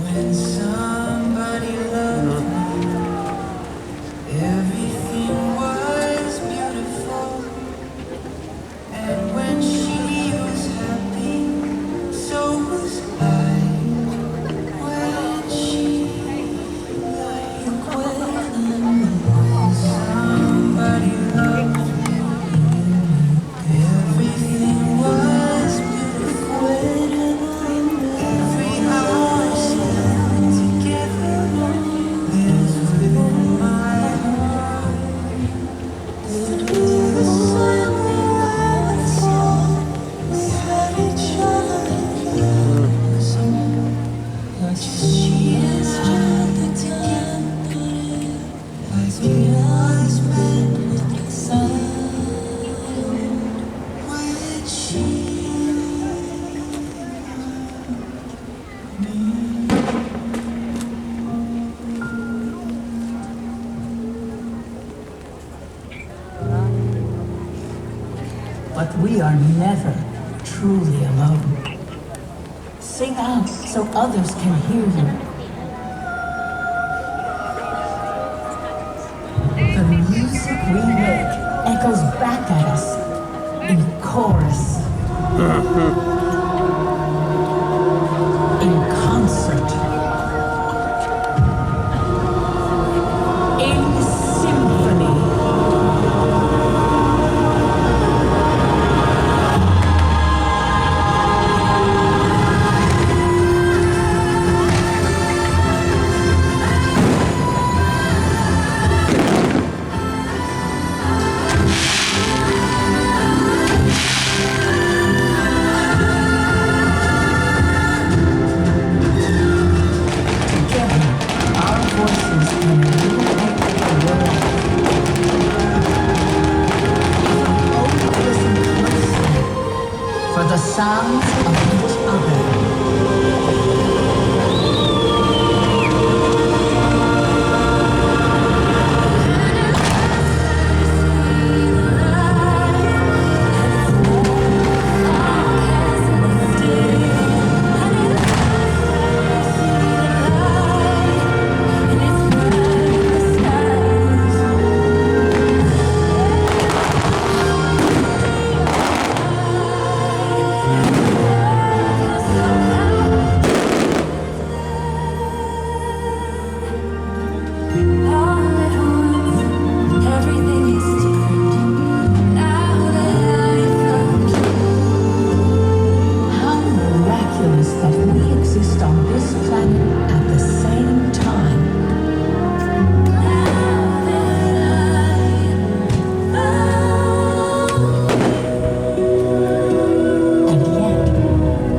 When somebody loved me, everything was beautiful. And when she was happy, so was I. When she like when somebody loved me, everything was beautiful. Every hour But we are never truly alone. Sing out so others can hear you. The music we make echoes back at us in chorus. In concert. In symphony. For the sounds of each other. How miraculous that we exist on this planet at the same time. And yet,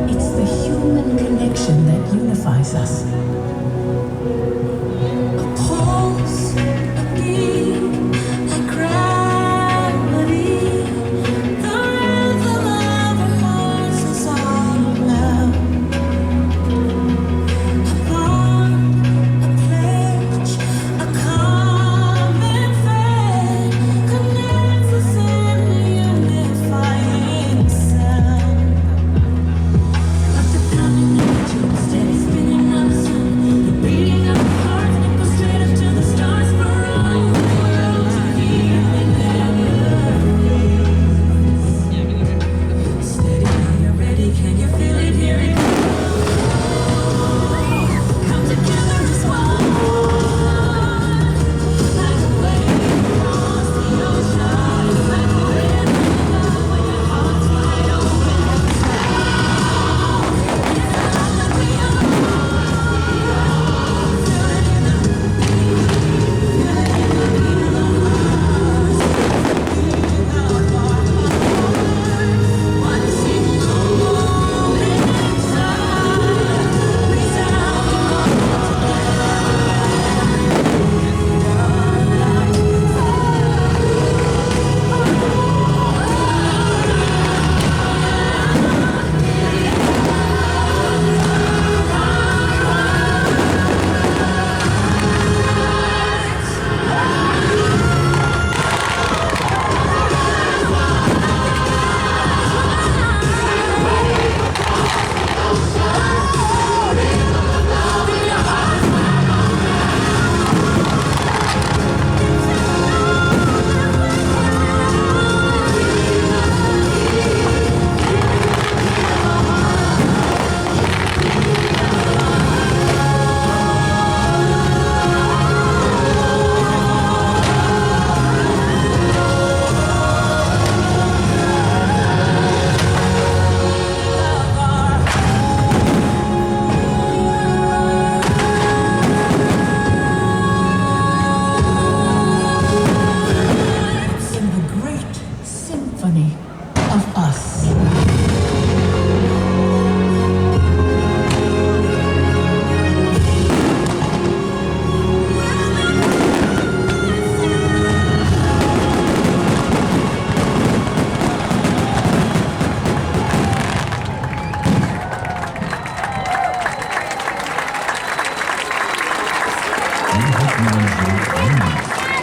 it's the human connection that unifies us. A pulse, a beat, a gravity, the rhythm of our hearts is all around. A bond, a pledge, a common thread connects us in a unifying sound. Like the pounding of a tune, steady spinning of the sun.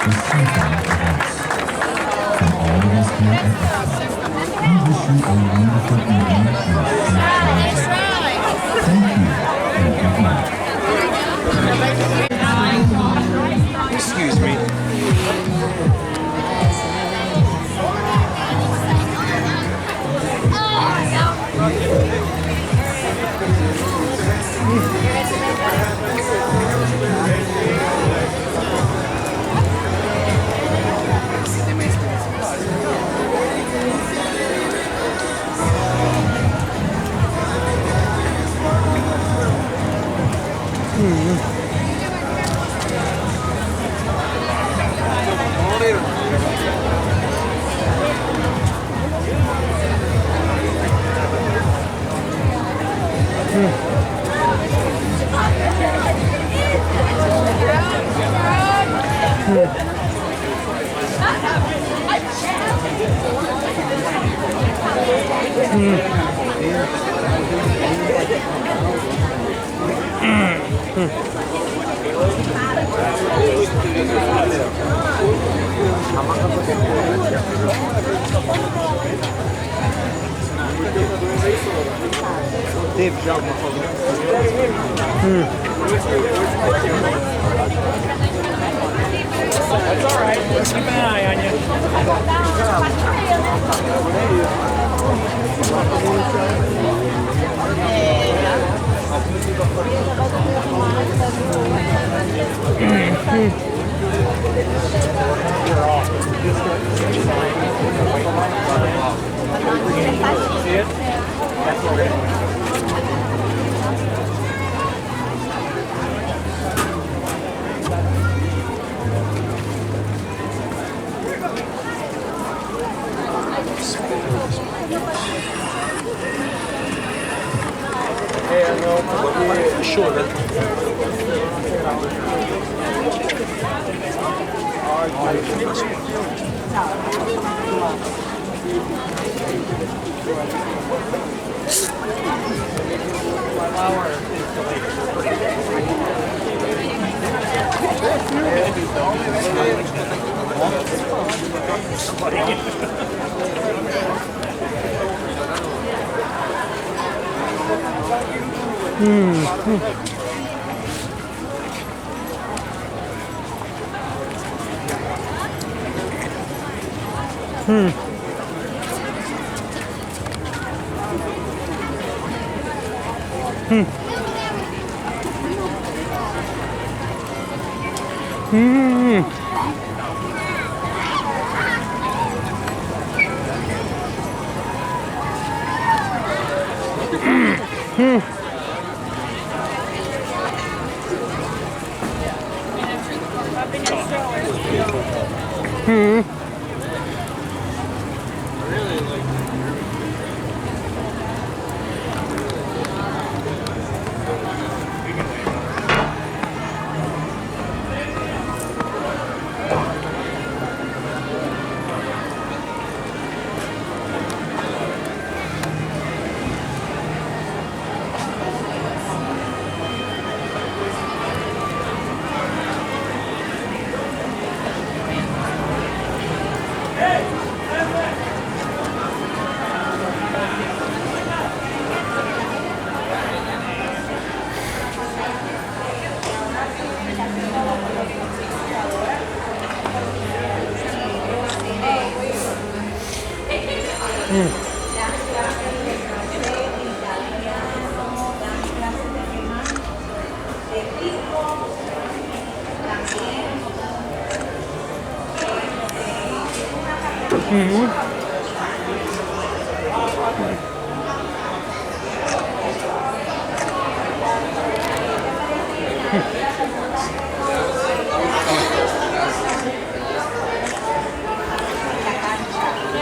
the sunflower events. From all of us here at Epcot, we wish you a wonderful evening and a safe journey. Thank you and good night. Excuse me. Dave, jump. That's all right. Let's keep an eye on you. See it? That's all right. Sure.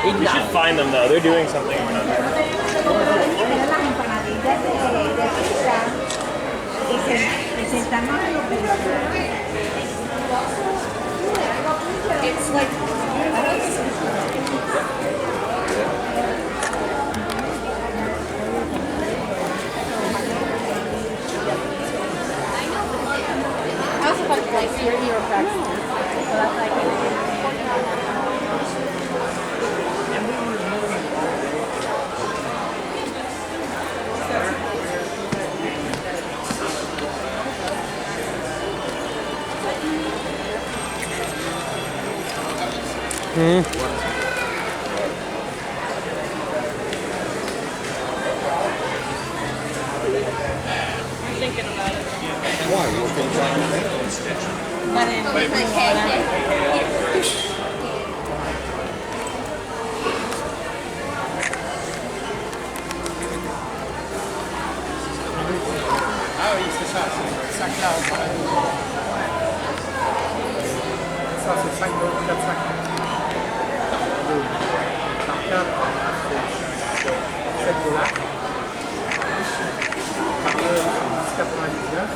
We should find them though. They're doing something. It's like I also thought it was like your practice. So that's like Thinking about it. Why? You okay trying to think? Ça, c'est 5 euros, 4,50. 7 dollars. Par heure, c'est 10,99.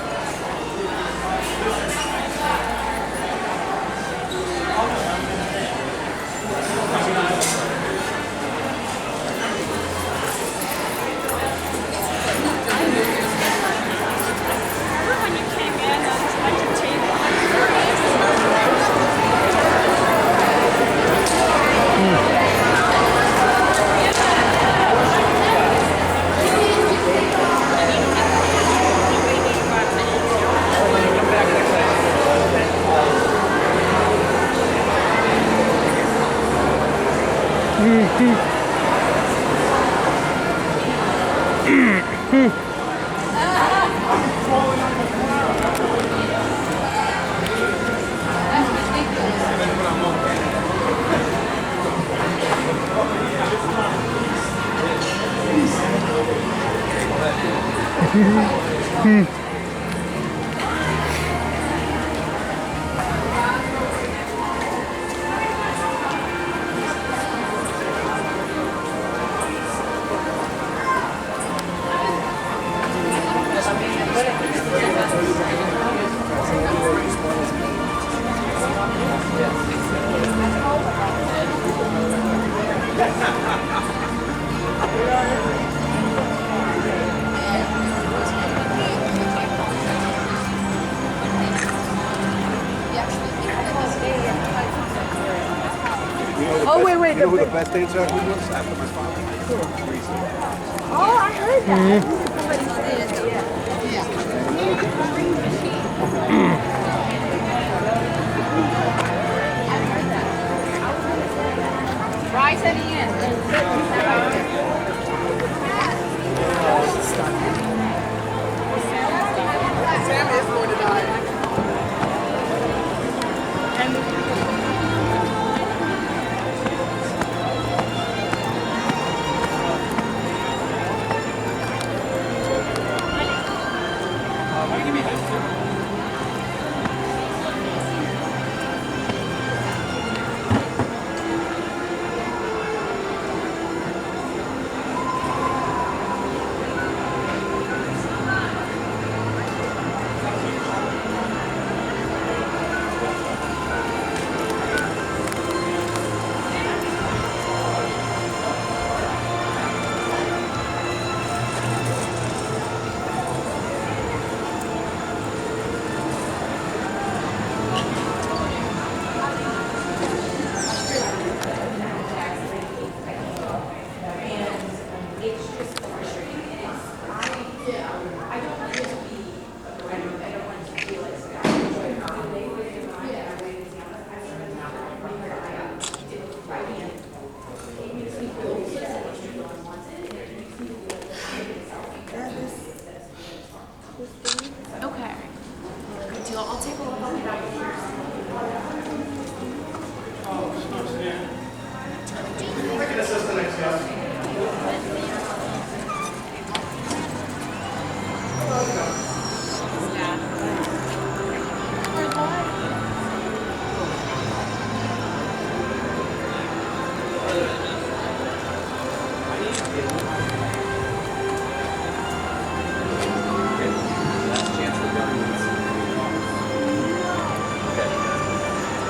Oh, wait. You know who the best dance actor was? After my father. Oh, I heard that. Rise at the end. Sam is going to die. Okay. Good deal. I'll take a look on the back.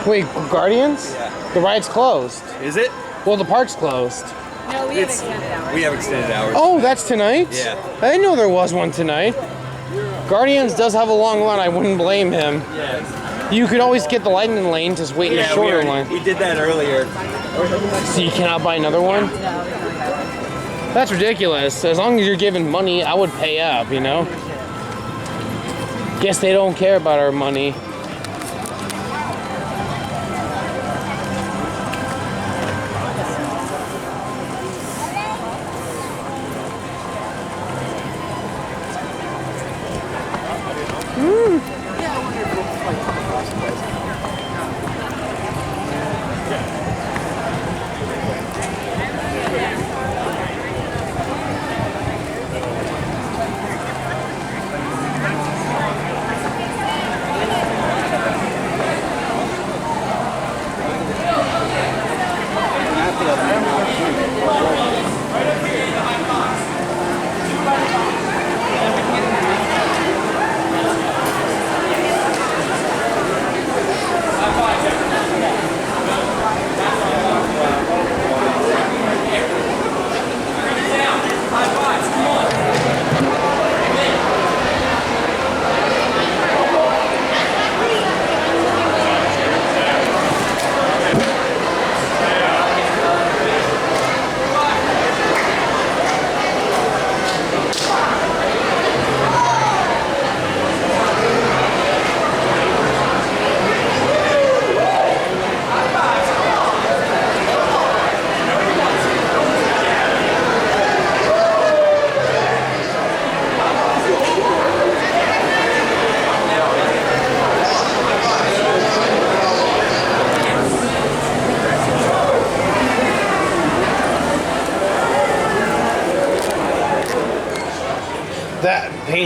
Wait, Guardians? Yeah. The ride's closed. Is it? Well, the park's closed. No, we have extended hours. We have extended hours. Oh, that's tonight? Yeah. I didn't know there was one tonight. Guardians does have a long line. I wouldn't blame him. Yeah. You could always get the lightning lane, just wait in a shorter line. We did that earlier. So you cannot buy another one? That's ridiculous. As long as you're giving money, I would pay up, you know? Guess they don't care about our money.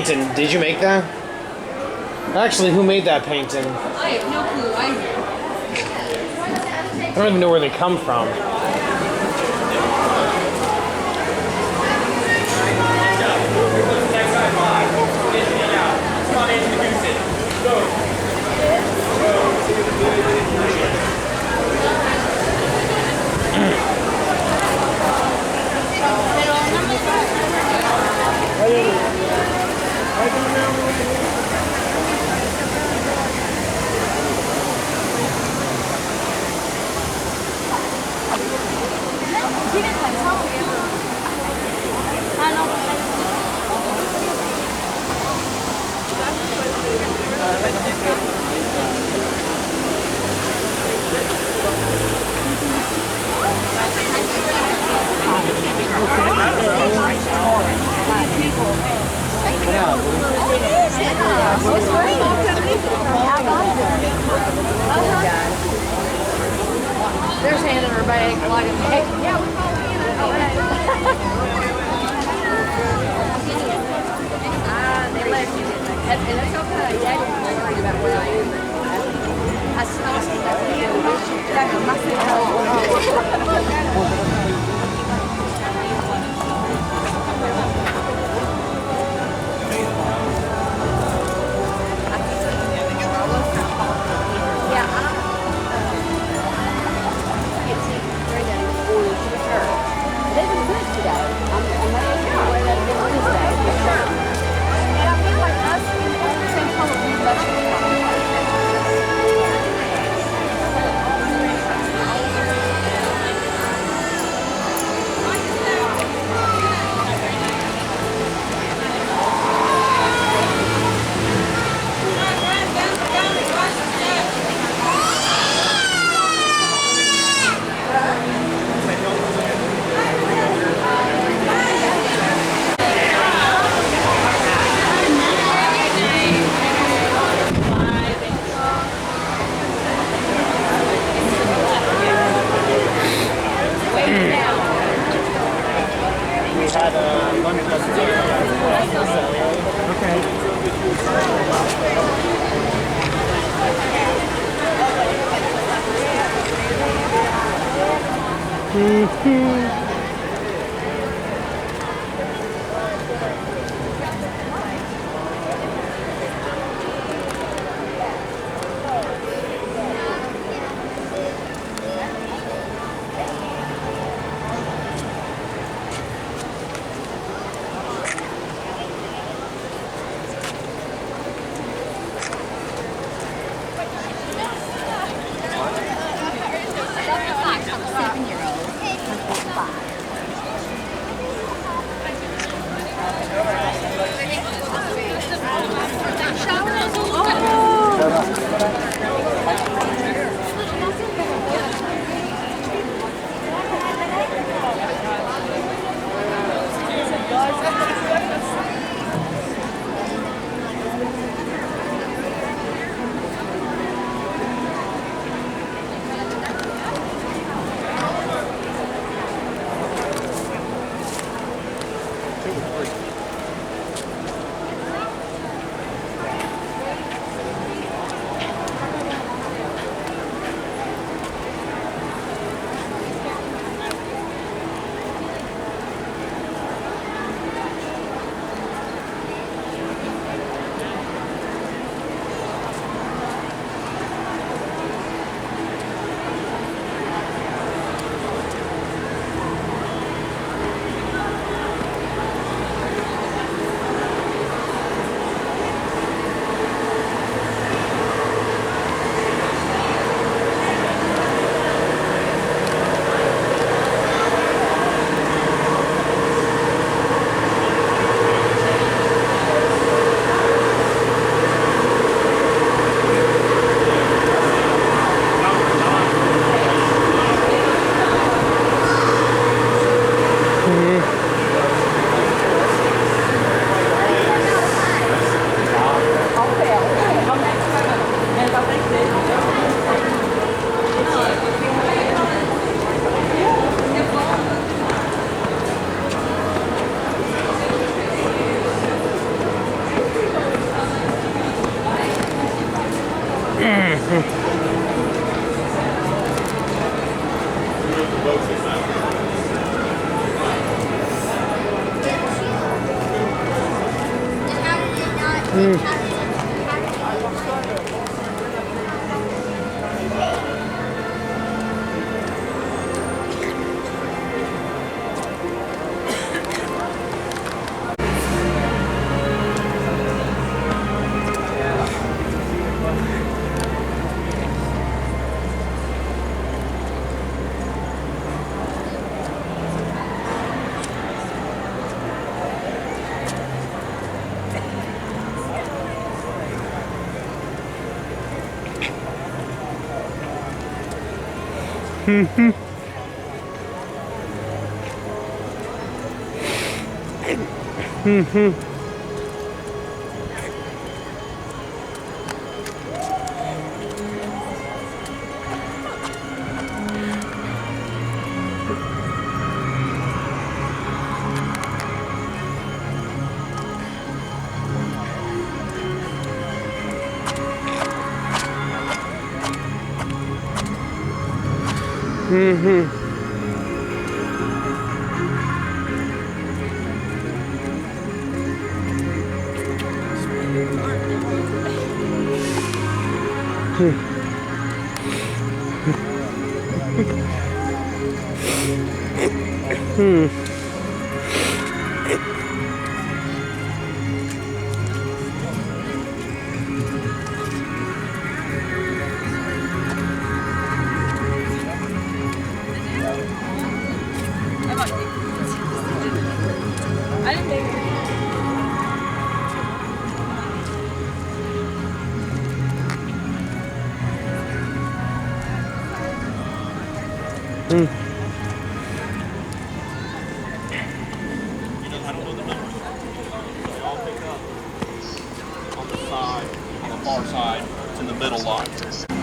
painting. Did you make that? Actually, who made that painting? I have no clue. I don't even know where they come from. There's hand in her bag, like a heck. Yeah, we're they left you. And it's okay. Dad didn't worry about where I am. I still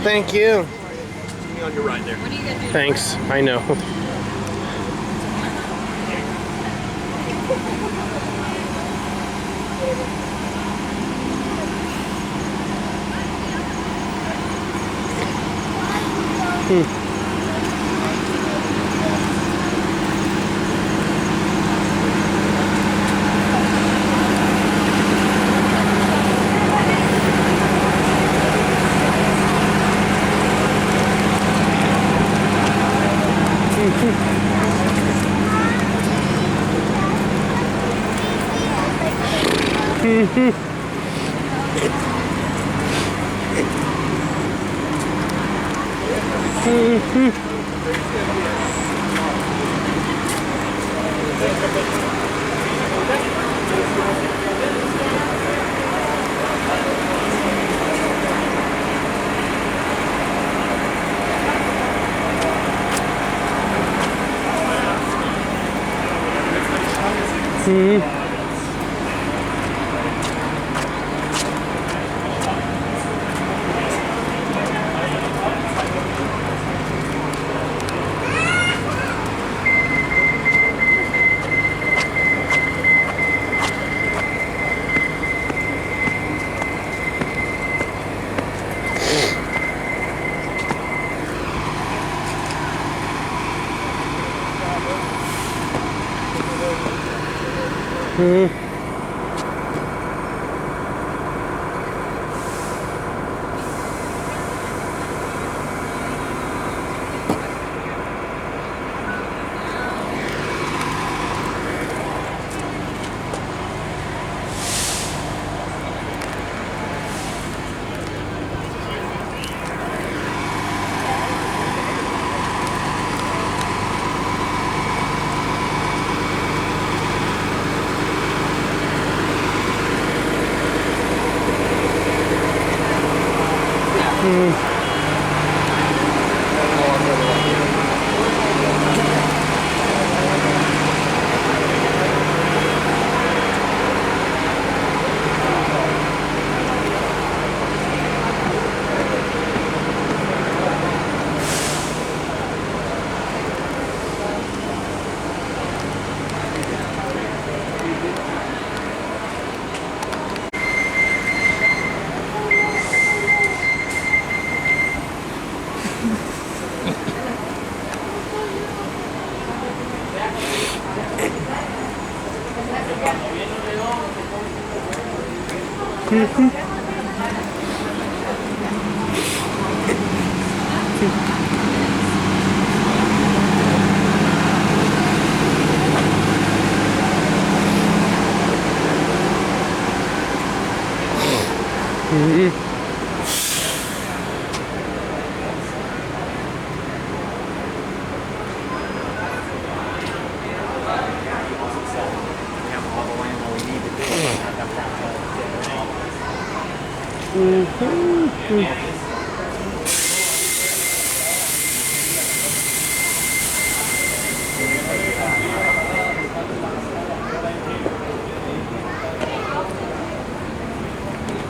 Thank you. On your right there. Thanks. I know.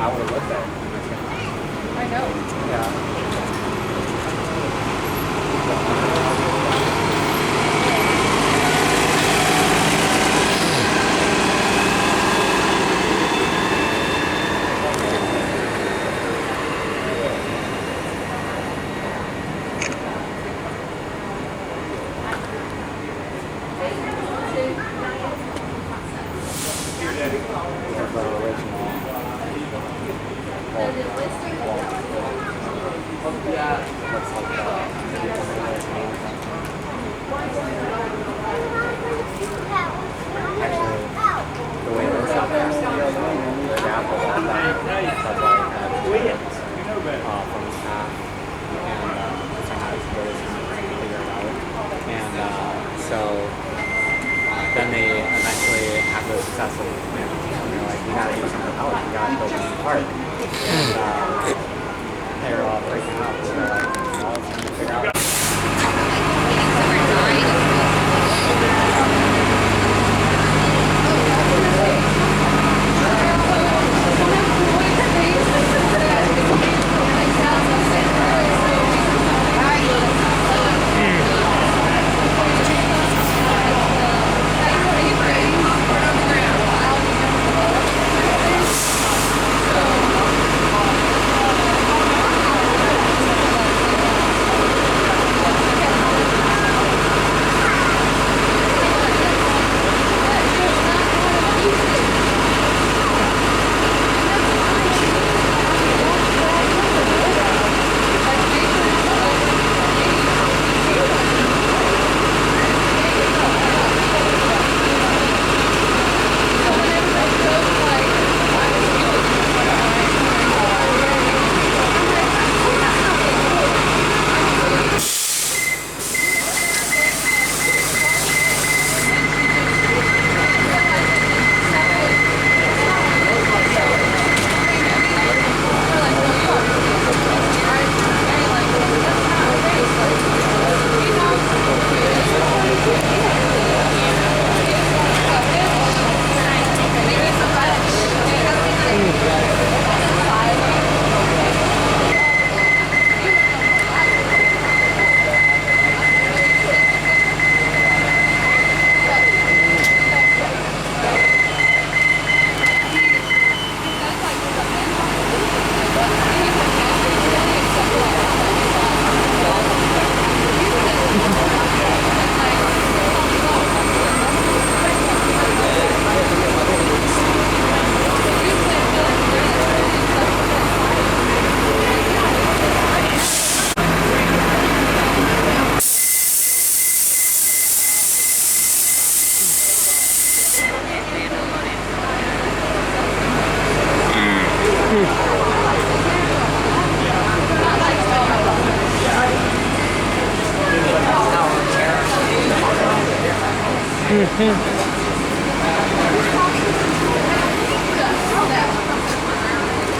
I would have lived there. I know. Then they eventually, after the successful team, they're like, we gotta do something else. We gotta build a new park. And they were all breaking up. So they're like, well, let's try to figure out.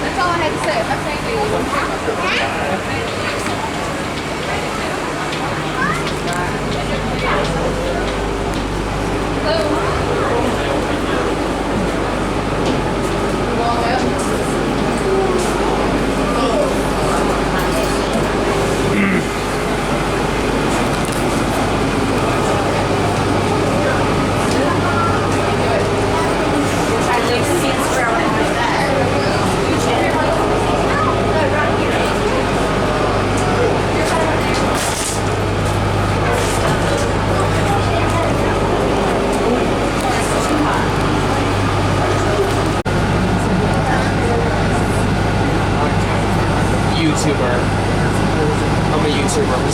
That's all I had to say.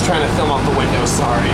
just trying to film out the window, sorry.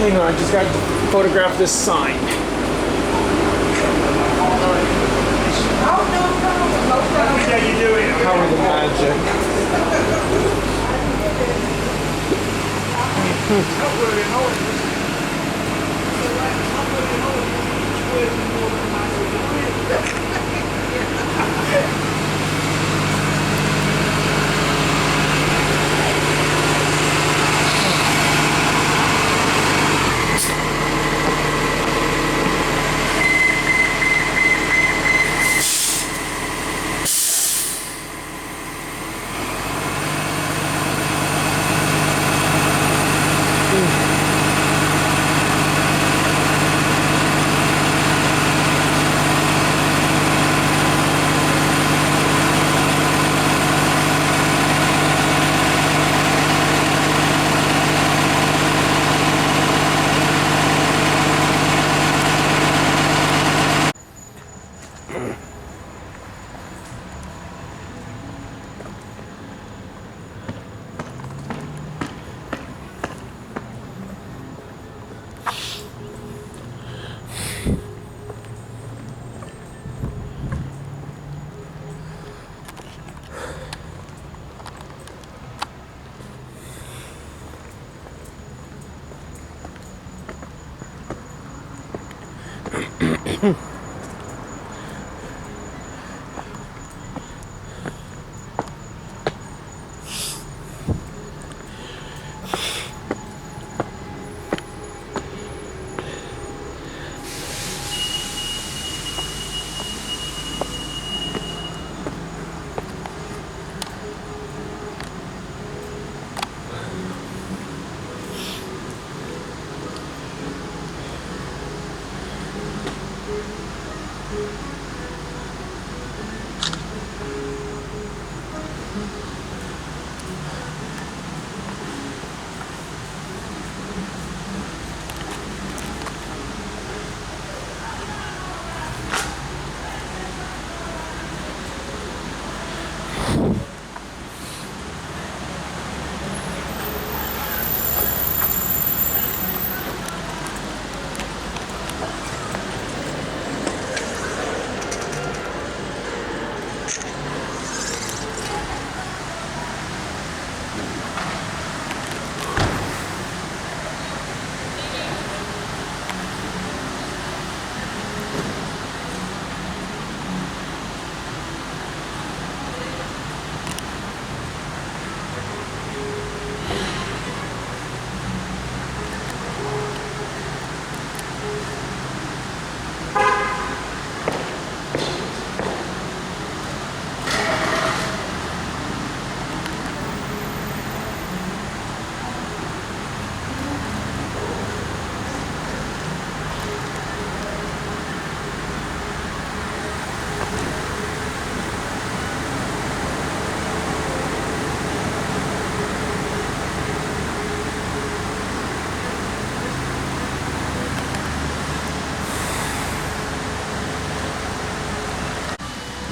Hang on, I just got to photograph this sign. Power the magic.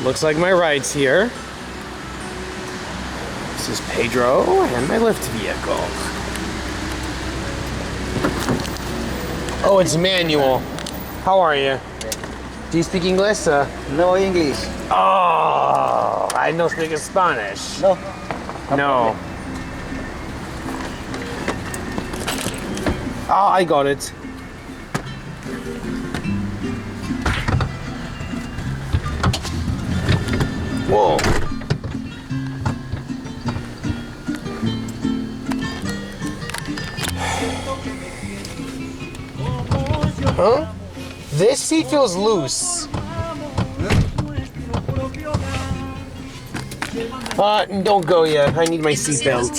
Looks like my ride's here. This is Pedro and my lift vehicle. Oh, it's manual. How are you? Do you speak English? No English. Oh, I don't speak Spanish. No. No. Oh, I got it. Whoa. Huh? This seat feels loose. Don't go yet. I need my seatbelt.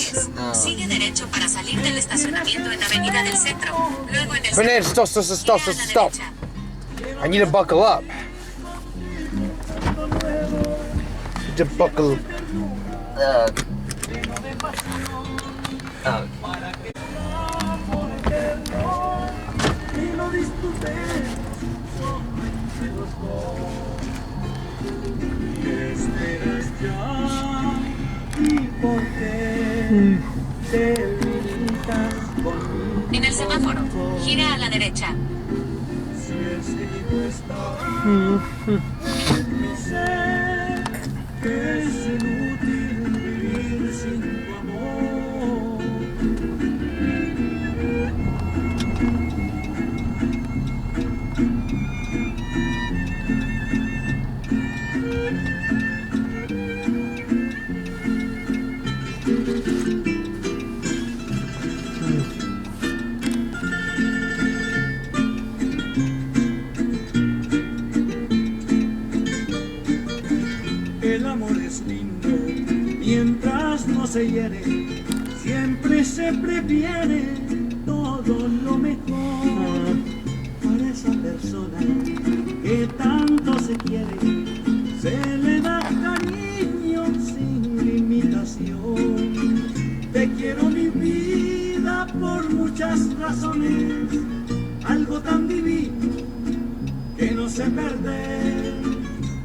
Sigue derecho para salir del estacionamiento en Avenida del Centro. Luego en el Bernard, stop. I need to buckle up. Need to buckle. En el semáforo, gira a la derecha. El amor es lindo, mientras no se hiere, siempre se prefiere todo lo mejor para esa persona que tanto se quiere. Se le da cariño sin limitación. Te quiero mi vida por muchas razones, algo tan divino que no sé perder.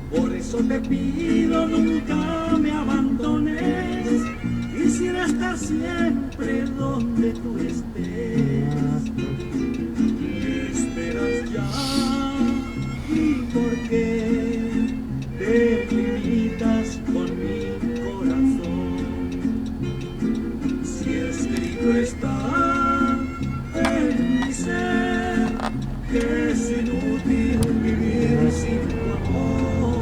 Por eso te pido nunca me abandones, quisiera estar siempre donde tú estés. ¿Qué esperas ya? ¿Y por qué te limitas con mi corazón? Si escrito está en mi ser que es inútil vivir sin tu amor.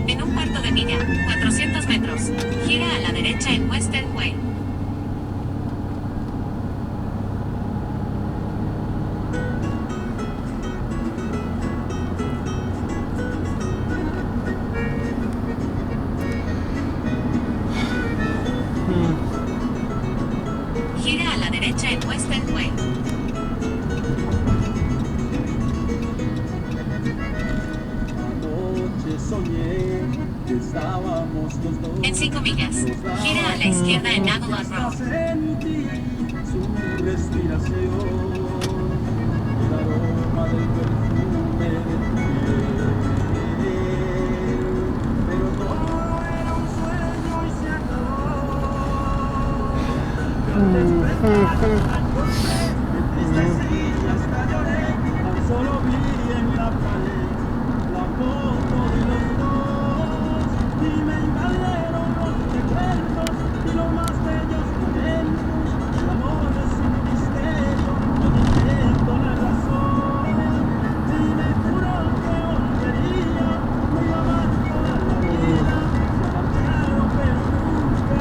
En un cuarto de milla, 400 metros, gira a la derecha en Western Way. Gira a la derecha en Western Way. En 5 millas, gira a la izquierda en Avalon Road. Solo vi en la pared la foto de los dos y me invadieron los recuerdos y lo más bellos momentos. El amor es un misterio, no entiendo la razón. Y me juró que volvería, me iba a amar toda la vida. Se marcharon pero nunca.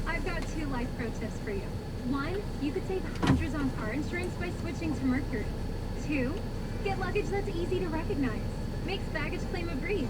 I've got 2 life pro tips for you. 1, you could save hundreds on car insurance by switching to Mercury. 2, get luggage that's easy to recognize. Makes baggage claim a breeze.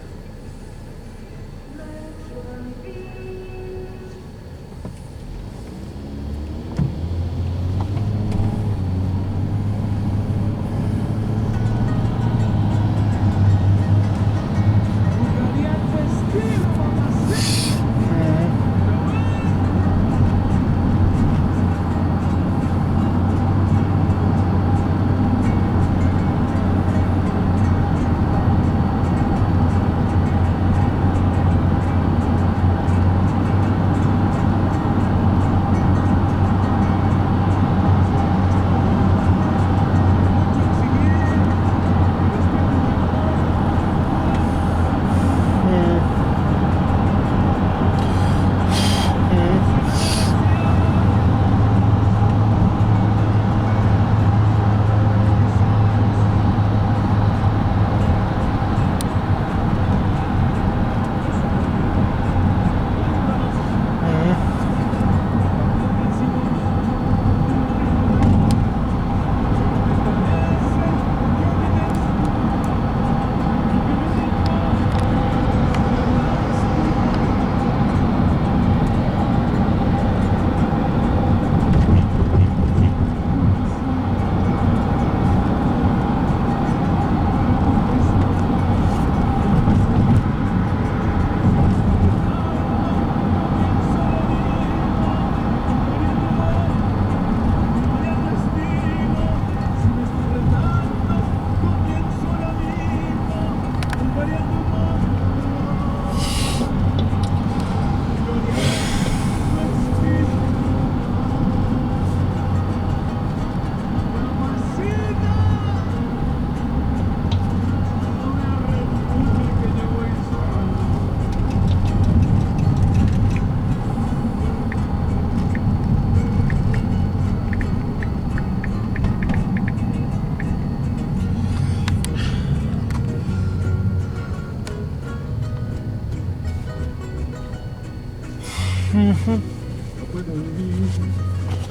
No puedo vivir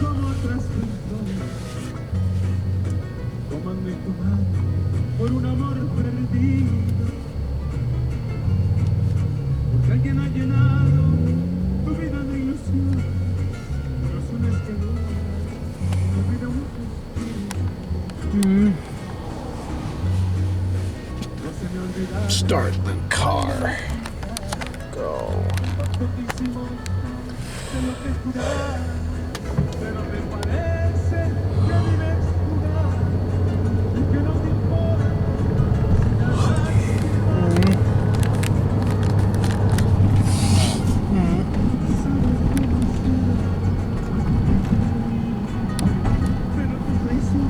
como otras personas, tomando y tomando por un amor perdido, porque alguien ha llenado tu vida de ilusión, ilusiones que no, la vida un no se me olvidará. Start the car. Go. De lo que jurar, pero me parece que vives jugar y que no te importa pero tu traición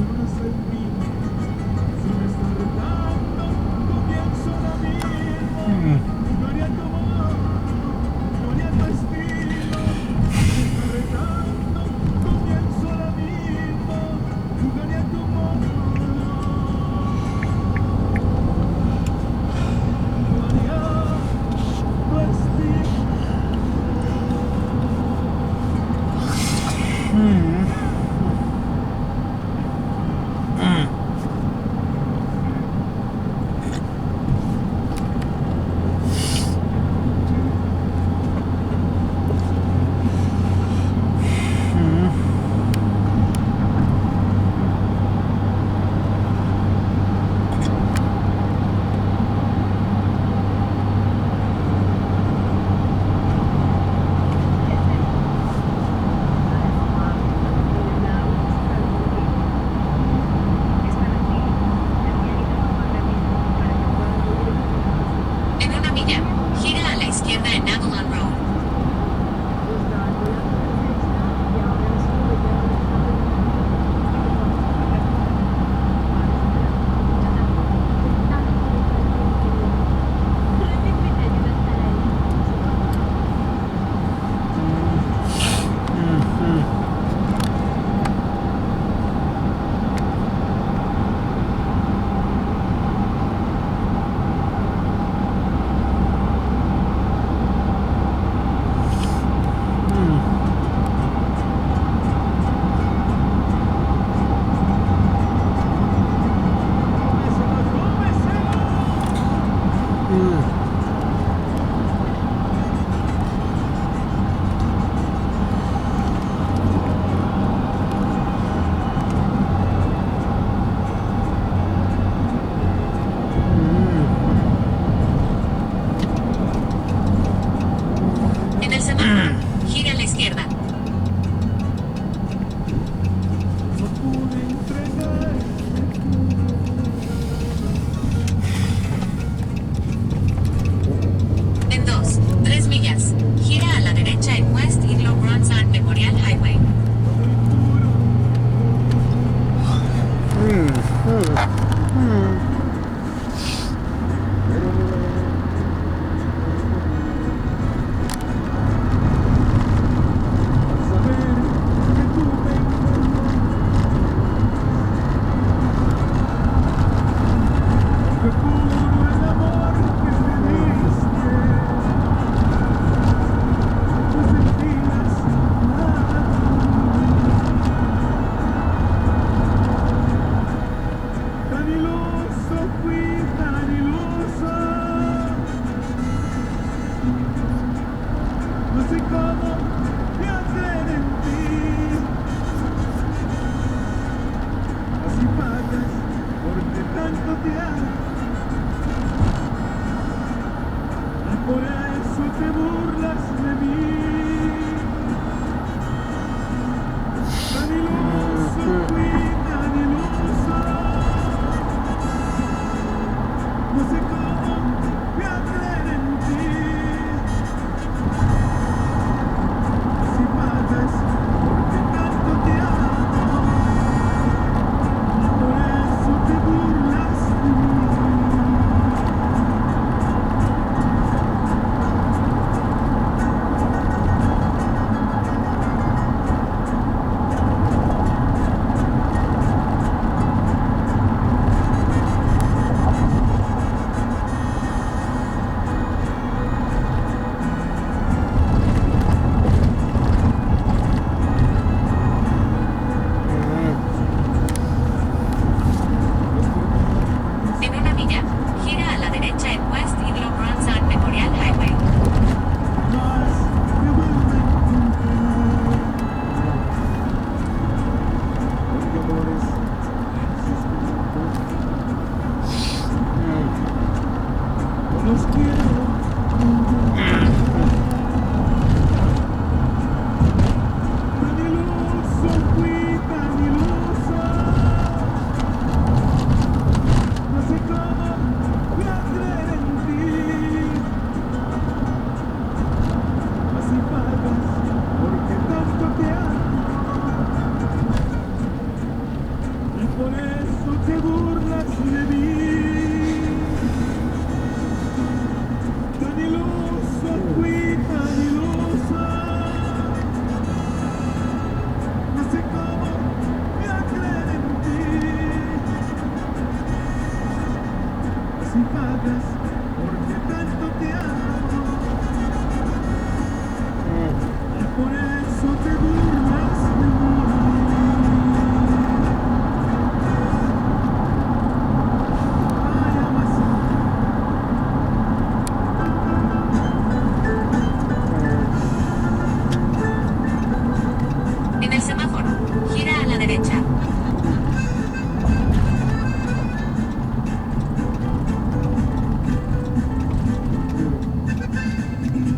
no hace en mí. Si me está retando, comienzo la misma. No haría como no haría tu estilo. Me está retando. izquierda en Avalon Road. En el semáforo, gira a la izquierda. En 3 millas, gira a la derecha en West Iglo Bronson Memorial Highway.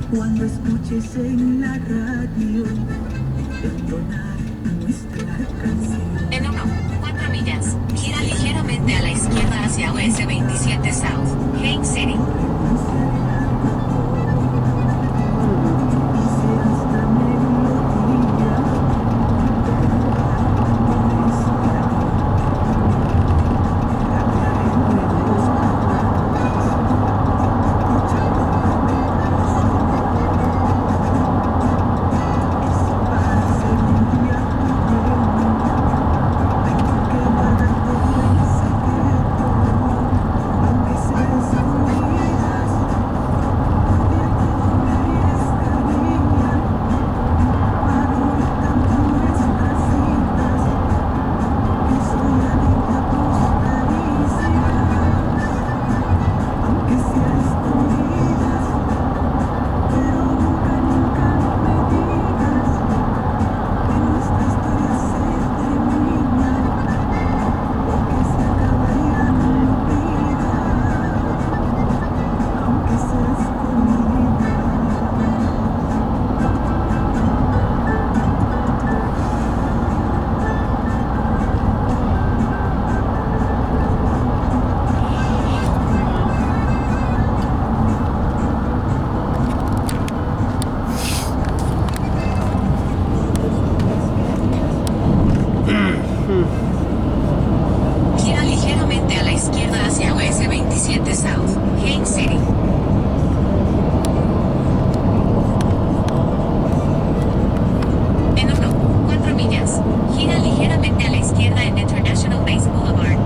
Cuando escuches en la radio entonar nuestra canción. En 4 millas, gira ligeramente a la izquierda hacia US 27 South, Haines City. Gira ligeramente a la izquierda hacia US 27 South, Haines City. En 4 millas. Gira ligeramente a la izquierda en International Base Boulevard.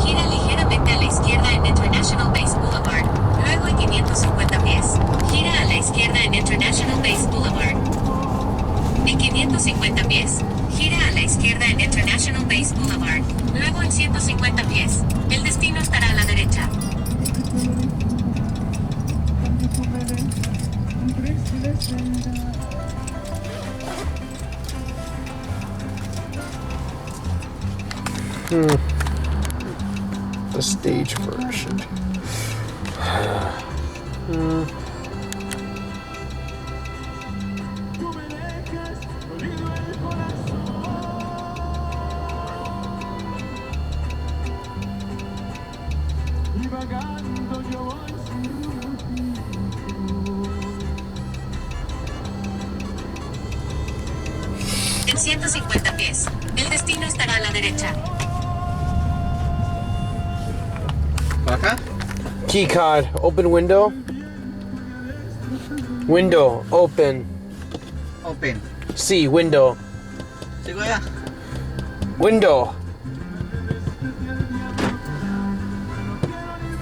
Gira ligeramente a la izquierda en International Base Boulevard, luego en 550 pies. Gira a la izquierda en International Base Boulevard. En 550 pies. Gira a la izquierda en International Base Boulevard, luego en 150 pies. El destino estará a la derecha. The stage version. En 150 pies. El destino estará a la derecha. Key card. Open window. Window. Open. Open. Sí, window. ¿Sigo ya? Window.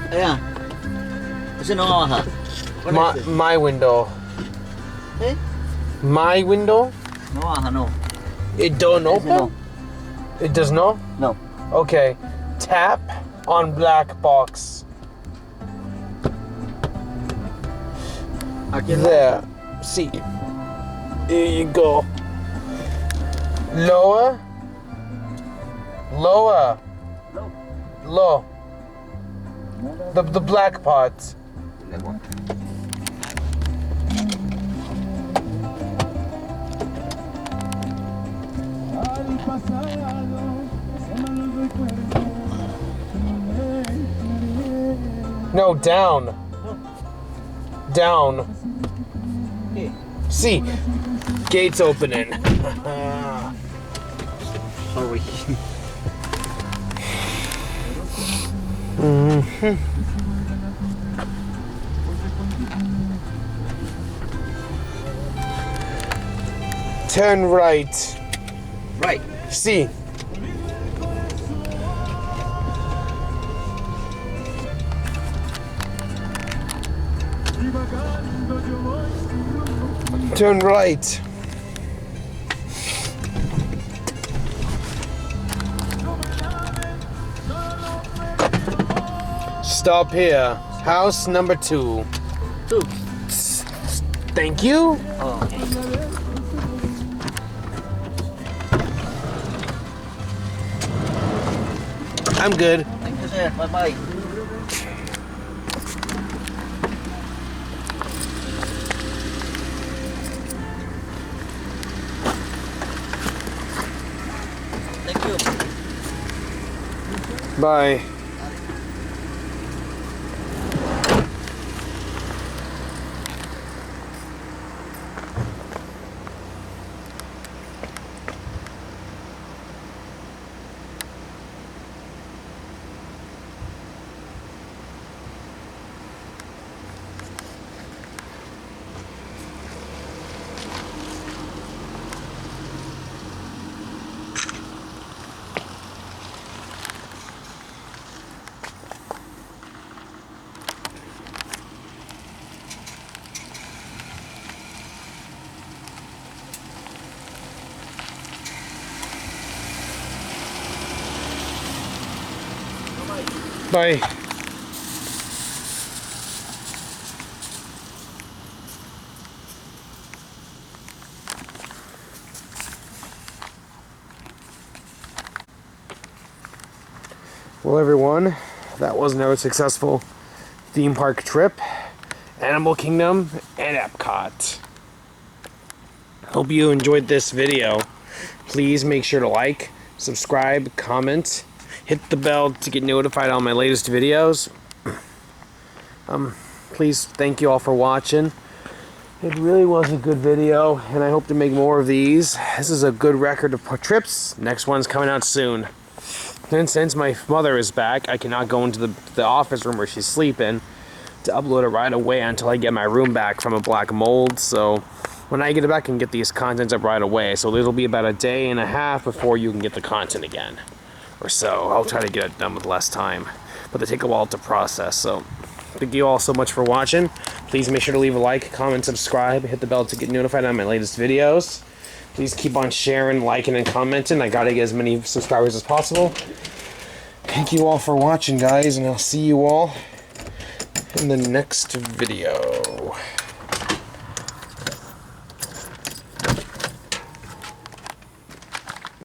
Allá. Ese no va a bajar. My window. ¿Eh? My window? No baja, no. It don't open? No. It does not? No. Okay. Tap on black box. There. See. There you go. Lower. Lower. Low. The black part. No, down. Down. See, gates opening. Sorry. Turn right. Right. See. Turn right. Stop here. House number 2. 2. Thank you. Oh. I'm good. Thank you, sir. Bye-bye. Thank you. Bye. Bye. Well, everyone, that was another successful theme park trip, Animal Kingdom, and Epcot. Hope you enjoyed this video. Please make sure to like, subscribe, comment, hit the bell to get notified on my latest videos. Please thank you all for watching. It really was a good video, and I hope to make more of these. This is a good record of trips. Next one's coming out soon. And since my mother is back, I cannot go into the office room where she's sleeping to upload it right away until I get my room back from a black mold. So when I get it back, I can get these contents up right away. So it'll be about a day and a half before you can get the content again. Or so. I'll try to get it done with less time. But they take a while to process. So thank you all so much for watching. Please make sure to leave a like, comment, subscribe, hit the bell to get notified on my latest videos. Please keep on sharing, liking, and commenting. I gotta get as many subscribers as possible. Thank you all for watching, guys, and I'll see you all in the next video.